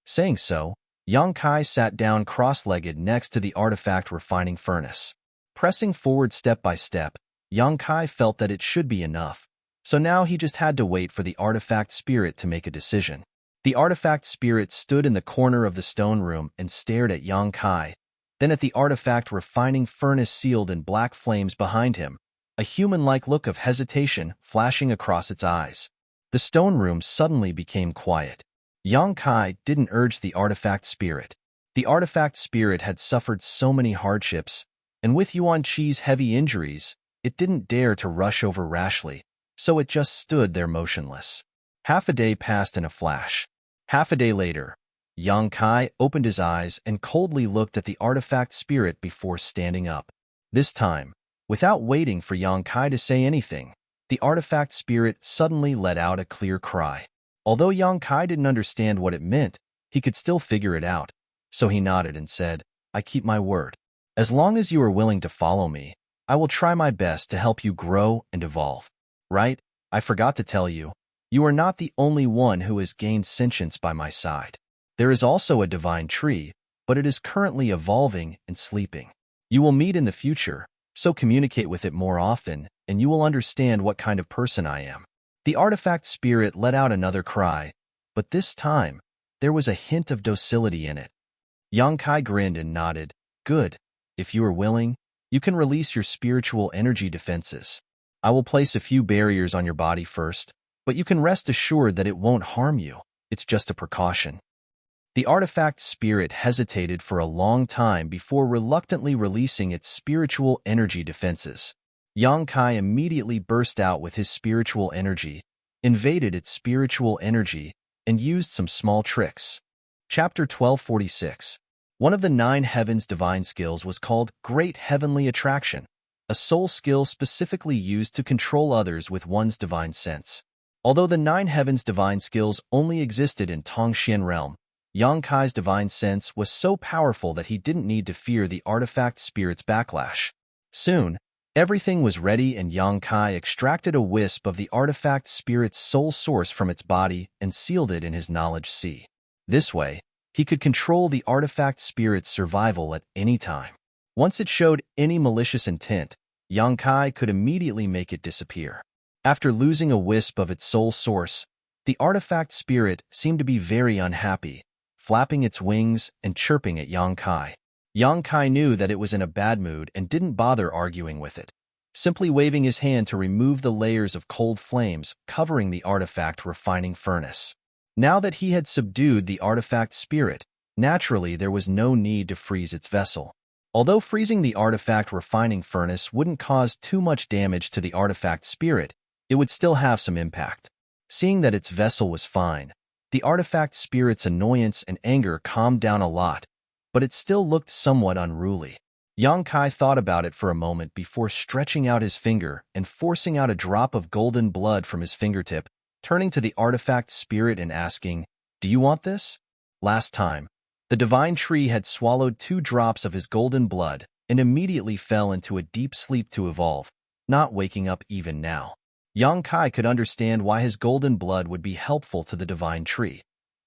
Saying so, Yang Kai sat down cross-legged next to the artifact refining furnace. Pressing forward step by step, Yang Kai felt that it should be enough, so now he just had to wait for the artifact spirit to make a decision. The artifact spirit stood in the corner of the stone room and stared at Yang Kai, then at the artifact refining furnace sealed in black flames behind him, a human-like look of hesitation flashing across its eyes. The stone room suddenly became quiet. Yang Kai didn't urge the artifact spirit. The artifact spirit had suffered so many hardships, and with Yuan Qi's heavy injuries, it didn't dare to rush over rashly, so it just stood there motionless. Half a day passed in a flash. Half a day later, Yang Kai opened his eyes and coldly looked at the artifact spirit before standing up. This time, without waiting for Yang Kai to say anything, the artifact spirit suddenly let out a clear cry. Although Yang Kai didn't understand what it meant, he could still figure it out, so he nodded and said, "I keep my word. As long as you are willing to follow me, I will try my best to help you grow and evolve." Right? I forgot to tell you, you are not the only one who has gained sentience by my side. There is also a divine tree, but it is currently evolving and sleeping. You will meet in the future, so communicate with it more often, and you will understand what kind of person I am. The artifact spirit let out another cry, but this time, there was a hint of docility in it. Yang Kai grinned and nodded. Good. If you are willing, you can release your spiritual energy defenses. I will place a few barriers on your body first, but you can rest assured that it won't harm you. It's just a precaution. The artifact spirit hesitated for a long time before reluctantly releasing its spiritual energy defenses. Yang Kai immediately burst out with his spiritual energy, invaded its spiritual energy, and used some small tricks. Chapter 1246. One of the 9 heavens divine skills was called Great Heavenly Attraction, a soul skill specifically used to control others with one's divine sense. Although the 9 heavens divine skills only existed in Tongxian realm, Yang Kai's divine sense was so powerful that he didn't need to fear the artifact spirit's backlash. Soon, everything was ready and Yang Kai extracted a wisp of the artifact spirit's soul source from its body and sealed it in his knowledge sea. This way, he could control the artifact spirit's survival at any time. Once it showed any malicious intent, Yang Kai could immediately make it disappear. After losing a wisp of its soul source, the artifact spirit seemed to be very unhappy, flapping its wings and chirping at Yang Kai. Yang Kai knew that it was in a bad mood and didn't bother arguing with it, simply waving his hand to remove the layers of cold flames covering the artifact refining furnace. Now that he had subdued the artifact spirit, naturally there was no need to freeze its vessel. Although freezing the artifact refining furnace wouldn't cause too much damage to the artifact spirit, it would still have some impact. Seeing that its vessel was fine, the artifact spirit's annoyance and anger calmed down a lot, but it still looked somewhat unruly. Yang Kai thought about it for a moment before stretching out his finger and forcing out a drop of golden blood from his fingertip, turning to the artifact spirit and asking, "Do you want this?" Last time, the divine tree had swallowed 2 drops of his golden blood and immediately fell into a deep sleep to evolve, not waking up even now. Yang Kai could understand why his golden blood would be helpful to the divine tree.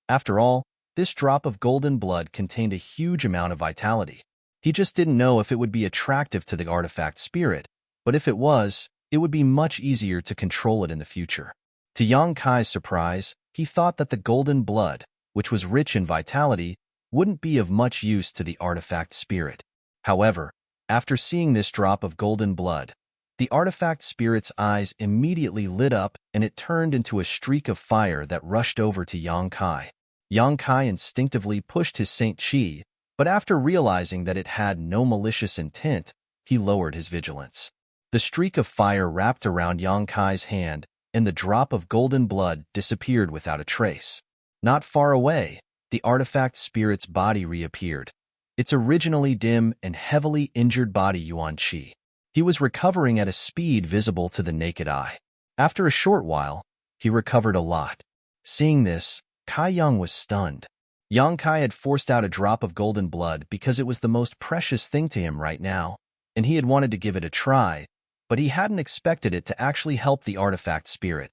After all, this drop of golden blood contained a huge amount of vitality. He just didn't know if it would be attractive to the artifact spirit, but if it was, it would be much easier to control it in the future. To Yang Kai's surprise, he thought that the golden blood, which was rich in vitality, wouldn't be of much use to the artifact spirit. However, after seeing this drop of golden blood, the artifact spirit's eyes immediately lit up and it turned into a streak of fire that rushed over to Yang Kai. Yang Kai instinctively pushed his Saint Chi, but after realizing that it had no malicious intent, he lowered his vigilance. The streak of fire wrapped around Yang Kai's hand, and the drop of golden blood disappeared without a trace. Not far away, the artifact spirit's body reappeared, its originally dim and heavily injured body Yuan Qi. He was recovering at a speed visible to the naked eye. After a short while, he recovered a lot. Seeing this, Kai Yang was stunned. Yang Kai had forced out a drop of golden blood because it was the most precious thing to him right now, and he had wanted to give it a try, but he hadn't expected it to actually help the artifact spirit.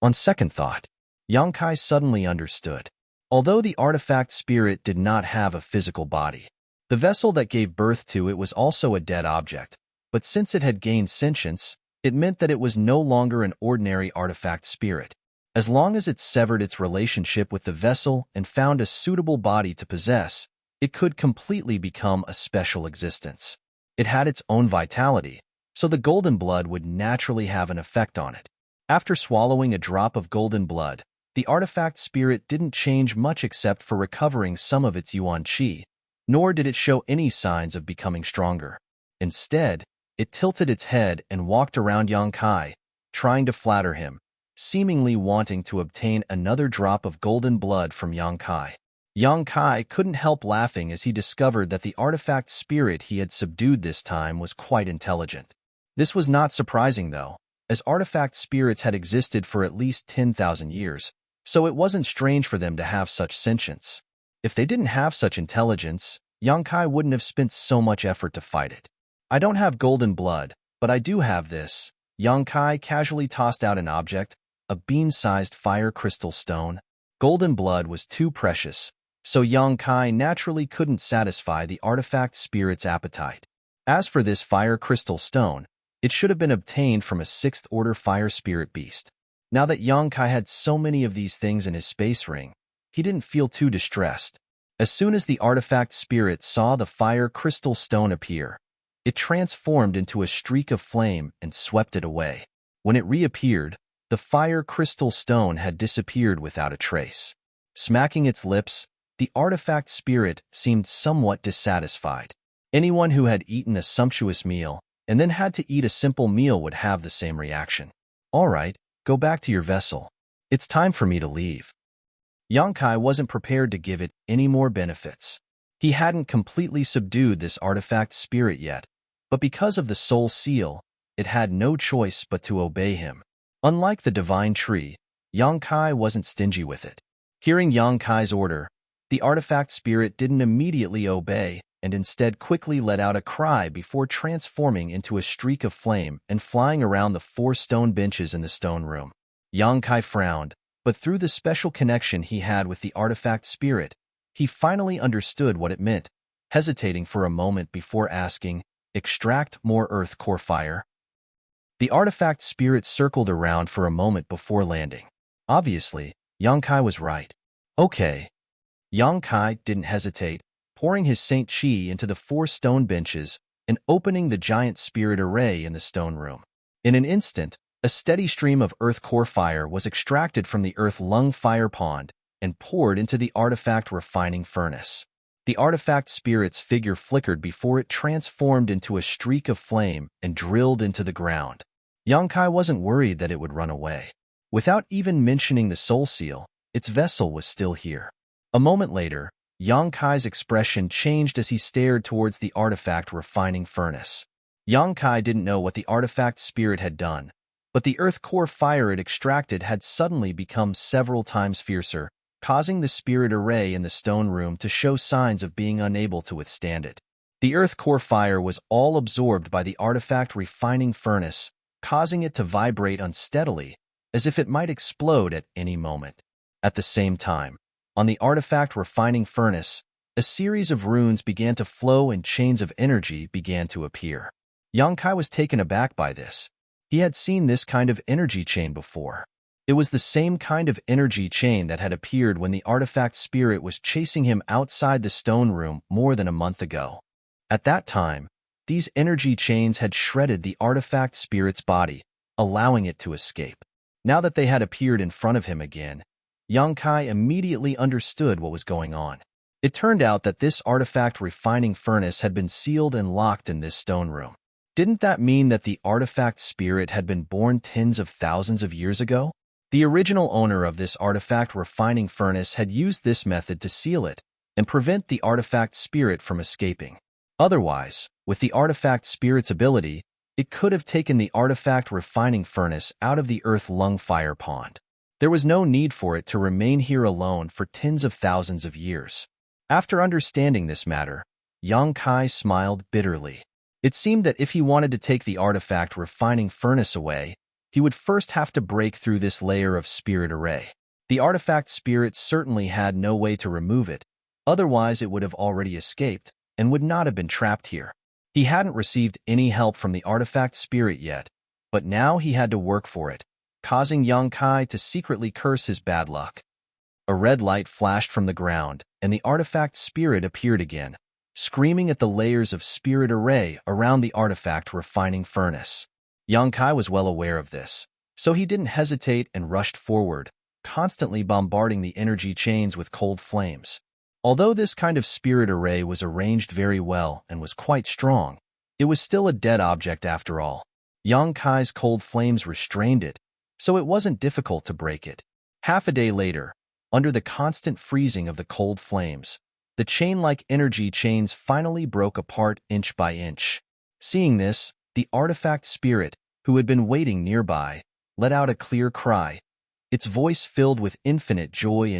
On second thought, Yang Kai suddenly understood. Although the artifact spirit did not have a physical body, the vessel that gave birth to it was also a dead object, but since it had gained sentience, it meant that it was no longer an ordinary artifact spirit. As long as it severed its relationship with the vessel and found a suitable body to possess, it could completely become a special existence. It had its own vitality, so the golden blood would naturally have an effect on it. After swallowing a drop of golden blood, the artifact spirit didn't change much except for recovering some of its Yuan Qi, nor did it show any signs of becoming stronger. Instead, it tilted its head and walked around Yang Kai, trying to flatter him, seemingly wanting to obtain another drop of golden blood from Yang Kai. Yang Kai couldn't help laughing as he discovered that the artifact spirit he had subdued this time was quite intelligent. This was not surprising, though, as artifact spirits had existed for at least 10,000 years, so it wasn't strange for them to have such sentience. If they didn't have such intelligence, Yang Kai wouldn't have spent so much effort to fight it. "I don't have golden blood, but I do have this." Yang Kai casually tossed out an object, a bean-sized fire crystal stone. Golden blood was too precious, so Yang Kai naturally couldn't satisfy the artifact spirit's appetite. As for this fire crystal stone, it should have been obtained from a 6th-order fire spirit beast. Now that Yang Kai had so many of these things in his space ring, he didn't feel too distressed. As soon as the artifact spirit saw the fire crystal stone appear, it transformed into a streak of flame and swept it away. When it reappeared, the fire crystal stone had disappeared without a trace. Smacking its lips, the artifact spirit seemed somewhat dissatisfied. Anyone who had eaten a sumptuous meal and then had to eat a simple meal would have the same reaction. All right, go back to your vessel. It's time for me to leave. Yang Kai wasn't prepared to give it any more benefits. He hadn't completely subdued this artifact spirit yet, but because of the soul seal, it had no choice but to obey him. Unlike the divine tree, Yang Kai wasn't stingy with it. Hearing Yang Kai's order, the artifact spirit didn't immediately obey and instead quickly let out a cry before transforming into a streak of flame and flying around the 4 stone benches in the stone room. Yang Kai frowned, but through the special connection he had with the artifact spirit, he finally understood what it meant, hesitating for a moment before asking, "Extract more earth core fire?" The artifact spirit circled around for a moment before landing. Obviously, Yang Kai was right. Okay. Yang Kai didn't hesitate, pouring his Saint Chi into the 4 stone benches and opening the giant spirit array in the stone room. In an instant, a steady stream of earth core fire was extracted from the earth lung fire pond and poured into the artifact refining furnace. The artifact spirit's figure flickered before it transformed into a streak of flame and drilled into the ground. Yang Kai wasn't worried that it would run away. Without even mentioning the soul seal, its vessel was still here. A moment later, Yang Kai's expression changed as he stared towards the artifact refining furnace. Yang Kai didn't know what the artifact spirit had done, but the earth core fire it extracted had suddenly become several times fiercer, causing the spirit array in the stone room to show signs of being unable to withstand it. The earth core fire was all absorbed by the artifact refining furnace, causing it to vibrate unsteadily, as if it might explode at any moment. At the same time, on the artifact refining furnace, a series of runes began to flow and chains of energy began to appear. Yang Kai was taken aback by this. He had seen this kind of energy chain before. It was the same kind of energy chain that had appeared when the artifact spirit was chasing him outside the stone room more than a month ago. At that time, these energy chains had shredded the artifact spirit's body, allowing it to escape. Now that they had appeared in front of him again, Yang Kai immediately understood what was going on. It turned out that this artifact refining furnace had been sealed and locked in this stone room. Didn't that mean that the artifact spirit had been born tens of thousands of years ago? The original owner of this artifact refining furnace had used this method to seal it and prevent the artifact spirit from escaping. Otherwise, with the artifact spirit's ability, it could have taken the artifact refining furnace out of the earth lung fire pond. There was no need for it to remain here alone for tens of thousands of years. After understanding this matter, Yang Kai smiled bitterly. It seemed that if he wanted to take the artifact refining furnace away, he would first have to break through this layer of spirit array. The artifact spirit certainly had no way to remove it, otherwise it would have already escaped and would not have been trapped here. He hadn't received any help from the artifact spirit yet, but now he had to work for it, causing Yang Kai to secretly curse his bad luck. A red light flashed from the ground, and the artifact spirit appeared again, screaming at the layers of spirit array around the artifact refining furnace. Yang Kai was well aware of this, so he didn't hesitate and rushed forward, constantly bombarding the energy chains with cold flames. Although this kind of spirit array was arranged very well and was quite strong, it was still a dead object after all. Yang Kai's cold flames restrained it, so it wasn't difficult to break it. Half a day later, under the constant freezing of the cold flames, the chain-like energy chains finally broke apart inch by inch. Seeing this, the artifact spirit, who had been waiting nearby, let out a clear cry, its voice filled with infinite joy,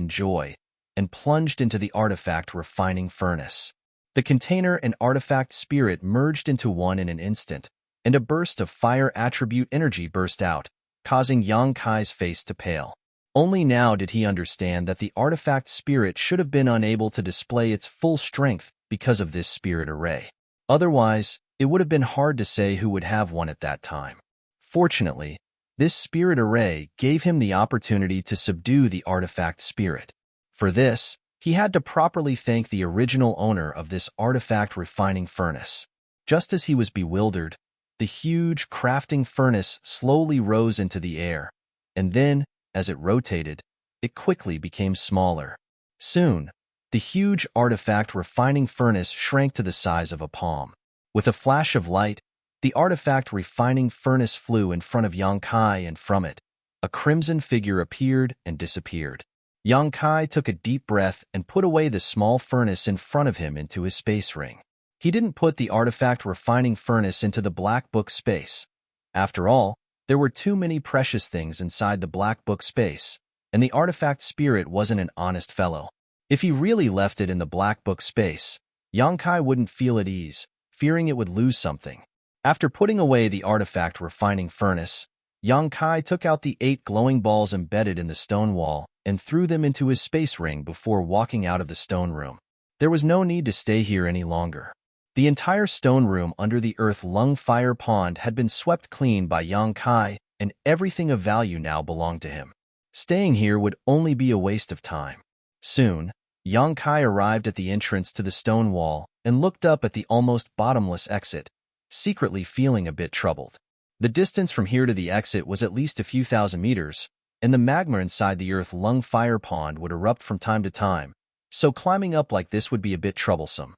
and plunged into the artifact refining furnace. The container and artifact spirit merged into one in an instant, and a burst of fire attribute energy burst out, causing Yang Kai's face to pale. Only now did he understand that the artifact spirit should have been unable to display its full strength because of this spirit array. Otherwise, it would have been hard to say who would have one at that time. Fortunately, This spirit array gave him the opportunity to subdue the artifact spirit. For this, he had to properly thank the original owner of this artifact refining furnace. Just as he was bewildered, the huge crafting furnace slowly rose into the air, and then, as it rotated, it quickly became smaller. Soon, the huge artifact refining furnace shrank to the size of a palm. With a flash of light, the artifact refining furnace flew in front of Yang Kai, and from it, a crimson figure appeared and disappeared. Yang Kai took a deep breath and put away the small furnace in front of him into his space ring. He didn't put the artifact refining furnace into the black book space. After all, there were too many precious things inside the black book space, and the artifact spirit wasn't an honest fellow. If he really left it in the black book space, Yang Kai wouldn't feel at ease, fearing it would lose something. After putting away the artifact refining furnace, Yang Kai took out the 8 glowing balls embedded in the stone wall and threw them into his space ring before walking out of the stone room. There was no need to stay here any longer. The entire stone room under the earth lung fire pond had been swept clean by Yang Kai, and everything of value now belonged to him. Staying here would only be a waste of time. Soon, Yang Kai arrived at the entrance to the stone wall and looked up at the almost bottomless exit, secretly feeling a bit troubled. The distance from here to the exit was at least a few thousand meters, and the magma inside the earth lung fire pond would erupt from time to time, so climbing up like this would be a bit troublesome.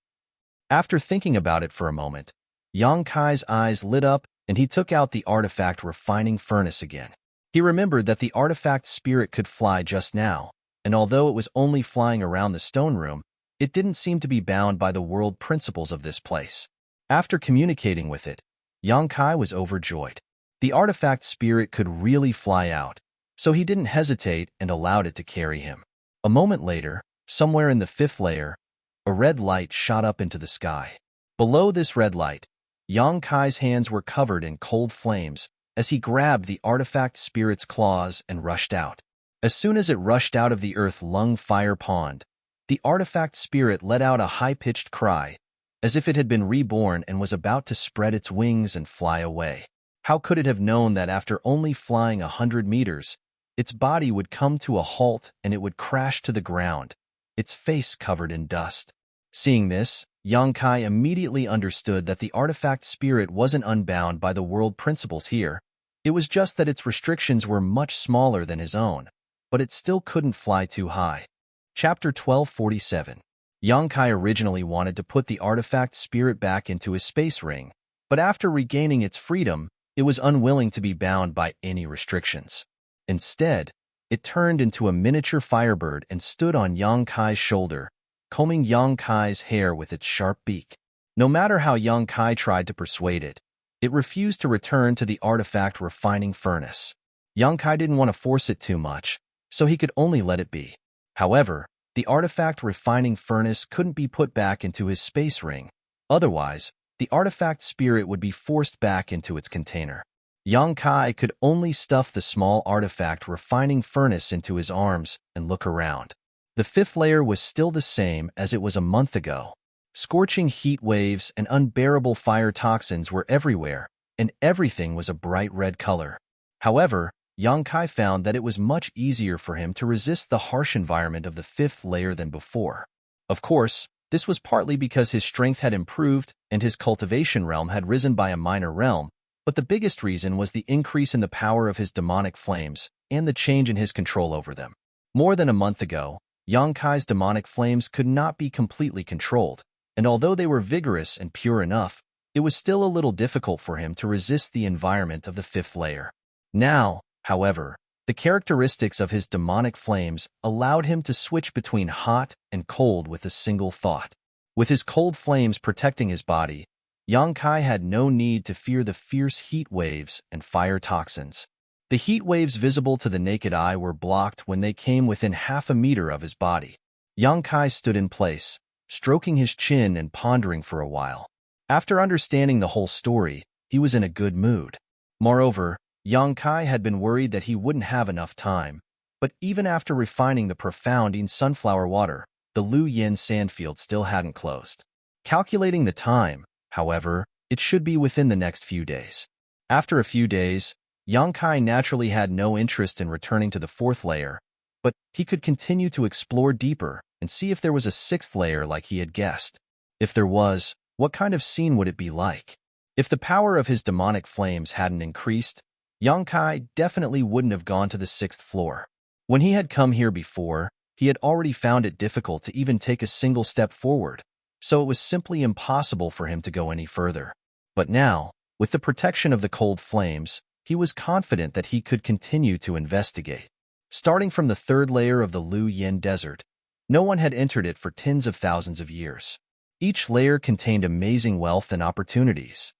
After thinking about it for a moment, Yang Kai's eyes lit up and he took out the artifact refining furnace again. He remembered that the artifact spirit could fly just now, and although it was only flying around the stone room, it didn't seem to be bound by the world principles of this place. After communicating with it, Yang Kai was overjoyed. The artifact spirit could really fly out, so he didn't hesitate and allowed it to carry him. A moment later, somewhere in the 5th layer, a red light shot up into the sky. Below this red light, Yang Kai's hands were covered in cold flames as he grabbed the artifact spirit's claws and rushed out. As soon as it rushed out of the earth lung fire pond, the artifact spirit let out a high-pitched cry, as if it had been reborn and was about to spread its wings and fly away. How could it have known that after only flying 100 meters, its body would come to a halt and it would crash to the ground, its face covered in dust? Seeing this, Yang Kai immediately understood that the artifact spirit wasn't unbound by the world principles here. It was just that its restrictions were much smaller than his own, but it still couldn't fly too high. Chapter 1247. Yang Kai originally wanted to put the artifact spirit back into his space ring, but after regaining its freedom, it was unwilling to be bound by any restrictions. Instead, it turned into a miniature firebird and stood on Yang Kai's shoulder, combing Yang Kai's hair with its sharp beak. No matter how Yang Kai tried to persuade it, it refused to return to the artifact refining furnace. Yang Kai didn't want to force it too much, so he could only let it be. However, the artifact refining furnace couldn't be put back into his space ring. Otherwise, the artifact spirit would be forced back into its container. Yang Kai could only stuff the small artifact refining furnace into his arms and look around. The 5th layer was still the same as it was a month ago. Scorching heat waves and unbearable fire toxins were everywhere, and everything was a bright red color. However, Yang Kai found that it was much easier for him to resist the harsh environment of the 5th layer than before. Of course, this was partly because his strength had improved and his cultivation realm had risen by a minor realm, but the biggest reason was the increase in the power of his demonic flames and the change in his control over them. More than a month ago, Yang Kai's demonic flames could not be completely controlled, and although they were vigorous and pure enough, it was still a little difficult for him to resist the environment of the 5th layer. Now, however, the characteristics of his demonic flames allowed him to switch between hot and cold with a single thought. With his cold flames protecting his body, Yang Kai had no need to fear the fierce heat waves and fire toxins. The heat waves visible to the naked eye were blocked when they came within half a meter of his body. Yang Kai stood in place, stroking his chin and pondering for a while. After understanding the whole story, he was in a good mood. Moreover, Yang Kai had been worried that he wouldn't have enough time, but even after refining the profounding sunflower water, the Lu Yen sandfield still hadn't closed. Calculating the time, however, it should be within the next few days. After a few days, Yang Kai naturally had no interest in returning to the fourth layer, but he could continue to explore deeper and see if there was a sixth layer like he had guessed. If there was, what kind of scene would it be like? If the power of his demonic flames hadn't increased, Yang Kai definitely wouldn't have gone to the sixth floor. When he had come here before, he had already found it difficult to even take a single step forward, so it was simply impossible for him to go any further. But now, with the protection of the cold flames, he was confident that he could continue to investigate. Starting from the third layer of the Lu Yin Desert, no one had entered it for tens of thousands of years. Each layer contained amazing wealth and opportunities.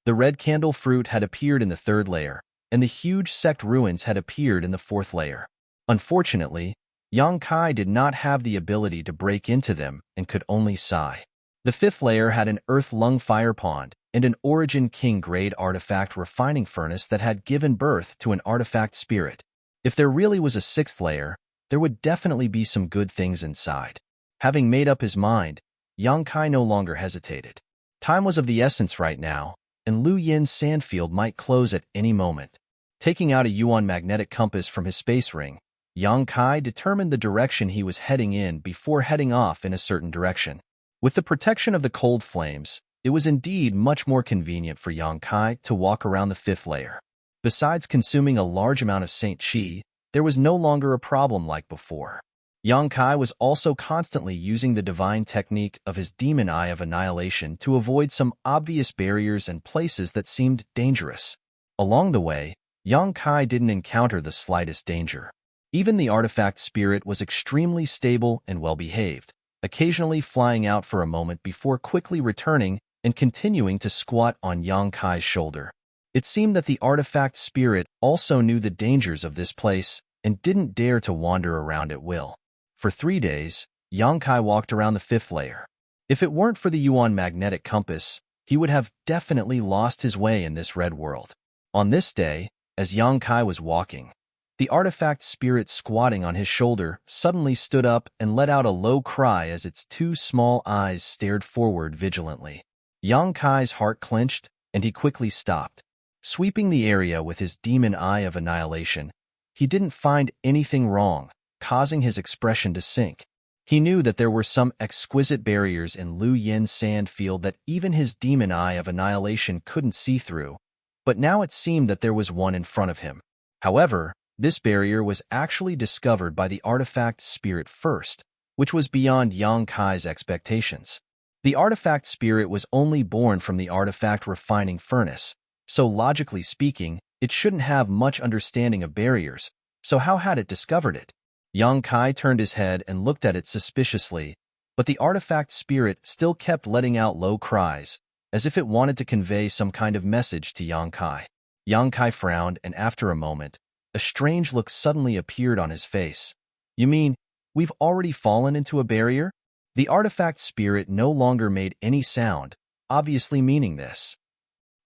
The red candle fruit had appeared in the third layer, and the huge sect ruins had appeared in the fourth layer. Unfortunately, Yang Kai did not have the ability to break into them and could only sigh. The fifth layer had an earth lung fire pond and an origin king grade artifact refining furnace that had given birth to an artifact spirit. If there really was a sixth layer, there would definitely be some good things inside. Having made up his mind, Yang Kai no longer hesitated. Time was of the essence right now, and Lu Yin's sandfield might close at any moment. Taking out a Yuan magnetic compass from his space ring, Yang Kai determined the direction he was heading in before heading off in a certain direction. With the protection of the cold flames, it was indeed much more convenient for Yang Kai to walk around the fifth layer. Besides consuming a large amount of Saint Qi, there was no longer a problem like before. Yang Kai was also constantly using the divine technique of his demon eye of annihilation to avoid some obvious barriers and places that seemed dangerous. Along the way, Yang Kai didn't encounter the slightest danger. Even the artifact spirit was extremely stable and well-behaved, occasionally flying out for a moment before quickly returning and continuing to squat on Yang Kai's shoulder. It seemed that the artifact spirit also knew the dangers of this place and didn't dare to wander around at will. For 3 days, Yang Kai walked around the fifth layer. If it weren't for the Yuan magnetic compass, he would have definitely lost his way in this red world. On this day, as Yang Kai was walking, the artifact spirit squatting on his shoulder suddenly stood up and let out a low cry as its 2 small eyes stared forward vigilantly. Yang Kai's heart clenched, and he quickly stopped. Sweeping the area with his demon eye of annihilation, he didn't find anything wrong, causing his expression to sink. He knew that there were some exquisite barriers in Lu Yin's sand field that even his demon eye of annihilation couldn't see through, but now it seemed that there was one in front of him. However, this barrier was actually discovered by the artifact spirit first, which was beyond Yang Kai's expectations. The artifact spirit was only born from the artifact refining furnace, so logically speaking, it shouldn't have much understanding of barriers, so how had it discovered it? Yang Kai turned his head and looked at it suspiciously, but the artifact spirit still kept letting out low cries, as if it wanted to convey some kind of message to Yang Kai. Yang Kai frowned, and after a moment, a strange look suddenly appeared on his face. You mean, we've already fallen into a barrier? The artifact spirit no longer made any sound, obviously meaning this.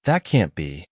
That can't be.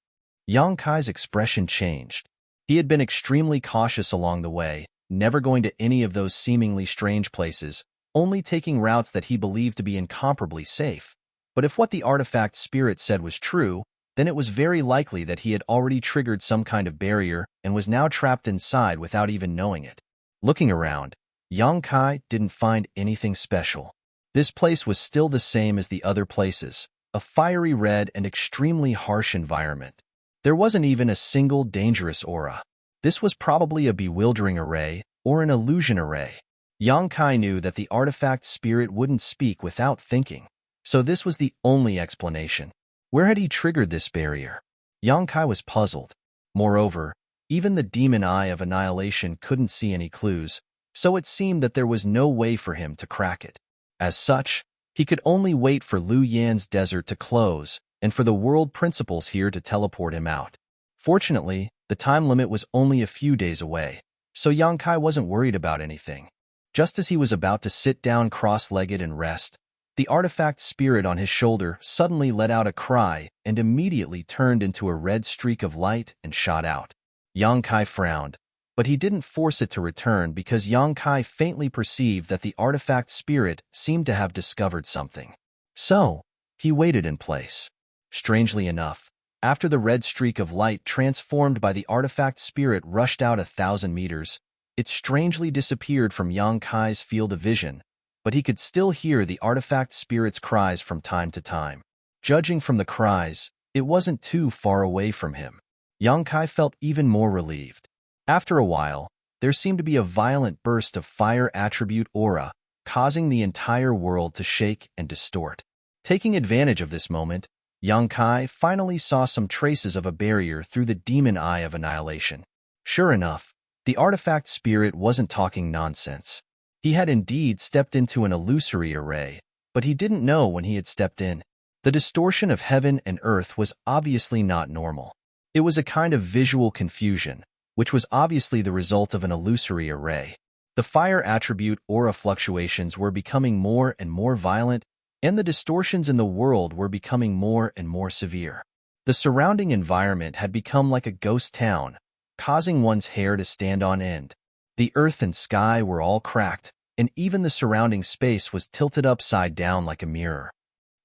Yang Kai's expression changed. He had been extremely cautious along the way, never going to any of those seemingly strange places, only taking routes that he believed to be incomparably safe. But if what the artifact spirit said was true, then it was very likely that he had already triggered some kind of barrier and was now trapped inside without even knowing it. Looking around, Yang Kai didn't find anything special. This place was still the same as the other places, a fiery red and extremely harsh environment. There wasn't even a single dangerous aura. This was probably a bewildering array or an illusion array. Yang Kai knew that the artifact spirit wouldn't speak without thinking, so this was the only explanation. Where had he triggered this barrier? Yang Kai was puzzled. Moreover, even the demon eye of annihilation couldn't see any clues, so it seemed that there was no way for him to crack it. As such, he could only wait for Lu Yin's desert to close and for the world principles here to teleport him out. Fortunately, the time limit was only a few days away, so Yang Kai wasn't worried about anything. Just as he was about to sit down cross-legged and rest, the artifact spirit on his shoulder suddenly let out a cry and immediately turned into a red streak of light and shot out. Yang Kai frowned, but he didn't force it to return because Yang Kai faintly perceived that the artifact spirit seemed to have discovered something. So, he waited in place. Strangely enough, After the red streak of light transformed by the artifact spirit rushed out 1,000 meters, it strangely disappeared from Yang Kai's field of vision, but he could still hear the artifact spirit's cries from time to time. Judging from the cries, it wasn't too far away from him. Yang Kai felt even more relieved. After a while, there seemed to be a violent burst of fire attribute aura, causing the entire world to shake and distort. Taking advantage of this moment, Yang Kai finally saw some traces of a barrier through the demon eye of annihilation. Sure enough, the artifact spirit wasn't talking nonsense. He had indeed stepped into an illusory array, but he didn't know when he had stepped in. The distortion of heaven and earth was obviously not normal. It was a kind of visual confusion, which was obviously the result of an illusory array. The fire attribute aura fluctuations were becoming more and more violent, and the distortions in the world were becoming more and more severe. The surrounding environment had become like a ghost town, causing one's hair to stand on end. The earth and sky were all cracked, and even the surrounding space was tilted upside down like a mirror.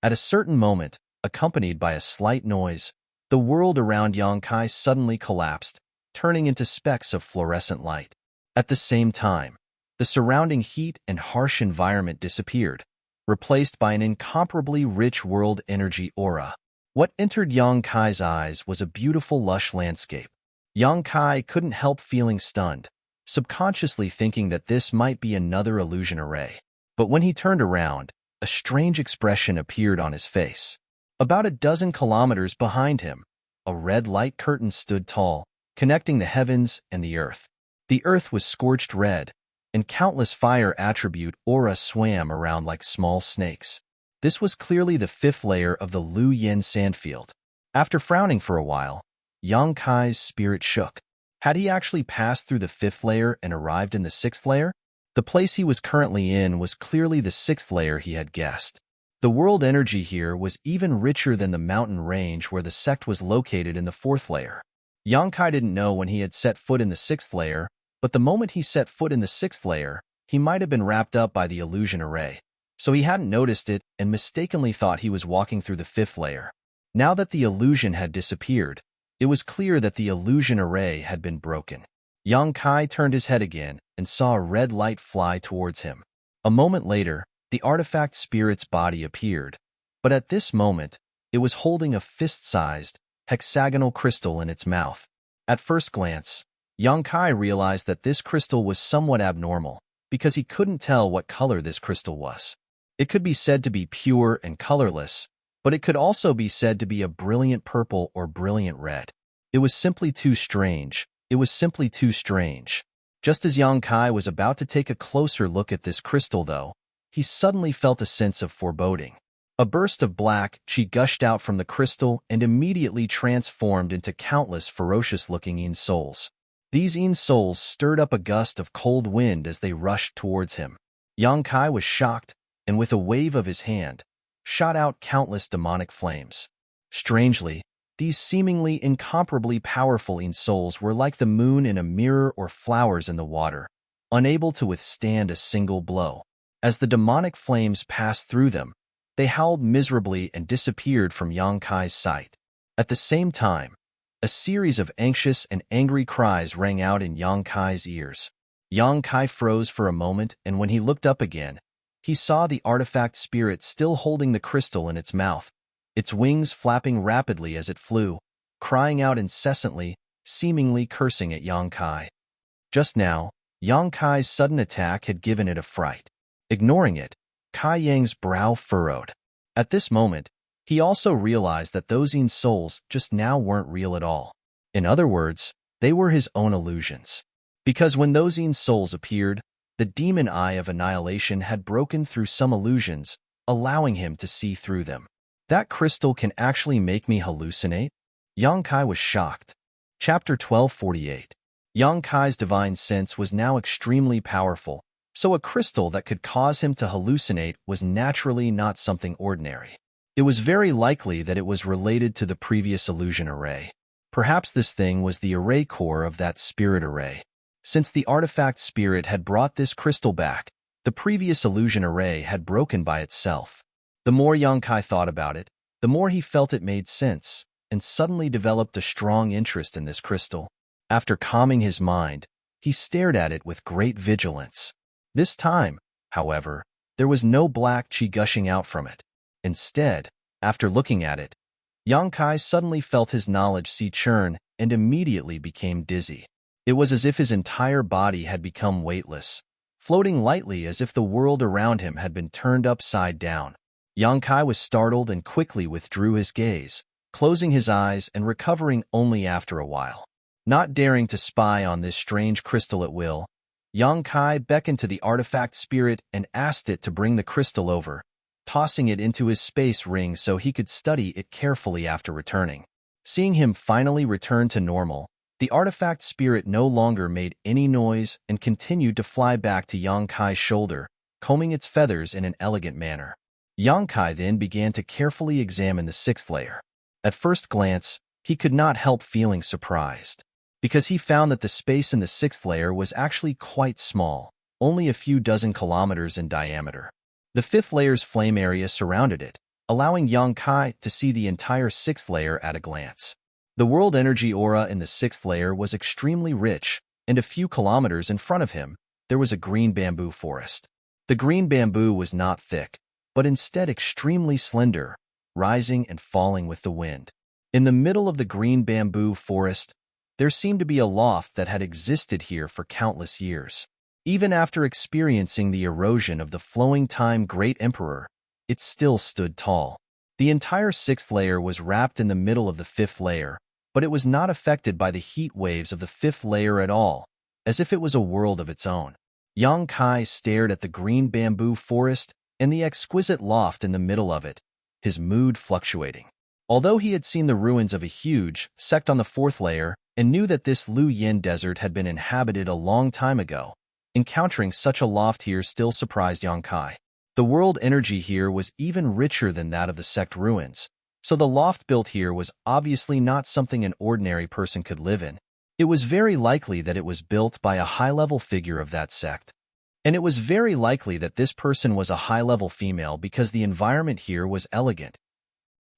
At a certain moment, accompanied by a slight noise, the world around Yang Kai suddenly collapsed, turning into specks of fluorescent light. At the same time, the surrounding heat and harsh environment disappeared, replaced by an incomparably rich world energy aura. What entered Yang Kai's eyes was a beautiful lush landscape. Yang Kai couldn't help feeling stunned, subconsciously thinking that this might be another illusion array. But when he turned around, a strange expression appeared on his face. About a dozen kilometers behind him, a red light curtain stood tall, connecting the heavens and the earth. The earth was scorched red, and countless fire attribute aura swam around like small snakes. This was clearly the fifth layer of the Lu Yen sandfield. After frowning for a while, Yang Kai's spirit shook. Had he actually passed through the fifth layer and arrived in the sixth layer? The place he was currently in was clearly the sixth layer he had guessed. The world energy here was even richer than the mountain range where the sect was located in the fourth layer. Yang Kai didn't know when he had set foot in the sixth layer, but the moment he set foot in the sixth layer, he might have been wrapped up by the illusion array. So he hadn't noticed it and mistakenly thought he was walking through the fifth layer. Now that the illusion had disappeared, it was clear that the illusion array had been broken. Yang Kai turned his head again and saw a red light fly towards him. A moment later, the artifact spirit's body appeared, but at this moment, it was holding a fist-sized, hexagonal crystal in its mouth. At first glance, Yang Kai realized that this crystal was somewhat abnormal, because he couldn't tell what color this crystal was. It could be said to be pure and colorless, but it could also be said to be a brilliant purple or brilliant red. It was simply too strange. It was simply too strange. Just as Yang Kai was about to take a closer look at this crystal, though, he suddenly felt a sense of foreboding. A burst of black chi gushed out from the crystal and immediately transformed into countless ferocious-looking Yin souls. These Yin souls stirred up a gust of cold wind as they rushed towards him. Yang Kai was shocked, and with a wave of his hand, shot out countless demonic flames. Strangely, these seemingly incomparably powerful Yin souls were like the moon in a mirror or flowers in the water, unable to withstand a single blow. As the demonic flames passed through them, they howled miserably and disappeared from Yang Kai's sight. At the same time, a series of anxious and angry cries rang out in Yang Kai's ears. Yang Kai froze for a moment, and when he looked up again, he saw the artifact spirit still holding the crystal in its mouth, its wings flapping rapidly as it flew, crying out incessantly, seemingly cursing at Yang Kai. Just now, Yang Kai's sudden attack had given it a fright. Ignoring it, Kai Yang's brow furrowed. At this moment, he also realized that those Yin souls just now weren't real at all. In other words, they were his own illusions. Because when those Yin souls appeared, the demon eye of annihilation had broken through some illusions, allowing him to see through them. That crystal can actually make me hallucinate? Yang Kai was shocked. Chapter 1248. Yang Kai's divine sense was now extremely powerful, so a crystal that could cause him to hallucinate was naturally not something ordinary. It was very likely that it was related to the previous illusion array. Perhaps this thing was the array core of that spirit array. Since the artifact spirit had brought this crystal back, the previous illusion array had broken by itself. The more Yang Kai thought about it, the more he felt it made sense. and suddenly developed a strong interest in this crystal. After calming his mind, he stared at it with great vigilance. This time, however, there was no black qi gushing out from it. Instead, after looking at it, Yang Kai suddenly felt his knowledge sea churn and immediately became dizzy. It was as if his entire body had become weightless, floating lightly as if the world around him had been turned upside down. Yang Kai was startled and quickly withdrew his gaze, closing his eyes and recovering only after a while. Not daring to spy on this strange crystal at will, Yang Kai beckoned to the artifact spirit and asked it to bring the crystal over, tossing it into his space ring so he could study it carefully after returning. Seeing him finally return to normal, the artifact spirit no longer made any noise and continued to fly back to Yang Kai's shoulder, combing its feathers in an elegant manner. Yang Kai then began to carefully examine the sixth layer. At first glance, he could not help feeling surprised, because he found that the space in the sixth layer was actually quite small, only a few dozen kilometers in diameter. The fifth layer's flame area surrounded it, allowing Yang Kai to see the entire sixth layer at a glance. The world energy aura in the sixth layer was extremely rich, and a few kilometers in front of him, there was a green bamboo forest. The green bamboo was not thick, but instead extremely slender, rising and falling with the wind. In the middle of the green bamboo forest, there seemed to be a loft that had existed here for countless years. Even after experiencing the erosion of the flowing time Great Emperor, it still stood tall. The entire sixth layer was wrapped in the middle of the fifth layer, but it was not affected by the heat waves of the fifth layer at all, as if it was a world of its own. Yang Kai stared at the green bamboo forest and the exquisite loft in the middle of it, his mood fluctuating. Although he had seen the ruins of a huge sect on the fourth layer and knew that this Lu Yin desert had been inhabited a long time ago, encountering such a loft here still surprised Yang Kai. The world energy here was even richer than that of the sect ruins, so the loft built here was obviously not something an ordinary person could live in. It was very likely that it was built by a high-level figure of that sect. And it was very likely that this person was a high-level female because the environment here was elegant.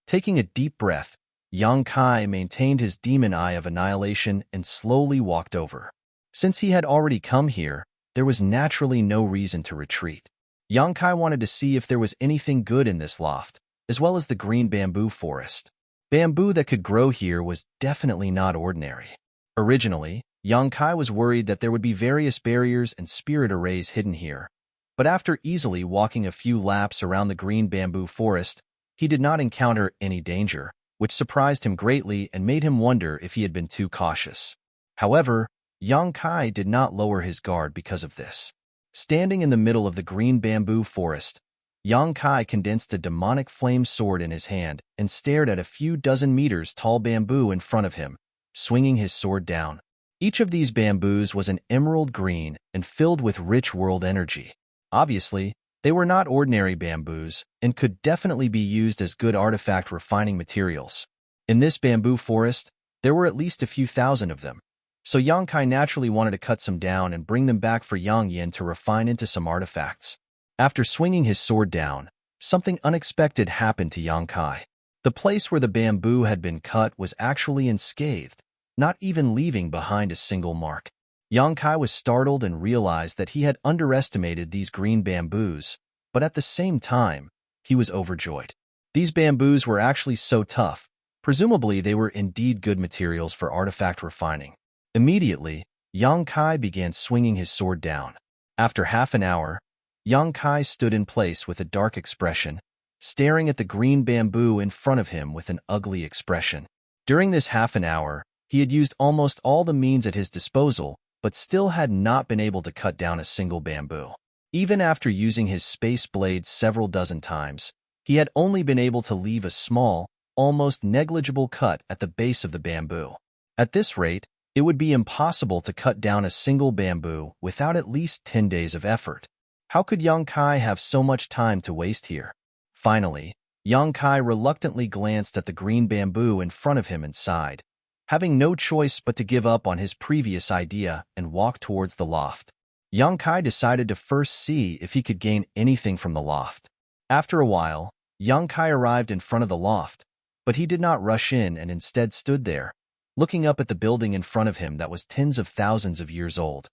Taking a deep breath, Yang Kai maintained his demon eye of annihilation and slowly walked over. Since he had already come here, there was naturally no reason to retreat. Yang Kai wanted to see if there was anything good in this loft, as well as the green bamboo forest. Bamboo that could grow here was definitely not ordinary. Originally, Yang Kai was worried that there would be various barriers and spirit arrays hidden here, but after easily walking a few laps around the green bamboo forest, he did not encounter any danger, which surprised him greatly and made him wonder if he had been too cautious. However, Yang Kai did not lower his guard because of this. Standing in the middle of the green bamboo forest, Yang Kai condensed a demonic flame sword in his hand and stared at a few dozen meters tall bamboo in front of him, swinging his sword down. Each of these bamboos was an emerald green and filled with rich world energy. Obviously, they were not ordinary bamboos and could definitely be used as good artifact refining materials. In this bamboo forest, there were at least a few thousand of them, so Yang Kai naturally wanted to cut some down and bring them back for Yang Yin to refine into some artifacts. After swinging his sword down, something unexpected happened to Yang Kai. The place where the bamboo had been cut was actually unscathed, not even leaving behind a single mark. Yang Kai was startled and realized that he had underestimated these green bamboos, but at the same time, he was overjoyed. These bamboos were actually so tough, presumably they were indeed good materials for artifact refining. Immediately, Yang Kai began swinging his sword down. After half an hour, Yang Kai stood in place with a dark expression, staring at the green bamboo in front of him with an ugly expression. During this half an hour, he had used almost all the means at his disposal, but still had not been able to cut down a single bamboo. Even after using his space blade several dozen times, he had only been able to leave a small, almost negligible cut at the base of the bamboo. At this rate, it would be impossible to cut down a single bamboo without at least 10 days of effort. How could Yang Kai have so much time to waste here? Finally, Yang Kai reluctantly glanced at the green bamboo in front of him and sighed, having no choice but to give up on his previous idea and walk towards the loft. Yang Kai decided to first see if he could gain anything from the loft. After a while, Yang Kai arrived in front of the loft, But he did not rush in and instead stood there, looking up at the building in front of him that was tens of thousands of years old.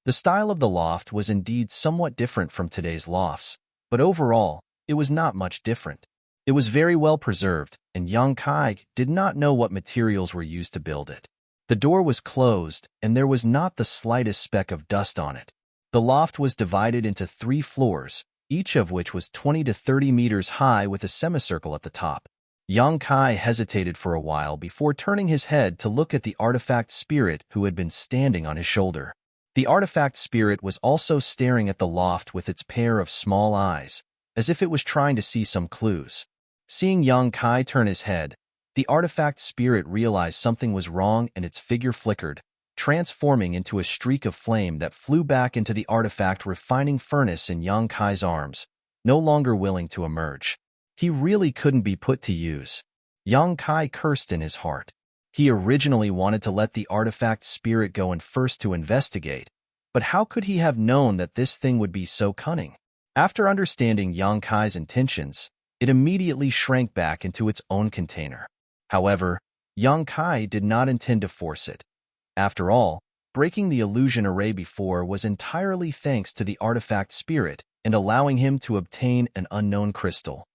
The style of the loft was indeed somewhat different from today's lofts, but overall, it was not much different. It was very well preserved, and Yang Kai did not know what materials were used to build it. The door was closed, and there was not the slightest speck of dust on it. The loft was divided into 3 floors, each of which was 20 to 30 meters high with a semicircle at the top. Yang Kai hesitated for a while before turning his head to look at the artifact spirit who had been standing on his shoulder. The artifact spirit was also staring at the loft with its pair of small eyes, as if it was trying to see some clues. Seeing Yang Kai turn his head, the artifact spirit realized something was wrong and its figure flickered, transforming into a streak of flame that flew back into the artifact refining furnace in Yang Kai's arms, no longer willing to emerge. He really couldn't be put to use. Yang Kai cursed in his heart. He originally wanted to let the artifact spirit go in first to investigate, but how could he have known that this thing would be so cunning? After understanding Yang Kai's intentions, it immediately shrank back into its own container. However, Yang Kai did not intend to force it. After all, breaking the illusion array before was entirely thanks to the artifact spirit and allowing him to obtain an unknown crystal.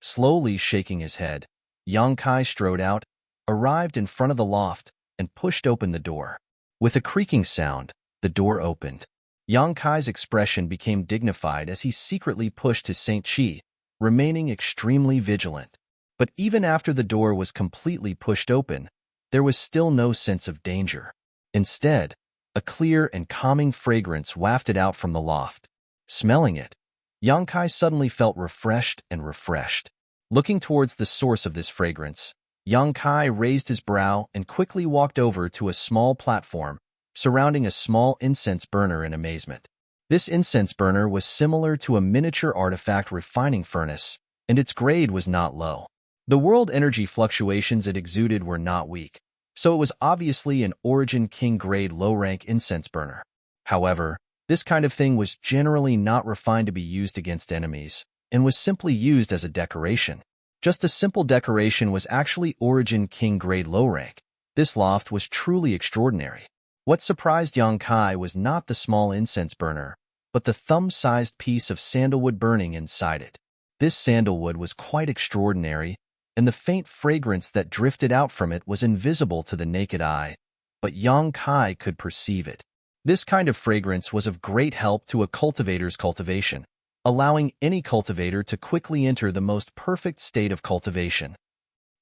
Slowly shaking his head, Yang Kai strode out, arrived in front of the loft, and pushed open the door. With a creaking sound, the door opened. Yang Kai's expression became dignified as he secretly pushed his Saint Chi, remaining extremely vigilant. But even after the door was completely pushed open, there was still no sense of danger. Instead, a clear and calming fragrance wafted out from the loft. Smelling it, Yang Kai suddenly felt refreshed and refreshed. Looking towards the source of this fragrance, Yang Kai raised his brow and quickly walked over to a small platform, surrounding a small incense burner in amazement. This incense burner was similar to a miniature artifact refining furnace, and its grade was not low. The world energy fluctuations it exuded were not weak, so it was obviously an Origin King grade low-rank incense burner. However, this kind of thing was generally not refined to be used against enemies, and was simply used as a decoration. Just a simple decoration was actually Origin King grade low rank. This loft was truly extraordinary. What surprised Yang Kai was not the small incense burner, but the thumb-sized piece of sandalwood burning inside it. This sandalwood was quite extraordinary, and the faint fragrance that drifted out from it was invisible to the naked eye, but Yang Kai could perceive it. This kind of fragrance was of great help to a cultivator's cultivation, allowing any cultivator to quickly enter the most perfect state of cultivation.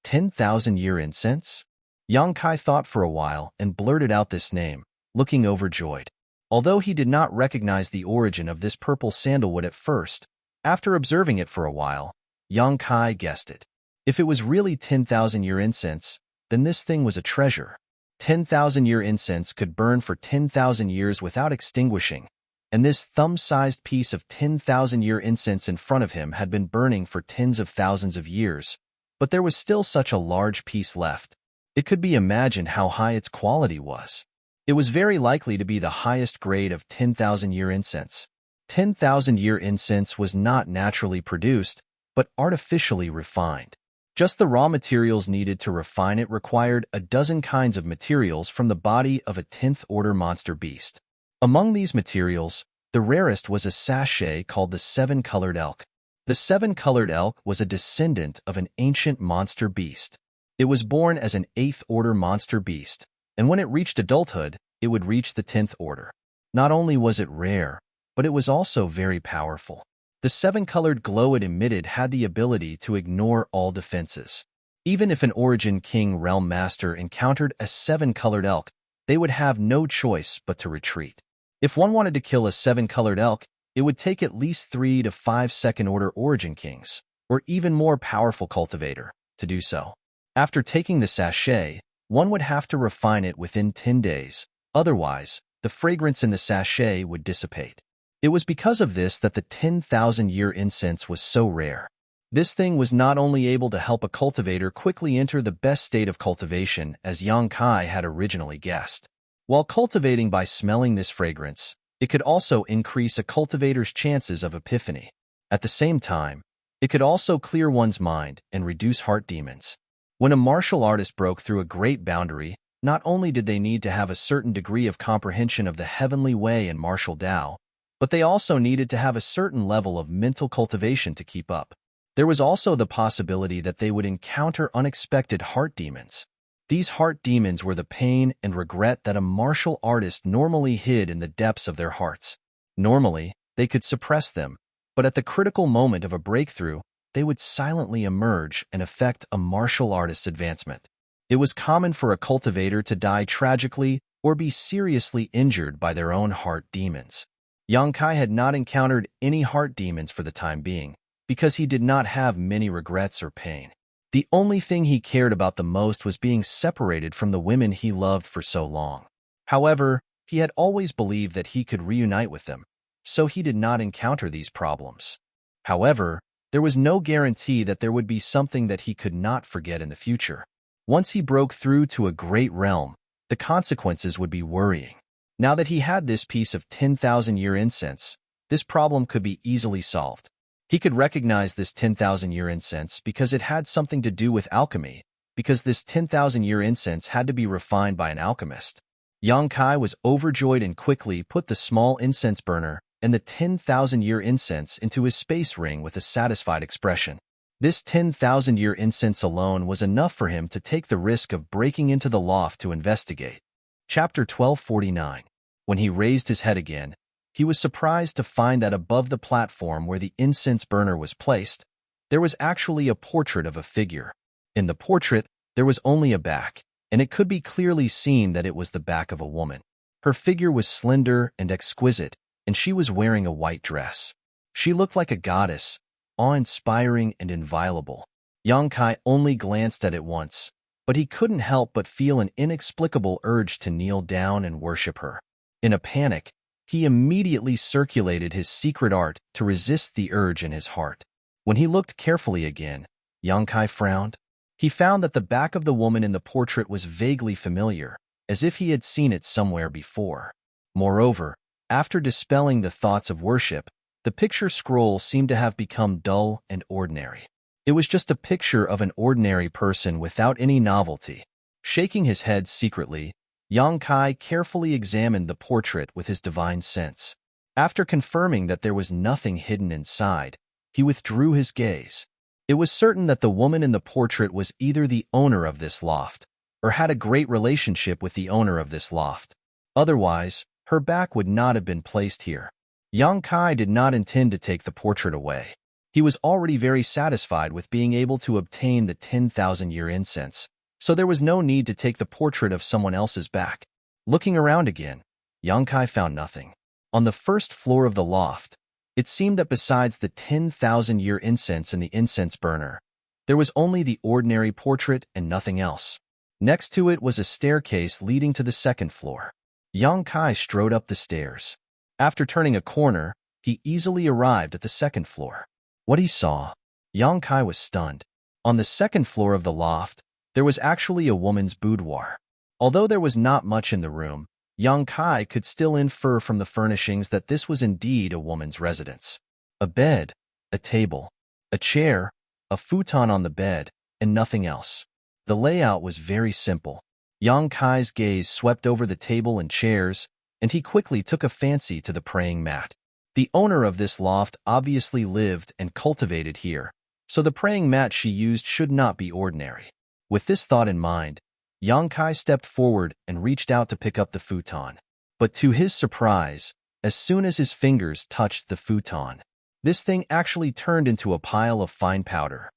10,000-year incense? Yang Kai thought for a while and blurted out this name, looking overjoyed. Although he did not recognize the origin of this purple sandalwood at first, after observing it for a while, Yang Kai guessed it. If it was really 10,000-year incense, then this thing was a treasure. 10,000-year incense could burn for 10,000 years without extinguishing, and this thumb-sized piece of 10,000-year incense in front of him had been burning for tens of thousands of years, but there was still such a large piece left. It could be imagined how high its quality was. It was very likely to be the highest grade of 10,000-year incense. 10,000-year incense was not naturally produced, but artificially refined. Just the raw materials needed to refine it required a dozen kinds of materials from the body of a 10th-order monster beast. Among these materials, the rarest was a sachet called the 7-colored elk. The 7-colored elk was a descendant of an ancient monster beast. It was born as an 8th-order monster beast, and when it reached adulthood, it would reach the 10th order. Not only was it rare, but it was also very powerful. The 7-colored glow it emitted had the ability to ignore all defenses. Even if an Origin King Realm Master encountered a 7-colored elk, they would have no choice but to retreat. If one wanted to kill a 7-colored elk, it would take at least 3 to 5 second-order Origin Kings, or even more powerful cultivator, to do so. After taking the sachet, one would have to refine it within 10 days, otherwise, the fragrance in the sachet would dissipate. It was because of this that the 10,000-year incense was so rare. This thing was not only able to help a cultivator quickly enter the best state of cultivation as Yang Kai had originally guessed. While cultivating by smelling this fragrance, it could also increase a cultivator's chances of epiphany. At the same time, it could also clear one's mind and reduce heart demons. When a martial artist broke through a great boundary, not only did they need to have a certain degree of comprehension of the heavenly way and martial Tao, but they also needed to have a certain level of mental cultivation to keep up. There was also the possibility that they would encounter unexpected heart demons. These heart demons were the pain and regret that a martial artist normally hid in the depths of their hearts. Normally, they could suppress them, but at the critical moment of a breakthrough, they would silently emerge and affect a martial artist's advancement. It was common for a cultivator to die tragically or be seriously injured by their own heart demons. Yang Kai had not encountered any heart demons for the time being, because he did not have many regrets or pain. The only thing he cared about the most was being separated from the women he loved for so long. However, he had always believed that he could reunite with them, so he did not encounter these problems. However, there was no guarantee that there would be something that he could not forget in the future. Once he broke through to a great realm, the consequences would be worrying. Now that he had this piece of 10,000-year incense, this problem could be easily solved. He could recognize this 10,000-year incense because it had something to do with alchemy, because this 10,000-year incense had to be refined by an alchemist. Yang Kai was overjoyed and quickly put the small incense burner and the 10,000-year incense into his space ring with a satisfied expression. This 10,000-year incense alone was enough for him to take the risk of breaking into the loft to investigate. Chapter 1249. When he raised his head again, he was surprised to find that above the platform where the incense burner was placed, there was actually a portrait of a figure. In the portrait, there was only a back, and it could be clearly seen that it was the back of a woman. Her figure was slender and exquisite, and she was wearing a white dress. She looked like a goddess, awe-inspiring and inviolable. Yang Kai only glanced at it once, but he couldn't help but feel an inexplicable urge to kneel down and worship her. In a panic, he immediately circulated his secret art to resist the urge in his heart. When he looked carefully again, Yang Kai frowned. He found that the back of the woman in the portrait was vaguely familiar, as if he had seen it somewhere before. Moreover, after dispelling the thoughts of worship, the picture scroll seemed to have become dull and ordinary. It was just a picture of an ordinary person without any novelty. Shaking his head secretly, Yang Kai carefully examined the portrait with his divine sense. After confirming that there was nothing hidden inside, he withdrew his gaze. It was certain that the woman in the portrait was either the owner of this loft, or had a great relationship with the owner of this loft. Otherwise, her back would not have been placed here. Yang Kai did not intend to take the portrait away. He was already very satisfied with being able to obtain the 10,000-year incense, so there was no need to take the portrait of someone else's back. Looking around again, Yang Kai found nothing. On the first floor of the loft, it seemed that besides the 10,000-year incense in the incense burner, there was only the ordinary portrait and nothing else. Next to it was a staircase leading to the second floor. Yang Kai strode up the stairs. After turning a corner, he easily arrived at the second floor. What he saw, Yang Kai was stunned. On the second floor of the loft, there was actually a woman's boudoir. Although there was not much in the room, Yang Kai could still infer from the furnishings that this was indeed a woman's residence. A bed, a table, a chair, a futon on the bed, and nothing else. The layout was very simple. Yang Kai's gaze swept over the table and chairs, and he quickly took a fancy to the praying mat. The owner of this loft obviously lived and cultivated here, so the praying mat she used should not be ordinary. With this thought in mind, Yang Kai stepped forward and reached out to pick up the futon. But to his surprise, as soon as his fingers touched the futon, this thing actually turned into a pile of fine powder.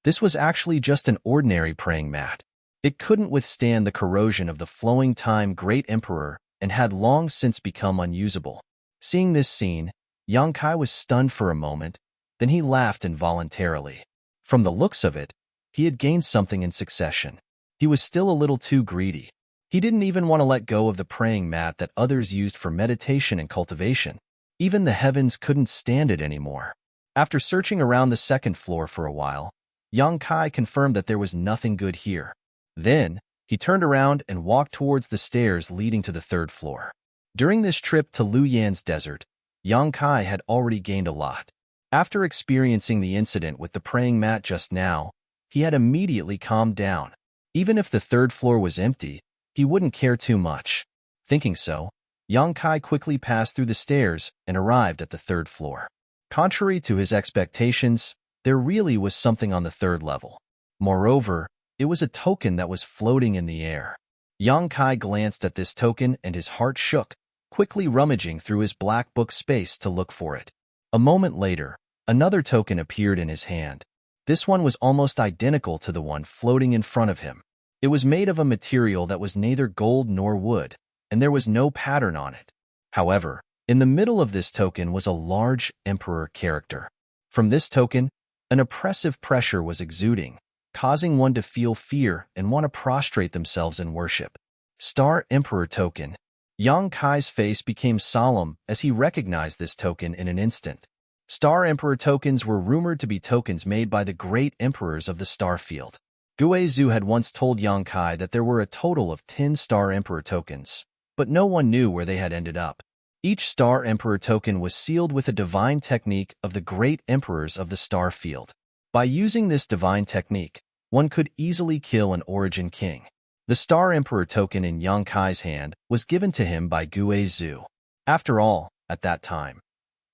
This was actually just an ordinary praying mat. It couldn't withstand the corrosion of the flowing time great emperor and had long since become unusable. Seeing this scene, Yang Kai was stunned for a moment, then he laughed involuntarily. From the looks of it, he had gained something in succession. He was still a little too greedy. He didn't even want to let go of the praying mat that others used for meditation and cultivation. Even the heavens couldn't stand it anymore. After searching around the second floor for a while, Yang Kai confirmed that there was nothing good here. Then, he turned around and walked towards the stairs leading to the third floor. During this trip to Luyan's desert, Yang Kai had already gained a lot. After experiencing the incident with the praying mat just now, he had immediately calmed down. Even if the third floor was empty, he wouldn't care too much. Thinking so, Yang Kai quickly passed through the stairs and arrived at the third floor. Contrary to his expectations, there really was something on the third level. Moreover, it was a token that was floating in the air. Yang Kai glanced at this token and his heart shook, quickly rummaging through his black book space to look for it. A moment later, another token appeared in his hand. This one was almost identical to the one floating in front of him. It was made of a material that was neither gold nor wood, and there was no pattern on it. However, in the middle of this token was a large emperor character. From this token, an oppressive pressure was exuding, causing one to feel fear and want to prostrate themselves in worship. Star Emperor Token. Yang Kai's face became solemn as he recognized this token in an instant. Star Emperor tokens were rumored to be tokens made by the great emperors of the star field. Guizhu had once told Yang Kai that there were a total of 10 Star Emperor tokens, but no one knew where they had ended up. Each Star Emperor token was sealed with a divine technique of the great emperors of the star field. By using this divine technique, one could easily kill an origin king. The Star Emperor token in Yang Kai's hand was given to him by Guizhu. After all, at that time,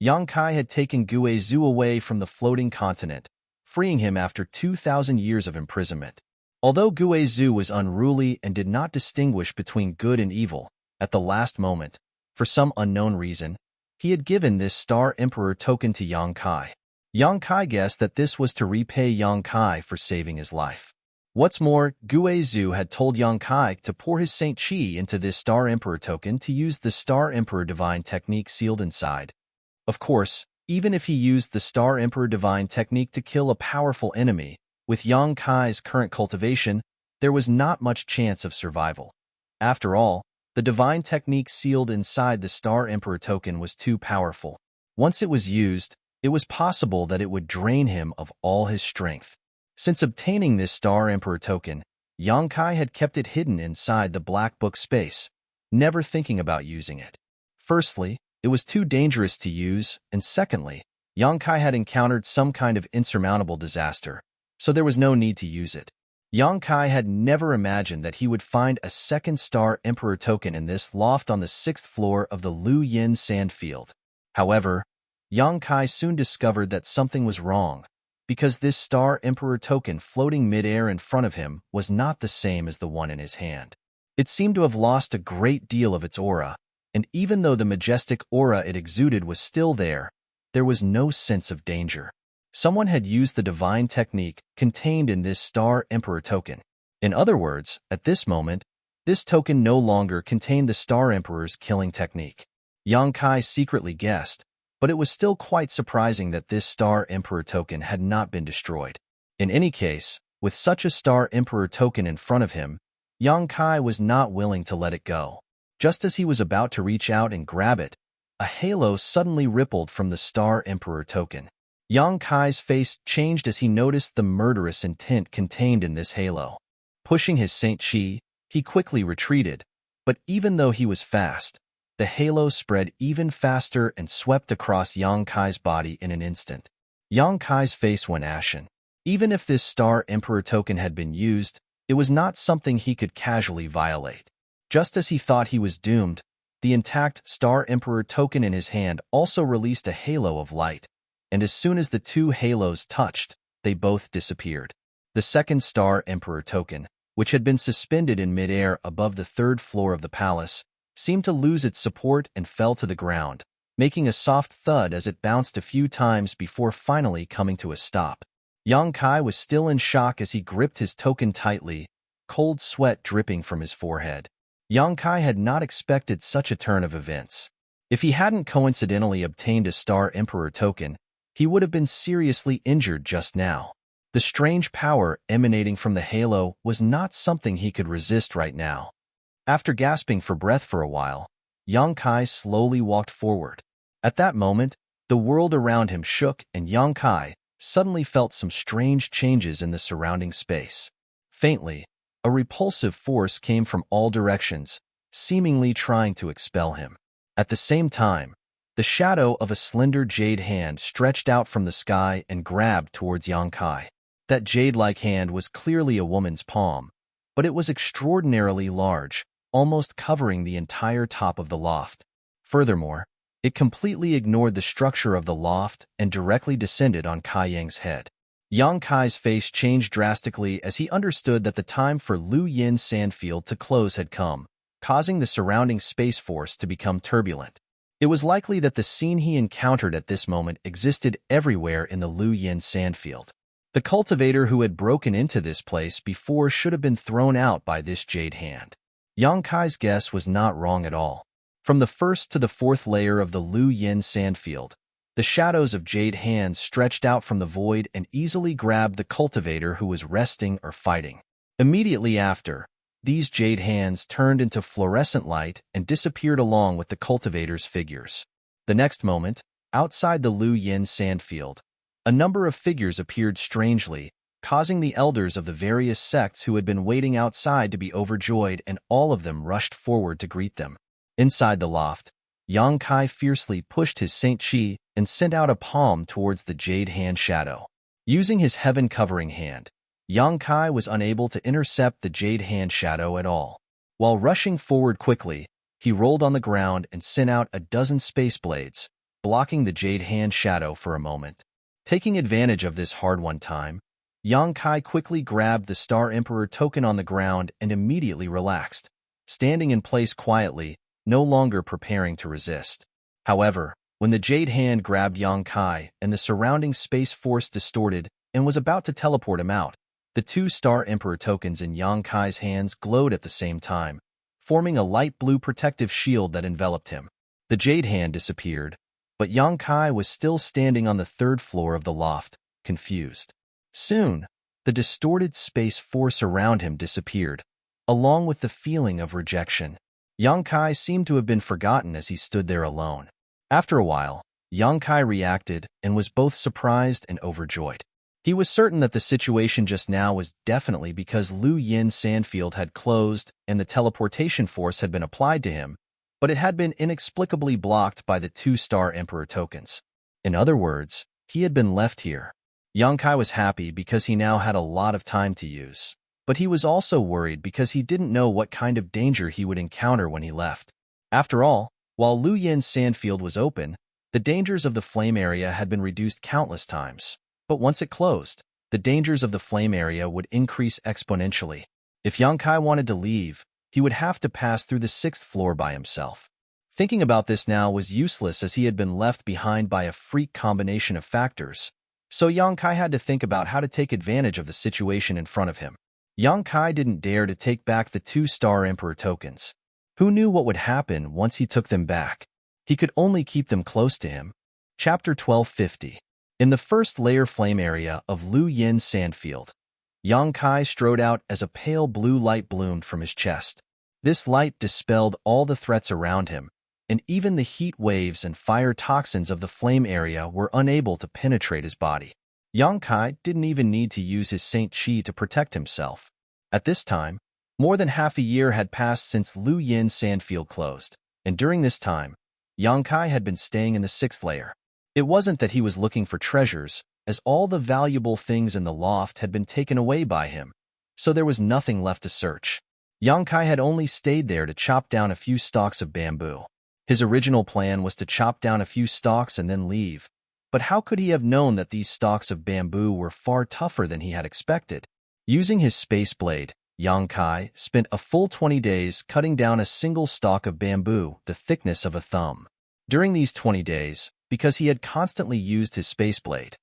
Yang Kai had taken Guizhu away from the floating continent, freeing him after 2,000 years of imprisonment. Although Guizhu was unruly and did not distinguish between good and evil, at the last moment, for some unknown reason, he had given this Star Emperor token to Yang Kai. Yang Kai guessed that this was to repay Yang Kai for saving his life. What's more, Guizhu had told Yang Kai to pour his Saint Qi into this Star Emperor token to use the Star Emperor divine technique sealed inside. Of course, even if he used the Star Emperor divine technique to kill a powerful enemy, with Yang Kai's current cultivation, there was not much chance of survival. After all, the divine technique sealed inside the Star Emperor token was too powerful. Once it was used, it was possible that it would drain him of all his strength. Since obtaining this Star Emperor token, Yang Kai had kept it hidden inside the black book space, never thinking about using it. Firstly, it was too dangerous to use, and secondly, Yang Kai had encountered some kind of insurmountable disaster, so there was no need to use it. Yang Kai had never imagined that he would find a second Star Emperor token in this loft on the 6th floor of the Lu Yin sandfield. However, Yang Kai soon discovered that something was wrong, because this Star Emperor token floating mid-air in front of him was not the same as the one in his hand. It seemed to have lost a great deal of its aura, and even though the majestic aura it exuded was still there was no sense of danger. Someone had used the divine technique contained in this Star Emperor token. In other words, at this moment, this token no longer contained the Star Emperor's killing technique. Yang Kai secretly guessed, but it was still quite surprising that this Star Emperor token had not been destroyed. In any case, with such a Star Emperor token in front of him, Yang Kai was not willing to let it go. Just as he was about to reach out and grab it, a halo suddenly rippled from the Star Emperor token. Yang Kai's face changed as he noticed the murderous intent contained in this halo. Pushing his Saint Qi, he quickly retreated, but even though he was fast, the halo spread even faster and swept across Yang Kai's body in an instant. Yang Kai's face went ashen. Even if this Star Emperor token had been used, it was not something he could casually violate. Just as he thought he was doomed, the intact Star Emperor token in his hand also released a halo of light, and as soon as the two halos touched, they both disappeared. The second Star Emperor token, which had been suspended in midair above the 3rd floor of the palace, seemed to lose its support and fell to the ground, making a soft thud as it bounced a few times before finally coming to a stop. Yang Kai was still in shock as he gripped his token tightly, cold sweat dripping from his forehead. Yang Kai had not expected such a turn of events. If he hadn't coincidentally obtained a Star Emperor token, he would have been seriously injured just now. The strange power emanating from the halo was not something he could resist right now. After gasping for breath for a while, Yang Kai slowly walked forward. At that moment, the world around him shook and Yang Kai suddenly felt some strange changes in the surrounding space. Faintly, a repulsive force came from all directions, seemingly trying to expel him. At the same time, the shadow of a slender jade hand stretched out from the sky and grabbed towards Yang Kai. That jade-like hand was clearly a woman's palm, but it was extraordinarily large, almost covering the entire top of the loft. Furthermore, it completely ignored the structure of the loft and directly descended on Kai Yang's head. Yang Kai's face changed drastically as he understood that the time for Lu Yin's sandfield to close had come, causing the surrounding space force to become turbulent. It was likely that the scene he encountered at this moment existed everywhere in the Lu Yin sandfield. The cultivator who had broken into this place before should have been thrown out by this jade hand. Yang Kai's guess was not wrong at all. From the first to the fourth layer of the Lu Yin sandfield, the shadows of jade hands stretched out from the void and easily grabbed the cultivator who was resting or fighting. Immediately after, these jade hands turned into fluorescent light and disappeared along with the cultivator's figures. The next moment, outside the Lu Yin sandfield, a number of figures appeared strangely, causing the elders of the various sects who had been waiting outside to be overjoyed, and all of them rushed forward to greet them. Inside the loft, Yang Kai fiercely pushed his Saint Chi and sent out a palm towards the jade hand shadow. Using his heaven-covering hand, Yang Kai was unable to intercept the jade hand shadow at all. While rushing forward quickly, he rolled on the ground and sent out a dozen space blades, blocking the jade hand shadow for a moment. Taking advantage of this hard-won time, Yang Kai quickly grabbed the Star Emperor token on the ground and immediately relaxed, standing in place quietly, no longer preparing to resist. However, when the jade hand grabbed Yang Kai and the surrounding space force distorted and was about to teleport him out, the two Star Emperor tokens in Yang Kai's hands glowed at the same time, forming a light blue protective shield that enveloped him. The jade hand disappeared, but Yang Kai was still standing on the third floor of the loft, confused. Soon, the distorted space force around him disappeared, along with the feeling of rejection. Yang Kai seemed to have been forgotten as he stood there alone. After a while, Yang Kai reacted and was both surprised and overjoyed. He was certain that the situation just now was definitely because Lu Yin's sandfield had closed and the teleportation force had been applied to him, but it had been inexplicably blocked by the two Star Emperor tokens. In other words, he had been left here. Yang Kai was happy because he now had a lot of time to use, but he was also worried because he didn't know what kind of danger he would encounter when he left. After all, while Lu Yin's sandfield was open, the dangers of the flame area had been reduced countless times. But once it closed, the dangers of the flame area would increase exponentially. If Yang Kai wanted to leave, he would have to pass through the 6th floor by himself. Thinking about this now was useless as he had been left behind by a freak combination of factors, so Yang Kai had to think about how to take advantage of the situation in front of him. Yang Kai didn't dare to take back the two Star Emperor tokens. Who knew what would happen once he took them back? He could only keep them close to him. Chapter 1250. In the first layer flame area of Lu Yin's sandfield, Yang Kai strode out as a pale blue light bloomed from his chest. This light dispelled all the threats around him, and even the heat waves and fire toxins of the flame area were unable to penetrate his body. Yang Kai didn't even need to use his Saint Chi to protect himself. At this time, more than half a year had passed since Lu Yin's sandfield closed, and during this time, Yang Kai had been staying in the 6th layer. It wasn't that he was looking for treasures, as all the valuable things in the loft had been taken away by him, so there was nothing left to search. Yang Kai had only stayed there to chop down a few stalks of bamboo. His original plan was to chop down a few stalks and then leave, but how could he have known that these stalks of bamboo were far tougher than he had expected? Using his space blade, Yang Kai spent a full 20 days cutting down a single stalk of bamboo the thickness of a thumb. During these 20 days, because he had constantly used his space blade,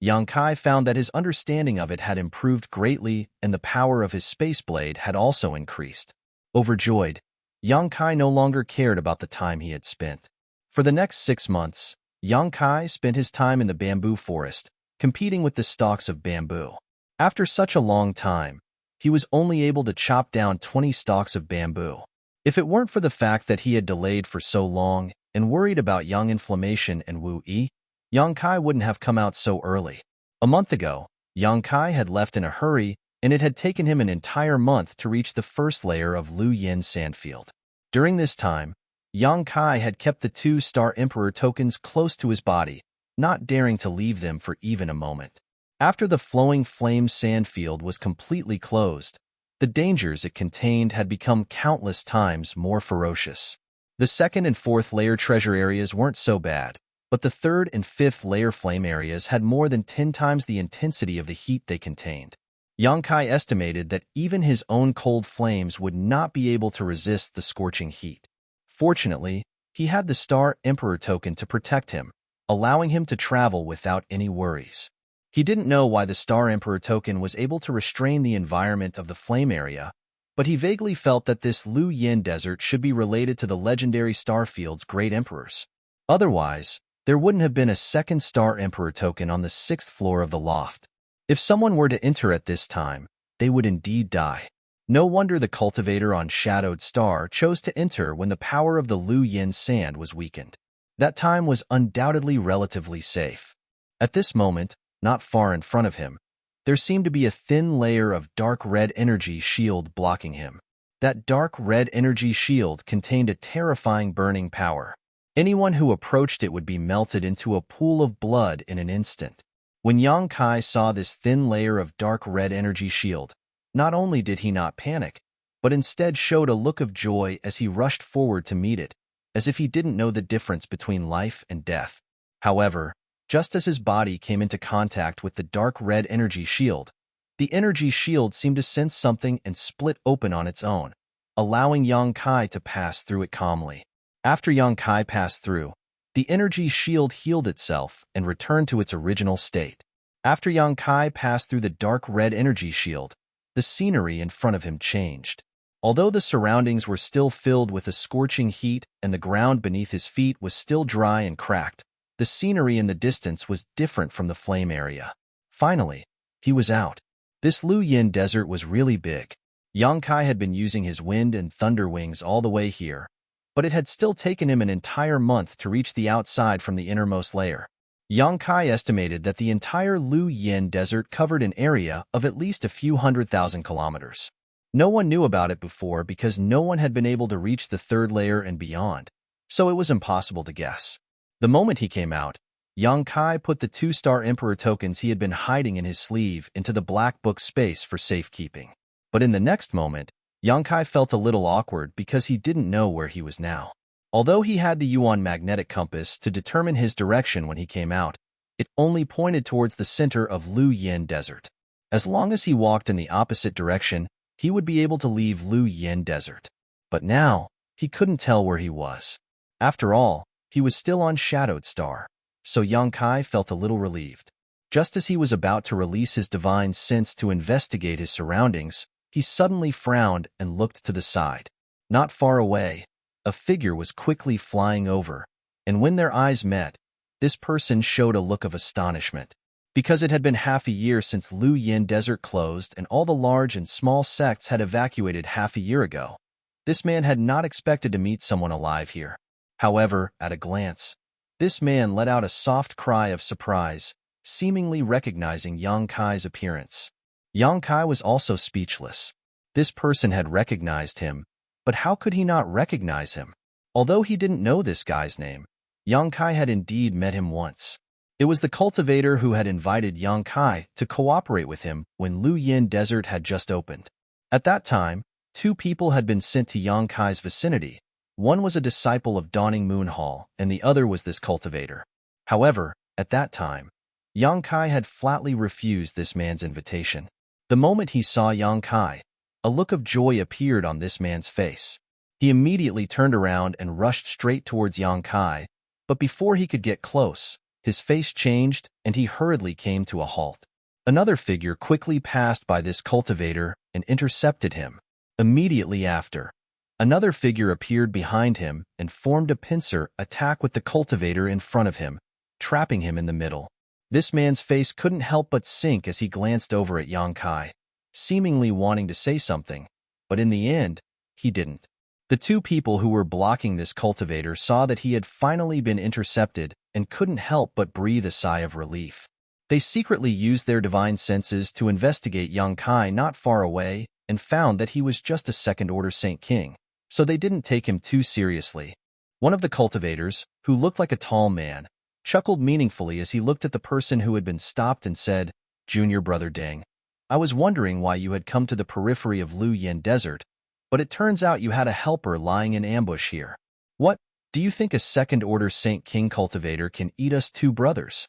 Yang Kai found that his understanding of it had improved greatly and the power of his space blade had also increased. Overjoyed, Yang Kai no longer cared about the time he had spent. For the next 6 months, Yang Kai spent his time in the bamboo forest, competing with the stalks of bamboo. After such a long time, he was only able to chop down 20 stalks of bamboo. If it weren't for the fact that he had delayed for so long and worried about Yang Inflammation and Wu Yi, Yang Kai wouldn't have come out so early. A month ago, Yang Kai had left in a hurry, and it had taken him an entire month to reach the first layer of Lu Yin's sandfield. During this time, Yang Kai had kept the two Star Emperor tokens close to his body, not daring to leave them for even a moment. After the flowing flame sand field was completely closed, the dangers it contained had become countless times more ferocious. The second and fourth layer treasure areas weren't so bad, but the third and fifth layer flame areas had more than 10 times the intensity of the heat they contained. Yongkai estimated that even his own cold flames would not be able to resist the scorching heat. Fortunately, he had the Star Emperor token to protect him, allowing him to travel without any worries. He didn't know why the Star Emperor token was able to restrain the environment of the flame area, but he vaguely felt that this Lu Yin desert should be related to the legendary Starfield's great emperors. Otherwise, there wouldn't have been a second Star Emperor token on the 6th floor of the loft. If someone were to enter at this time, they would indeed die. No wonder the cultivator on Shadowed Star chose to enter when the power of the Lu Yin sand was weakened. That time was undoubtedly relatively safe. At this moment, not far in front of him, there seemed to be a thin layer of dark red energy shield blocking him. That dark red energy shield contained a terrifying burning power. Anyone who approached it would be melted into a pool of blood in an instant. When Yongkai saw this thin layer of dark red energy shield, not only did he not panic, but instead showed a look of joy as he rushed forward to meet it, as if he didn't know the difference between life and death. However, just as his body came into contact with the dark red energy shield, the energy shield seemed to sense something and split open on its own, allowing Yongkai to pass through it calmly. After Yongkai passed through, the energy shield healed itself and returned to its original state. After Yongkai passed through the dark red energy shield, the scenery in front of him changed. Although the surroundings were still filled with a scorching heat and the ground beneath his feet was still dry and cracked, the scenery in the distance was different from the flame area. Finally, he was out. This Lu Yin desert was really big. Yongkai had been using his wind and thunder wings all the way here, but it had still taken him an entire month to reach the outside from the innermost layer. Yongkai estimated that the entire Lu Yin desert covered an area of at least a few 100,000 kilometers. No one knew about it before because no one had been able to reach the third layer and beyond, so it was impossible to guess. The moment he came out, Yongkai put the 2-Star Emperor tokens he had been hiding in his sleeve into the black book space for safekeeping. But in the next moment, Yongkai felt a little awkward because he didn't know where he was now. Although he had the Yuan magnetic compass to determine his direction when he came out, it only pointed towards the center of Lu Yin Desert. As long as he walked in the opposite direction, he would be able to leave Lu Yin Desert. But now, he couldn't tell where he was. After all, he was still on Shadowed Star, so Yongkai felt a little relieved. Just as he was about to release his divine sense to investigate his surroundings, he suddenly frowned and looked to the side. Not far away, a figure was quickly flying over, and when their eyes met, this person showed a look of astonishment. Because it had been half a year since Lu Yin Desert closed and all the large and small sects had evacuated half a year ago, this man had not expected to meet someone alive here. However, at a glance, this man let out a soft cry of surprise, seemingly recognizing Yongkai's appearance. Yongkai was also speechless. This person had recognized him, but how could he not recognize him? Although he didn't know this guy's name, Yongkai had indeed met him once. It was the cultivator who had invited Yongkai to cooperate with him when Lu Yin Desert had just opened. At that time, 2 people had been sent to Yongkai's vicinity. One was a disciple of Dawning Moon Hall, and the other was this cultivator. However, at that time, Yongkai had flatly refused this man's invitation. The moment he saw Yongkai, a look of joy appeared on this man's face. He immediately turned around and rushed straight towards Yongkai, but before he could get close, his face changed and he hurriedly came to a halt. Another figure quickly passed by this cultivator and intercepted him. Immediately after, another figure appeared behind him and formed a pincer attack with the cultivator in front of him, trapping him in the middle. This man's face couldn't help but sink as he glanced over at Yongkai, seemingly wanting to say something, but in the end, he didn't. The 2 people who were blocking this cultivator saw that he had finally been intercepted and couldn't help but breathe a sigh of relief. They secretly used their divine senses to investigate Yongkai not far away and found that he was just a second-order Saint King, so they didn't take him too seriously. One of the cultivators, who looked like a tall man, chuckled meaningfully as he looked at the person who had been stopped and said, junior brother Ding. I was wondering why you had come to the periphery of Lu Yen Desert, but it turns out you had a helper lying in ambush here. What, do you think a second-order Saint King cultivator can eat us two brothers?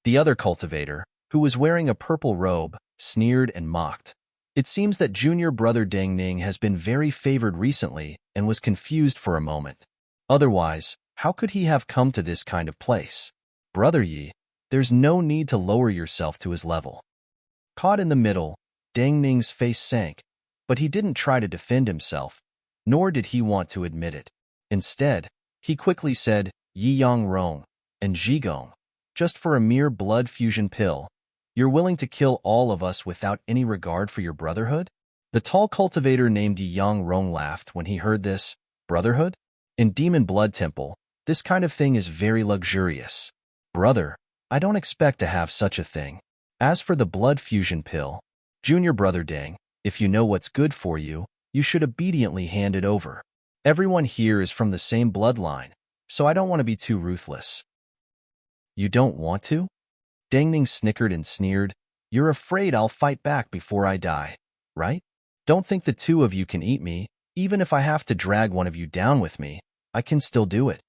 The other cultivator, who was wearing a purple robe, sneered and mocked. It seems that junior brother Deng Ning has been very favored recently and was confused for a moment. Otherwise, how could he have come to this kind of place? Brother Yi, there's no need to lower yourself to his level. Caught in the middle, Deng Ning's face sank, but he didn't try to defend himself, nor did he want to admit it. Instead, he quickly said, Yi Yang Rong and Zhigong, just for a mere blood fusion pill, you're willing to kill all of us without any regard for your brotherhood? The tall cultivator named Yi Yang Rong laughed when he heard this. Brotherhood? In Demon Blood Temple, this kind of thing is very luxurious. Brother, I don't expect to have such a thing. As for the blood fusion pill, junior brother Deng, if you know what's good for you, you should obediently hand it over. Everyone here is from the same bloodline, so I don't want to be too ruthless. You don't want to? Deng Ning snickered and sneered. You're afraid I'll fight back before I die, right? Don't think the two of you can eat me. Even if I have to drag one of you down with me, I can still do it.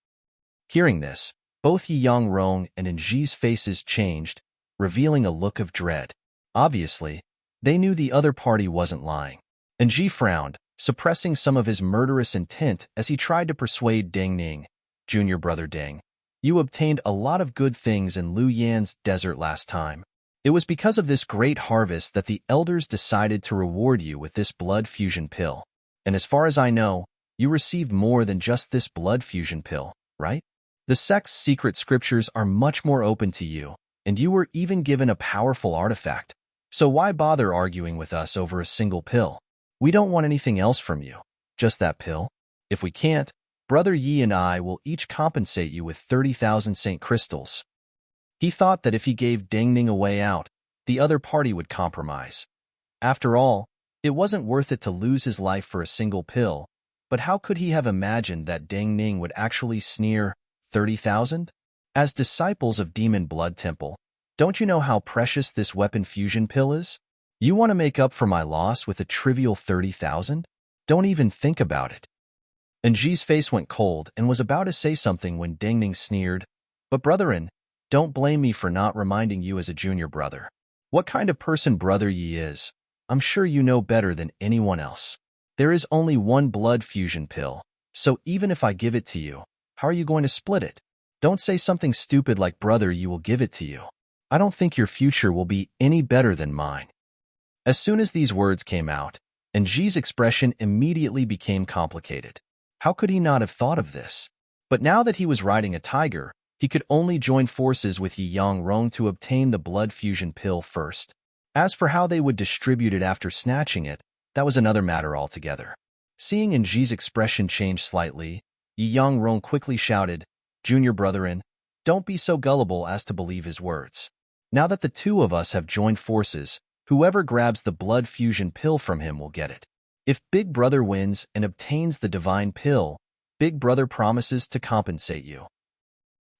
Hearing this, both Yi Yang Rong and Enji's faces changed, revealing a look of dread. Obviously, they knew the other party wasn't lying. Enji frowned, suppressing some of his murderous intent as he tried to persuade Deng Ning, junior brother Deng. You obtained a lot of good things in Lu Yan's desert last time. It was because of this great harvest that the elders decided to reward you with this blood fusion pill. And as far as I know, you received more than just this blood fusion pill, right? The sect's secret scriptures are much more open to you, and you were even given a powerful artifact. So why bother arguing with us over a single pill? We don't want anything else from you, just that pill. If we can't, Brother Yi and I will each compensate you with 30,000 Saint Crystals. He thought that if he gave Deng Ning a way out, the other party would compromise. After all, it wasn't worth it to lose his life for a single pill, but how could he have imagined that Deng Ning would actually sneer 30,000? As disciples of Demon Blood Temple, don't you know how precious this weapon fusion pill is? You want to make up for my loss with a trivial 30,000? Don't even think about it. Enji's face went cold and was about to say something when Deng Ning sneered, But brethren, don't blame me for not reminding you as a junior brother. What kind of person Brother Yi is, I'm sure you know better than anyone else. There is only one blood fusion pill, so even if I give it to you, how are you going to split it? Don't say something stupid like Brother Yi will give it to you. I don't think your future will be any better than mine. As soon as these words came out, Enji's expression immediately became complicated. How could he not have thought of this? But now that he was riding a tiger, he could only join forces with Yi Yang Rong to obtain the blood fusion pill first. As for how they would distribute it after snatching it, that was another matter altogether. Seeing Enji's expression change slightly, Yi Yang Rong quickly shouted, Junior brethren, don't be so gullible as to believe his words. Now that the two of us have joined forces, whoever grabs the blood fusion pill from him will get it. If Big Brother wins and obtains the divine pill, Big Brother promises to compensate you.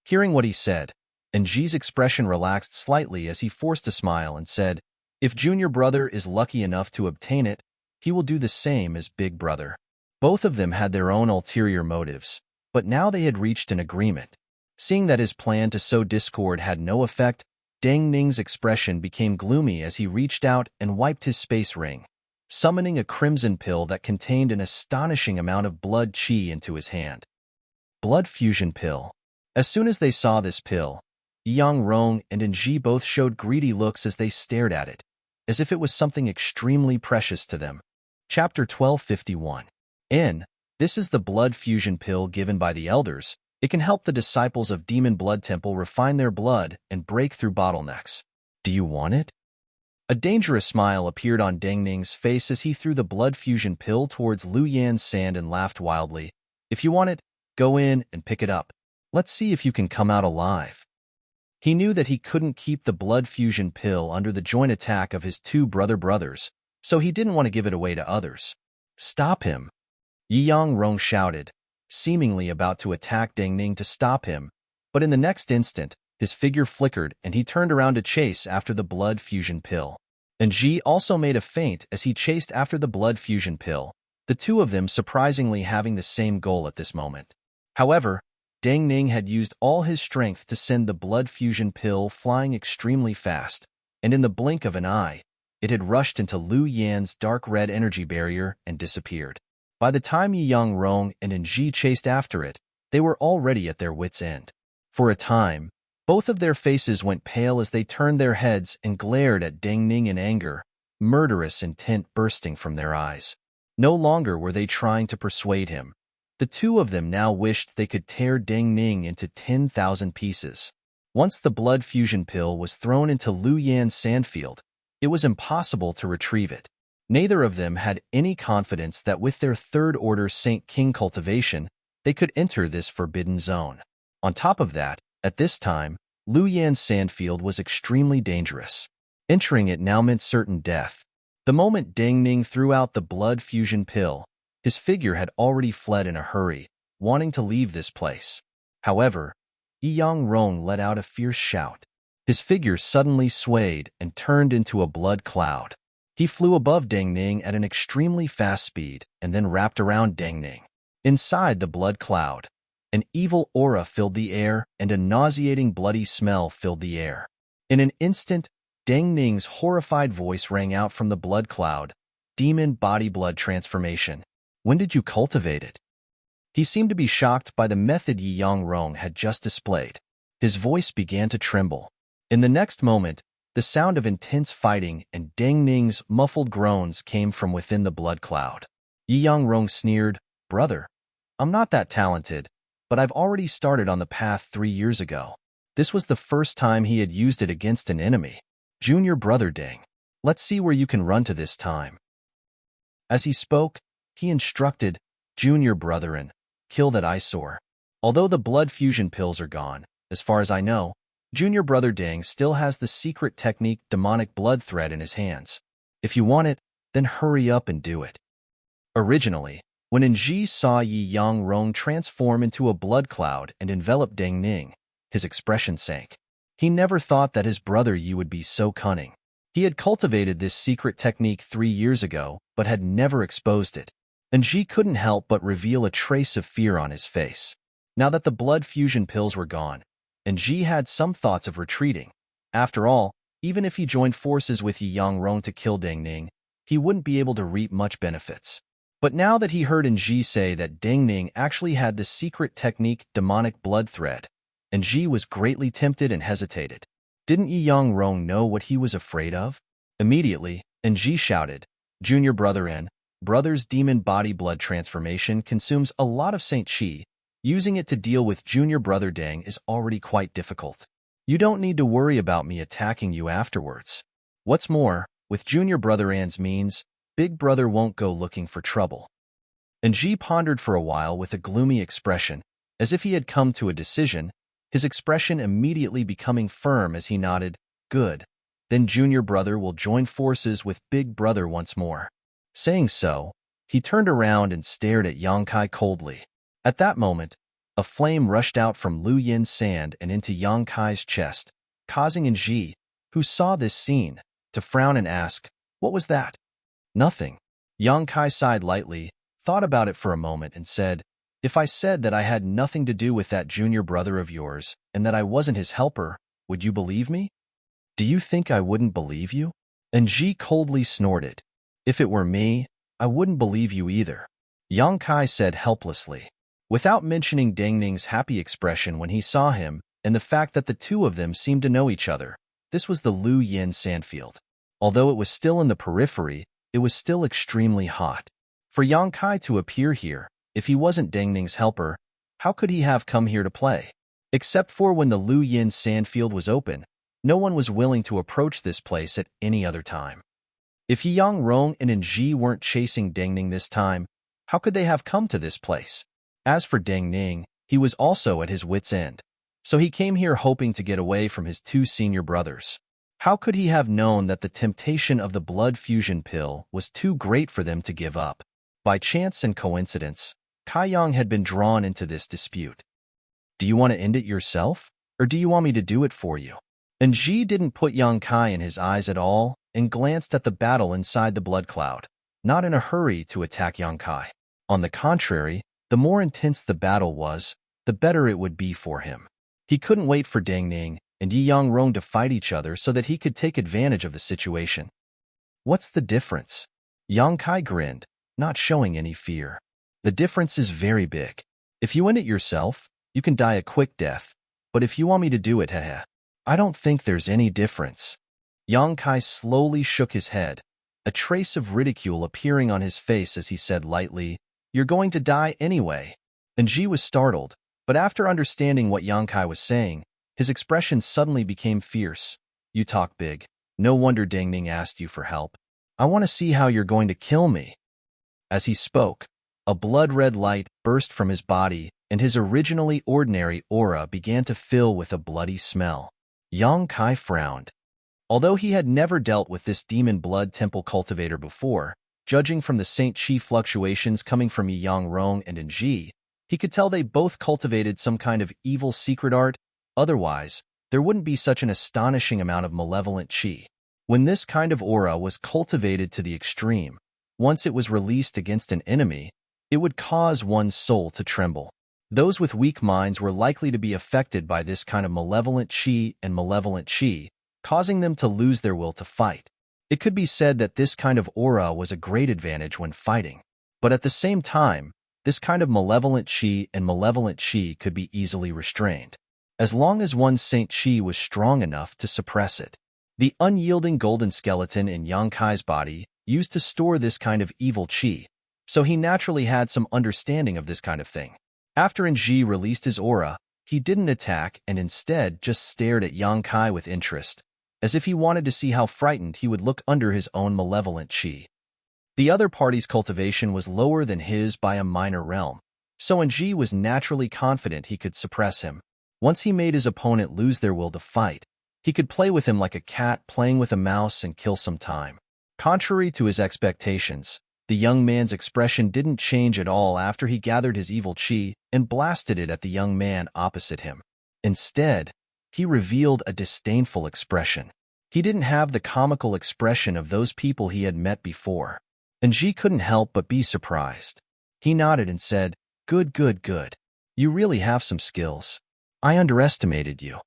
Hearing what he said, Enji's expression relaxed slightly as he forced a smile and said, If Junior Brother is lucky enough to obtain it, he will do the same as Big Brother. Both of them had their own ulterior motives, but now they had reached an agreement. Seeing that his plan to sow discord had no effect, Deng Ning's expression became gloomy as he reached out and wiped his space ring, summoning a crimson pill that contained an astonishing amount of blood qi into his hand. Blood fusion pill. As soon as they saw this pill, Yang Rong and Enji both showed greedy looks as they stared at it, as if it was something extremely precious to them. Chapter 1251. This is the blood fusion pill given by the elders. It can help the disciples of Demon Blood Temple refine their blood and break through bottlenecks. Do you want it? A dangerous smile appeared on Deng Ning's face as he threw the blood fusion pill towards Lu Yan's sand and laughed wildly. If you want it, go in and pick it up. Let's see if you can come out alive. He knew that he couldn't keep the blood fusion pill under the joint attack of his two brothers, so he didn't want to give it away to others. Stop him! Yi Yang Rong shouted, seemingly about to attack Deng Ning to stop him, but in the next instant, His figure flickered, and he turned around to chase after the blood fusion pill. And Ji also made a feint as he chased after the blood fusion pill, the two of them surprisingly having the same goal at this moment. However, Deng Ning had used all his strength to send the blood fusion pill flying extremely fast, and in the blink of an eye, it had rushed into Lu Yan's dark red energy barrier and disappeared. By the time Yi Yangrong and Ji chased after it, they were already at their wits' end. For a time, both of their faces went pale as they turned their heads and glared at Deng Ning in anger, murderous intent bursting from their eyes. No longer were they trying to persuade him. The two of them now wished they could tear Deng Ning into 10,000 pieces. Once the blood fusion pill was thrown into Lu Yan's sandfield, it was impossible to retrieve it. Neither of them had any confidence that with their third-order Saint King cultivation, they could enter this forbidden zone. On top of that, at this time, Lu Yan's sandfield was extremely dangerous. Entering it now meant certain death. The moment Deng Ning threw out the blood fusion pill, his figure had already fled in a hurry, wanting to leave this place. However, Yi Yangrong let out a fierce shout. His figure suddenly swayed and turned into a blood cloud. He flew above Deng Ning at an extremely fast speed and then wrapped around Deng Ning. Inside the blood cloud, an evil aura filled the air and a nauseating bloody smell filled the air. In an instant, Deng Ning's horrified voice rang out from the blood cloud, "Demon body blood transformation. When did you cultivate it?" He seemed to be shocked by the method Yi Yangrong had just displayed. His voice began to tremble. In the next moment, the sound of intense fighting and Deng Ning's muffled groans came from within the blood cloud. Yi Yangrong sneered, "Brother, I'm not that talented, but I've already started on the path 3 years ago." This was the first time he had used it against an enemy. "Junior brother Deng, let's see where you can run to this time." As he spoke, he instructed, "Junior brethren, kill that eyesore." Although the blood fusion pills are gone, as far as I know, Junior brother Deng still has the secret technique demonic blood thread in his hands. If you want it, then hurry up and do it. Originally, when Enji saw Yi Yangrong transform into a blood cloud and envelop Deng Ning, his expression sank. He never thought that his brother Yi would be so cunning. He had cultivated this secret technique 3 years ago, but had never exposed it. Enji couldn't help but reveal a trace of fear on his face. Now that the blood fusion pills were gone, Enji had some thoughts of retreating. After all, even if he joined forces with Yi Yangrong to kill Deng Ning, he wouldn't be able to reap much benefits. But now that he heard Enji say that Deng Ning actually had the secret technique demonic blood thread, Enji was greatly tempted and hesitated. Didn't Yi Yangrong know what he was afraid of? Immediately, Enji shouted, "Junior brother N, brother's demon body blood transformation consumes a lot of Saint Qi. Using it to deal with junior brother Deng is already quite difficult. You don't need to worry about me attacking you afterwards. What's more, with junior brother An's means, big brother won't go looking for trouble." Enji pondered for a while with a gloomy expression, as if he had come to a decision, his expression immediately becoming firm as he nodded, "Good. Then junior brother will join forces with big brother once more." Saying so, he turned around and stared at Yang Kai coldly. At that moment, a flame rushed out from Lu Yin's sand and into Yang Kai's chest, causing Enji, who saw this scene, to frown and ask, "What was that?" "Nothing." Yang Kai sighed lightly, thought about it for a moment and said, "If I said that I had nothing to do with that junior brother of yours and that I wasn't his helper, would you believe me?" "Do you think I wouldn't believe you?" Enji coldly snorted. "If it were me, I wouldn't believe you either," Yang Kai said helplessly. Without mentioning Deng Ning's happy expression when he saw him and the fact that the two of them seemed to know each other, this was the Lu Yin sandfield. Although it was still in the periphery, it was still extremely hot. For Yang Kai to appear here, if he wasn't Deng Ning's helper, how could he have come here to play? Except for when the Lu Yin sandfield was open, no one was willing to approach this place at any other time. If Yi Yangrong and Enji weren't chasing Deng Ning this time, how could they have come to this place? As for Deng Ning, he was also at his wit's end, so he came here hoping to get away from his two senior brothers. How could he have known that the temptation of the blood fusion pill was too great for them to give up? By chance and coincidence, Kai Yang had been drawn into this dispute. "Do you want to end it yourself, or do you want me to do it for you? And Ji didn't put Yang Kai in his eyes at all and glanced at the battle inside the blood cloud, not in a hurry to attack Yang Kai. On the contrary, the more intense the battle was, the better it would be for him. He couldn't wait for Ding Ning and Yi Yangrong to fight each other so that he could take advantage of the situation. What's the difference? Yang Kai grinned, not showing any fear. The difference is very big. If you end it yourself, you can die a quick death, but if you want me to do it, haha, I don't think there's any difference. Yang Kai slowly shook his head, a trace of ridicule appearing on his face as he said lightly, "You're going to die anyway." And Ji was startled, but after understanding what Yang Kai was saying, his expression suddenly became fierce. "You talk big. No wonder Ding Ning asked you for help. I want to see how you're going to kill me." As he spoke, a blood-red light burst from his body, and his originally ordinary aura began to fill with a bloody smell. Yang Kai frowned. Although he had never dealt with this demon blood temple cultivator before, judging from the Saint Chi fluctuations coming from Yi Yangrong and Ji, he could tell they both cultivated some kind of evil secret art. Otherwise, there wouldn't be such an astonishing amount of malevolent chi. When this kind of aura was cultivated to the extreme, once it was released against an enemy, it would cause one's soul to tremble. Those with weak minds were likely to be affected by this kind of malevolent chi, causing them to lose their will to fight. It could be said that this kind of aura was a great advantage when fighting. But at the same time, this kind of malevolent chi could be easily restrained, as long as one's Saint Chi was strong enough to suppress it. The unyielding golden skeleton in Yang Kai's body used to store this kind of evil chi, so he naturally had some understanding of this kind of thing. After Ji released his aura, he didn't attack and instead just stared at Yang Kai with interest, as if he wanted to see how frightened he would look under his own malevolent chi. The other party's cultivation was lower than his by a minor realm, so Ji was naturally confident he could suppress him. Once he made his opponent lose their will to fight, he could play with him like a cat playing with a mouse and kill some time. Contrary to his expectations, the young man's expression didn't change at all after he gathered his evil chi and blasted it at the young man opposite him. Instead, he revealed a disdainful expression. He didn't have the comical expression of those people he had met before. And Ji couldn't help but be surprised. He nodded and said, "Good, good, good. You really have some skills. I underestimated you."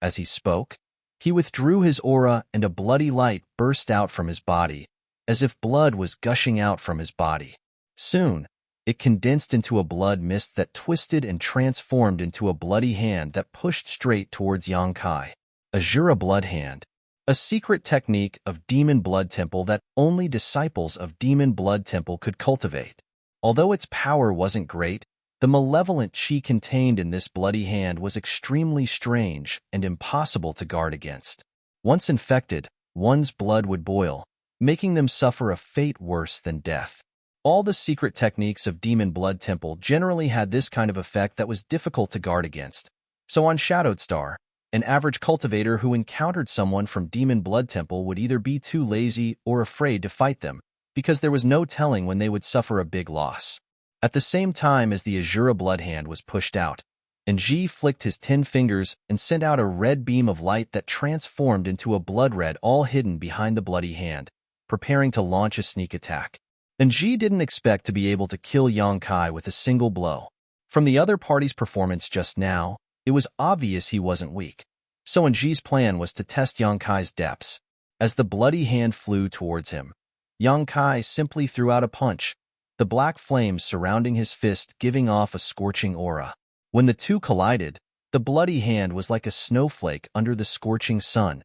As he spoke, he withdrew his aura and a bloody light burst out from his body, as if blood was gushing out from his body. Soon, it condensed into a blood mist that twisted and transformed into a bloody hand that pushed straight towards Yang Kai. Azura Blood Hand, a secret technique of Demon Blood Temple that only disciples of Demon Blood Temple could cultivate. Although its power wasn't great, the malevolent chi contained in this bloody hand was extremely strange and impossible to guard against. Once infected, one's blood would boil, making them suffer a fate worse than death. All the secret techniques of Demon Blood Temple generally had this kind of effect that was difficult to guard against. So on Shadowed Star, an average cultivator who encountered someone from Demon Blood Temple would either be too lazy or afraid to fight them, because there was no telling when they would suffer a big loss. At the same time as the Azura Blood Hand was pushed out, Ji flicked his 10 fingers and sent out a red beam of light that transformed into a blood red all hidden behind the bloody hand, preparing to launch a sneak attack. Ji didn't expect to be able to kill Yang Kai with a single blow. From the other party's performance just now, it was obvious he wasn't weak. So Ji's plan was to test Yang Kai's depths. As the bloody hand flew towards him, Yang Kai simply threw out a punch, the black flames surrounding his fist giving off a scorching aura. When the two collided, the bloody hand was like a snowflake under the scorching sun,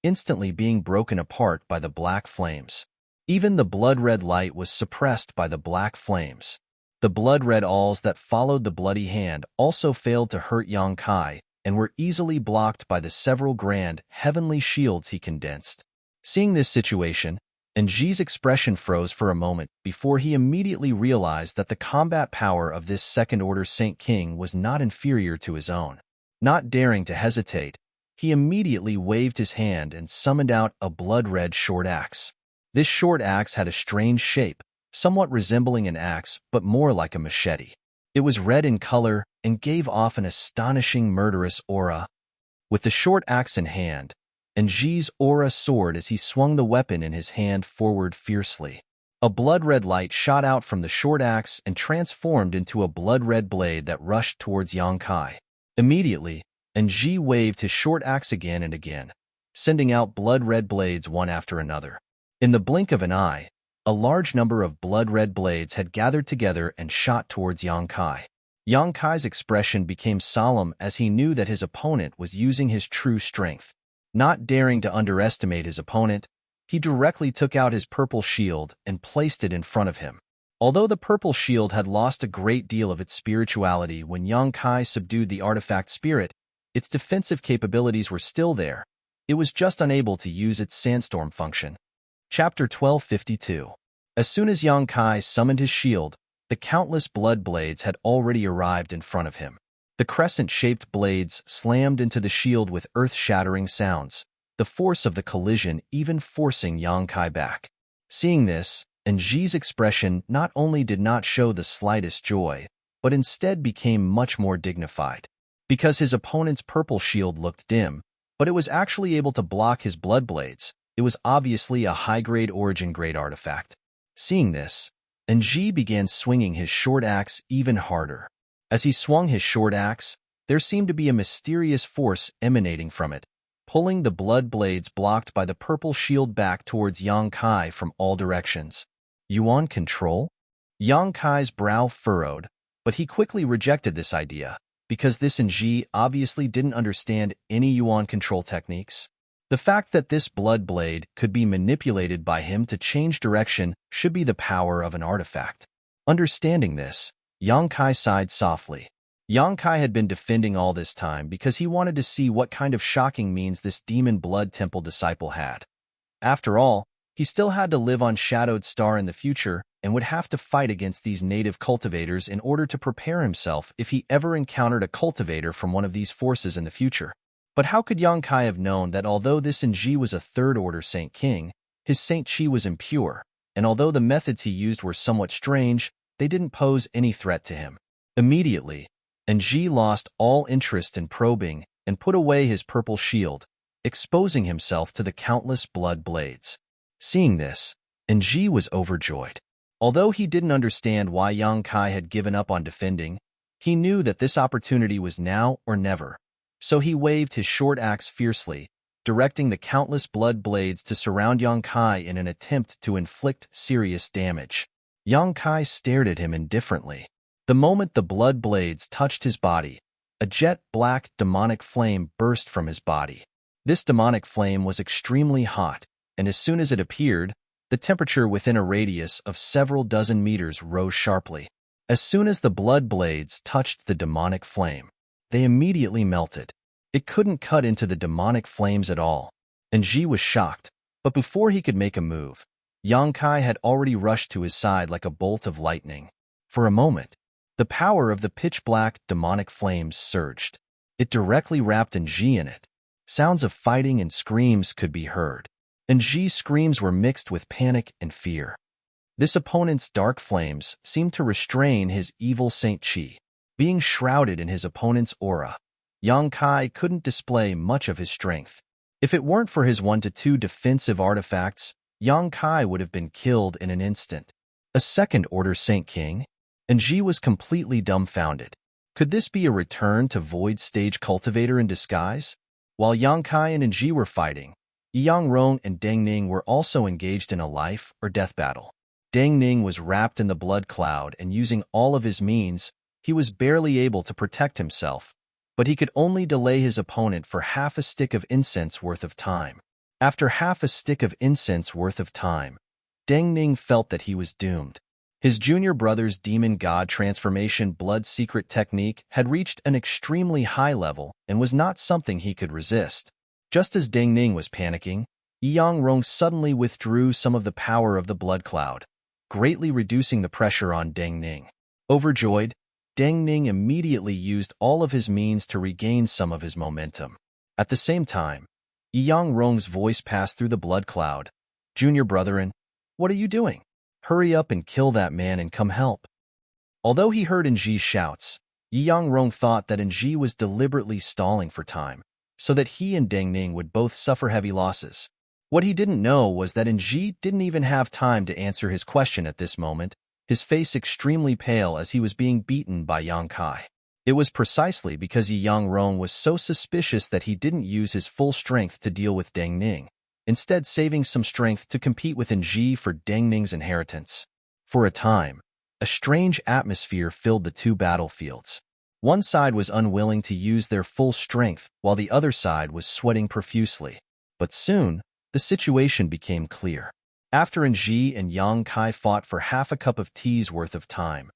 instantly being broken apart by the black flames. Even the blood-red light was suppressed by the black flames. The blood-red alls that followed the bloody hand also failed to hurt Yang Kai and were easily blocked by the several grand heavenly shields he condensed. Seeing this situation, Ji's expression froze for a moment before he immediately realized that the combat power of this second-order Saint King was not inferior to his own. Not daring to hesitate, he immediately waved his hand and summoned out a blood-red short axe. This short axe had a strange shape, somewhat resembling an axe but more like a machete. It was red in color and gave off an astonishing murderous aura, With the short axe in hand, Enji's aura soared as he swung the weapon in his hand forward fiercely. A blood-red light shot out from the short axe and transformed into a blood-red blade that rushed towards Yang Kai. Immediately, Enji waved his short axe again and again, sending out blood-red blades one after another. In the blink of an eye, a large number of blood-red blades had gathered together and shot towards Yang Kai. Yang Kai's expression became solemn as he knew that his opponent was using his true strength. Not daring to underestimate his opponent, he directly took out his purple shield and placed it in front of him. Although the purple shield had lost a great deal of its spirituality when Yang Kai subdued the artifact spirit, its defensive capabilities were still there. It was just unable to use its sandstorm function. Chapter 1252. As soon as Yang Kai summoned his shield, the countless blood blades had already arrived in front of him. The crescent-shaped blades slammed into the shield with earth-shattering sounds, the force of the collision even forcing Yang Kai back. Seeing this, Enji's expression not only did not show the slightest joy, but instead became much more dignified. Because his opponent's purple shield looked dim, but it was actually able to block his blood blades, it was obviously a high-grade origin-grade artifact. Seeing this, Enji began swinging his short axe even harder. As he swung his short axe, there seemed to be a mysterious force emanating from it, pulling the blood blades blocked by the purple shield back towards Yang Kai from all directions. Yuan control? Yang Kai's brow furrowed, but he quickly rejected this idea, because this Enji obviously didn't understand any Yuan control techniques. The fact that this blood blade could be manipulated by him to change direction should be the power of an artifact. Understanding this, Yang Kai sighed softly. Yang Kai had been defending all this time because he wanted to see what kind of shocking means this demon blood temple disciple had. After all, he still had to live on Shadowed Star in the future and would have to fight against these native cultivators in order to prepare himself if he ever encountered a cultivator from one of these forces in the future. But how could Yang Kai have known that although this Enji was a third-order Saint King, his Saint Chi was impure, and although the methods he used were somewhat strange, they didn't pose any threat to him? Immediately, Enji lost all interest in probing and put away his purple shield, exposing himself to the countless blood blades. Seeing this, Enji was overjoyed. Although he didn't understand why Yang Kai had given up on defending, he knew that this opportunity was now or never. So he waved his short axe fiercely, directing the countless blood blades to surround Yang Kai in an attempt to inflict serious damage. Yang Kai stared at him indifferently. The moment the blood blades touched his body, a jet-black demonic flame burst from his body. This demonic flame was extremely hot, and as soon as it appeared, the temperature within a radius of several dozen meters rose sharply. As soon as the blood blades touched the demonic flame, they immediately melted. It couldn't cut into the demonic flames at all. Enji was shocked, but before he could make a move, Yang Kai had already rushed to his side like a bolt of lightning. For a moment, the power of the pitch-black demonic flames surged. It directly wrapped Enji in it. Sounds of fighting and screams could be heard. Enji's screams were mixed with panic and fear. This opponent's dark flames seemed to restrain his evil Saint Chi. Being shrouded in his opponent's aura, Yang Kai couldn't display much of his strength. If it weren't for his 1-2 defensive artifacts, Yang Kai would have been killed in an instant. A second-order Saint King? Enji was completely dumbfounded. Could this be a return to Void Stage Cultivator in disguise? While Yang Kai and Enji were fighting, Yang Rong and Deng Ning were also engaged in a life-or-death battle. Deng Ning was wrapped in the blood cloud and using all of his means, he was barely able to protect himself, but he could only delay his opponent for half a stick of incense worth of time. After half a stick of incense worth of time, Deng Ning felt that he was doomed. His junior brother's demon god transformation blood secret technique had reached an extremely high level and was not something he could resist. Just as Deng Ning was panicking, Yang Rong suddenly withdrew some of the power of the blood cloud, greatly reducing the pressure on Deng Ning. Overjoyed, Deng Ning immediately used all of his means to regain some of his momentum. At the same time, Yang Rong's voice passed through the blood cloud. "Junior brethren, what are you doing? Hurry up and kill that man and come help." Although he heard Enji's shouts, Yang Rong thought that Enji was deliberately stalling for time, so that he and Deng Ning would both suffer heavy losses. What he didn't know was that Ji didn't even have time to answer his question at this moment, his face extremely pale as he was being beaten by Yang Kai. It was precisely because Yi Yangrong was so suspicious that he didn't use his full strength to deal with Deng Ning, instead saving some strength to compete with Ji for Deng Ning's inheritance. For a time, a strange atmosphere filled the two battlefields. One side was unwilling to use their full strength, while the other side was sweating profusely. But soon, the situation became clear. After Ji and Yang Kai fought for half a cup of tea's worth of time,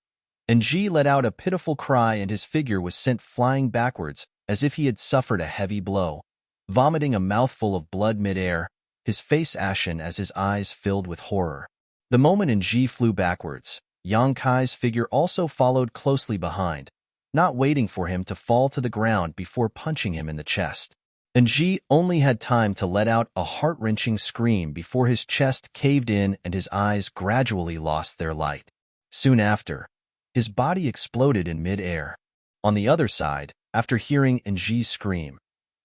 Ji let out a pitiful cry and his figure was sent flying backwards as if he had suffered a heavy blow, vomiting a mouthful of blood mid-air, his face ashen as his eyes filled with horror. The moment Ji flew backwards, Yang Kai's figure also followed closely behind, not waiting for him to fall to the ground before punching him in the chest. Ji only had time to let out a heart-wrenching scream before his chest caved in and his eyes gradually lost their light. Soon after, his body exploded in mid-air. On the other side, after hearing Ji's scream,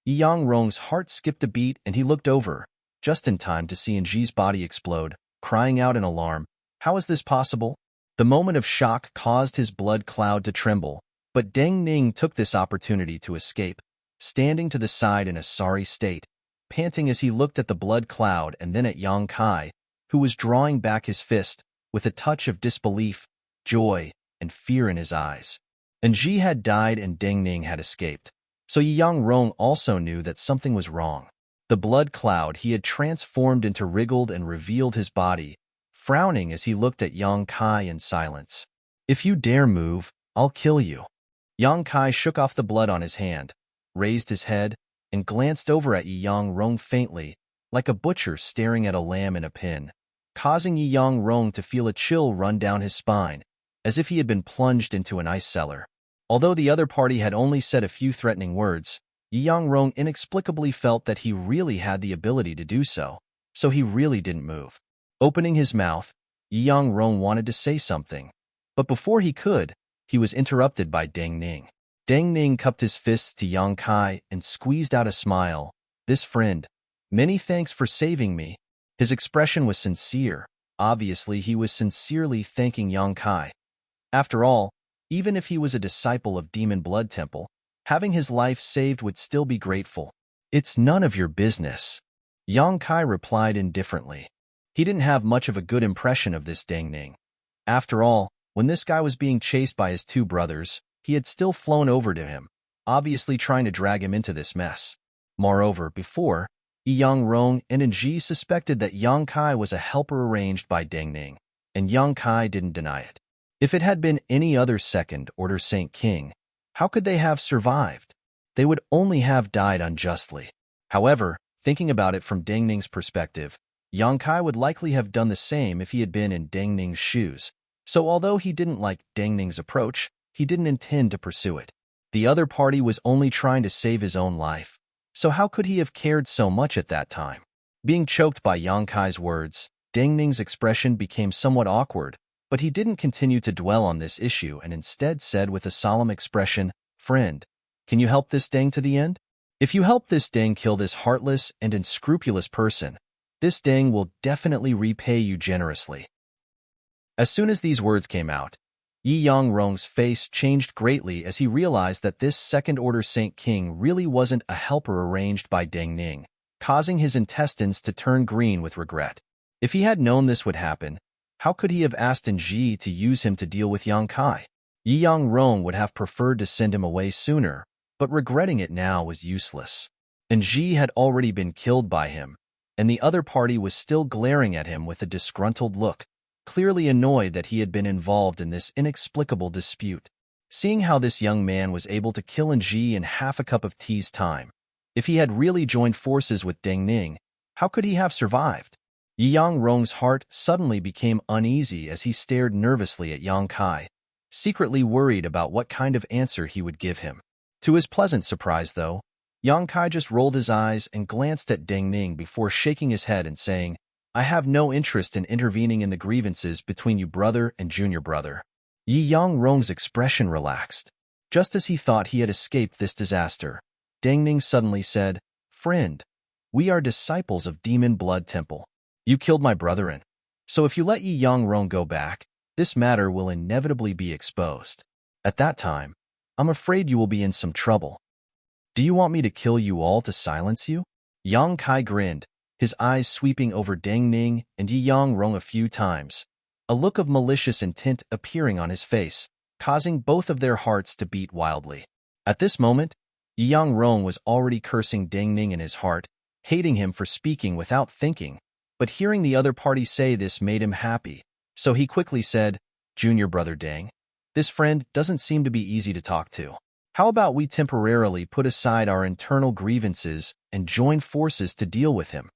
Yi Yangrong's heart skipped a beat and he looked over, just in time to see Ji's body explode, crying out in alarm, "How is this possible?" The moment of shock caused his blood cloud to tremble, but Deng Ning took this opportunity to escape, standing to the side in a sorry state, panting as he looked at the blood cloud and then at Yang Kai, who was drawing back his fist, with a touch of disbelief, joy, and fear in his eyes. Ji had died and Deng Ning had escaped, so Yi Yangrong also knew that something was wrong. The blood cloud he had transformed into wriggled and revealed his body, frowning as he looked at Yang Kai in silence. "If you dare move, I'll kill you." Yang Kai shook off the blood on his hand, raised his head, and glanced over at Yi Yangrong faintly, like a butcher staring at a lamb in a pen, causing Yi Yangrong to feel a chill run down his spine, as if he had been plunged into an ice cellar. Although the other party had only said a few threatening words, Yi Yangrong inexplicably felt that he really had the ability to do so, so he really didn't move. Opening his mouth, Yi Yangrong wanted to say something, but before he could, he was interrupted by Deng Ning. Deng Ning cupped his fists to Yang Kai and squeezed out a smile. "This friend, many thanks for saving me." His expression was sincere. Obviously, he was sincerely thanking Yang Kai. After all, even if he was a disciple of Demon Blood Temple, having his life saved would still be grateful. "It's none of your business," Yang Kai replied indifferently. He didn't have much of a good impression of this Deng Ning. After all, when this guy was being chased by his two brothers, he had still flown over to him, obviously trying to drag him into this mess. Moreover, before, Yi Yangrong and Ji suspected that Yang Kai was a helper arranged by Deng Ning, and Yang Kai didn't deny it. If it had been any other second-order Saint King, how could they have survived? They would only have died unjustly. However, thinking about it from Deng Ning's perspective, Yang Kai would likely have done the same if he had been in Deng Ning's shoes, so although he didn't like Deng Ning's approach, he didn't intend to pursue it. The other party was only trying to save his own life, so how could he have cared so much at that time? Being choked by Yang Kai's words, Deng Ning's expression became somewhat awkward, but he didn't continue to dwell on this issue and instead said with a solemn expression, "Friend, can you help this Deng to the end? If you help this Deng kill this heartless and unscrupulous person, this Deng will definitely repay you generously." As soon as these words came out, Yi Yangrong's face changed greatly as he realized that this second-order Saint King really wasn't a helper arranged by Deng Ning, causing his intestines to turn green with regret. If he had known this would happen, how could he have asked Ji to use him to deal with Yang Kai? Yi Yangrong would have preferred to send him away sooner, but regretting it now was useless. Ji had already been killed by him, and the other party was still glaring at him with a disgruntled look, clearly annoyed that he had been involved in this inexplicable dispute. Seeing how this young man was able to kill Ji in half a cup of tea's time, if he had really joined forces with Deng Ning, how could he have survived? Yi Yangrong's heart suddenly became uneasy as he stared nervously at Yang Kai, secretly worried about what kind of answer he would give him. To his pleasant surprise, though, Yang Kai just rolled his eyes and glanced at Deng Ning before shaking his head and saying, "I have no interest in intervening in the grievances between you brother and junior brother." Yi Yangrong's expression relaxed. Just as he thought he had escaped this disaster, Dang Ning suddenly said, "Friend, we are disciples of Demon Blood Temple. You killed my brethren. So if you let Yi Yang Rong go back, this matter will inevitably be exposed. At that time, I'm afraid you will be in some trouble. Do you want me to kill you all to silence you?" Yang Kai grinned, his eyes sweeping over Deng Ning and Yi Yang Rong a few times, a look of malicious intent appearing on his face, causing both of their hearts to beat wildly. At this moment, Yi Yang Rong was already cursing Deng Ning in his heart, hating him for speaking without thinking, but hearing the other party say this made him happy, so he quickly said, "Junior brother Deng, this friend doesn't seem to be easy to talk to. How about we temporarily put aside our internal grievances and join forces to deal with him?"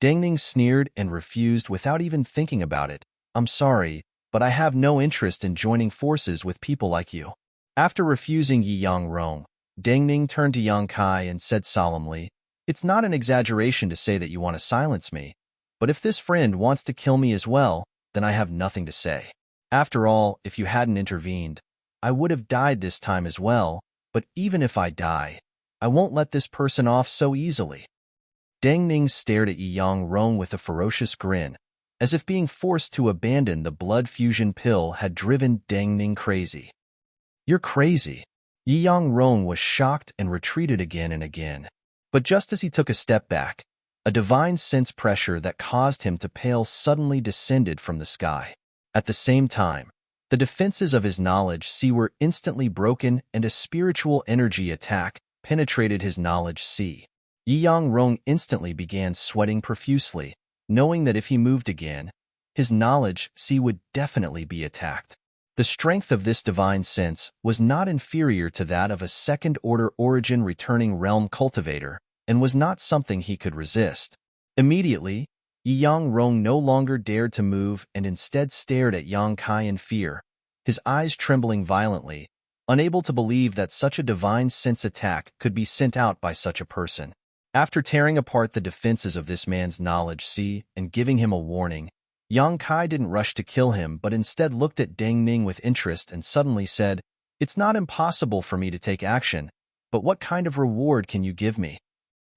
Deng Ning sneered and refused without even thinking about it. "I'm sorry, but I have no interest in joining forces with people like you." After refusing Yi Yang Rong, Deng Ning turned to Yang Kai and said solemnly, "It's not an exaggeration to say that you want to silence me, but if this friend wants to kill me as well, then I have nothing to say. After all, if you hadn't intervened, I would have died this time as well, but even if I die, I won't let this person off so easily." Deng Ning stared at Yi Yang Rong with a ferocious grin, as if being forced to abandon the blood fusion pill had driven Deng Ning crazy. "You're crazy." Yi Yang Rong was shocked and retreated again and again. But just as he took a step back, a divine sense pressure that caused him to pale suddenly descended from the sky. At the same time, the defenses of his knowledge sea were instantly broken and a spiritual energy attack penetrated his knowledge sea. Yi Yang Rong instantly began sweating profusely, knowing that if he moved again, his knowledge sea would definitely be attacked. The strength of this divine sense was not inferior to that of a second-order origin returning realm cultivator, and was not something he could resist. Immediately, Yi Yang Rong no longer dared to move and instead stared at Yang Kai in fear, his eyes trembling violently, unable to believe that such a divine sense attack could be sent out by such a person. After tearing apart the defenses of this man's knowledge sea and giving him a warning, Yang Kai didn't rush to kill him but instead looked at Deng Ning with interest and suddenly said, "It's not impossible for me to take action, but what kind of reward can you give me?"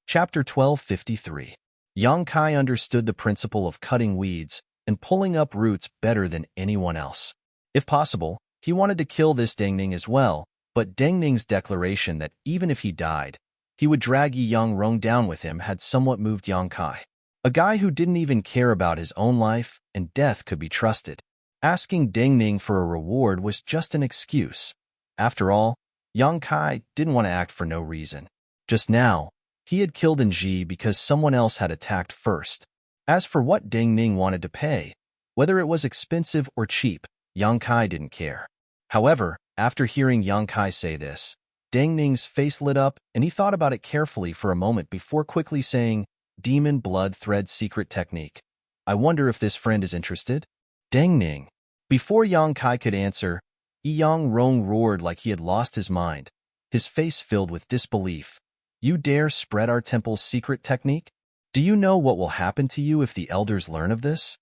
Chapter 1253. Yang Kai understood the principle of cutting weeds and pulling up roots better than anyone else. If possible, he wanted to kill this Deng Ning as well, but Deng Ning's declaration that even if he died, he would drag Yi Yang Rong down with him had somewhat moved Yang Kai. A guy who didn't even care about his own life and death could be trusted. Asking Deng Ning for a reward was just an excuse. After all, Yang Kai didn't want to act for no reason. Just now, he had killed Ji because someone else had attacked first. As for what Deng Ning wanted to pay, whether it was expensive or cheap, Yang Kai didn't care. However, after hearing Yang Kai say this, Deng Ning's face lit up and he thought about it carefully for a moment before quickly saying, "Demon Blood Thread Secret Technique. I wonder if this friend is interested?" Deng Ning. Before Yang Kai could answer, Yi Yang Rong roared like he had lost his mind, his face filled with disbelief. "You dare spread our temple's secret technique? Do you know what will happen to you if the elders learn of this?"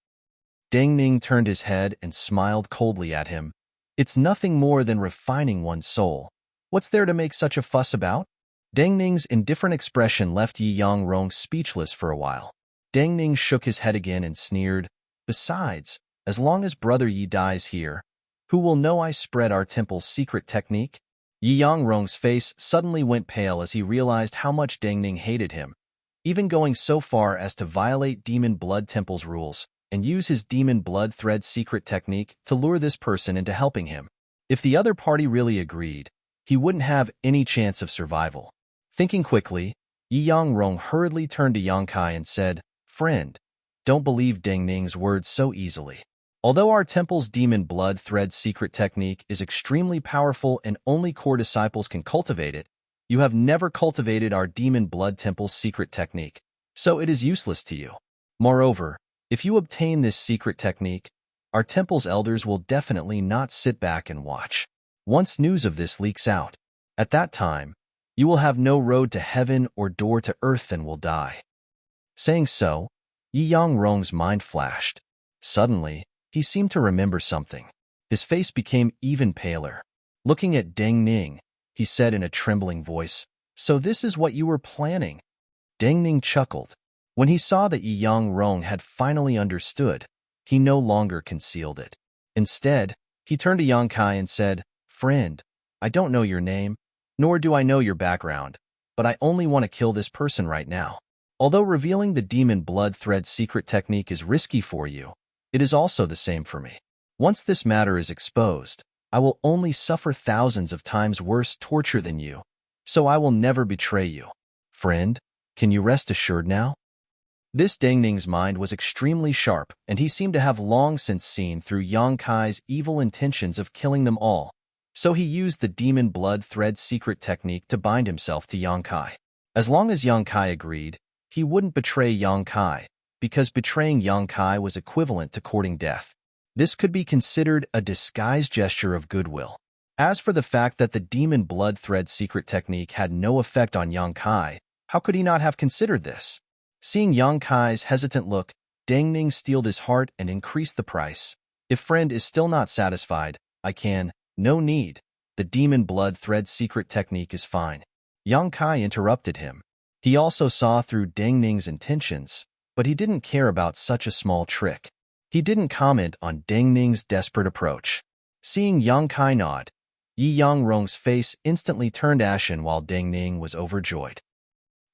Deng Ning turned his head and smiled coldly at him. "It's nothing more than refining one's soul. What's there to make such a fuss about?" Deng Ning's indifferent expression left Yi Yang Rong speechless for a while. Deng Ning shook his head again and sneered, "Besides, as long as Brother Yi dies here, who will know I spread our temple's secret technique?" Yi Yang Rong's face suddenly went pale as he realized how much Deng Ning hated him, even going so far as to violate Demon Blood Temple's rules and use his Demon Blood Thread secret technique to lure this person into helping him. If the other party really agreed, he wouldn't have any chance of survival. Thinking quickly, Yi Yang Rong hurriedly turned to Yang Kai and said, "Friend, don't believe Deng Ning's words so easily. Although our temple's Demon Blood Thread secret technique is extremely powerful and only core disciples can cultivate it, you have never cultivated our Demon Blood Temple's secret technique, so it is useless to you. Moreover, if you obtain this secret technique, our temple's elders will definitely not sit back and watch. Once news of this leaks out, at that time, you will have no road to heaven or door to earth and will die." Saying so, Yi Yang Rong's mind flashed. Suddenly, he seemed to remember something. His face became even paler. Looking at Deng Ning, he said in a trembling voice, So this is what you were planning? Deng Ning chuckled. When he saw that Yi Rong had finally understood, he no longer concealed it. Instead, he turned to Yang Kai and said, "Friend, I don't know your name, nor do I know your background, but I only want to kill this person right now. Although revealing the demon blood thread secret technique is risky for you, it is also the same for me. Once this matter is exposed, I will only suffer thousands of times worse torture than you, so I will never betray you. Friend, can you rest assured now?" This Deng Ning's mind was extremely sharp, and he seemed to have long since seen through Yang Kai's evil intentions of killing them all, so he used the demon blood thread secret technique to bind himself to Yang Kai. As long as Yang Kai agreed, he wouldn't betray Yang Kai, because betraying Yang Kai was equivalent to courting death. This could be considered a disguised gesture of goodwill. As for the fact that the demon blood thread secret technique had no effect on Yang Kai, how could he not have considered this? Seeing Yang Kai's hesitant look, Deng Ning steeled his heart and increased the price. "If friend is still not satisfied, I can. No need. The demon blood thread secret technique is fine." Yang Kai interrupted him. He also saw through Deng Ning's intentions, but he didn't care about such a small trick. He didn't comment on Deng Ning's desperate approach. Seeing Yang Kai nod, Yi Rong's face instantly turned ashen while Deng Ning was overjoyed.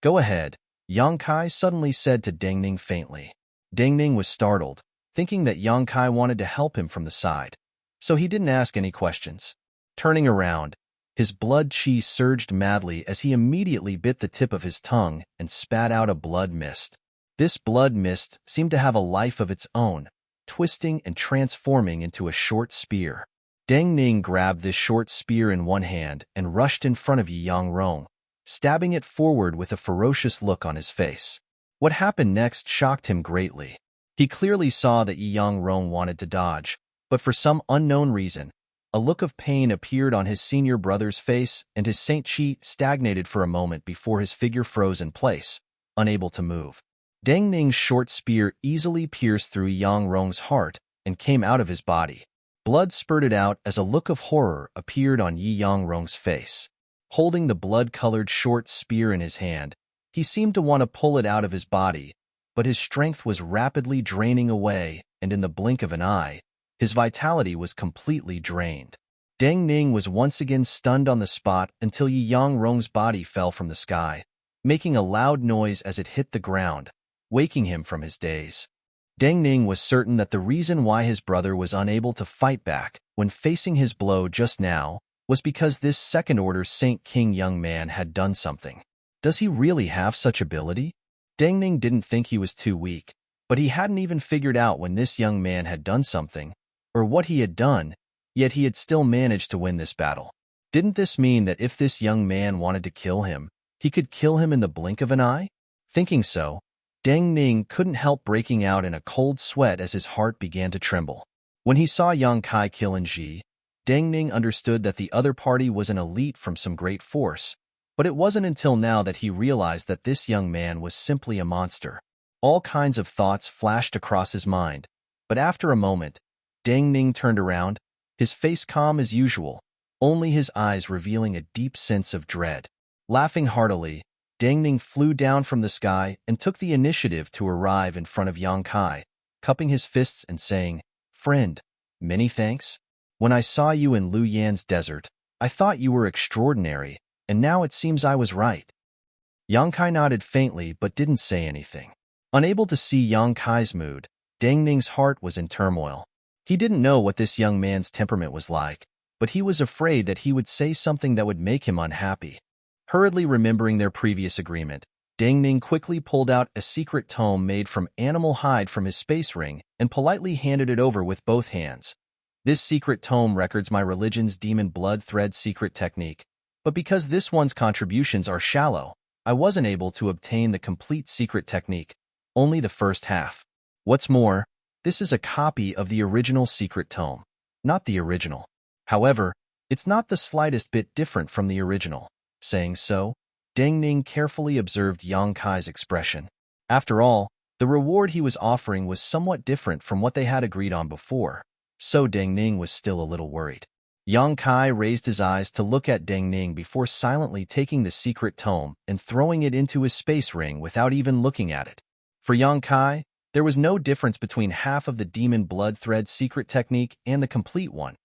"Go ahead," Yang Kai suddenly said to Deng Ning faintly. Deng Ning was startled, thinking that Yang Kai wanted to help him from the side, so he didn't ask any questions. Turning around, his blood chi surged madly as he immediately bit the tip of his tongue and spat out a blood mist. This blood mist seemed to have a life of its own, twisting and transforming into a short spear. Deng Ning grabbed this short spear in one hand and rushed in front of Yi Rong, stabbing it forward with a ferocious look on his face. What happened next shocked him greatly. He clearly saw that Yi Rong wanted to dodge, but for some unknown reason, a look of pain appeared on his senior brother's face and his Saint Chi stagnated for a moment before his figure froze in place, unable to move. Deng Ning's short spear easily pierced through Yang Rong's heart and came out of his body. Blood spurted out as a look of horror appeared on Yi Rong's face. Holding the blood-colored short spear in his hand, he seemed to want to pull it out of his body, but his strength was rapidly draining away, and in the blink of an eye, his vitality was completely drained. Deng Ning was once again stunned on the spot until Yi Rong's body fell from the sky, making a loud noise as it hit the ground, waking him from his daze. Deng Ning was certain that the reason why his brother was unable to fight back when facing his blow just now was because this second-order Saint King young man had done something. Does he really have such ability? Deng Ning didn't think he was too weak, but he hadn't even figured out when this young man had done something, or what he had done, yet he had still managed to win this battle. Didn't this mean that if this young man wanted to kill him, he could kill him in the blink of an eye? Thinking so, Deng Ning couldn't help breaking out in a cold sweat as his heart began to tremble. When he saw Yang Kai kill Ji, Deng Ning understood that the other party was an elite from some great force, but it wasn't until now that he realized that this young man was simply a monster. All kinds of thoughts flashed across his mind, but after a moment, Deng Ning turned around, his face calm as usual, only his eyes revealing a deep sense of dread. Laughing heartily, Deng Ning flew down from the sky and took the initiative to arrive in front of Yang Kai, cupping his fists and saying, "Friend, many thanks. When I saw you in Lu Yan's desert, I thought you were extraordinary, and now it seems I was right." Yang Kai nodded faintly but didn't say anything. Unable to see Yang Kai's mood, Deng Ning's heart was in turmoil. He didn't know what this young man's temperament was like, but he was afraid that he would say something that would make him unhappy. Hurriedly remembering their previous agreement, Deng Ning quickly pulled out a secret tome made from animal hide from his space ring and politely handed it over with both hands. This secret tome records my religion's demon blood thread secret technique, but because this one's contributions are shallow, I wasn't able to obtain the complete secret technique, only the first half. What's more, this is a copy of the original secret tome, not the original. However, it's not the slightest bit different from the original. Saying so, Deng Ning carefully observed Yang Kai's expression. After all, the reward he was offering was somewhat different from what they had agreed on before, so Deng Ning was still a little worried. Yang Kai raised his eyes to look at Deng Ning before silently taking the secret tome and throwing it into his space ring without even looking at it. For Yang Kai, there was no difference between half of the demon blood thread secret technique and the complete one.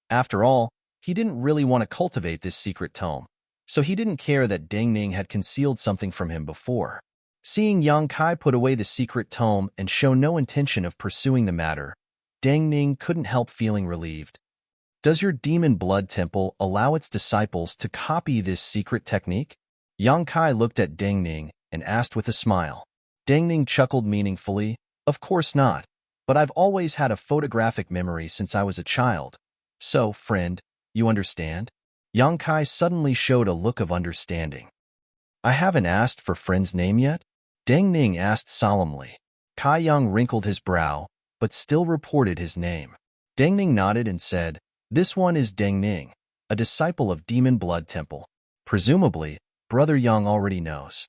After all, he didn't really want to cultivate this secret tome, so he didn't care that Deng Ning had concealed something from him before. Seeing Yang Kai put away the secret tome and show no intention of pursuing the matter, Deng Ning couldn't help feeling relieved. Does your demon blood temple allow its disciples to copy this secret technique? Yang Kai looked at Deng Ning and asked with a smile. Deng Ning chuckled meaningfully. Of course not, but I've always had a photographic memory since I was a child. So, friend, you understand? Yang Kai suddenly showed a look of understanding. I haven't asked for friend's name yet? Deng Ning asked solemnly. Kai Yang wrinkled his brow, but still reported his name. Deng Ning nodded and said, this one is Deng Ning, a disciple of Demon Blood Temple. Presumably, Brother Yang already knows.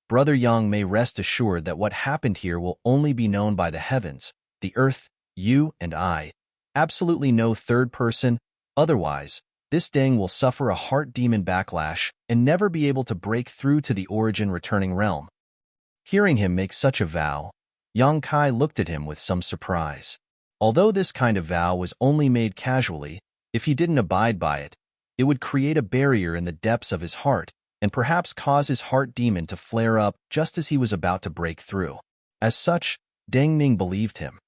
Brother Yang may rest assured that what happened here will only be known by the heavens, the earth, you and I. Absolutely no third person, otherwise, this Deng will suffer a heart demon backlash and never be able to break through to the origin returning realm. Hearing him make such a vow, Yang Kai looked at him with some surprise. Although this kind of vow was only made casually, if he didn't abide by it, it would create a barrier in the depths of his heart and perhaps cause his heart demon to flare up just as he was about to break through. As such, Deng Ning believed him.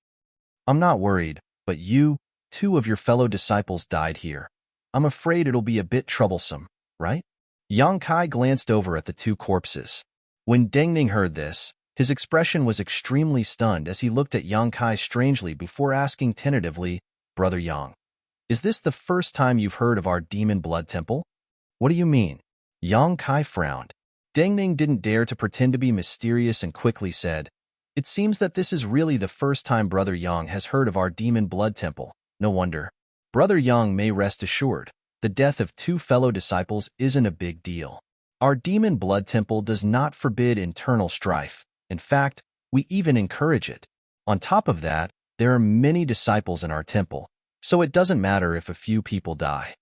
I'm not worried, but you, 2 of your fellow disciples died here. I'm afraid it'll be a bit troublesome, right? Yang Kai glanced over at the 2 corpses. When Deng Ning heard this, his expression was extremely stunned as he looked at Yang Kai strangely before asking tentatively, Brother Yang, is this the first time you've heard of our demon blood temple? What do you mean? Yang Kai frowned. Deng Ning didn't dare to pretend to be mysterious and quickly said, it seems that this is really the first time Brother Yang has heard of our demon blood temple. No wonder. Brother Yang may rest assured, the death of 2 fellow disciples isn't a big deal. Our demon blood temple does not forbid internal strife. In fact, we even encourage it. On top of that, there are many disciples in our temple, so it doesn't matter if a few people die.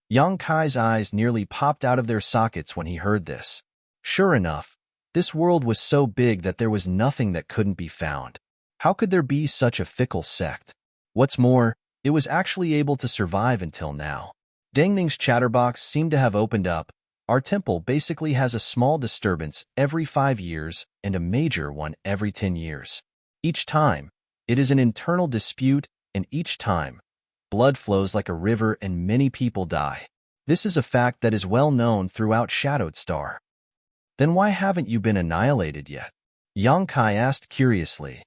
Yang Kai's eyes nearly popped out of their sockets when he heard this. Sure enough, this world was so big that there was nothing that couldn't be found. How could there be such a fickle sect? What's more, it was actually able to survive until now. Deng Ning's chatterbox seemed to have opened up. Our temple basically has a small disturbance every 5 years and a major one every 10 years. Each time, it is an internal dispute, and each time, blood flows like a river and many people die. This is a fact that is well known throughout Shadowed Star. Then why haven't you been annihilated yet? Yang Kai asked curiously.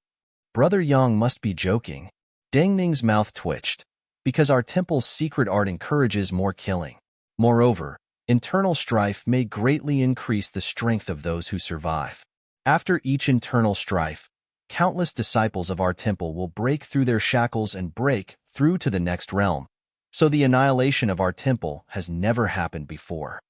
Brother Yang must be joking. Deng Ning's mouth twitched, because our temple's secret art encourages more killing. Moreover, internal strife may greatly increase the strength of those who survive. After each internal strife, countless disciples of our temple will break through their shackles and break through to the next realm, so the annihilation of our temple has never happened before.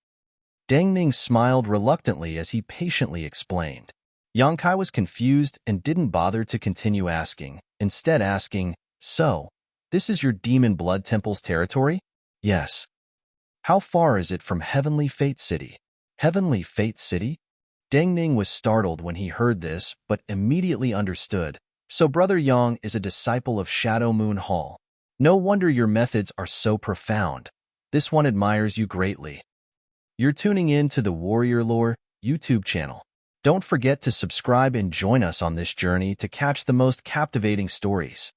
Deng Ning smiled reluctantly as he patiently explained. Yang Kai was confused and didn't bother to continue asking, instead asking, so, this is your demon blood temple's territory? Yes. How far is it from Heavenly Fate City? Heavenly Fate City? Deng Ning was startled when he heard this, but immediately understood. So Brother Yang is a disciple of Shadow Moon Hall. No wonder your methods are so profound. This one admires you greatly. You're tuning in to the Warrior Lore YouTube channel. Don't forget to subscribe and join us on this journey to catch the most captivating stories.